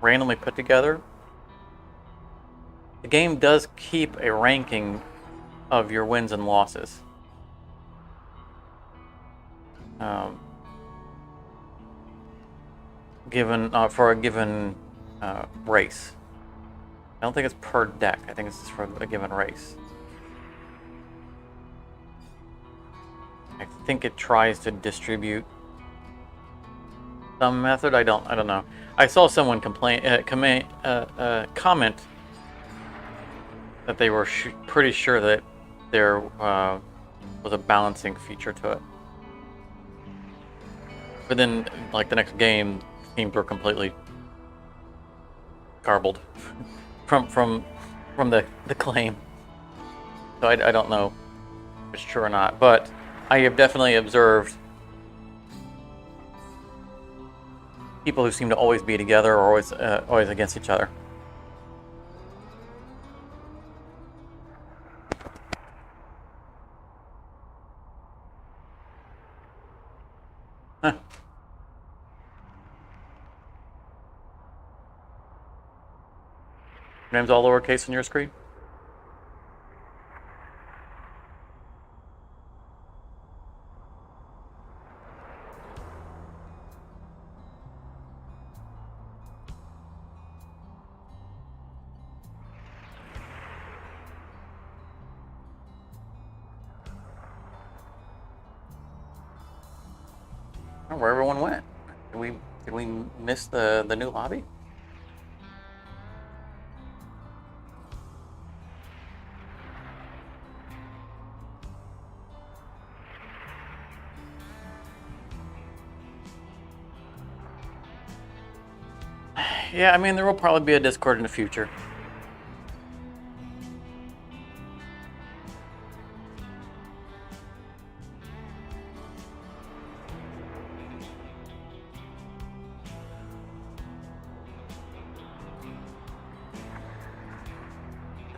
randomly put together. The game does keep a ranking of your wins and losses. Given for a given race. I don't think it's per deck. I think it's just for a given race. I think it tries to distribute some method. I don't know. I saw someone comment that they were pretty sure that there was a balancing feature to it. But then, like the next game, teams were completely garbled from the claim. So I don't know if it's true or not, but I have definitely observed people who seem to always be together or always against each other. Huh. Your name's all lowercase on your screen? Where everyone went. Did we miss the new lobby? Yeah, I mean there will probably be a Discord in the future.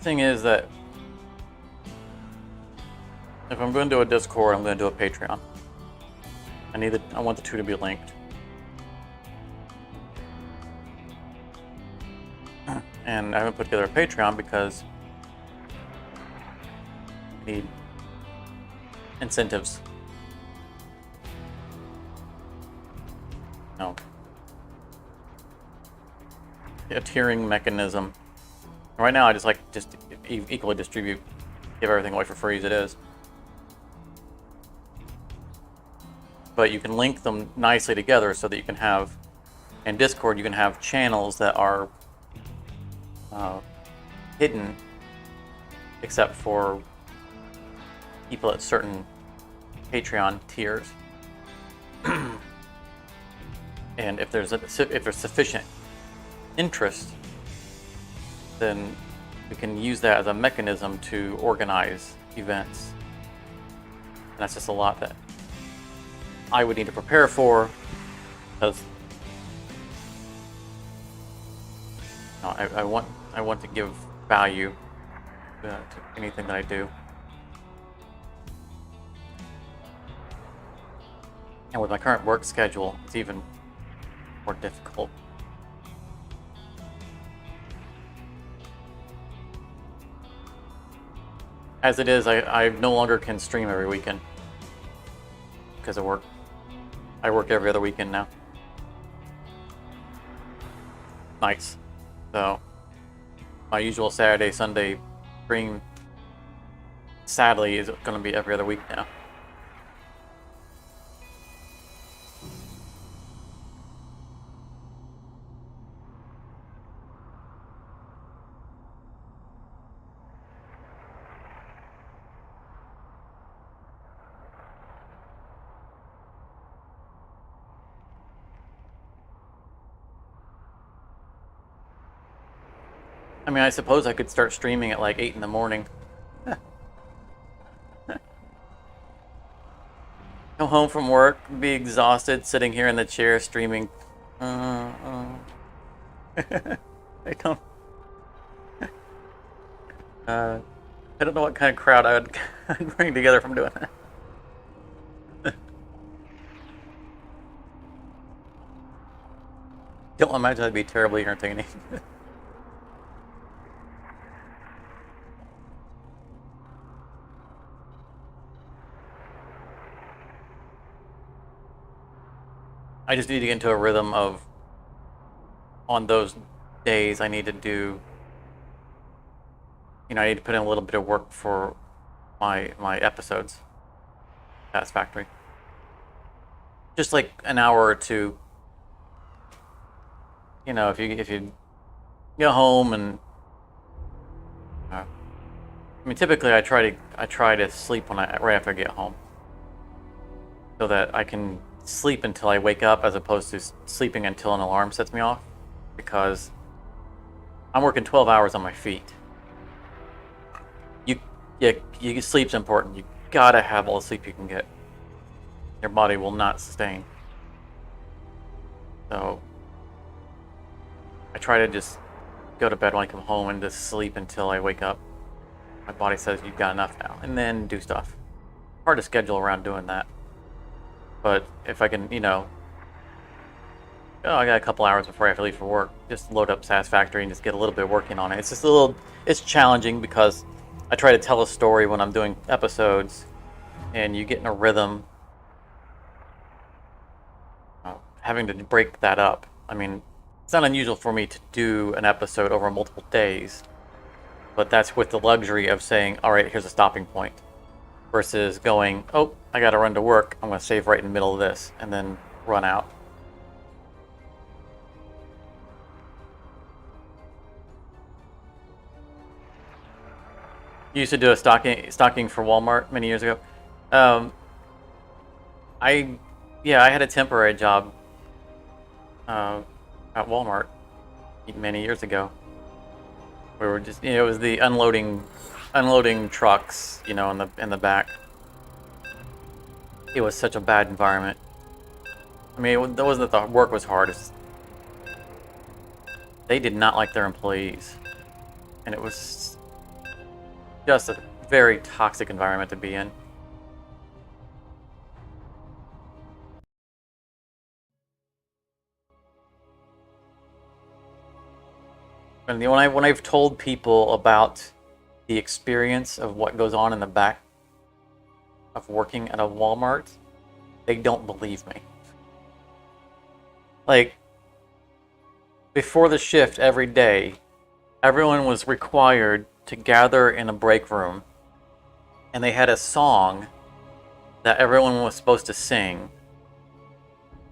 Thing is that if I'm going to do a Discord, I'm going to do a Patreon. I want the two to be linked. And I haven't put together a Patreon because I need incentives. No. A tiering mechanism. Right now, I just equally distribute, give everything away for free as it is. But you can link them nicely together so that you can have, in Discord, you can have channels that are hidden, except for people at certain Patreon tiers. And if there's sufficient interest, then we can use that as a mechanism to organize events. And that's just a lot that I would need to prepare for, because I want to give value to anything that I do. And with my current work schedule, it's even more difficult. As it is, I no longer can stream every weekend because of work. I work every other weekend now. Nights. So, my usual Saturday, Sunday stream, sadly, is going to be every other week now. I mean, I suppose I could start streaming at like 8 in the morning. Come home from work, be exhausted, sitting here in the chair streaming. I don't. I don't know what kind of crowd I'd bring together from doing that. Don't imagine that'd be terribly entertaining. I just need to get into a rhythm of, on those days, I need to do, I need to put in a little bit of work for my episodes. Satisfactory. Just like an hour or two. If you go home and I mean, typically I try to sleep right after I get home, so that I can sleep until I wake up, as opposed to sleeping until an alarm sets me off, because I'm working 12 hours on my feet. Sleep's important. You gotta have all the sleep you can get. Your body will not sustain. So I try to just go to bed when I come home and just sleep until I wake up. My body says you've got enough now, and then do stuff. Hard to schedule around doing that. But if I can, I got a couple hours before I have to leave for work, just load up Satisfactory and just get a little bit working on it. It's just it's challenging because I try to tell a story when I'm doing episodes, and you get in a rhythm. Having to break that up. I mean, it's not unusual for me to do an episode over multiple days, but that's with the luxury of saying, all right, here's a stopping point, versus going, oh, I gotta run to work, I'm gonna save right in the middle of this, and then run out. You used to do a stocking for Walmart many years ago. I had a temporary job at Walmart many years ago. We were just, it was the unloading trucks, in the back. It was such a bad environment. I mean, it wasn't that the work was hard. They did not like their employees, and it was just a very toxic environment to be in. And when I've told people about the experience of what goes on in the back of working at a Walmart, they don't believe me. Like, before the shift every day, everyone was required to gather in a break room, and they had a song that everyone was supposed to sing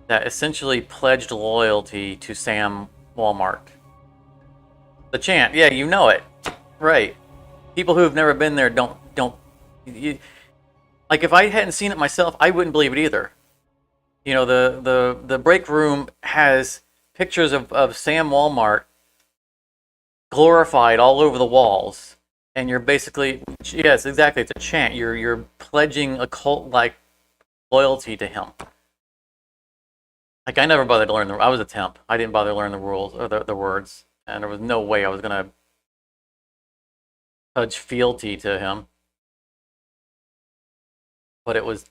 that essentially pledged loyalty to Sam Walmart. The chant, yeah, you know it, right? People who have never been there don't. Like, if I hadn't seen it myself, I wouldn't believe it either. The break room has pictures of Sam Walmart glorified all over the walls, and you're basically, yes, exactly, it's a chant. You're pledging a cult-like loyalty to him. Like, I never bothered to learn I was a temp. I didn't bother to learn the rules or the words. And there was no way I was going to pledge fealty to him. But it was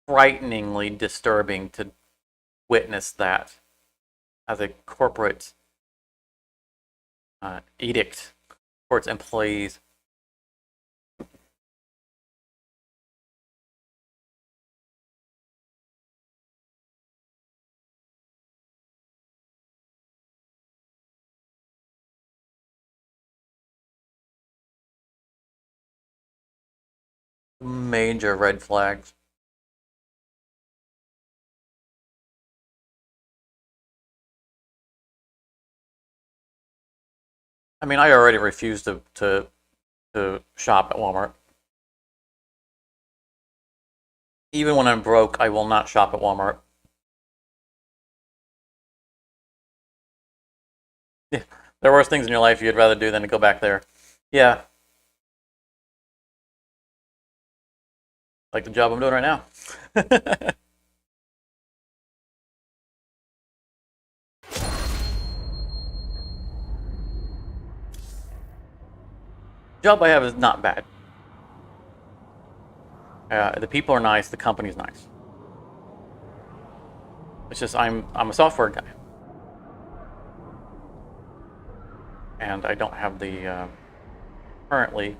frighteningly disturbing to witness that as a corporate edict for its employees. Major red flags. I mean, I already refuse to shop at Walmart. Even when I'm broke, I will not shop at Walmart. Yeah, there are worse things in your life you'd rather do than to go back there. Yeah, like the job I'm doing right now. Job I have is not bad. The people are nice. The company's nice. It's just I'm a software guy, and I don't have the currently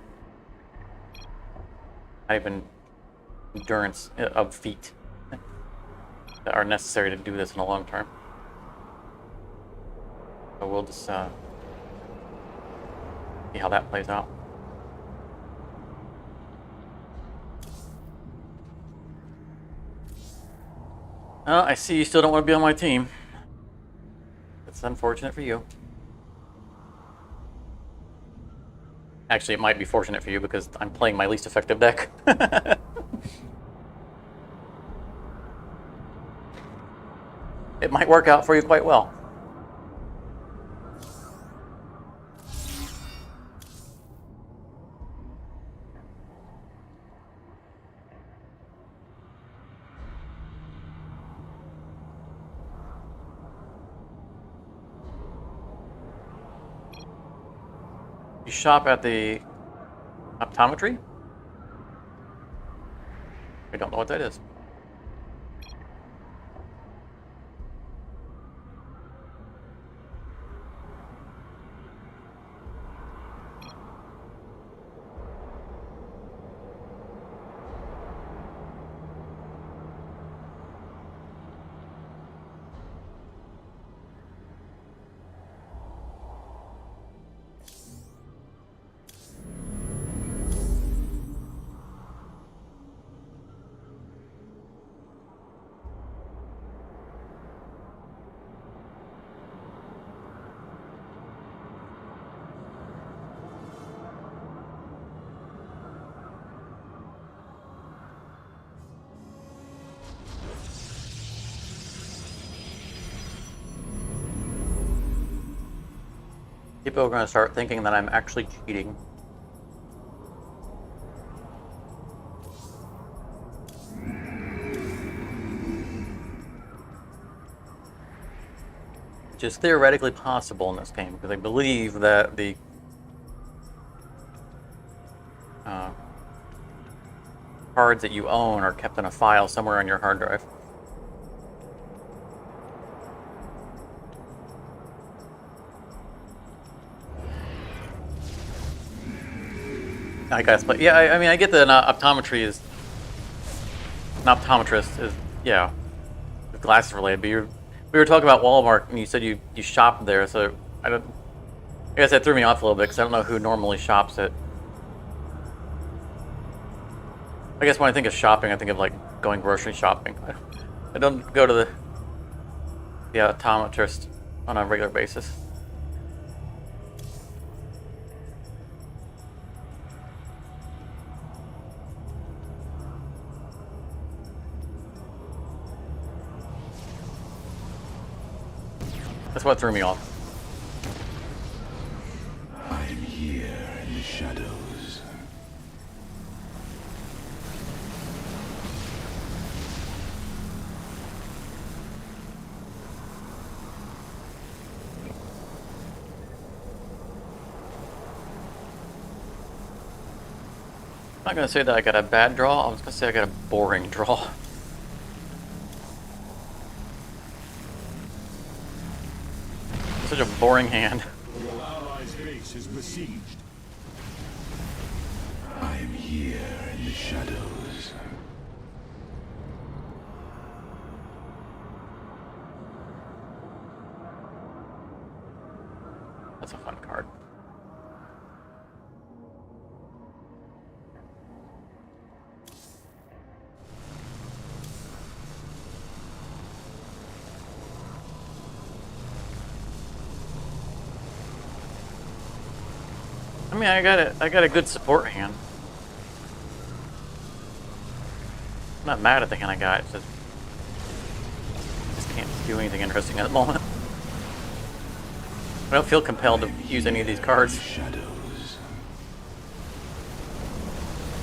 not even endurance of feet that are necessary to do this in the long term. So we'll just see how that plays out. I see you still don't want to be on my team. That's unfortunate for you. Actually, it might be fortunate for you because I'm playing my least effective deck. It might work out for you quite well. You shop at the optometry? I don't know what that is. People are going to start thinking that I'm actually cheating. Which is theoretically possible in this game, because I believe that the cards that you own are kept in a file somewhere on your hard drive. I guess, but yeah, I mean, I get that optometry is an optometrist is with glasses related. But we were talking about Walmart, and you said you shop there, so I guess that threw me off a little bit because I don't know who normally shops at. I guess when I think of shopping, I think of like going grocery shopping. I don't go to the optometrist on a regular basis. That's what threw me off. I am here in the shadows. I'm not going to say that I got a bad draw, I was going to say I got a boring draw. Such a boring hand. Your allies' base is besieged. I am here in the shadows. That's a fun card. I mean, I got a good support hand. I'm not mad at the hand I got. It's just can't do anything interesting at the moment. I don't feel compelled to use any of these cards. Shadows.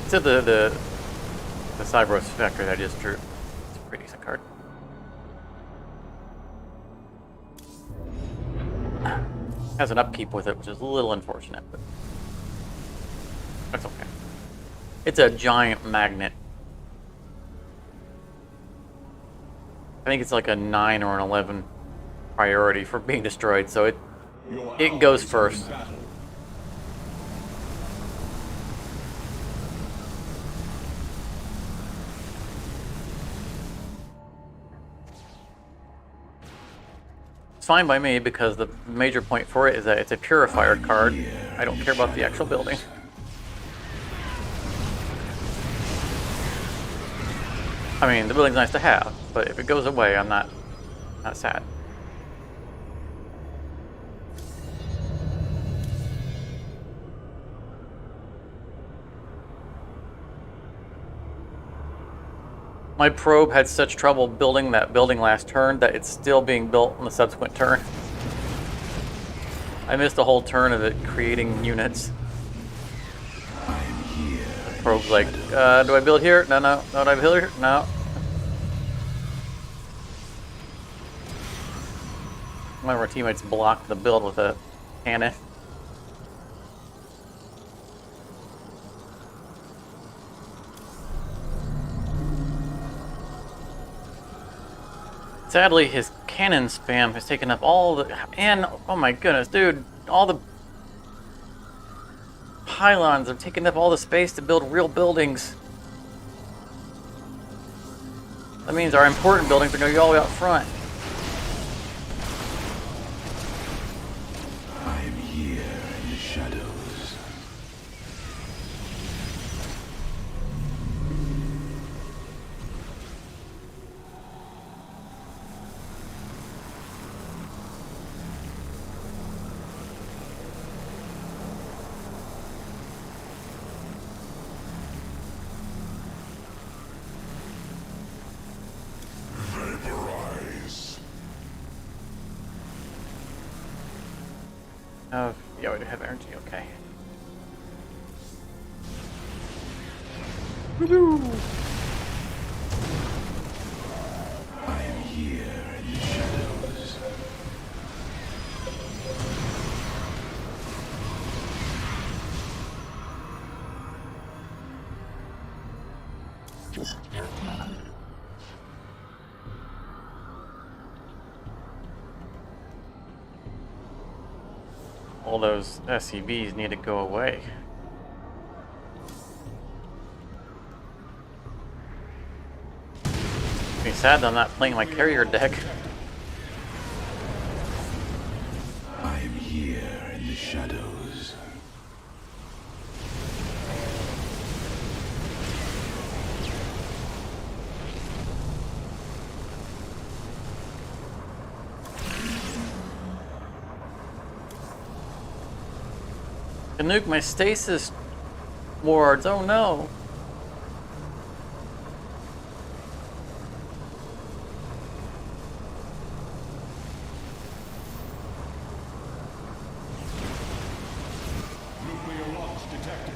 Except the Cyberus Spectre that I just drew. It's a pretty decent card. Has an upkeep with it, which is a little unfortunate, but that's okay. It's a giant magnet. I think it's like a 9 or an 11 priority for being destroyed, so it goes first. It's fine by me because the major point for it is that it's a purifier card. I don't care about the actual building. I mean, the building's nice to have, but if it goes away, I'm not sad. My probe had such trouble building that building last turn that it's still being built on the subsequent turn. I missed a whole turn of it creating units. The probe's like, do I build here? No, no. No, do I build here? No. One of our teammates blocked the build with a cannon. Sadly, his cannon spam has taken up all the... And, oh my goodness, dude, all the pylons have taken up all the space to build real buildings. That means our important buildings are going to be all the way out front. I am here in the shadows. Vaporize. Oh, yeah, we do have energy, okay. I am here in the shadows. All those SCBs need to go away. Be sad that I'm not playing my carrier deck. I am here in the shadows. To nuke my stasis wards, oh no. Nuclear launch detected.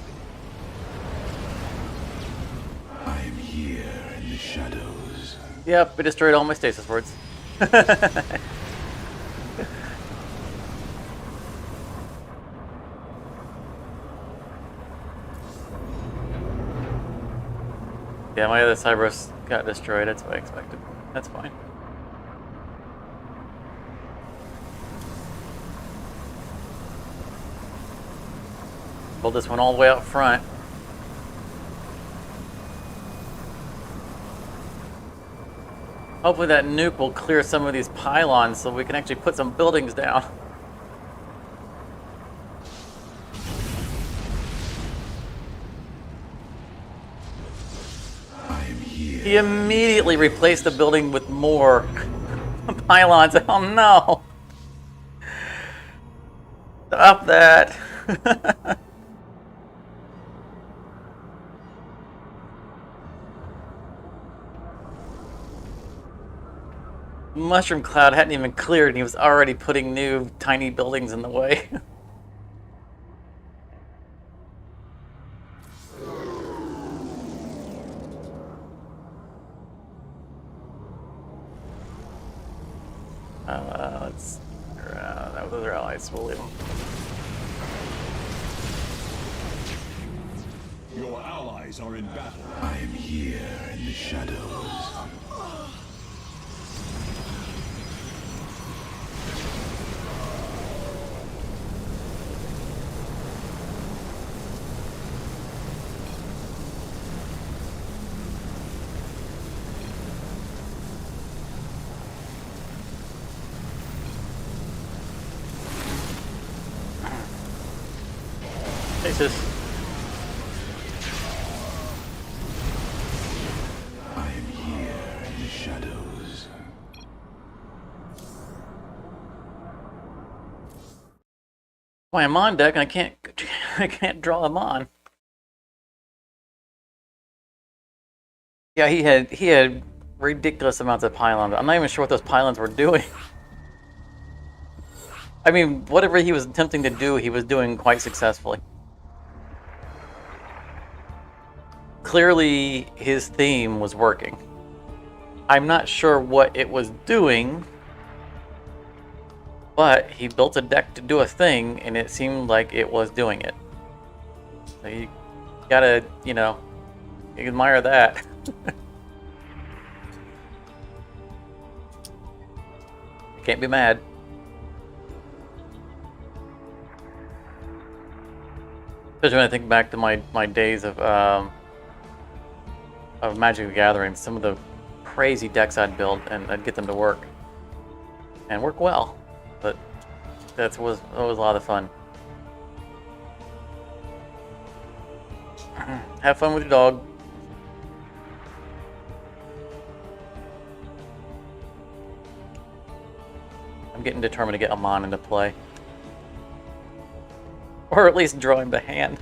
I am here in the shadows. Yep, we destroyed all my stasis wards. Yeah, my other Cyberus got destroyed. That's what I expected. That's fine. Build this one all the way out front. Hopefully that nuke will clear some of these pylons so we can actually put some buildings down. He immediately replaced the building with more pylons. Oh no! Stop that! Mushroom cloud hadn't even cleared and he was already putting new tiny buildings in the way. Let's... those are allies, we'll leave them. Your allies are in battle. I am here in the shadows. Stasis. I am here in the shadows. Why I'm on deck and I can't draw him on. Yeah, he had ridiculous amounts of pylons. I'm not even sure what those pylons were doing. I mean, whatever he was attempting to do, he was doing quite successfully. Clearly, his theme was working. I'm not sure what it was doing, but he built a deck to do a thing, and it seemed like it was doing it. So you gotta, you know, admire that. You can't be mad. Especially when I think back to my days of Magic the Gathering, some of the crazy decks I'd build, and I'd get them to work. And work well. But that was always a lot of fun. Have fun with your dog. I'm getting determined to get Amon into play. Or at least draw him to hand.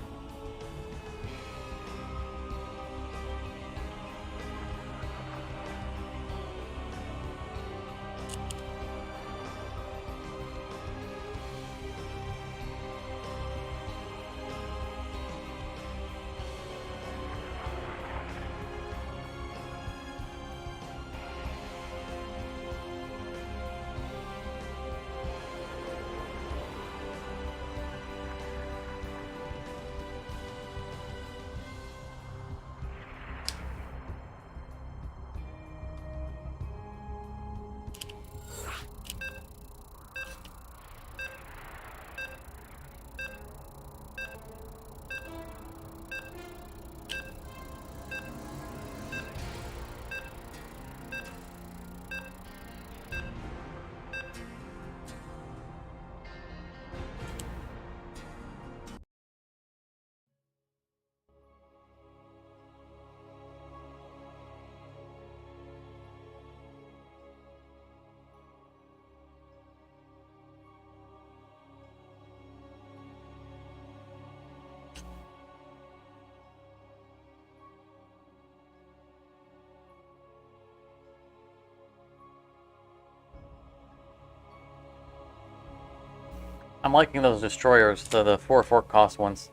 I'm liking those destroyers, the 4 cost ones.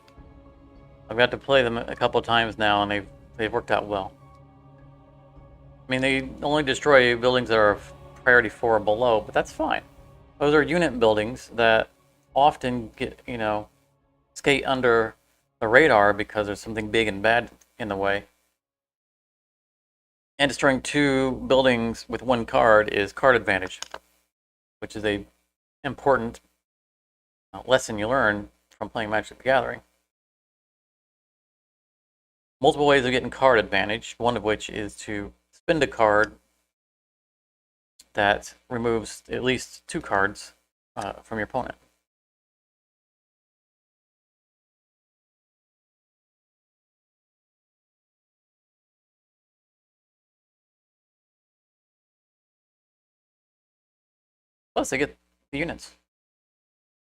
I've got to play them a couple of times now, and they've worked out well. I mean, they only destroy buildings that are priority 4 or below, but that's fine. Those are unit buildings that often get, you know, skate under the radar because there's something big and bad in the way. And destroying 2 buildings with 1 card is card advantage, which is a important lesson you learn from playing Magic the Gathering. multiple ways of getting card advantage, one of which is to spend a card that removes at least 2 cards from your opponent. Plus, they get the units.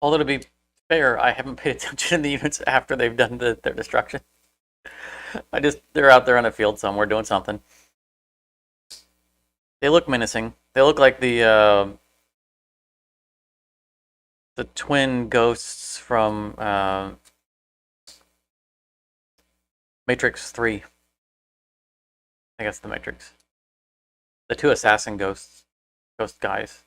Although, to be fair, I haven't paid attention to the units after they've done their destruction. They're out there on the field somewhere doing something. They look menacing. They look like the twin ghosts from Matrix 3. I guess the Matrix. The 2 assassin ghost guys.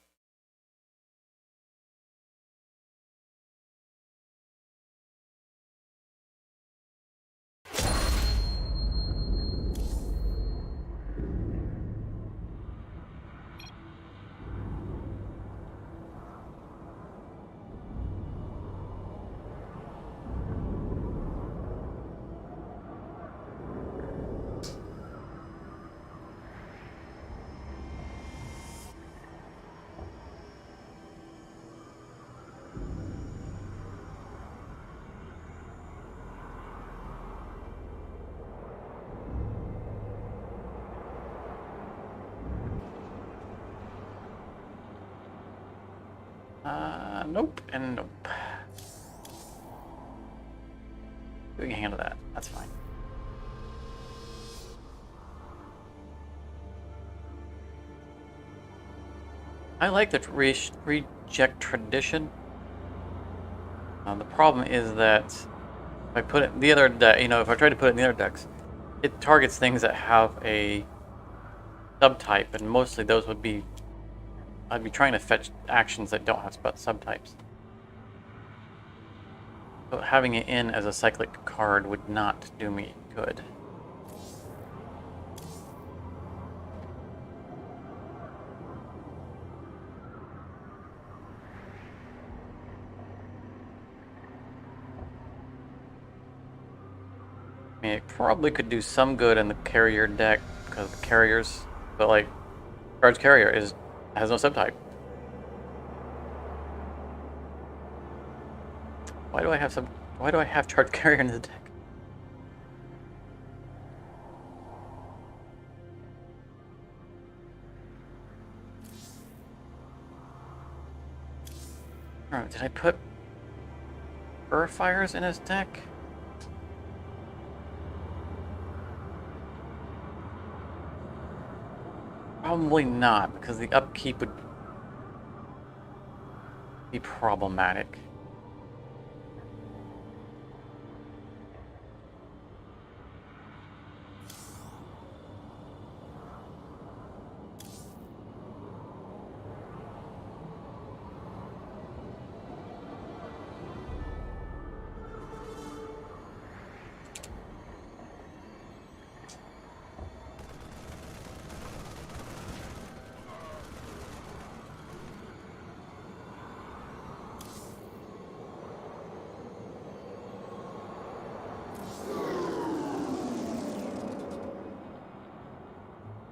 Nope and nope. We can handle that. That's fine. I like the reject tradition. The problem is that if I put it in the other deck, if I try to put it in the other decks, it targets things that have a subtype, and mostly those would be. I'd be trying to fetch actions that don't have subtypes. So having it in as a cyclic card would not do me good. I mean, it probably could do some good in the carrier deck because of the carriers, but like, Charge Carrier has no subtype. Why do I have Charge Carrier in the deck? Oh, did I put Purifiers in his deck? Probably not, because the upkeep would be problematic.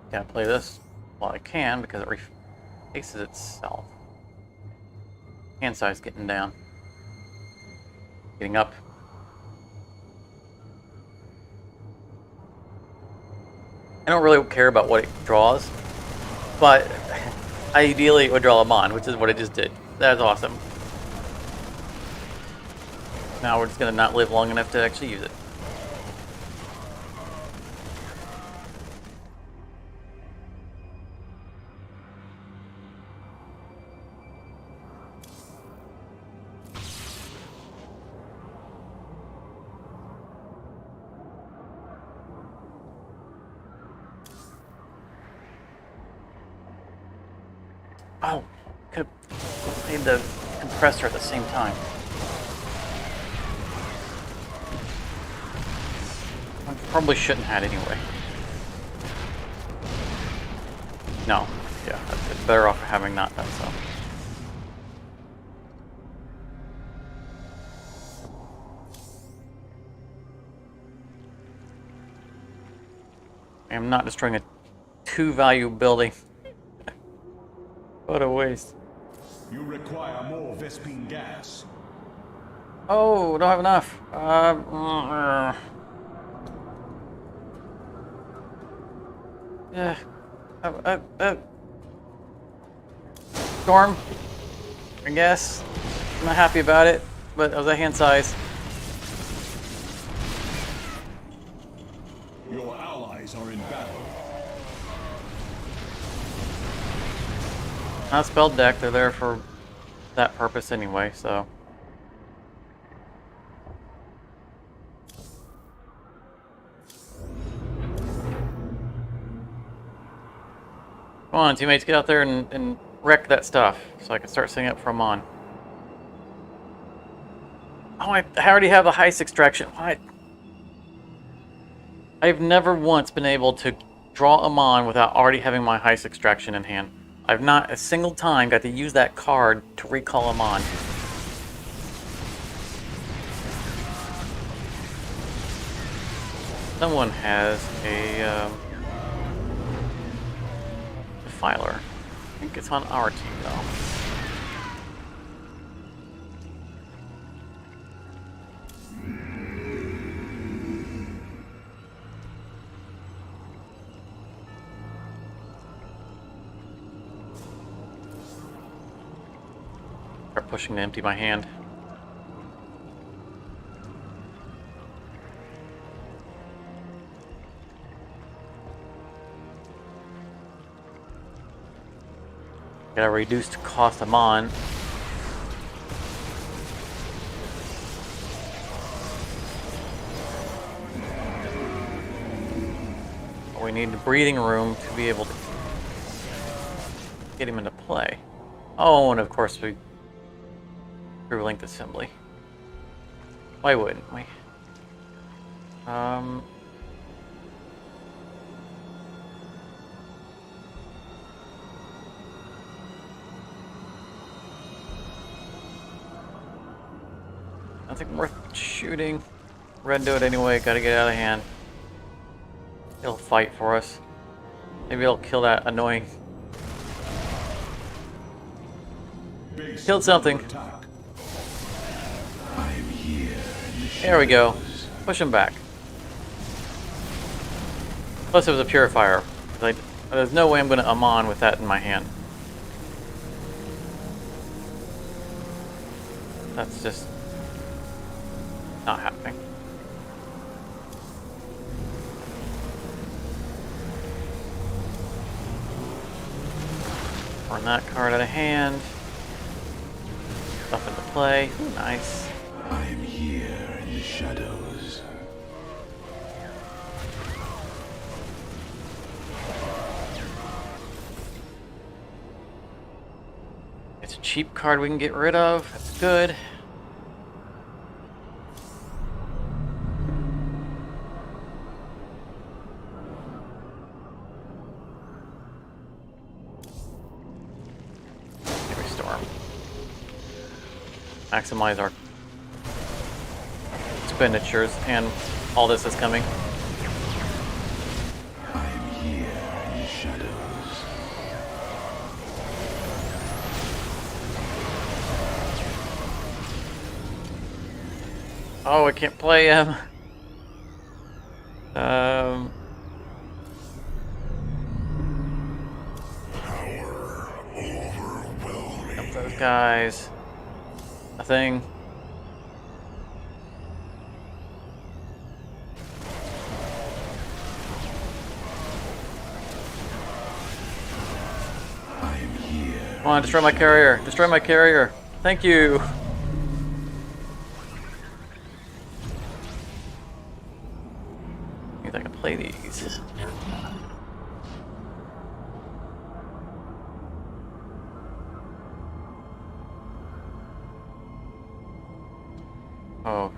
Gotta play this while I can because it refaces itself. Hand size getting down. Getting up. I don't really care about what it draws, but ideally it would draw a Mon, which is what it just did. That's awesome. Now we're just gonna not live long enough to actually use it. Oh, could have played the compressor at the same time. I probably shouldn't have anyway. No, yeah, it's better off having not done so. I am not destroying a 2-value building. What a waste. You require more Vespine gas. Oh, don't have enough. Yeah. Storm, I guess. I'm not happy about it, but I was at hand size. Your allies are in battle. Not spelled deck, they're there for that purpose anyway, so. Come on, teammates, get out there and wreck that stuff so I can start setting up for Amon. Oh, I already have the heist extraction. What? I've never once been able to draw Amon without already having my heist extraction in hand. I've not a single time got to use that card to recall Amon. Someone has a defiler. I think it's on our team though. Start pushing to empty my hand. Got a reduced cost Amon. We need breathing room to be able to get him into play. Oh, and of course we through linked assembly. Why wouldn't we? Nothing worth shooting. Red do it anyway, gotta get out of hand. It'll fight for us. Maybe it'll kill that annoying. Killed something. There we go. Push him back. Plus it was a purifier. There's no way I'm gonna Amon with that in my hand. That's just not happening. Burn that card out of hand. Stuff into play. Ooh, nice. I am here in the shadows. It's a cheap card we can get rid of. That's good. Maximize our expenditures, and all this is coming. I am here in the shadows. Oh, I can't play him. Power overwhelming. Those guys. Nothing. I am here. Come on, destroy my carrier. Destroy my carrier. Thank you. Think I can play these. Oh,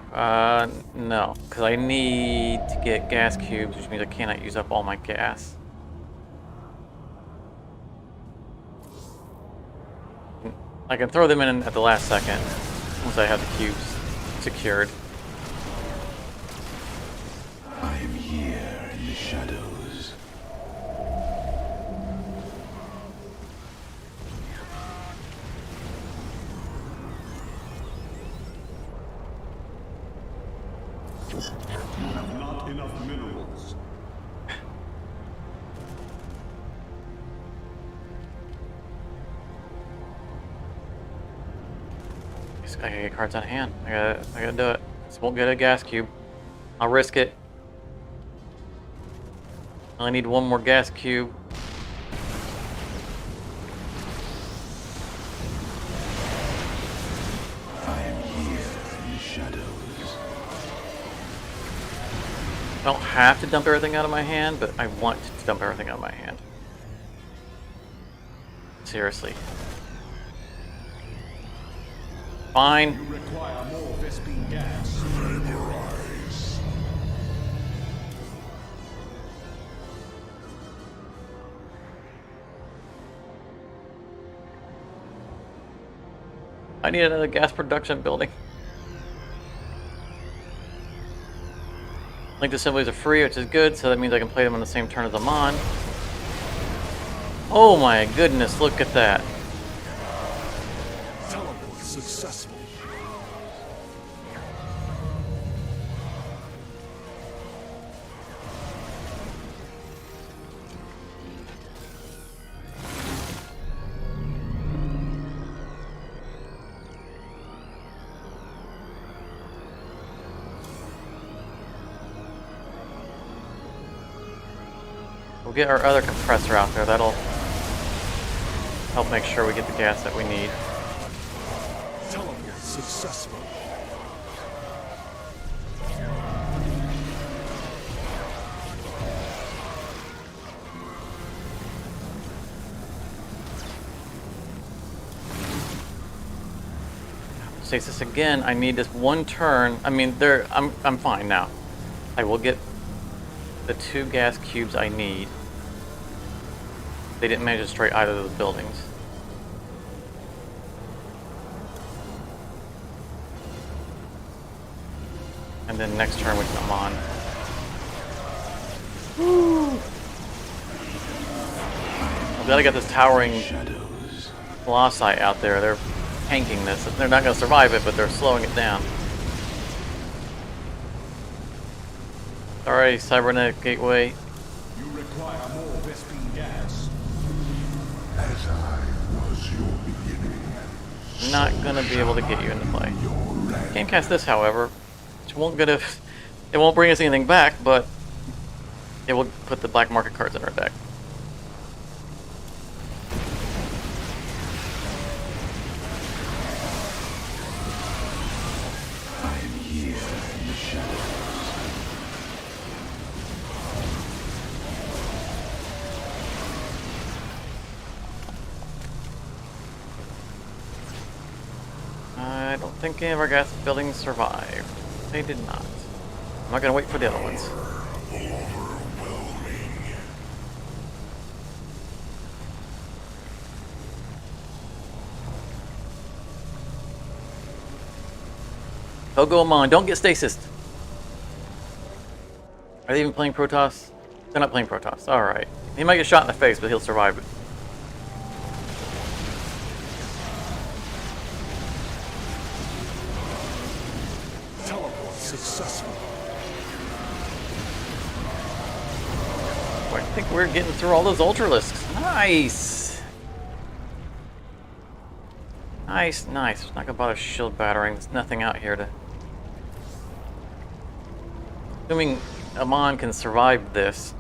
no, because I need to get gas cubes, which means I cannot use up all my gas. I can throw them in at the last second, once I have the cubes secured. I am here in the shadows. not enough minerals. I gotta get cards on hand. I gotta do it. Just won't get a gas cube. I'll risk it. I only need one more gas cube. I am here in the shadows. I don't have to dump everything out of my hand, but I want to dump everything out of my hand. Seriously. Fine. You require more Vespine gas. Vaporize. I need another gas production building. Linked assemblies are free, which is good, so that means I can play them on the same turn as I'm on. Oh my goodness, look at that. Teleport successful. We'll get our other compressor out there. That'll help make sure we get the gas that we need. Teleport successful. Stasis again. I need this one turn. I mean, I'm fine now. I will get the 2 gas cubes I need. They didn't manage to destroy either of those buildings. And then next turn we come on. Woo! I'm glad I got this towering Colossi out there. They're tanking this. They're not going to survive it, but they're slowing it down. Alright, Cybernetic Gateway. You require more Vespine gas. As I was your beginning. Not gonna be able to get you into play. Can't cast this, however, which it won't bring us anything back, but it will put the black market cards in our deck. I am here in the shadows. I don't think any of our gas buildings survived. They did not. I'm not gonna wait for the other ones. Togo Amon, don't get stasis. Are they even playing Protoss? They're not playing Protoss. Alright. He might get shot in the face, but he'll survive it. Teleport successful. I think we're getting through all those Ultralisks. Nice! Nice, nice. Not gonna bother shield battering. There's nothing out here to... Assuming Amon can survive this,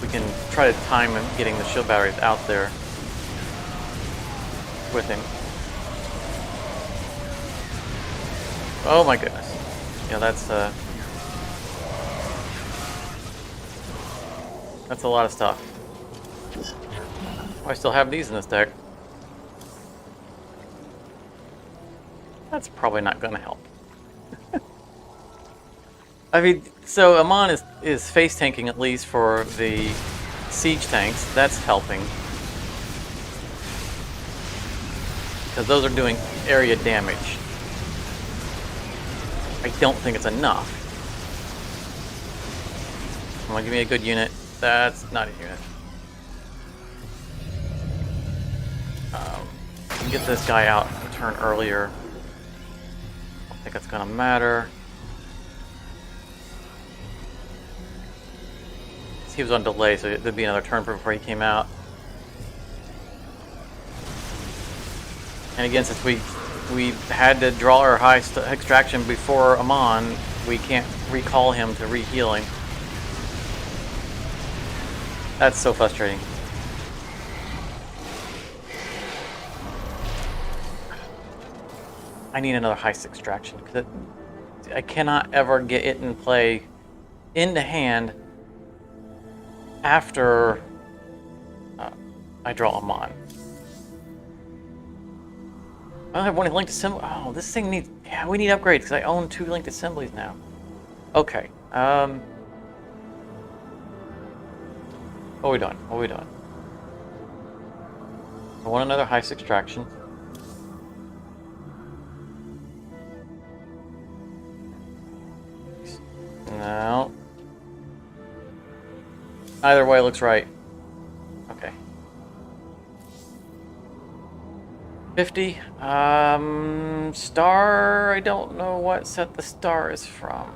we can try to time him getting the shield batteries out there with him. Oh my goodness. Yeah, that's a lot of stuff. Oh, I still have these in this deck. That's probably not going to help. I mean, so Amon is face tanking at least for the siege tanks. That's helping. Because those are doing area damage. I don't think it's enough. Come on, give me a good unit. That's not a unit. Get this guy out a turn earlier. I don't think it's gonna matter. he was on delay, so there'd be another turn before he came out. And again, since we had to draw our high extraction before Amon, we can't recall him to re-healing. That's so frustrating. I need another heist extraction because I cannot ever get it in play into hand after I draw Amon. I don't have one linked assembly. Oh, this thing needs. Yeah, we need upgrades because I own 2 linked assemblies now. Okay. What are we doing? What are we doing? I want another heist extraction. No. Either way looks right. Okay. 50. Star. I don't know what set the star is from.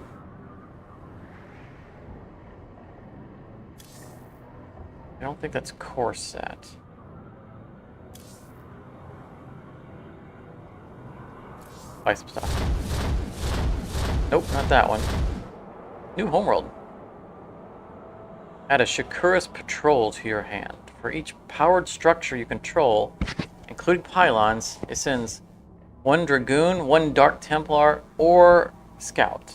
I don't think that's core set. Buy some stuff. Nope, not that one. New homeworld. Add a Shakuras patrol to your hand. For each powered structure you control, including pylons, it sends 1 Dragoon, 1 Dark Templar, or Scout.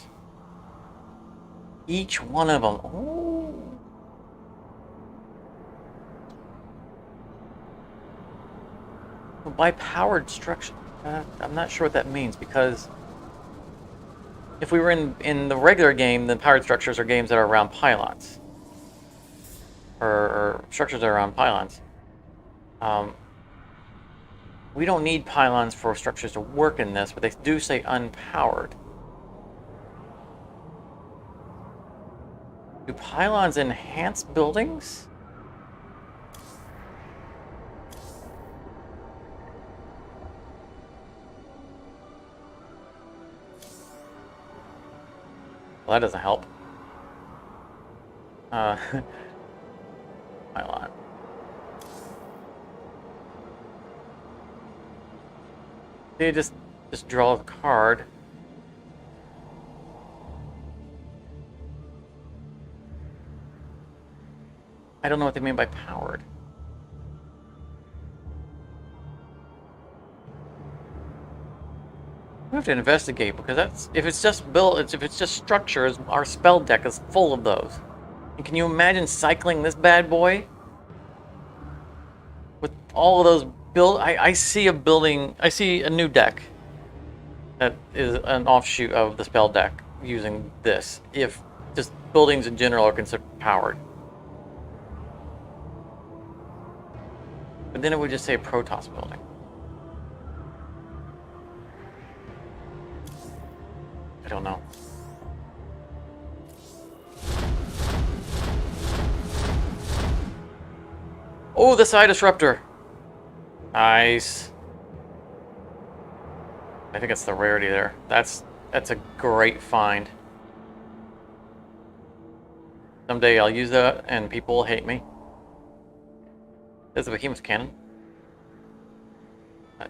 Each one of them. Ooh. By powered structure, I'm not sure what that means, because if we were in the regular game, then powered structures are games that are around pylons. Or structures that are around pylons. We don't need pylons for structures to work in this, but they do say unpowered. Do pylons enhance buildings? Well, that doesn't help. Pylon. You just draw the card. I don't know what they mean by powered. We have to investigate, because that's if it's just structures, our spell deck is full of those. And can you imagine cycling this bad boy with all of those build? I see a building. I see a new deck that is an offshoot of the spell deck using this. If just buildings in general are considered powered, but then it would just say Protoss building. I don't know. Oh, the Side Disruptor. Nice. I think it's the rarity there. That's a great find. Someday I'll use that and people will hate me. There's a Behemoth Cannon.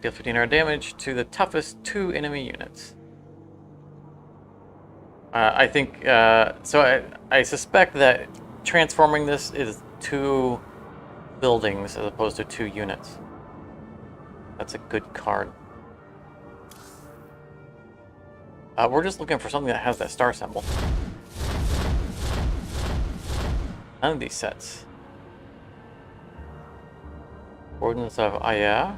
Deal 15 damage to the toughest 2 enemy units. I think, so I suspect that transforming this is 2 buildings as opposed to 2 units. That's a good card. We're just looking for something that has that star symbol. None of these sets. Ordnance of Aya.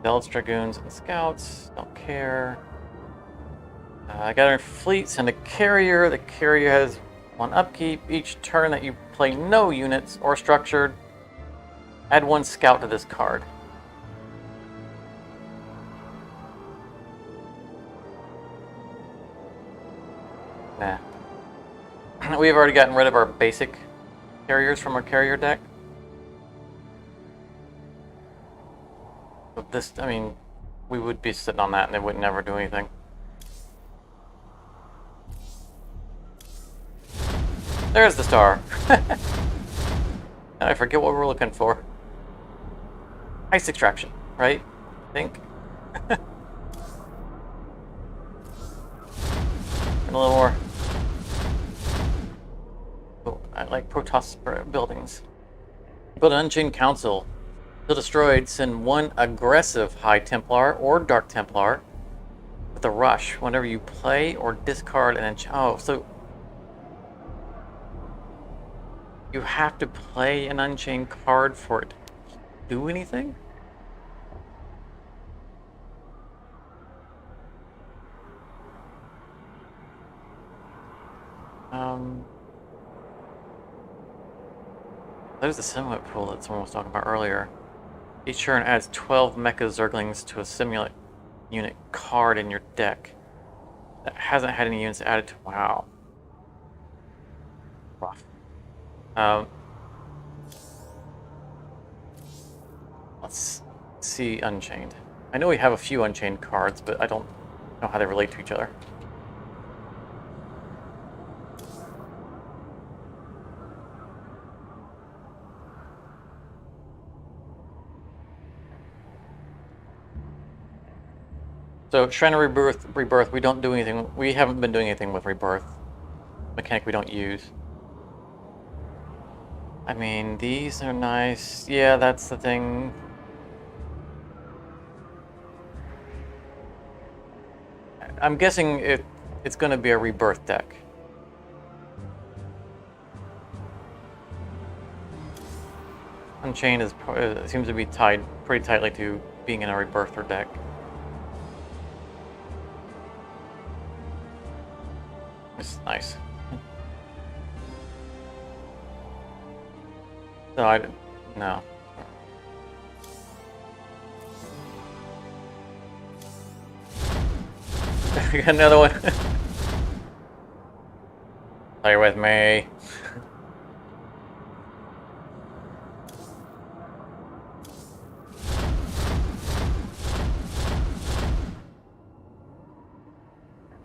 Zealots, Dragoons, and Scouts. Don't care. I got our fleets and a carrier. The carrier has 1 upkeep. Each turn that you play no units or structured, add 1 scout to this card. Nah. We've already gotten rid of our basic carriers from our carrier deck. But this, I mean, we would be sitting on that and it would never do anything. There's the star. I forget what we're looking for. Ice extraction, right? I think. And a little more. Oh, I like Protoss buildings. Build an Unchained Council. Until destroyed, send one aggressive High Templar or Dark Templar with a rush whenever you play or discard an oh, so you have to play an Unchained card for it to do anything? There's the Simulant pool that someone was talking about earlier. Each turn adds 12 Mecha Zerglings to a Simulant unit card in your deck that hasn't had any units added to. Wow. Rough. Let's see Unchained. I know we have a few Unchained cards, but I don't know how they relate to each other. So Shrine Rebirth, we don't do anything. We haven't been doing anything with Rebirth. Mechanic we don't use. I mean, these are nice. Yeah, that's the thing. I'm guessing it's going to be a Rebirth deck. Unchained seems to be tied pretty tightly to being in a Rebirther deck. It's nice. No, I didn't. No. We got another one. Play with me.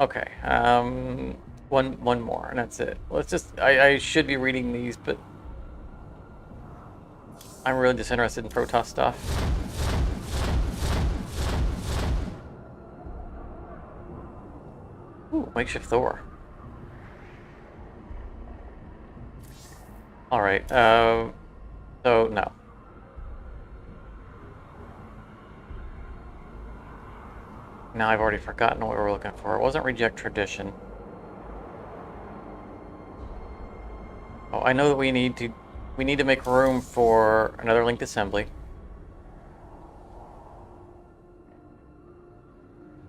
Okay. One more, and that's it. Let's just. I should be reading these, but I'm really just interested in Protoss stuff. Ooh, makeshift Thor. All right. So no. Now I've already forgotten what we were looking for. It wasn't Reject Tradition. Oh, I know that we need to make room for another linked assembly.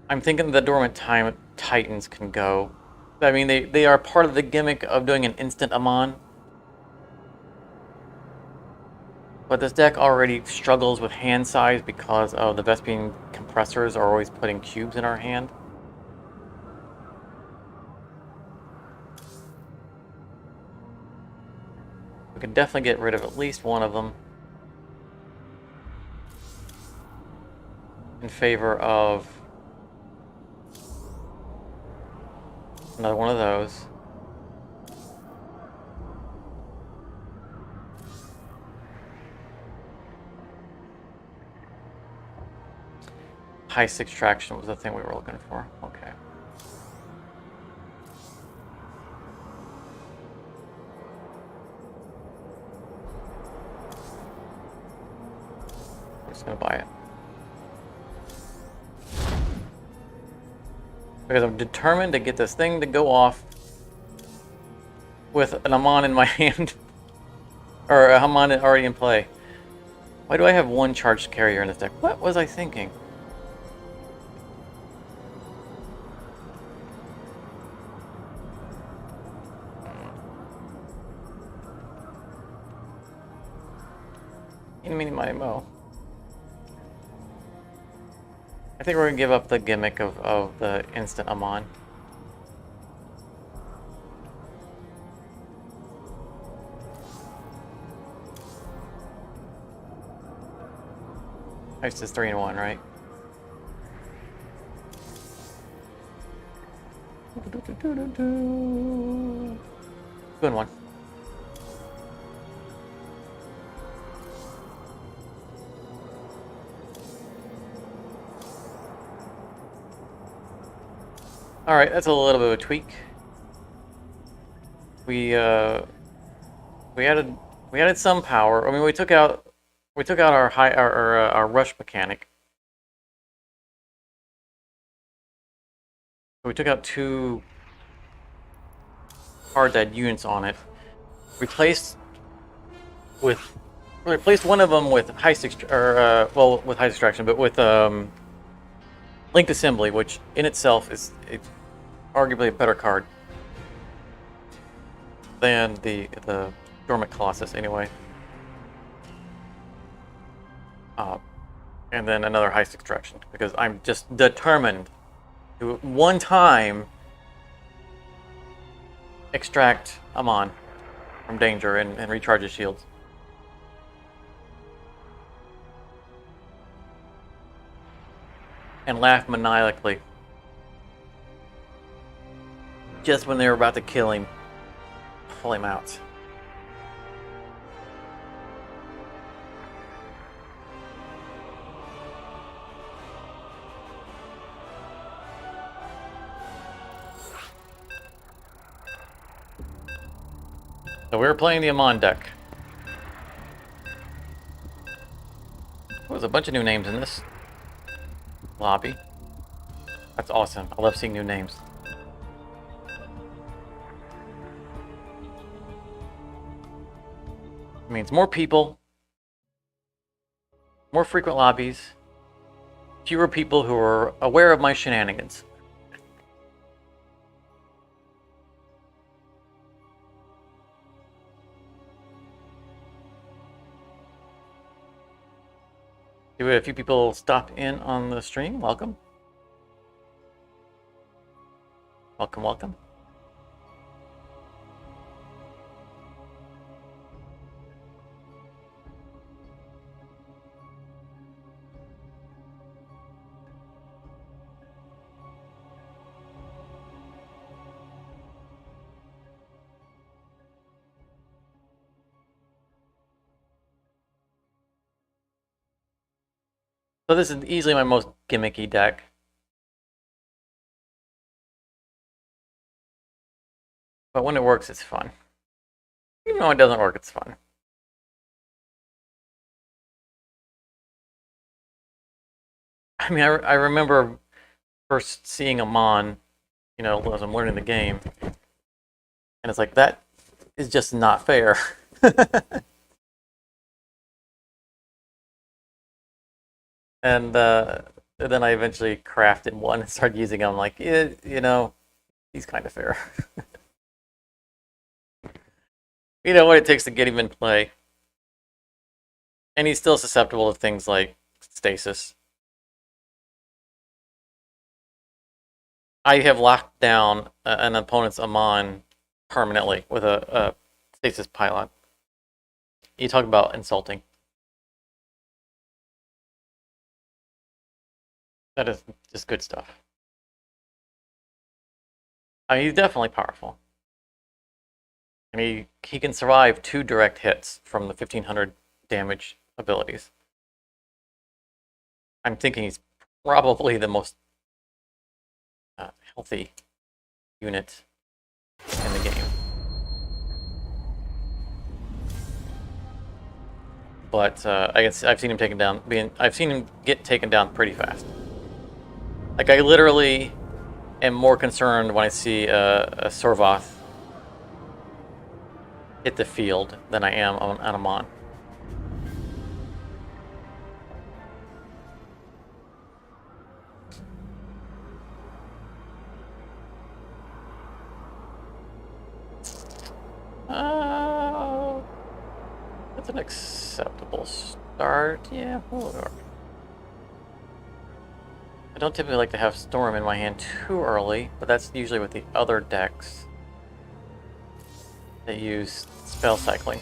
I'm thinking the Dormant Time Titans can go. I mean, they are part of the gimmick of doing an instant Amon. But this deck already struggles with hand size because of the Vespian compressors are always putting cubes in our hand. We can definitely get rid of at least one of them in favor of another one of those. Heist extraction was the thing we were looking for. Okay. I'm just gonna buy it. Because I'm determined to get this thing to go off with an Amon in my hand. Or a Amon already in play. Why do I have one charged carrier in this deck? What was I thinking? Mini Mo. I think we're gonna give up the gimmick of the instant Amon. It's just 3-in-1, right? Good one. All right, that's a little bit of a tweak. We we added some power. I mean, we took out our rush mechanic. We took out 2 hard dead units on it. Replaced one of them with with heist extraction, but with linked assembly, which in itself is arguably a better card than the Dormant Colossus, anyway. And then another heist extraction, because I'm just determined to one time extract Amon from danger and recharge his shields. And laugh maniacally just when they were about to kill him. Pull him out. So we were playing the Amon deck. There's a bunch of new names in this lobby. That's awesome. I love seeing new names. It means more people, more frequent lobbies, fewer people who are aware of my shenanigans. We have a few people stop in on the stream. Welcome. Welcome, welcome. So this is easily my most gimmicky deck. But when it works, it's fun. Even though it doesn't work, it's fun. I mean, I remember first seeing Amon, you know, as I'm learning the game. And it's like, that is just not fair. And then I eventually crafted one and started using him. Like, you know, he's kind of fair. You know what it takes to get him in play. And he's still susceptible to things like stasis. I have locked down an opponent's Amon permanently with a stasis pylon. You talk about insulting. That is just good stuff. I mean, he's definitely powerful. And he can survive 2 direct hits from the 1500 damage abilities. I'm thinking he's probably the most healthy unit in the game. But I've seen him taken down. I've seen him get taken down pretty fast. Like, I literally am more concerned when I see a Sorvoth hit the field than I am on Amon. That's an acceptable start. Yeah, we'll work. I don't typically like to have Storm in my hand too early, but that's usually with the other decks that use spell cycling.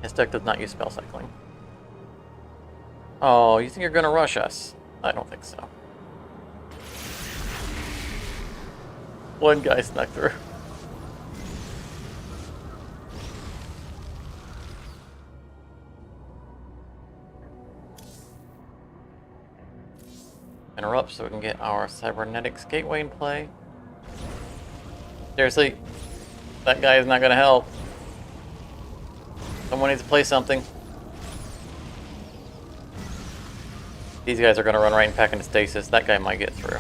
This deck does not use spell cycling. Oh, you think you're gonna rush us? I don't think so. One guy snuck through. Interrupt so we can get our Cybernetics Gateway in play. Seriously, that guy is not going to help. Someone needs to play something. These guys are going to run right and pack into stasis. That guy might get through.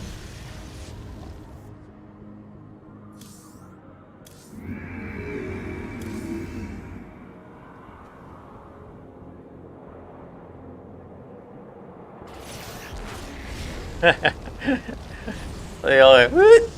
They all like, "What?"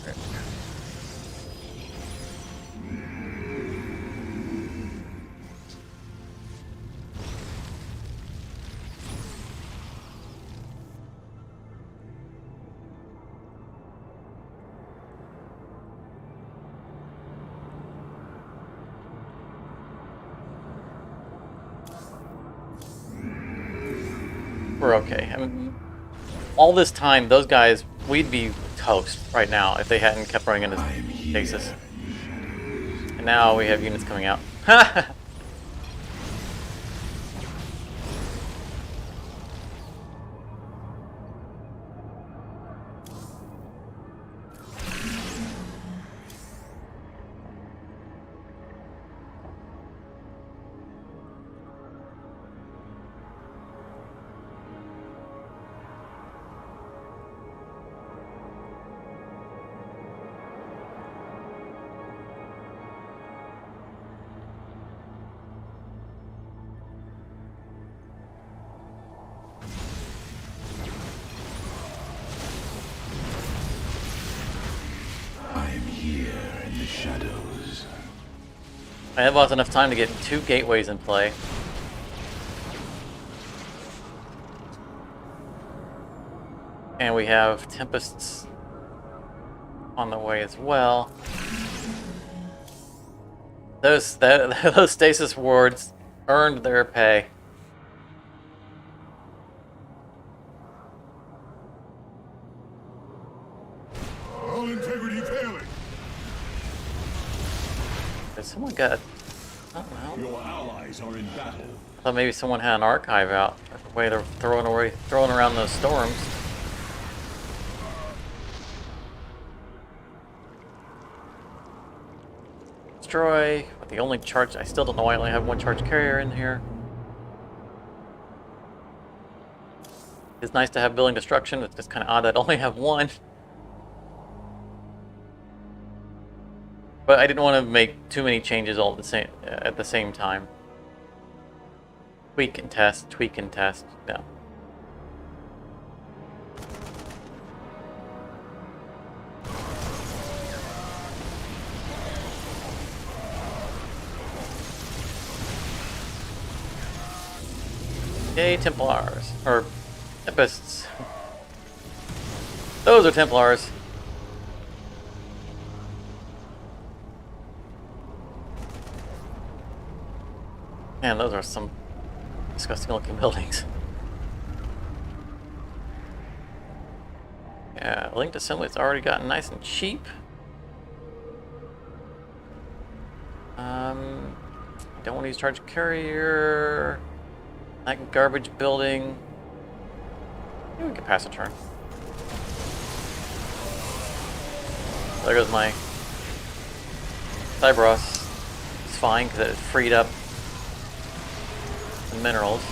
We're okay. I mean, all this time, those guys, we'd be toast right now if they hadn't kept running into stasis. And now we have units coming out. Shadows. I have lost enough time to get 2 gateways in play. And we have Tempests on the way as well. Those stasis wards earned their pay. All integrity failing. Has someone got? Oh well. Your allies are in battle. I thought maybe someone had an archive out. A way they're throwing around those storms. Destroy. But the only charge, I still don't know why I only have 1 charge carrier in here. It's nice to have building destruction. It's just kind of odd that I only have 1. But I didn't want to make too many changes all at the same time. Tweak and test, tweak and test. No. Yay, Templars. Or Tempests. Those are Templars. Man, those are some disgusting looking buildings. Yeah, linked assembly's already gotten nice and cheap. Don't want to use charge carrier. That garbage building. Maybe we can pass a turn. There goes my Cyberos. It's fine because it freed up the minerals.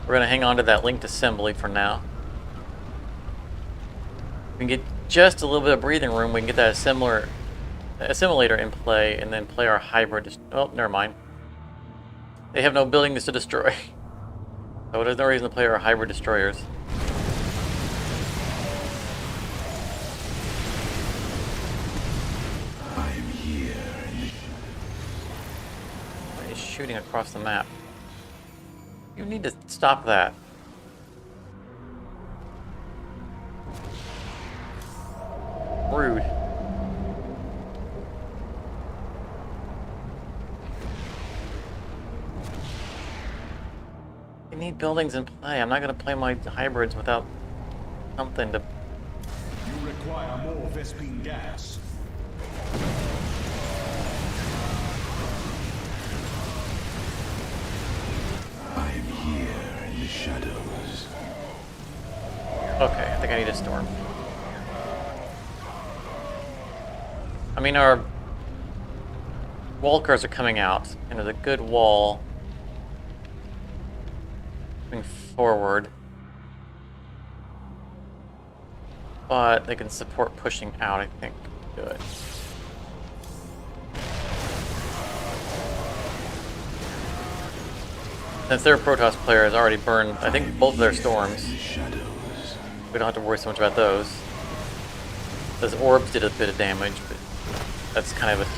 We're going to hang on to that linked assembly for now. We can get just a little bit of breathing room. We can get that assimilator in play and then play our hybrid. Oh, never mind. They have no buildings to destroy. So there's no reason to play our hybrid destroyers. I'm here. He's shooting across the map. You need to stop that. Rude. You need buildings in play. I'm not going to play my hybrids without something to... You require more Vespine gas. shadows. Okay, I think I need a storm. I mean, our wall cars are coming out, and there's a good wall moving forward. But they can support pushing out, I think. Good. Since their Protoss player has already burned, I think, both of their storms, we don't have to worry so much about those. Those orbs did a bit of damage, but that's kind of an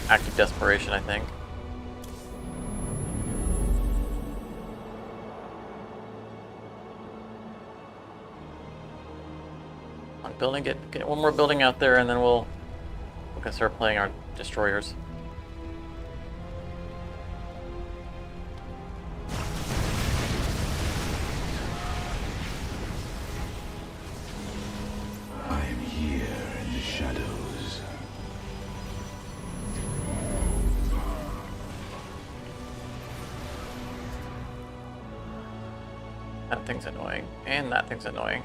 act of desperation, I think. On building, get one more building out there, and then we can start playing our destroyers. That thing's annoying, and that thing's annoying.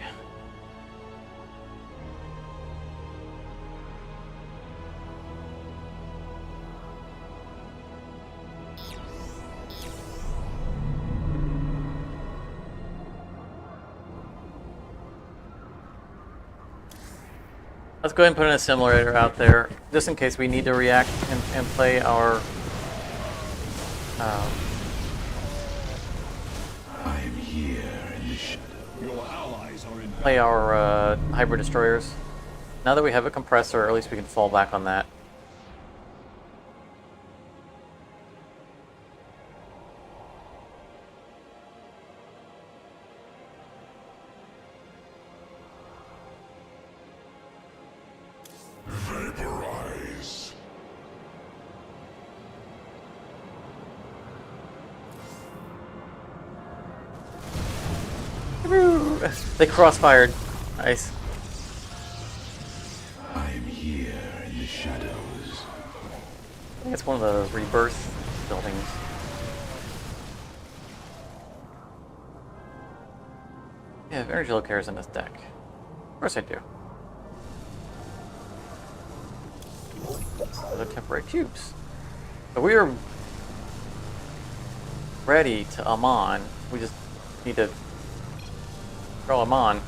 Let's go ahead and put an assimilator out there, just in case we need to react and play our hybrid destroyers. Now that we have a compressor, at least we can fall back on that. Vaporize. They crossfired. Nice. I'm here in the shadows. I think it's one of those rebirth buildings. Yeah, I have energy locators in this deck. Of course I do. Those are temporary cubes. But we are ready to Amon. We just need to throw him on.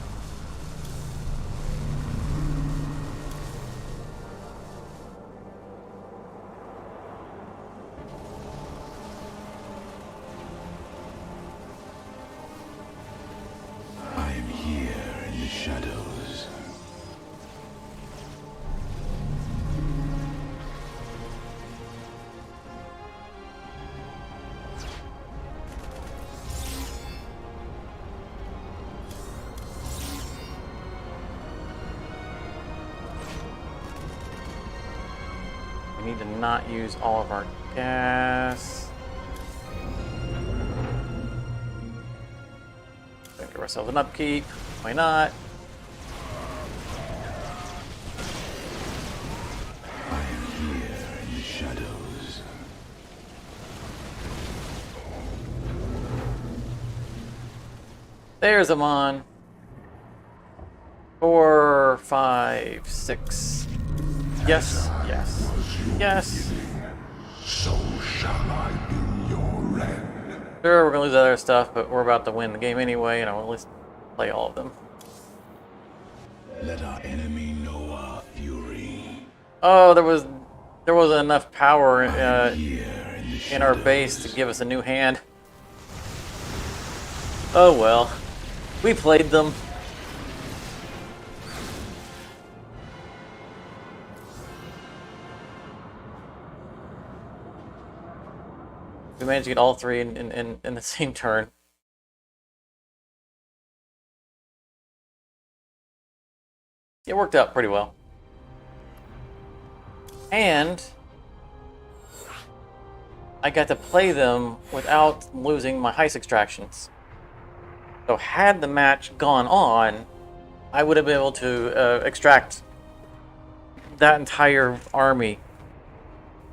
I'm here in the shadows. We need to not use all of our gas. Give ourselves an upkeep. Why not? I'm here in the shadows. There's Amon. 4, 5, 6. Yes, yes, yes. So shall I be your end. Sure, we're gonna lose other stuff, but we're about to win the game anyway, and I'll at least play all of them. Let our enemy know our fury. Oh, there wasn't enough power Here in the in our base to give us a new hand. Oh well, we played them. We managed to get all three in the same turn. It worked out pretty well. And I got to play them without losing my heist extractions. So had the match gone on, I would have been able to extract that entire army,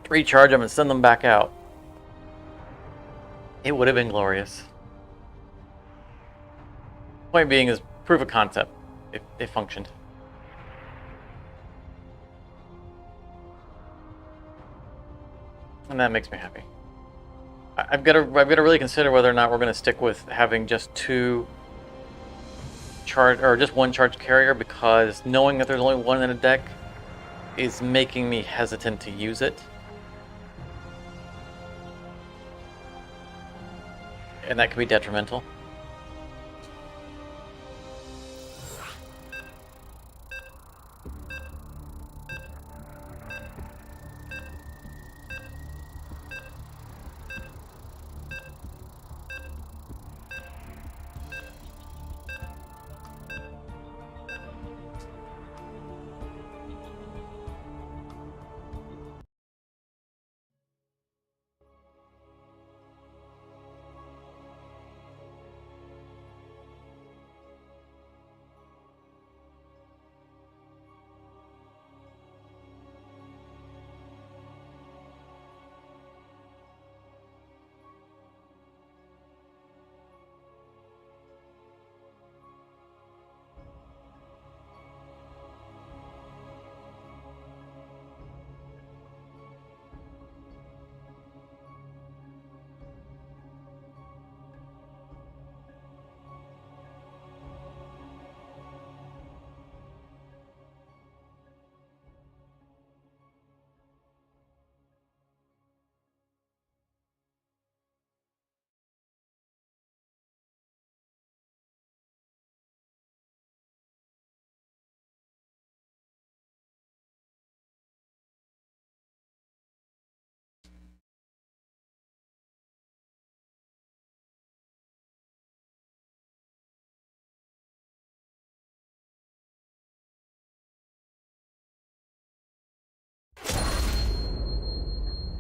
recharge them, and send them back out. It would have been glorious. Point being is proof of concept. It functioned. And that makes me happy. I've got to really consider whether or not we're going to stick with having just two charge, or just one charge carrier, because knowing that there's only one in a deck is making me hesitant to use it. And that could be detrimental.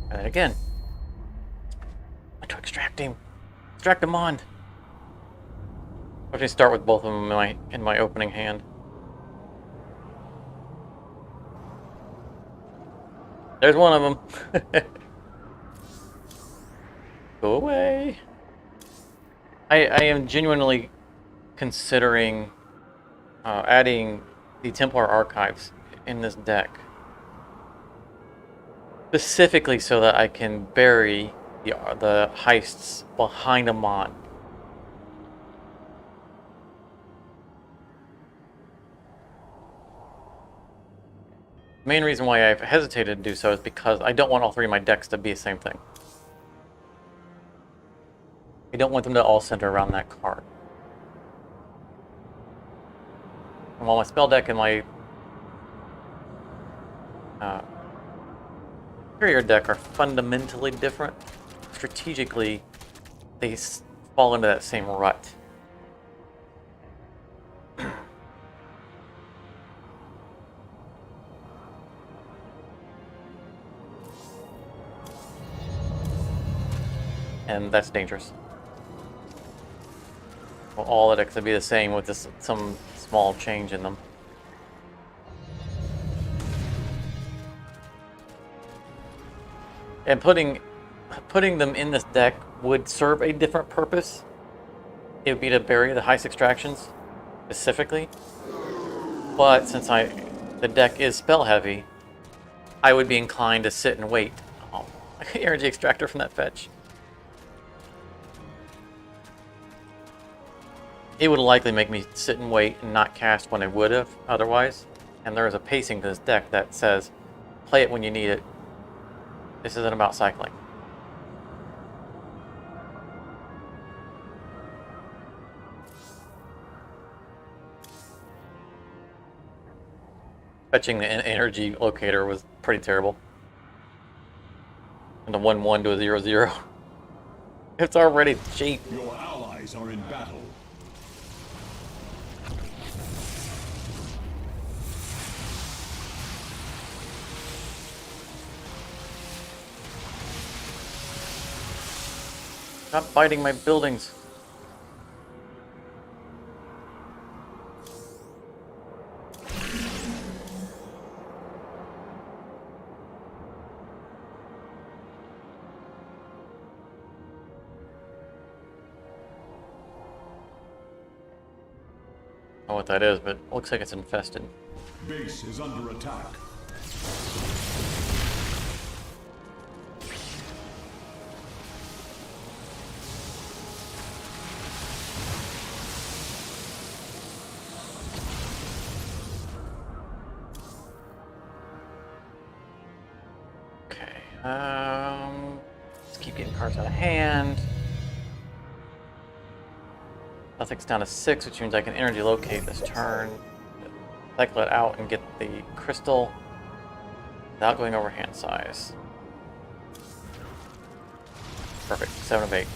And then again, I to extract him. Extract him on. Let me start with both of them in my opening hand. There's one of them. Go away. I am genuinely considering adding the Templar Archives in this deck. Specifically so that I can bury the heists behind a mod. The main reason why I've hesitated to do so is because I don't want all three of my decks to be the same thing. I don't want them to all center around that card. And while my spell deck and my carrier deck are fundamentally different, strategically they fall into that same rut. And that's dangerous. Well, all the decks would be the same with just some small change in them. And putting them in this deck would serve a different purpose. It would be to bury the heist extractions, specifically. But since the deck is spell heavy, I would be inclined to sit and wait. Oh, energy extractor from that fetch. It would likely make me sit and wait and not cast when I would have otherwise. And there is a pacing to this deck that says, play it when you need it. This isn't about cycling. Fetching the energy locator was pretty terrible. And the 1/1 to a 0/0. It's already cheap. Your allies are in battle. Stop biting my buildings. what that is, but it looks like it's infested. Base is under attack. Okay. Let's keep getting cards out of hand. Nothing's down to 6, which means I can energy locate this turn, cycle it out, and get the crystal without going over hand size. Perfect. 7 of 8.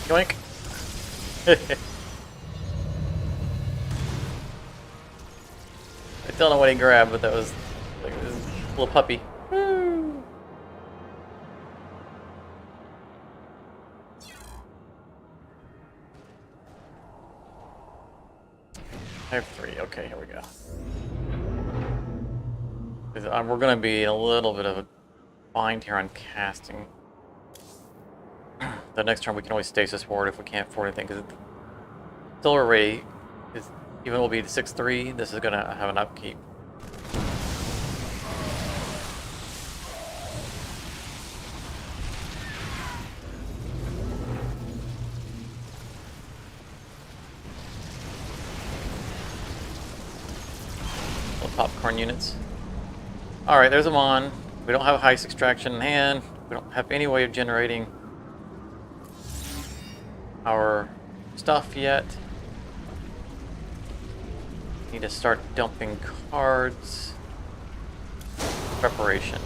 Yoink! I don't know what he grabbed, but that was like this little puppy. Woo! I have 3. Okay, here we go. We're going to be in a little bit of a bind here on casting. The next turn we can always stasis forward if we can't afford anything, because Solar Ray is, even will be the 6/3, this is going to have an upkeep. Little popcorn units. Alright, there's a Mon. We don't have Heist Extraction in hand. We don't have any way of generating our stuff yet. Need to start dumping cards. Preparation.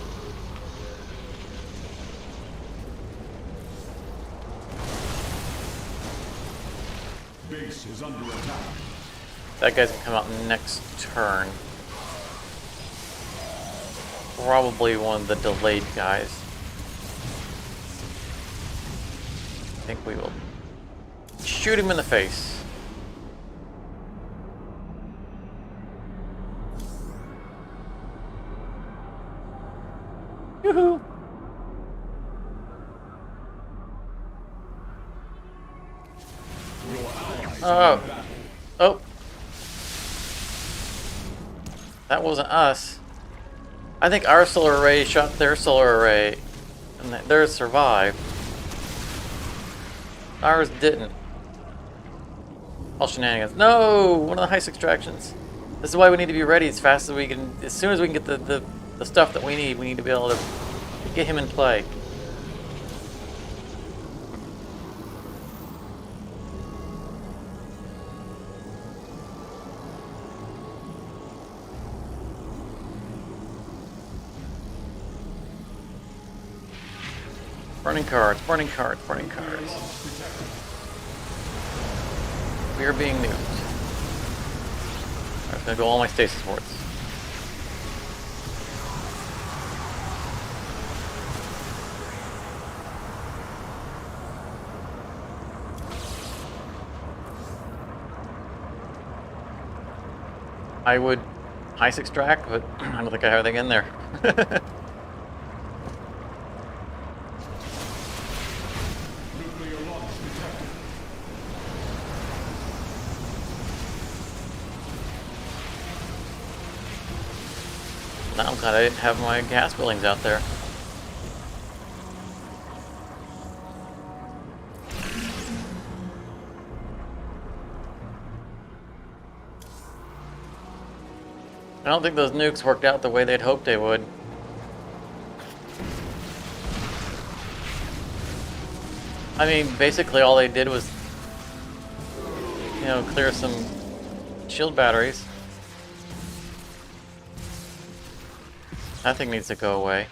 Base is under attack. That guy's gonna come out next turn. Probably one of the delayed guys. I think we will shoot him in the face. Yoo-hoo! Oh. Oh. That wasn't us. I think our solar array shot their solar array, and theirs survived. Ours didn't. All shenanigans. No! One of the heist extractions. This is why we need to be ready as fast as we can. As soon as we can get the stuff that we need to be able to get him in play. Burning cards, burning cards, burning cards. We are being nuked. I'm gonna go all my stasis forts. I would heist extract, but I don't think I have anything in there. Now I'm glad I didn't have my gas buildings out there. I don't think those nukes worked out the way they'd hoped they would. I mean, basically all they did was, you know, clear some shield batteries. That thing needs to go away.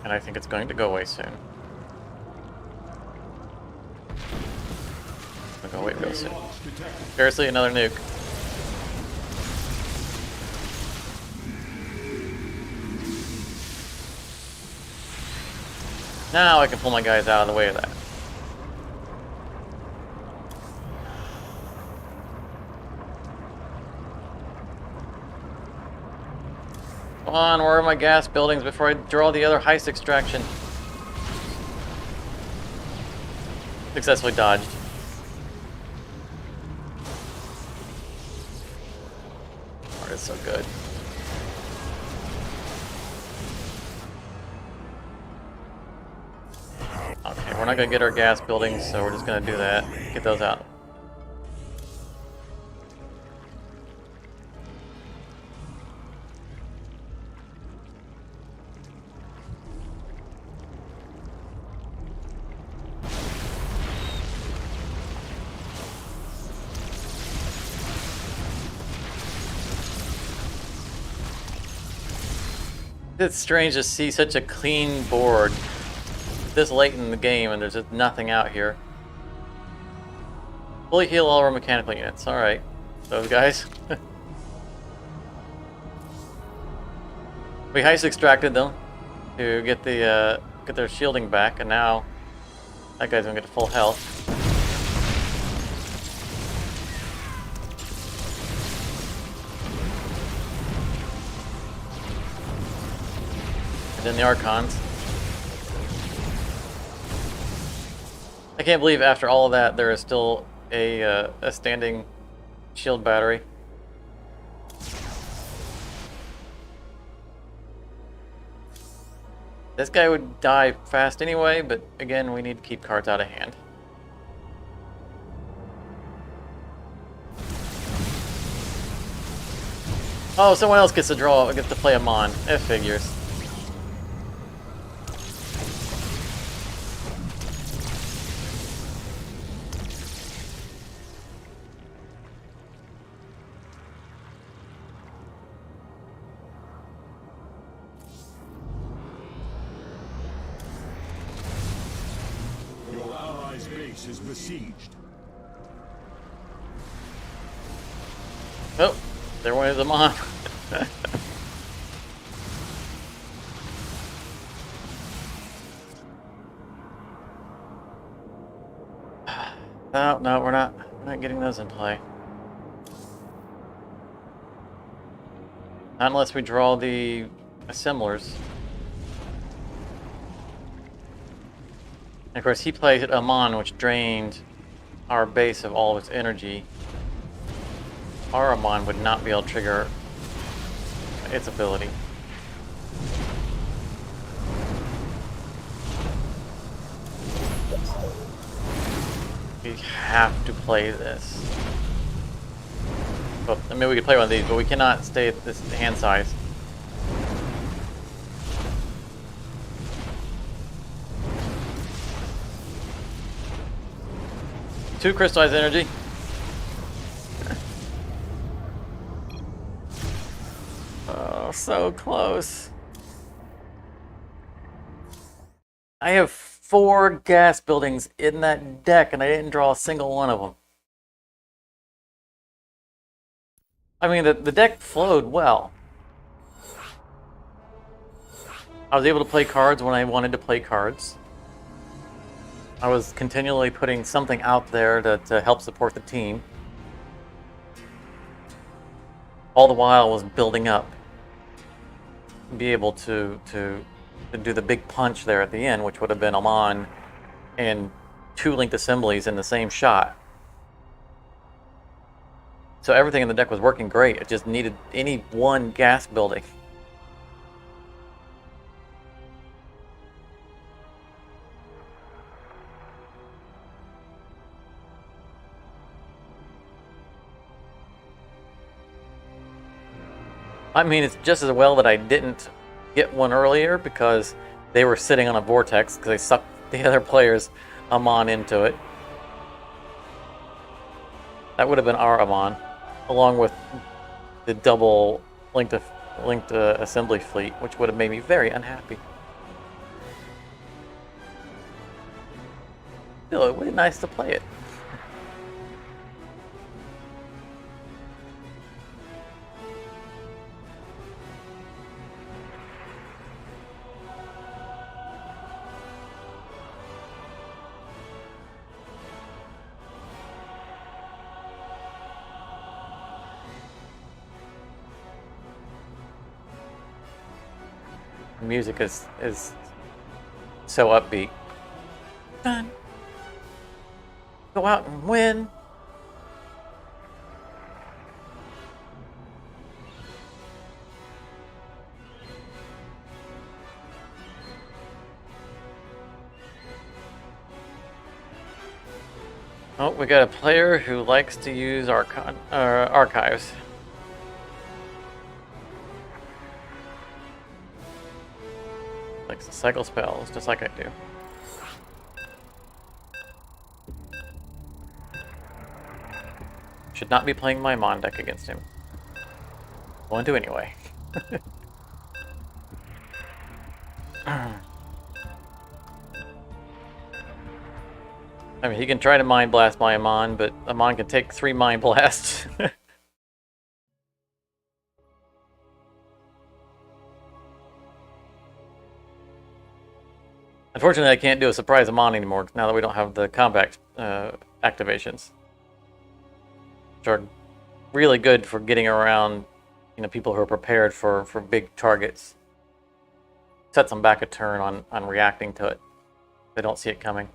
And I think it's going to go away soon. It'll go away real soon. Seriously, another nuke. Now I can pull my guys out of the way of that. Come on, where are my gas buildings before I draw the other heist extraction? Successfully dodged. Art is so good. Okay, we're not gonna get our gas buildings, so we're just gonna do that. Get those out. It's strange to see such a clean board this late in the game and there's just nothing out here. Fully heal all our mechanical units. Alright. Those guys. We heist extracted them to get their shielding back, and now that guy's gonna get full health. And then the Archons. I can't believe after all of that there is still a standing shield battery. This guy would die fast anyway, but again, we need to keep cards out of hand. Oh, someone else gets to draw, gets to play a Mon. It figures. Your allies' base is besieged. Oh, there went the Mon. No, we're not getting those in play. Not unless we draw the assemblers. And of course, he played Amon, which drained our base of all of its energy. Our Amon would not be able to trigger its ability. We have to play this. Well, I mean, we could play one of these, but we cannot stay at this hand size. Two crystallized energy. Oh, so close. I have 4 gas buildings in that deck, and I didn't draw a single one of them. I mean, the deck flowed well. I was able to play cards when I wanted to play cards. I was continually putting something out there to help support the team. All the while I was building up. Be able to do the big punch there at the end, which would have been Amon and 2 linked assemblies in the same shot. So everything in the deck was working great. It just needed any one gas building. I mean, it's just as well that I didn't get one earlier because they were sitting on a vortex because they sucked the other players' Amon into it. That would have been our Amon, along with the double linked assembly fleet, which would have made me very unhappy. Still, it would be nice to play it. The music is so upbeat. Done. Go out and win. Oh, we got a player who likes to use archives. Likes to cycle spells, just like I do. Should not be playing my Mon deck against him. Going to anyway. I mean, he can try to Mind Blast my Amon, but Amon can take 3 Mind Blasts. Unfortunately, I can't do a surprise Amon anymore now that we don't have the combat activations, which are really good for getting around, people who are prepared for big targets. Sets them back a turn on reacting to it. They don't see it coming.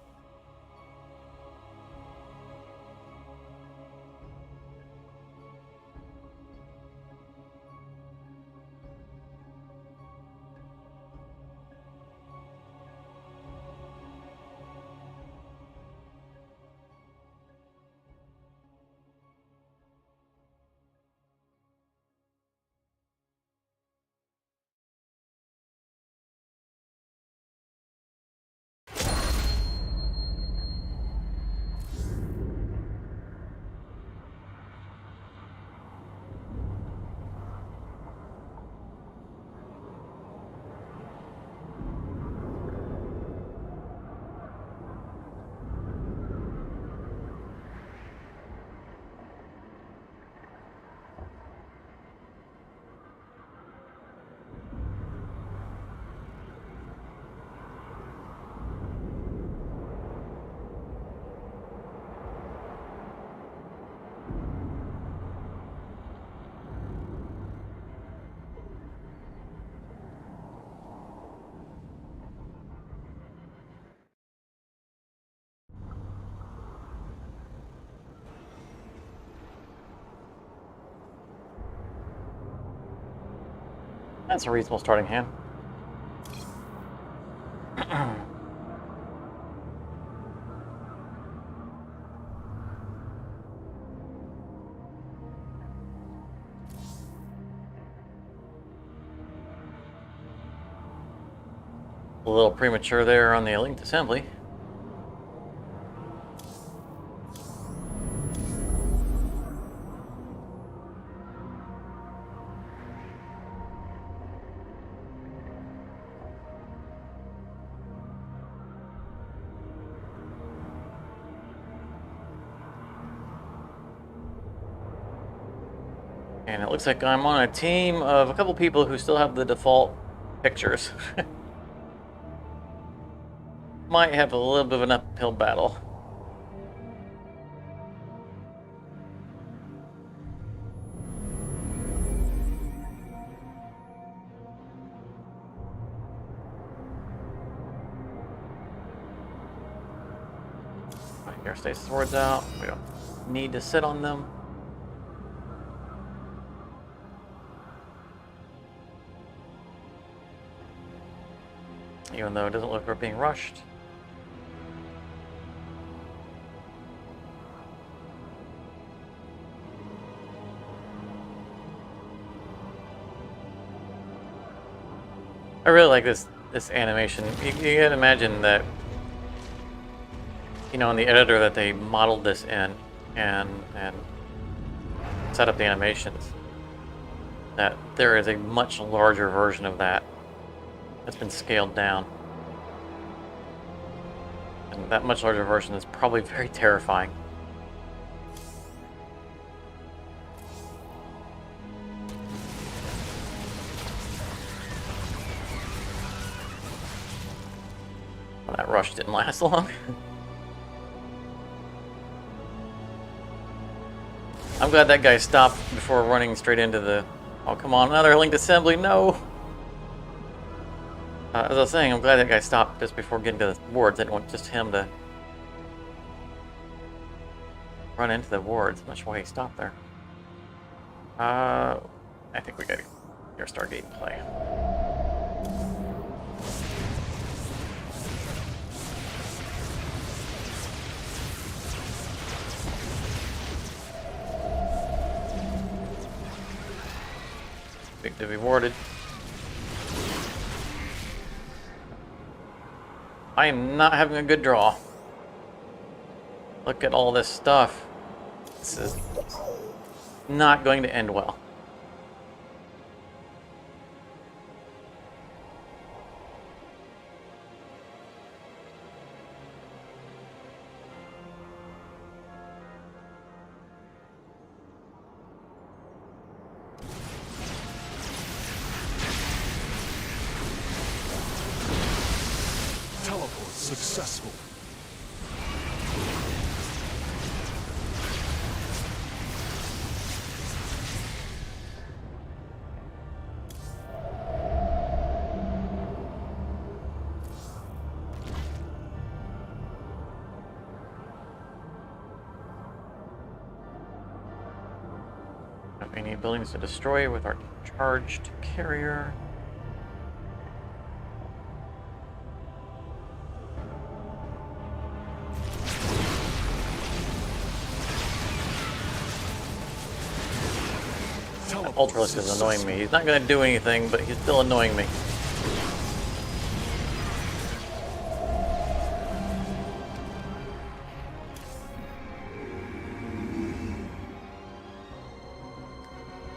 That's a reasonable starting hand. A little premature there on the linked assembly. And it looks like I'm on a team of a couple people who still have the default pictures. Might have a little bit of an uphill battle. Alright, here, stay swords out. We don't need to sit on them. Even though it doesn't look like we're being rushed. I really like this animation. You can imagine that, in the editor that they modeled this in and set up the animations, that there is a much larger version of that that's been scaled down. And that much larger version is probably very terrifying. Well, that rush didn't last long. I'm glad that guy stopped before running straight into the... Oh, come on, another linked assembly, no! As I was saying, I'm glad that guy stopped just before getting to the wards. I didn't want just him to run into the wards. I'm not sure why he stopped there. I think we gotta hear Stargate play. Big to be warded. I am not having a good draw. Look at all this stuff. This is not going to end well. Teleport successful. Have any buildings to destroy with our charged carrier? Ultralisk is annoying me. He's not going to do anything, but he's still annoying me.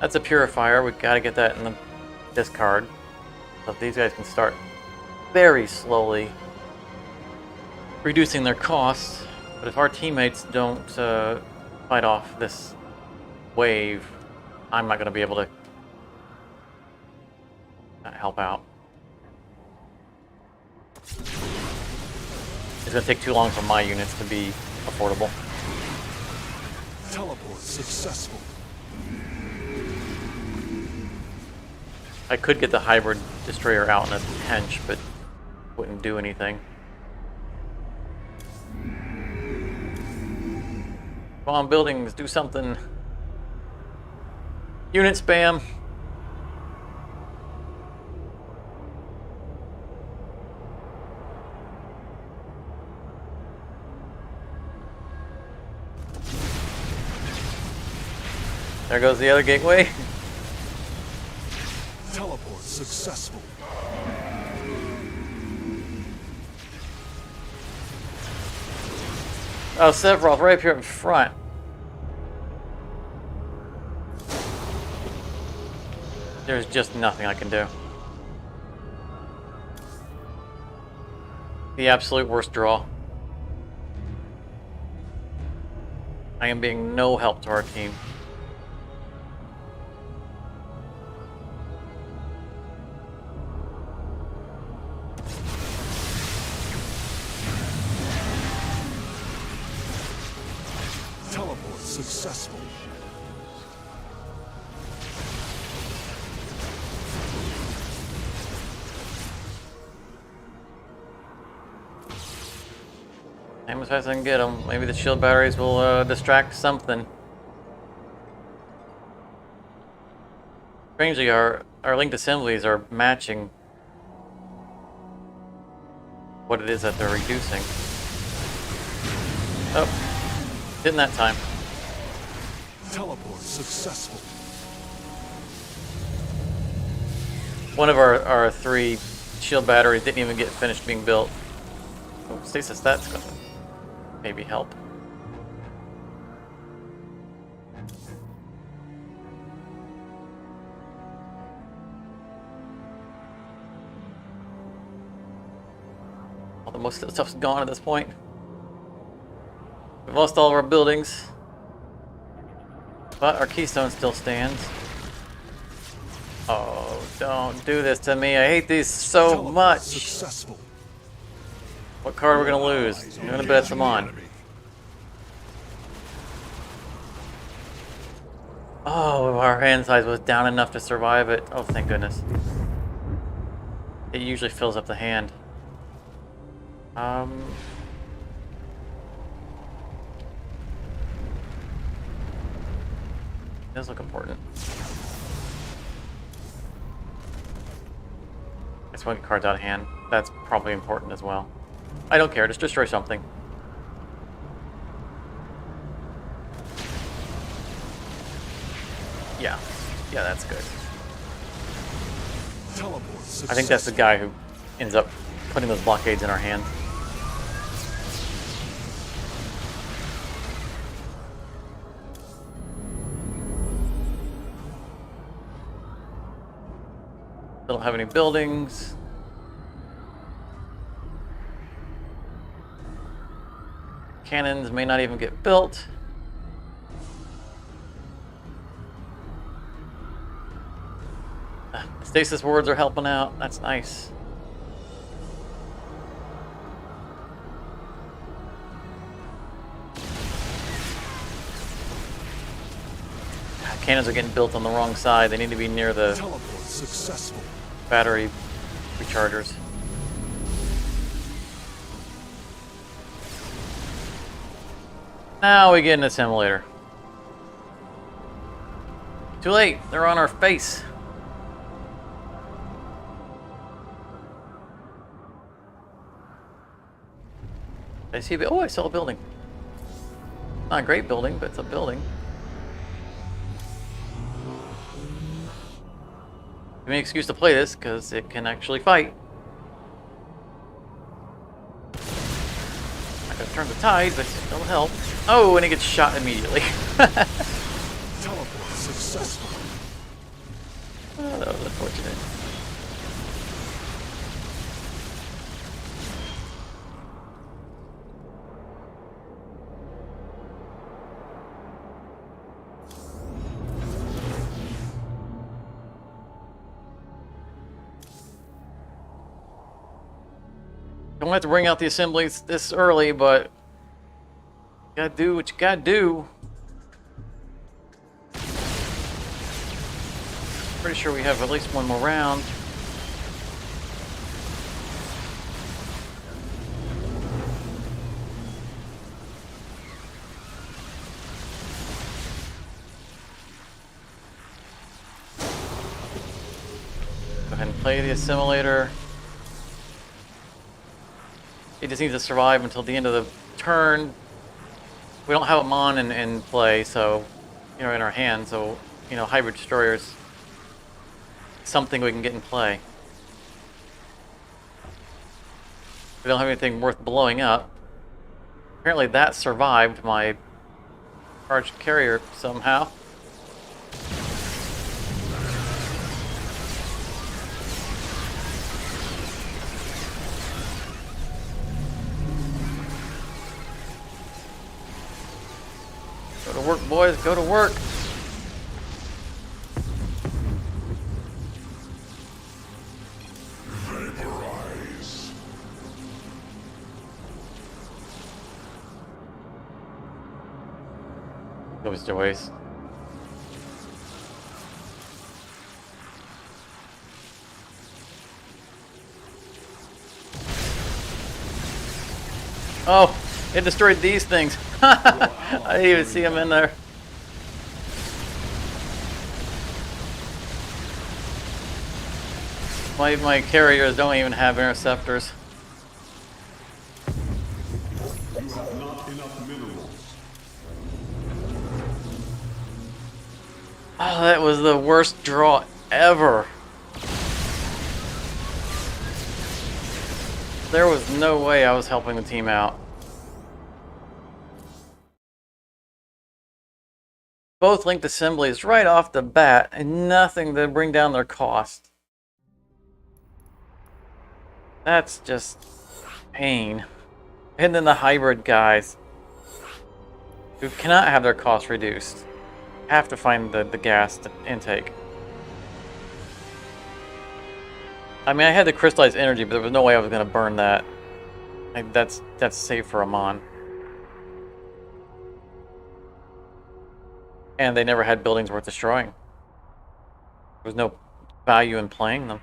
That's a purifier. We've got to get that in the discard. So these guys can start very slowly reducing their costs. But if our teammates don't fight off this wave, I'm not going to be able to help out. It's going to take too long for my units to be affordable. Teleport successful. I could get the hybrid destroyer out in a pinch, but wouldn't do anything. Come on, buildings, do something. Unit spam. There goes the other gateway. Teleport successful. Oh, Sephiroth right up here in front. There's just nothing I can do. The absolute worst draw. I am being no help to our team. Teleport successful. Aim as fast as I can get them. Maybe the shield batteries will distract something. Strangely, our linked assemblies are matching what it is that they're reducing. Oh, didn't that time. Teleport successful. One of our 3 shield batteries didn't even get finished being built. Oh, stasis, that's gonna maybe help. Although most of the stuff's gone at this point. We've lost all of our buildings, but our keystone still stands. Oh, don't do this to me. I hate these so Teleport much. successful. What card are we going to lose? I'm going to bet some on. Oh, our hand size was down enough to survive it. Oh, thank goodness. It usually fills up the hand. Does look important. It's one card's out of hand. That's probably important as well. I don't care. Just destroy something. Yeah. Yeah, that's good. I think that's the guy who ends up putting those blockades in our hand. They don't have any buildings. Cannons may not even get built. Stasis wards are helping out. That's nice. Cannons are getting built on the wrong side. They need to be near the battery rechargers. Now we get an assimilator. Too late. They're on our face. I see. Oh, I saw a building. Not a great building, but it's a building. Give me an excuse to play this because it can actually fight. Not gonna turn the tide, but it'll help. Oh, and it gets shot immediately. Teleport successful. Oh, that was unfortunate. Don't have to bring out the assemblies this early, but you gotta do what you gotta do. Pretty sure we have at least one more round. Go ahead and play the assimilator. It just needs to survive until the end of the turn. We don't have a Mon in play, so, you know, in our hand, so, you know, hybrid destroyers, something we can get in play. We don't have anything worth blowing up. Apparently that survived my charged carrier somehow. Go to work, boys, go to work. Vaporize. Go, Mr. Waste. Oh, it destroyed these things. I didn't even see them in there. My carriers don't even have interceptors. You have not enough minerals. Oh, that was the worst draw ever. There was no way I was helping the team out. Both linked assemblies right off the bat, and nothing to bring down their cost. That's just pain. And then the hybrid guys, who cannot have their costs reduced, have to find the gas intake. I mean, I had the crystallized energy, but there was no way I was going to burn that. Like, that's safe for Amon. And they never had buildings worth destroying. There was no value in playing them.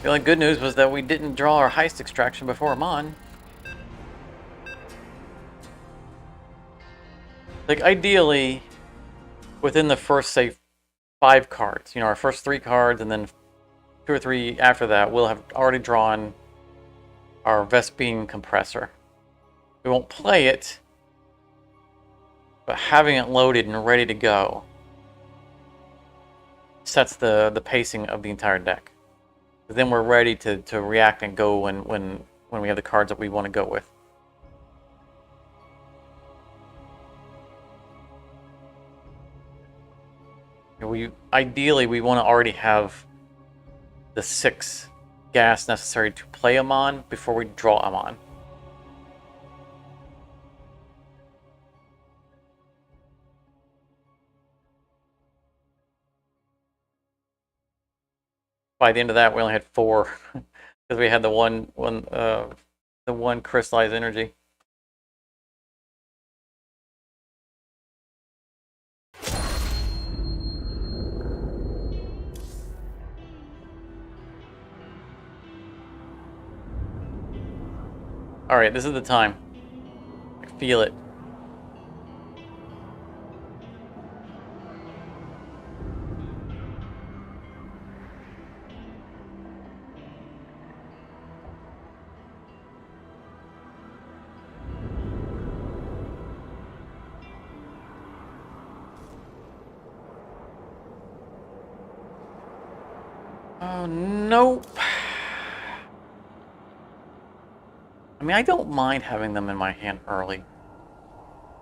The only good news was that we didn't draw our heist extraction before Amon. Like, ideally, within the first, say, 5 cards, you know, our first 3 cards, and then 2 or 3 after that, we'll have already drawn our Vespene compressor. We won't play it, but having it loaded and ready to go sets the pacing of the entire deck. Then we're ready to react and go when we have the cards that we want to go with. Ideally we want to already have the 6 gas necessary to play Amon before we draw Amon. By the end of that, we only had 4 because we had the one crystallized energy. All right, this is the time. I feel it. Oh, nope. I mean, I don't mind having them in my hand early.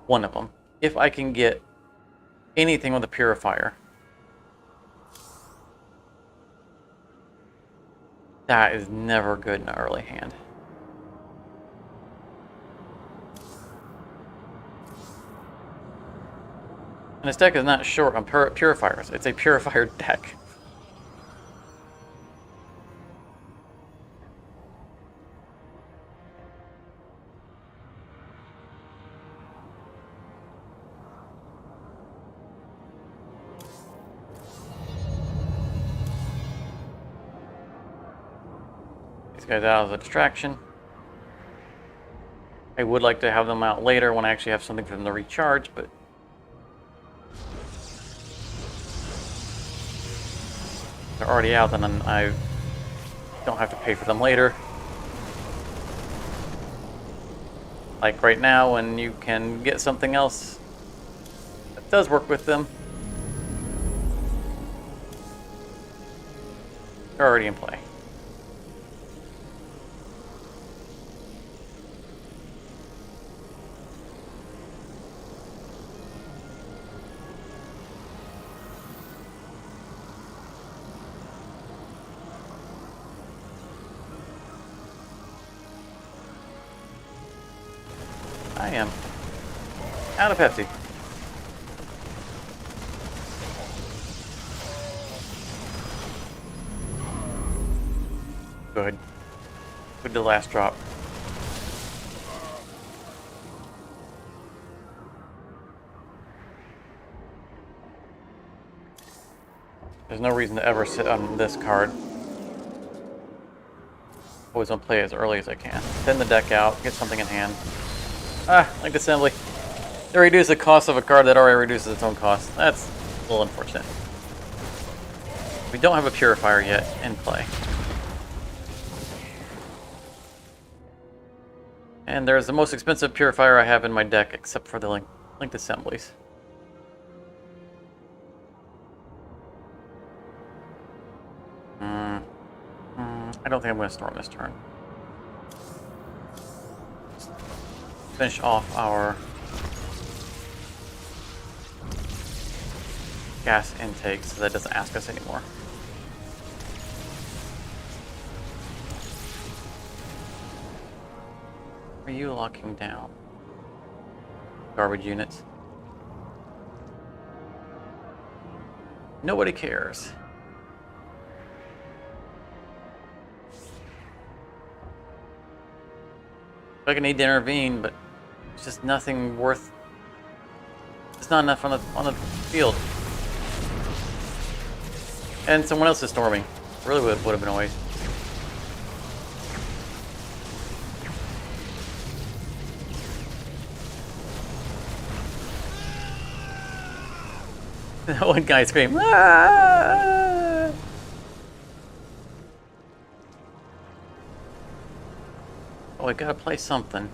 One of them. If I can get anything with a purifier. That is never good in an early hand. And this deck is not short on purifiers. It's a purifier deck. Guys out as a distraction. I would like to have them out later when I actually have something for them to recharge, but they're already out, then I don't have to pay for them later. Like right now, when you can get something else that does work with them, they're already in play. I am out of Pepsi. Good. Good to last drop. There's no reason to ever sit on this card. Always want to play as early as I can. Thin the deck out, get something in hand. Ah, like assembly. They reduce the cost of a card that already reduces its own cost. That's a little unfortunate. We don't have a purifier yet in play. And there's the most expensive purifier I have in my deck, except for the linked assemblies. I don't think I'm going to storm this turn. Finish off our gas intake so that it doesn't ask us anymore. Are you locking down? Garbage units. Nobody cares. Like I need to intervene, but it's just nothing worth. It's not enough on the field. And someone else is storming. Really would have been a waste. That one guy screamed, "Ah!" Oh, we gotta play something.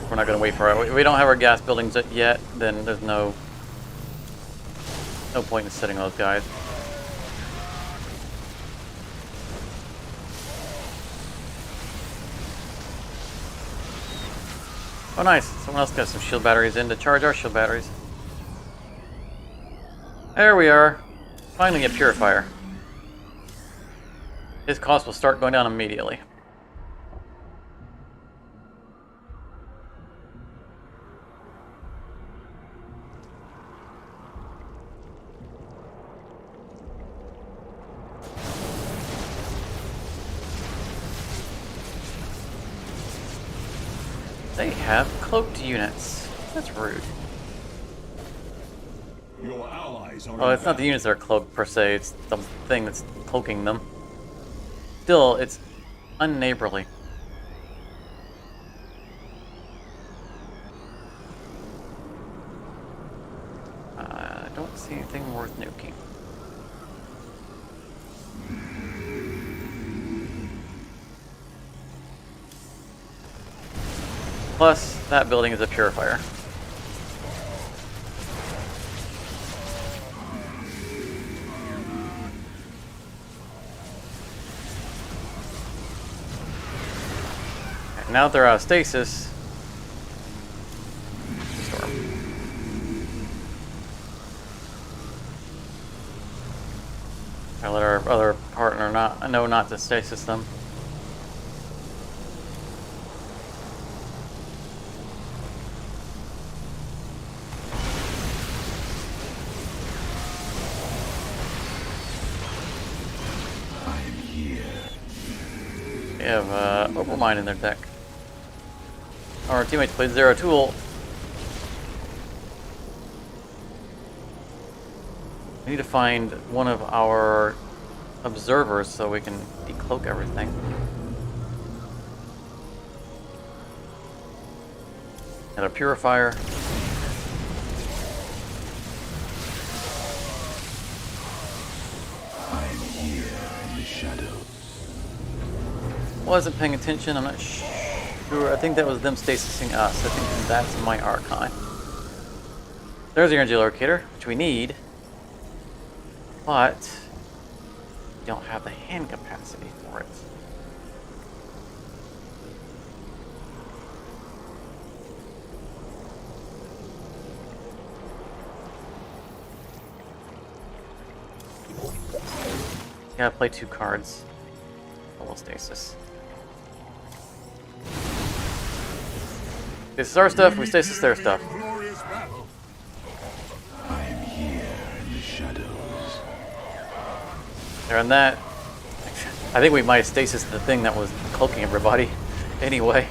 We're not gonna wait for it. We don't have our gas buildings yet, then there's no point in sitting those guys. Oh nice, someone else got some shield batteries in to charge our shield batteries. There we are. Finally a purifier. His cost will start going down immediately. They have cloaked units. That's rude. Your allies are Oh, it's not the units that are cloaked per se, it's the thing that's cloaking them. Still, it's unneighborly. I don't see anything worth nuking. Plus, that building is a purifier. Okay, now that they're out of stasis, storm. I let our other partner know not to stasis them. They have Overmind in their deck. Our teammates played Zero Tool. We need to find one of our observers so we can decloak everything. And a purifier. I'm here in the shadows. Wasn't paying attention, I'm not sure. I think that was them stasising us. I think that's my Archon. There's the energy locator, which we need. But we don't have the hand capacity for it. Gotta play 2 cards. Full stasis. This is our stuff, we stasis their stuff. Glorious battle. I'm here in the shadows. There on that. I think we might have stasis the thing that was cloaking everybody anyway.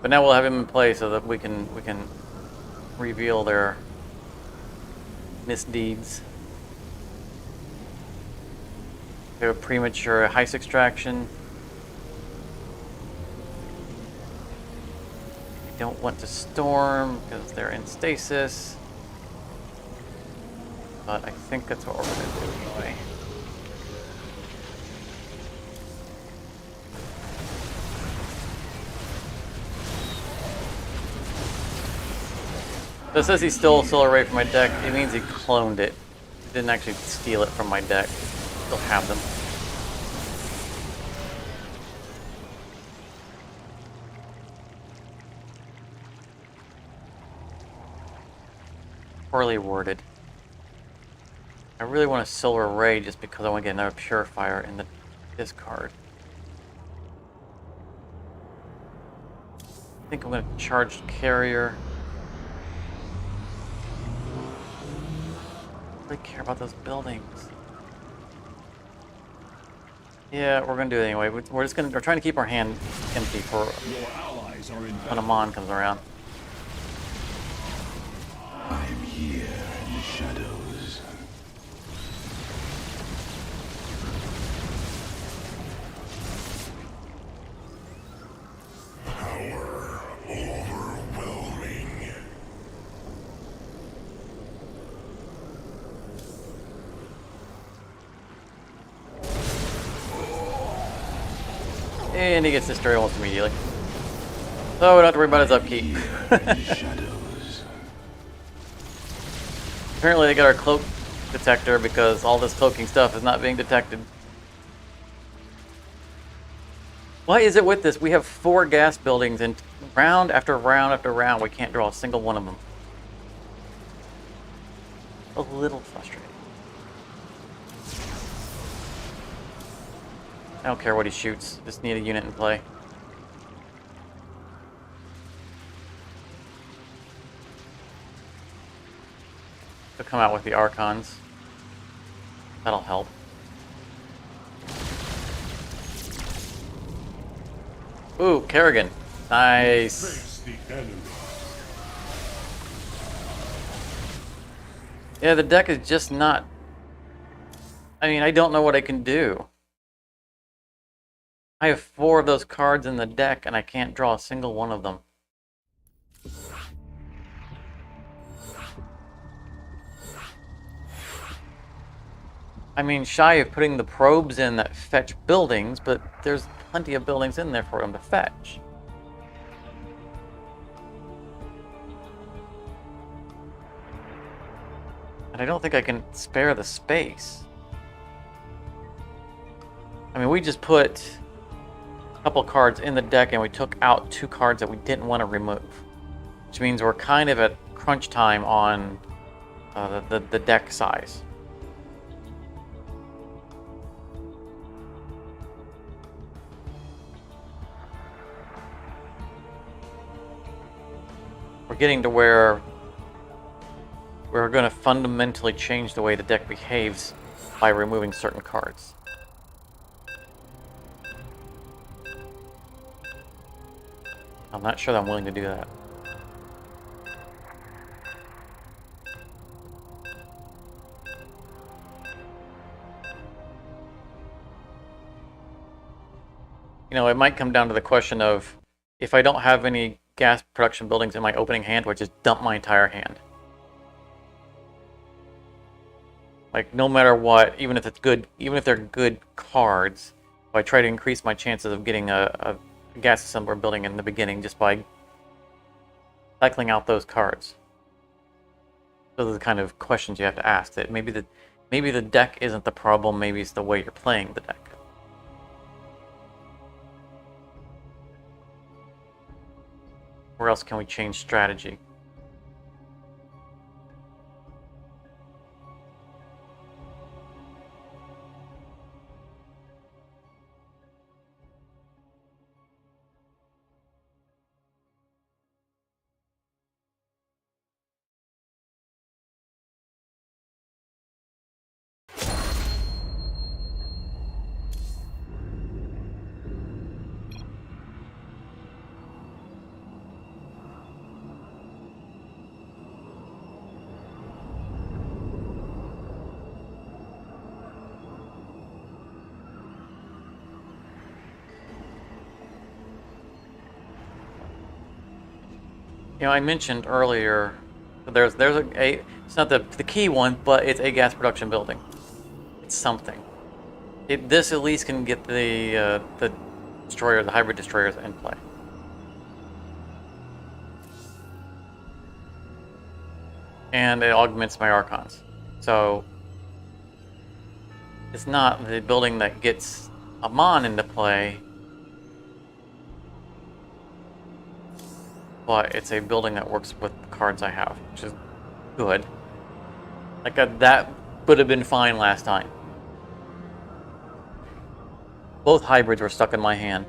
But now we'll have him in play so that we can reveal their misdeeds. We have a premature heist extraction. We don't want to storm because they're in stasis. But I think that's what we're going to do anyway. So it says he stole Solar Ray from my deck. It means he cloned it. He didn't actually steal it from my deck. Still have them. Poorly worded. I really want a Solar Ray just because I want to get another Purifier in the discard. I think I'm going to charge Carrier. I really care about those buildings. Yeah, we're gonna do it anyway. We're trying to keep our hand empty for Your allies are in when Amon comes around. I'm here in the shadows. Power overwhelms. And he gets destroyed almost immediately. So we don't have to worry about his upkeep. Shadows. Apparently they got our cloak detector because all this cloaking stuff is not being detected. Why is it with this? We have 4 gas buildings and round after round after round we can't draw a single one of them. A little frustrating. I don't care what he shoots, just need a unit in play. He'll come out with the Archons. That'll help. Ooh, Kerrigan. Nice. Face the enemy. Yeah, the deck is just not... I mean, I don't know what I can do. I have 4 of those cards in the deck, and I can't draw a single one of them. I mean, shy of putting the probes in that fetch buildings, but there's plenty of buildings in there for them to fetch. And I don't think I can spare the space. I mean, we just put a couple cards in the deck and we took out 2 cards that we didn't want to remove. Which means we're kind of at crunch time on the deck size. We're getting to where we're going to fundamentally change the way the deck behaves by removing certain cards. I'm not sure that I'm willing to do that. You know, it might come down to the question of, if I don't have any gas production buildings in my opening hand, would I just dump my entire hand? Like, no matter what, even if it's good, even if they're good cards, if I try to increase my chances of getting a gas assembler building in the beginning just by cycling out those cards. Those are the kind of questions you have to ask. That maybe the deck isn't the problem, maybe it's the way you're playing the deck. Where else can we change strategy? You know, I mentioned earlier there's a it's not the key one, but it's a gas production building. It's something. This at least can get the destroyer, the hybrid destroyers in play. And it augments my Archons. So it's not the building that gets Amon into play, but it's a building that works with the cards I have, which is good. Like, that would have been fine last time. Both hybrids were stuck in my hand.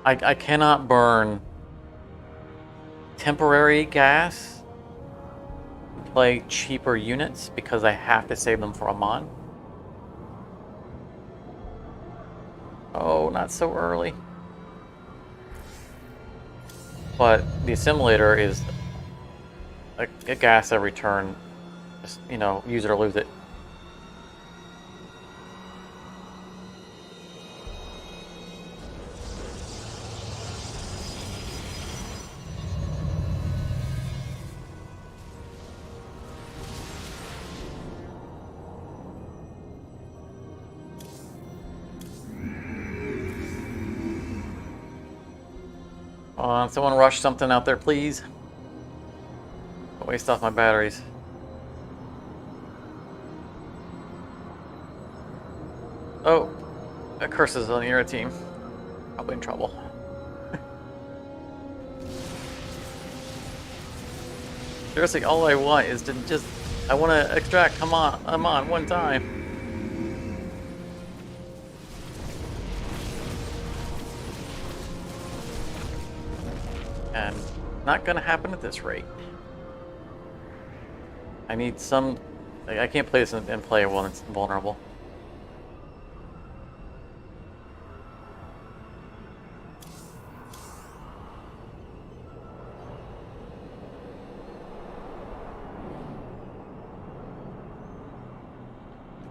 I cannot burn temporary gas and play cheaper units because I have to save them for Amon. Oh, not so early. But the assimilator is a gas every turn. Just, you know, use it or lose it. on, someone rush something out there, please. Don't waste off my batteries. Oh, that curse is on the air team. Probably in trouble. Seriously, all I want is to just... I want to extract. Come on. I'm on one time. And not going to happen at this rate. I need some... I can't play this and play it while it's vulnerable.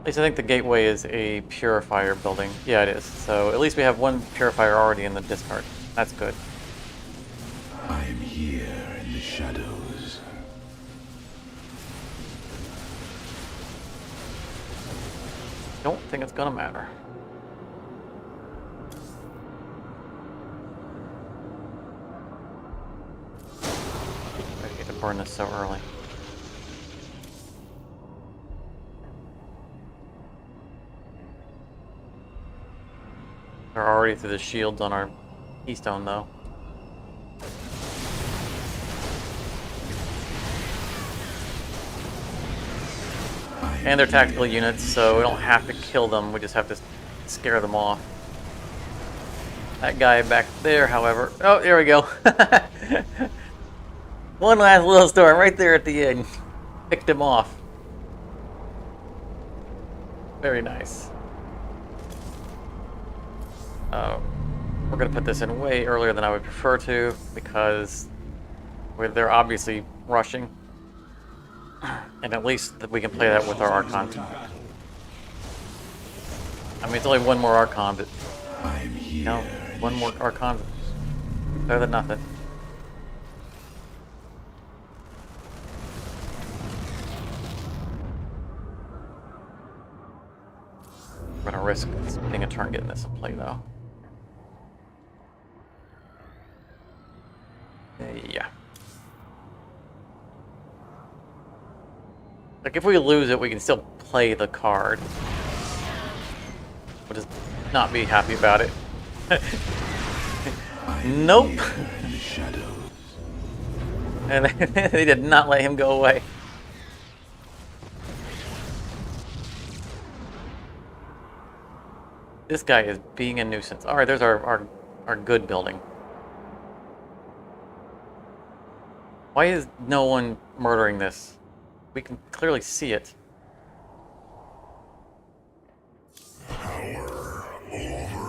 At least I think the gateway is a purifier building. Yeah, it is. So at least we have one purifier already in the discard. That's good. I am here in the shadows. Don't think it's gonna matter. I hate to burn this so early. They're already through the shields on our keystone, though. And they're tactical units, so we don't have to kill them, we just have to scare them off. That guy back there, however... Oh, there we go. One last little storm right there at the end. Picked him off. Very nice. We're going to put this in way earlier than I would prefer to, because they're obviously rushing. And at least we can play that with our Archon. I mean, it's only one more Archon, but... No, one more Archon. Better than nothing. We're going to risk spending a turn getting this in play, though. Yeah. Like, if we lose it, we can still play the card. We'll just not be happy about it. Nope. And they did not let him go away. This guy is being a nuisance. Alright, there's our good building. Why is no one murdering this? We can clearly see it. Power overwhelming.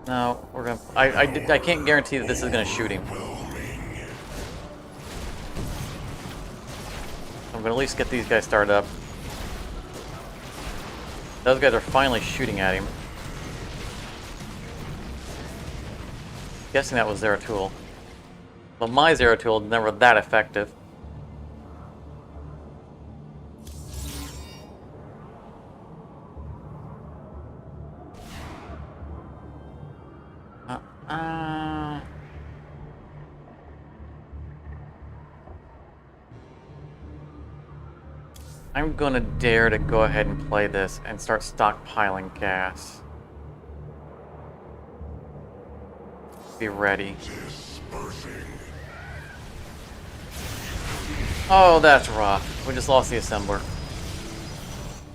No, we're gonna... I can't guarantee that this is gonna shoot him. I'm gonna at least get these guys started up. Those guys are finally shooting at him. Guessing that was Zeratul. Well, my Zeratul is never that effective. I'm gonna dare to go ahead and play this and start stockpiling gas. Be ready. Oh, that's rough. We just lost the assembler.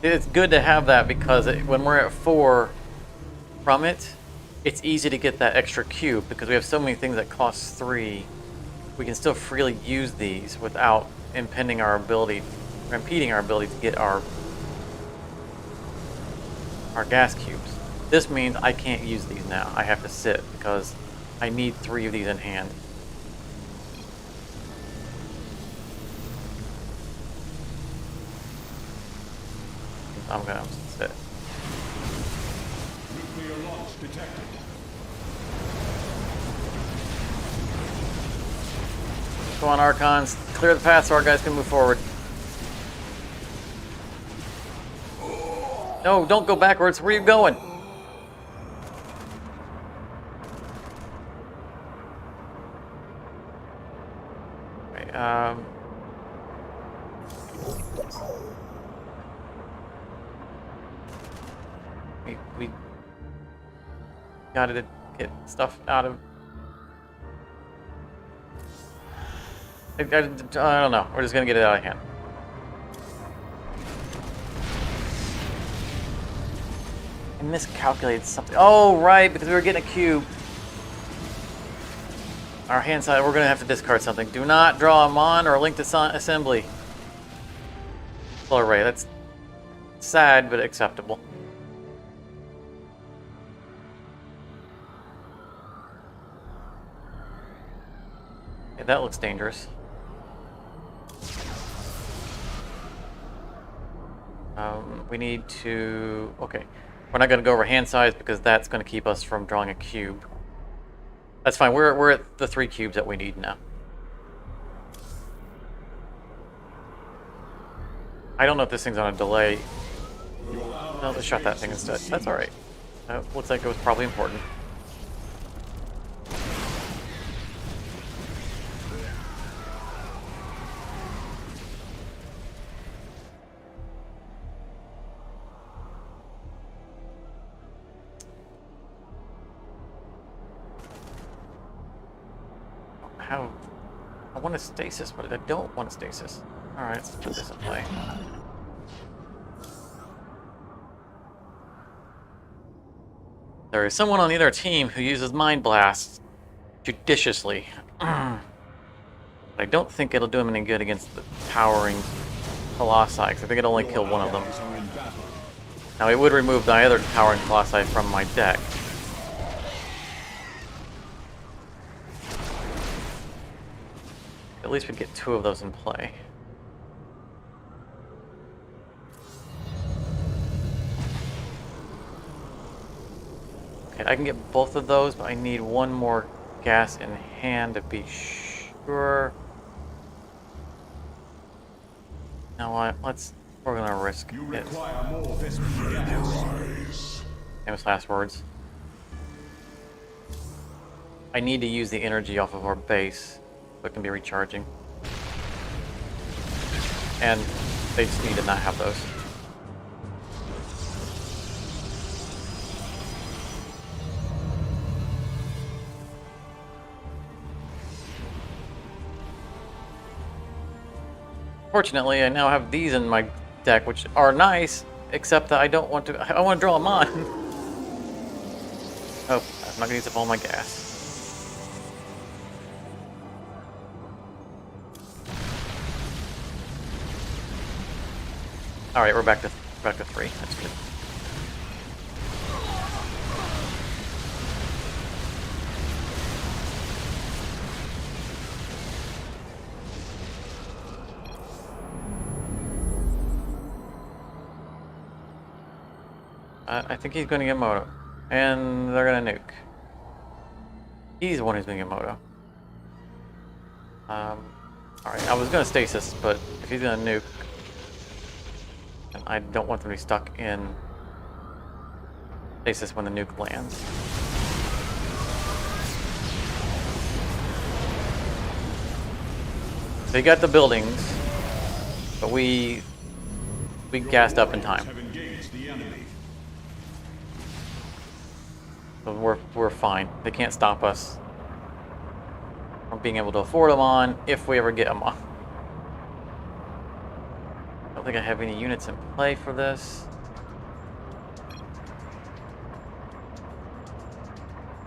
It's good to have that because when we're at 4 from it, it's easy to get that extra cube because we have so many things that cost 3. We can still freely use these without impeding our ability to get our gas cubes. This means I can't use these now. I have to sit because I need 3 of these in hand. I'm gonna sit. Nuclear launch detected. Come on, Archons. Clear the path so our guys can move forward. No, don't go backwards. Where are you going? We gotta get stuff out of. I don't know. We're just gonna get it out of hand. I miscalculated something. Oh, right, because we were getting a cube. Our hand side, we're gonna have to discard something. Do not draw a mon or linked assembly. Full array. That's sad, but acceptable. Okay, that looks dangerous. We need to... Okay. We're not going to go over hand size because that's going to keep us from drawing a cube. That's fine. We're at the 3 cubes that we need now. I don't know if this thing's on a delay. No, let's shut that thing instead. That's alright. Looks like it was probably important. I want to stasis, but I don't want to stasis. Alright, let's put this in play. There is someone on the other team who uses Mind Blast judiciously. I don't think it'll do him any good against the towering Colossi, because I think it'll only kill one of them. Now, it would remove the other towering Colossi from my deck. At least we'd get 2 of those in play. Okay, I can get both of those, but I need one more gas in hand to be sure. You know what? We're gonna risk it. Famous last words. I need to use the energy off of our base so it can be recharging. And they just need to not have those. Fortunately, I now have these in my deck, which are nice, except that I don't want to. I want to draw them on. Oh, I'm not gonna use up all my gas. All right, we're back to 3. That's good. I think he's going to get Moto. And they're going to nuke. He's the one who's going to get Moto. Alright, I was going to stasis, but if he's going to nuke, then I don't want them to be stuck in stasis when the nuke lands. They got the buildings, but we gassed up in time. So we're fine. They can't stop us from being able to afford them on if we ever get them on. I don't think I have any units in play for this.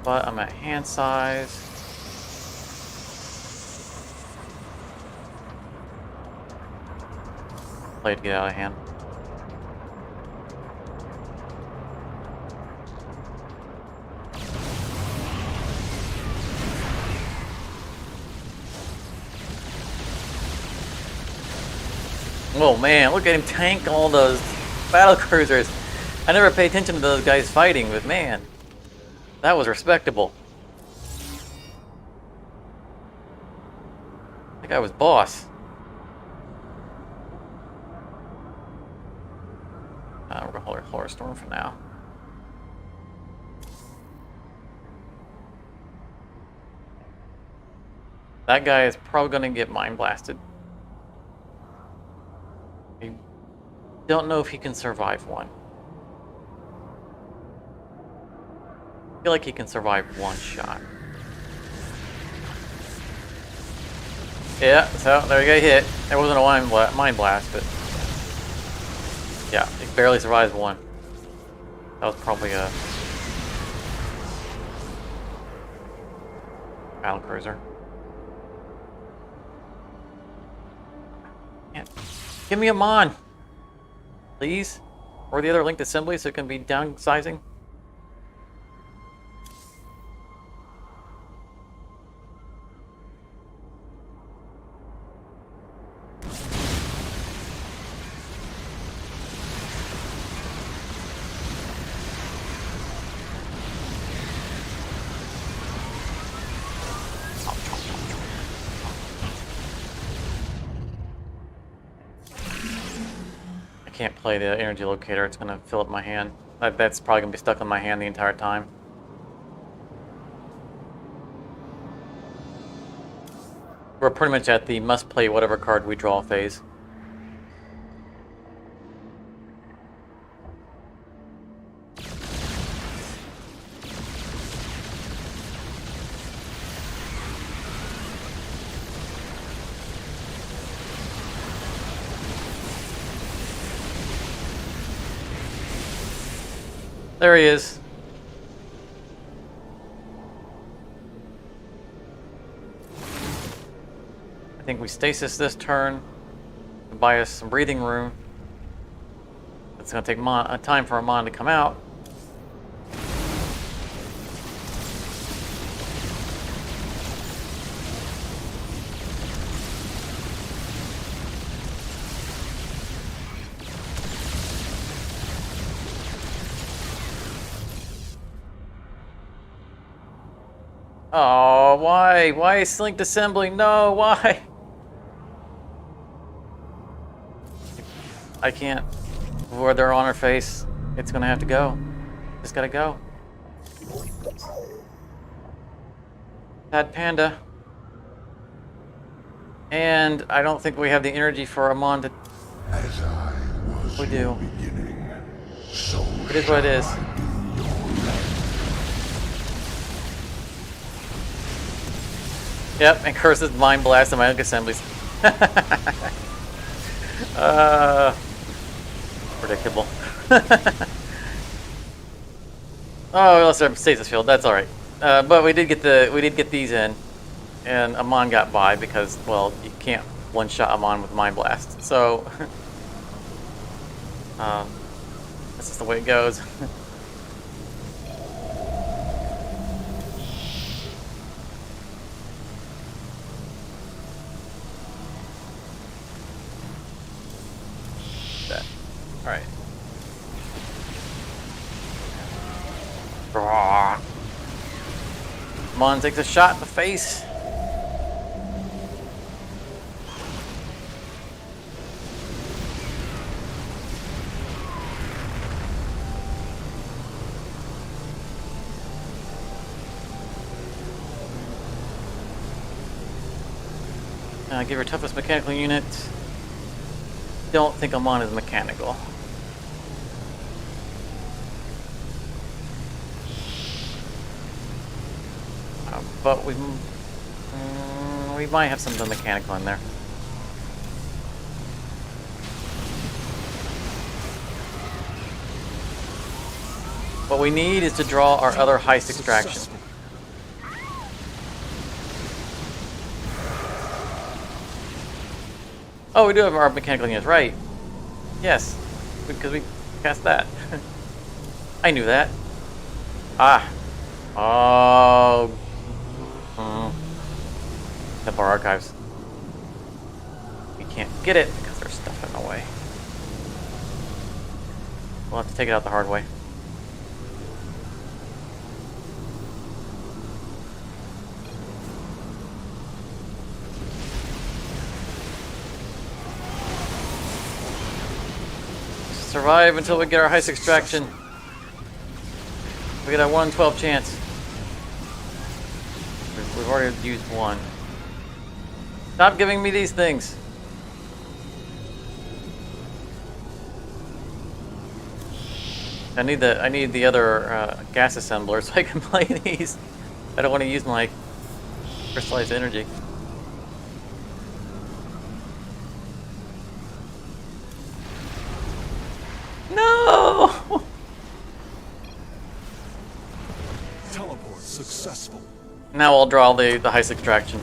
But I'm at hand size. Play to get out of hand. Oh man, look at him tank all those battle cruisers. I never pay attention to those guys fighting, but man, that was respectable. That guy was boss. We're gonna hold our Horror Storm for now. That guy is probably going to get mind blasted. I don't know if he can survive one. I feel like he can survive one shot. Yeah, so there you go, hit. It wasn't a mind blast, but yeah, he barely survives one. That was probably a battle cruiser. Yeah. Give me a Mon, please, or the other linked assembly so it can be downsizing. I can't play the energy locator, it's gonna fill up my hand. That's probably gonna be stuck in my hand the entire time. We're pretty much at the must play whatever card we draw phase. There he is. I think we stasis this turn to buy us some breathing room. It's going to take time for a Mon to come out. Oh, why? Why is linked assembly? No, why? I can't. Where they're on her face, it's gonna have to go. Just gotta go. Sad panda. And I don't think we have the energy for a Mon to. As I was We do. your beginning, so It is what it is. Yep, and curses mind blast in my own assemblies. Predictable. Oh, we lost our stasis field. That's all right. But we did get these in, and Amon got by because, well, you can't one-shot Amon with mind blast. So that's just the way it goes. All right. Mon takes a shot in the face. Give her toughest mechanical unit. Don't think Amon is mechanical. But we might have some of the mechanical in there. What we need is to draw our other heist extraction. Oh, we do have our mechanical units, right? Yes, because we cast that. I knew that. Ah. Oh. Temple archives. We can't get it because there's stuff in the way. We'll have to take it out the hard way. Survive until we get our heist extraction. We get a 1 in 12 chance. We've already used one. Stop giving me these things. I need the other gas assembler so I can play these. I don't want to use my crystallized energy. No! Teleport successful. Now I'll draw the heist extraction.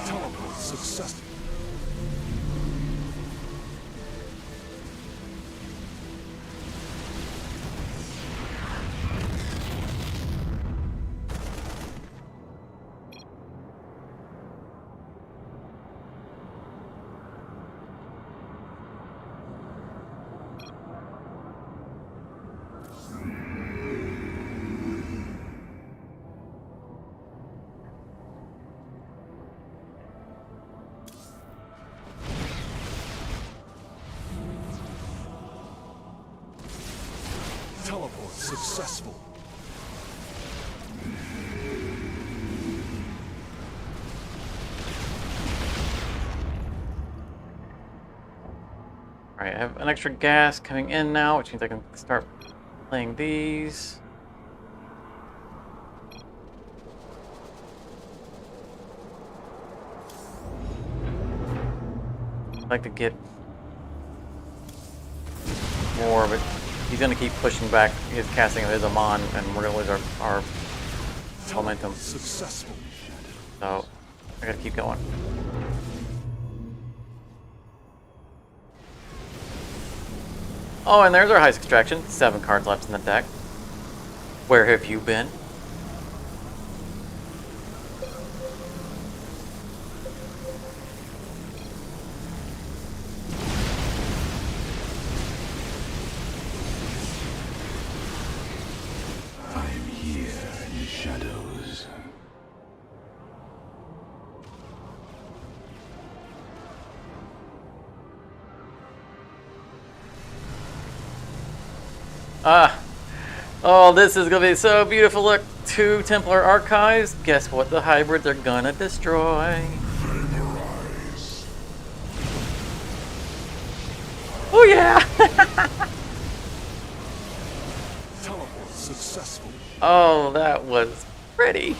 Teleport successful. Teleport successful. Alright, I have an extra gas coming in now, which means I can start playing these. I'd like to get more, but he's going to keep pushing back his casting of his Amon, and we're going to lose our momentum. Successful. So I got to keep going. Oh, and there's our heist extraction. 7 cards left in the deck. Where have you been? I am here in the shadows. Ah. Oh, this is going to be so beautiful. Look, 2 Templar Archives. Guess what the hybrids are going to destroy? Vaporize. Oh, yeah. Teleport successful. Oh, that was pretty.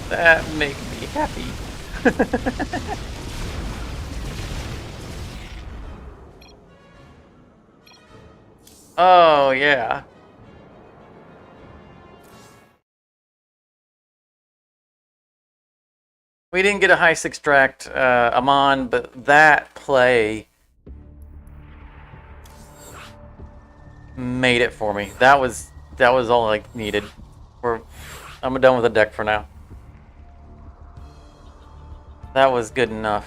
That made me happy. Oh, yeah. We didn't get a heist extract Amon, but that play made it for me. That was all I needed. I'm done with the deck for now. That was good enough.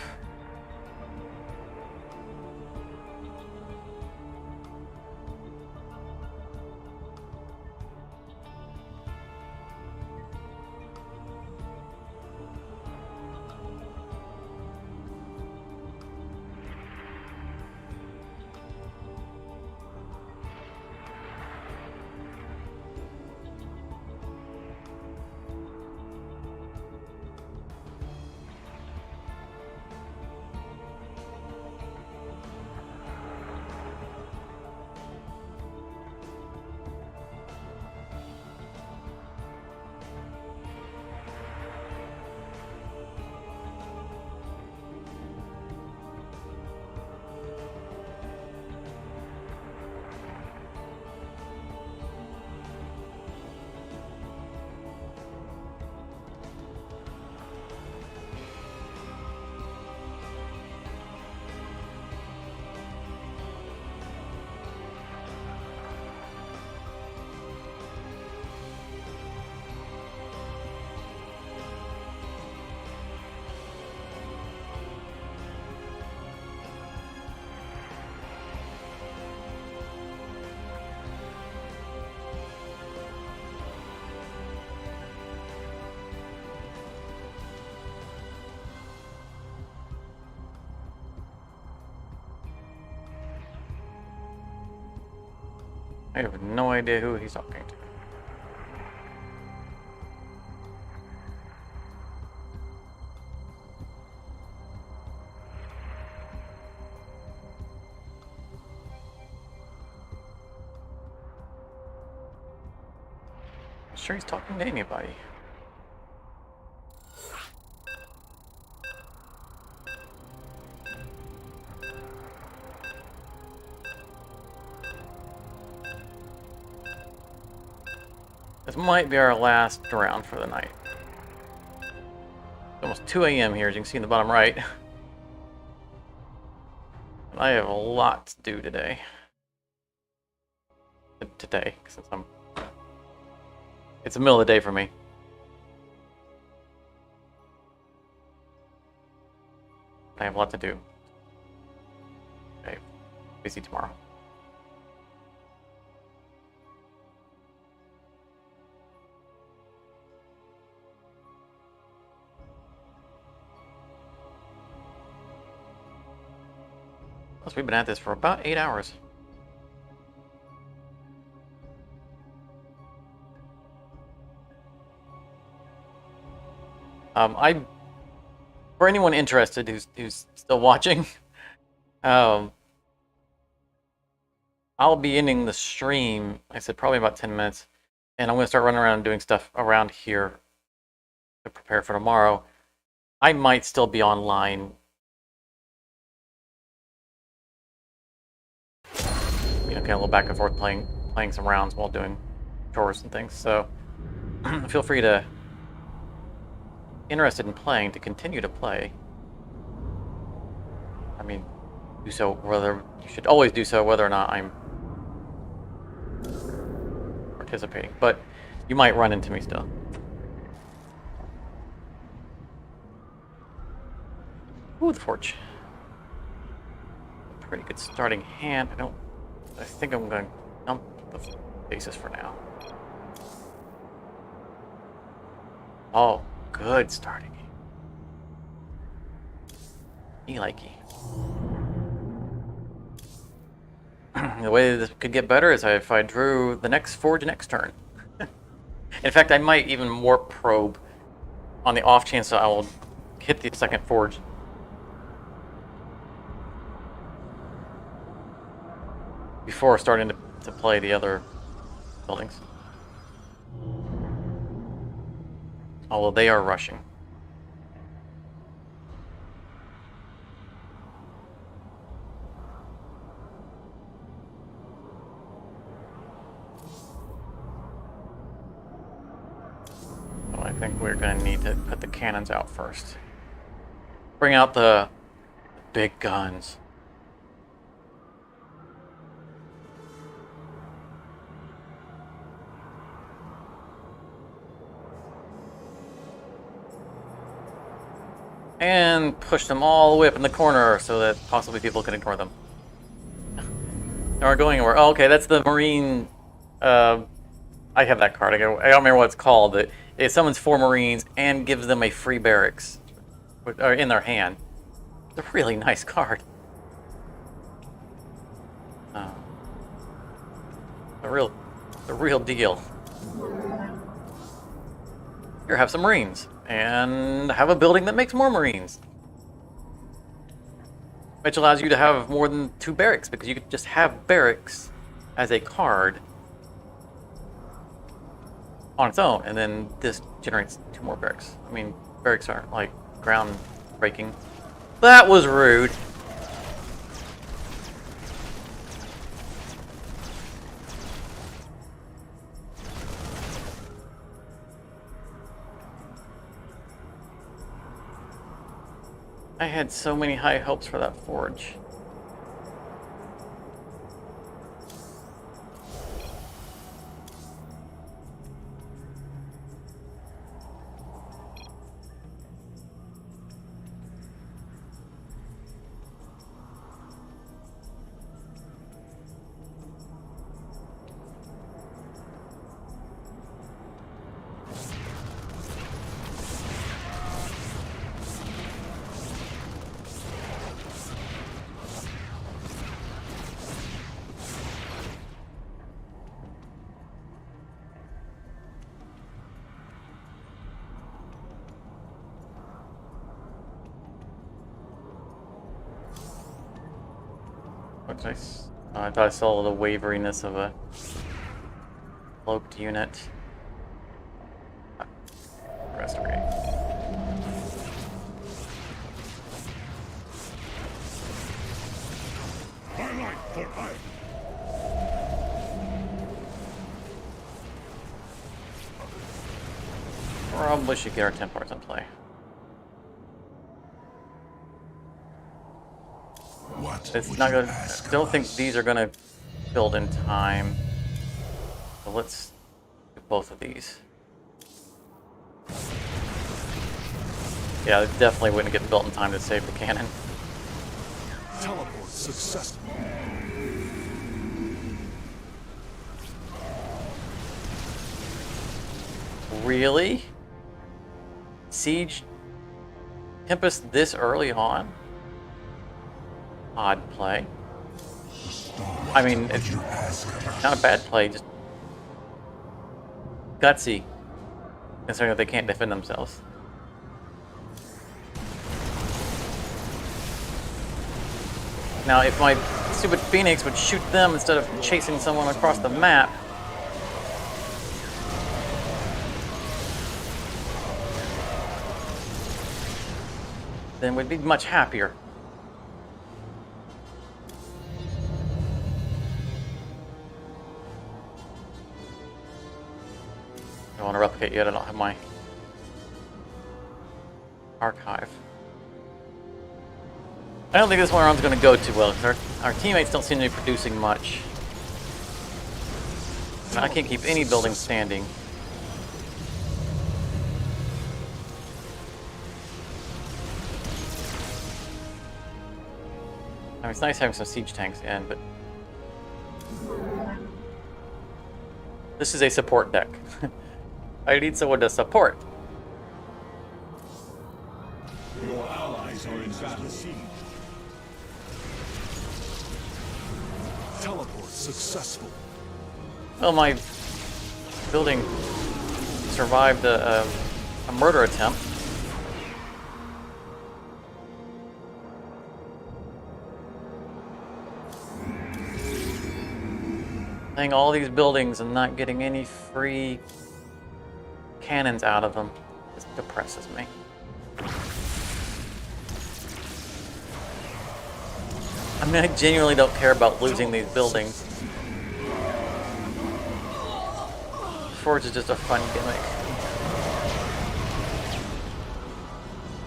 I have no idea who he's talking to. I'm sure he's talking to anybody. This might be our last round for the night. It's almost 2 a.m. here, as you can see in the bottom right. And I have a lot to do today. Since it's the middle of the day for me. I have a lot to do. Okay, busy tomorrow. Plus, we've been at this for about 8 hours. For anyone interested who's still watching, I'll be ending the stream. I said probably about 10 minutes, and I'm gonna start running around and doing stuff around here to prepare for tomorrow. I might still be online. You know, kind of a little back and forth playing some rounds while doing chores and things. So feel free to, interested in playing, to continue to play. I mean, do so whether you should always do so whether or not I'm participating, but you might run into me still. Ooh, the forge. Pretty good starting hand. I think I'm going to dump the bases for now. Oh, good starting. Likey. The way this could get better is if I drew the next forge next turn. In fact, I might even warp probe on the off chance that I will hit the second forge. Before starting to play the other buildings. Although they are rushing. So I think we're going to need to put the cannons out first. Bring out the big guns. And push them all the way up in the corner so that possibly people can ignore them. They aren't going anywhere. Oh, okay, that's the Marine. I have that card. I don't remember what it's called. It summons 4 Marines and gives them a free barracks in their hand. It's a really nice card. The real deal. Here, have some Marines. And have a building that makes more Marines. Which allows you to have more than 2 barracks, because you could just have barracks as a card on its own, and then this generates 2 more barracks. I mean, barracks aren't like ground breaking. That was rude. I had so many high hopes for that forge. What did I thought I saw the waveriness of a cloaked unit. Restorate. Highlight for high. Probably should get our Templars in play. What It's would not you gonna. ask I don't of think us? these are gonna build in time. So let's do both of these. Yeah, they definitely wouldn't get built in time to save the cannon. Teleport successful. Really? Siege Tempest this early on? Odd play. I mean, it's You ask of us. not a bad play, just gutsy, considering that they can't defend themselves. Now, if my stupid Phoenix would shoot them instead of chasing someone across the map, then we'd be much happier. I don't want to replicate yet, I don't have my archive. I don't think this one round's going to go too well, because our teammates don't seem to be producing much. And I can't keep any buildings standing. I mean, it's nice having some siege tanks in, but this is a support deck. I need someone to support. Your allies are in battle. Siege. Teleport successful. Well, my building survived a murder attempt. Playing all these buildings and not getting any free cannons out of them just depresses me. I mean, I genuinely don't care about losing these buildings. Forge is just a fun gimmick.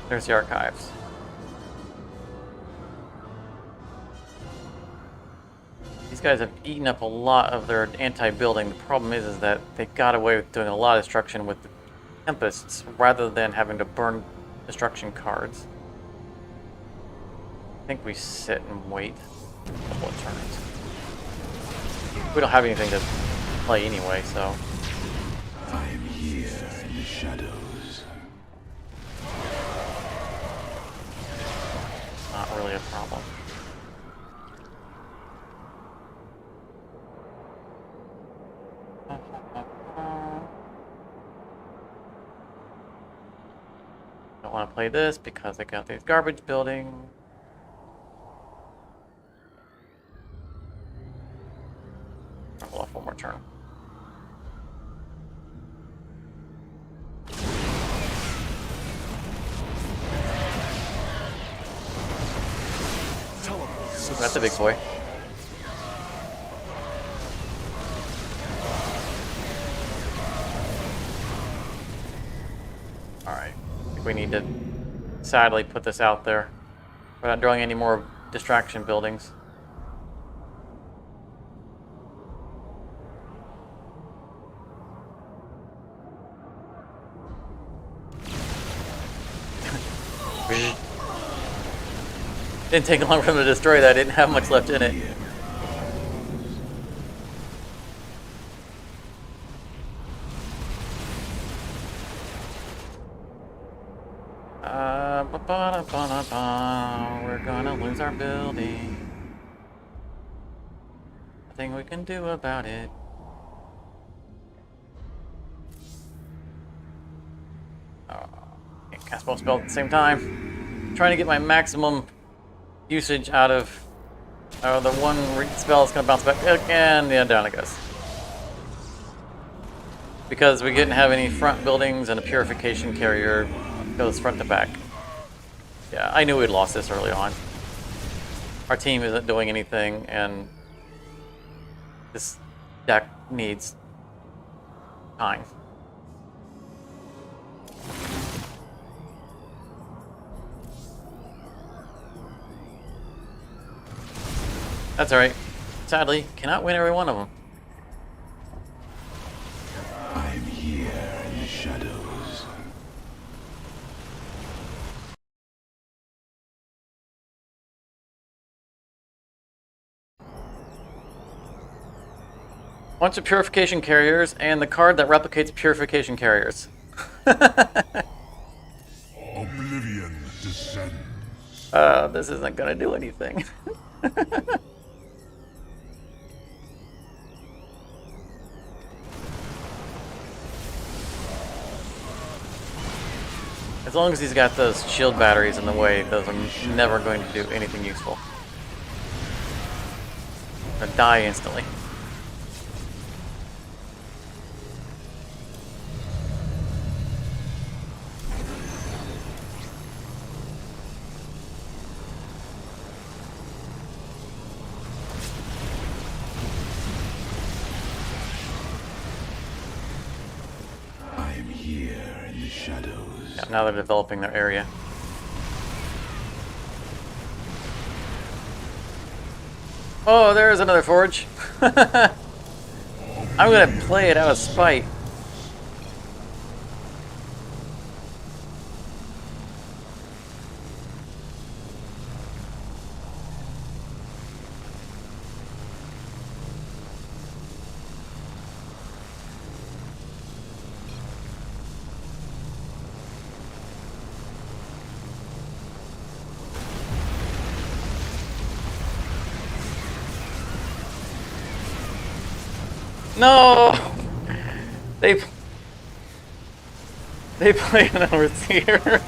There's the archives. These guys have eaten up a lot of their anti-building. The problem is that they got away with doing a lot of destruction with the Tempests rather than having to burn destruction cards. I think we sit and wait a couple of turns. We don't have anything to play anyway, so. I am here in the shadows. Not really a problem. Don't want to play this because I got these garbage buildings. I'll off one more turn. Teleport successful. That's a big boy. Alright. I think we need to sadly put this out there. We're not drawing any more distraction buildings. Didn't take long for them to destroy that. I didn't have much left in it. We're gonna lose our building. Nothing we can do about it. Can't cast both spells at the same time. Trying to get my maximum usage out of The one spell is going to bounce back, and yeah, down it goes. Because we didn't have any front buildings and a purification carrier goes front to back. Yeah, I knew we'd lost this early on. Our team isn't doing anything, and this deck needs time. That's alright. Sadly, cannot win every one of them. I'm here in the shadows. Bunch of purification carriers and the card that replicates purification carriers. Oblivion descends. This isn't gonna do anything. As long as he's got those shield batteries in the way, those are never going to do anything useful. Or die instantly. I'm here in the shadows. Yeah, now they're developing their area. Oh, there's another forge. I'm gonna play it out of spite. No! They played an overseer.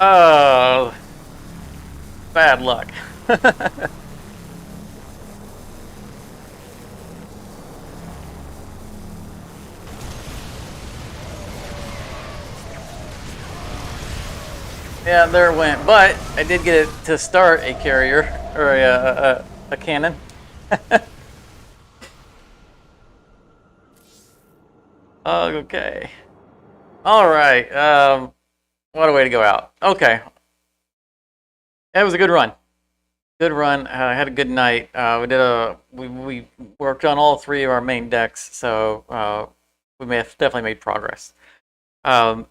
Oh, bad luck. Yeah, there it went. But I did get it to start a carrier or a cannon. Okay. All right. What a way to go out. Okay. It was a good run. Good run. I had a good night. We worked on all three of our main decks, so we definitely made progress. I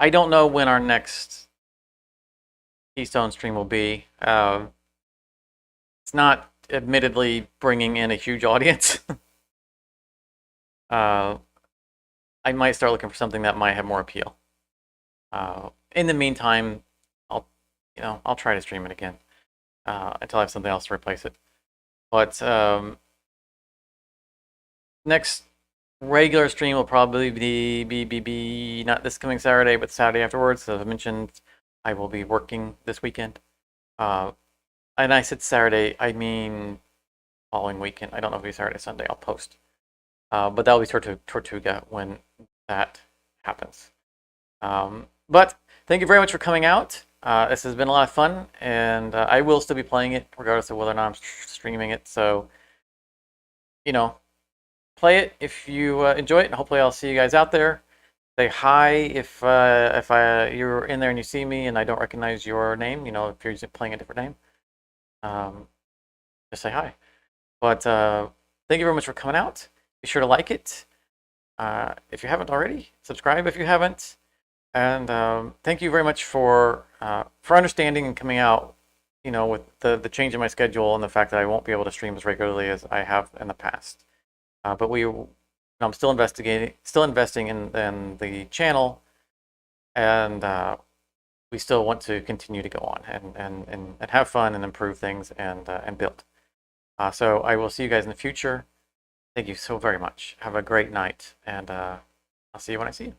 don't know when our next KeyStone stream will be. It's not admittedly bringing in a huge audience. I might start looking for something that might have more appeal. In the meantime, I'll try to stream it again until I have something else to replace it. But next regular stream will probably be not this coming Saturday, but Saturday afterwards. As I mentioned, I will be working this weekend. And I said Saturday, I mean following weekend. I don't know if it'll be Saturday, Sunday. I'll post. But that'll be Tortuga when that happens. But thank you very much for coming out. This has been a lot of fun, and I will still be playing it regardless of whether or not I'm streaming it. So, play it if you enjoy it, and hopefully I'll see you guys out there. Say hi if you're in there and you see me and I don't recognize your name. If you're playing a different name, just say hi. But thank you very much for coming out. Be sure to like it if you haven't already. Subscribe if you haven't. And thank you very much for understanding and coming out, with the change in my schedule and the fact that I won't be able to stream as regularly as I have in the past. But I'm still investing in the channel and we still want to continue to go on and have fun and improve things and build. So I will see you guys in the future. Thank you so very much. Have a great night, and I'll see you when I see you.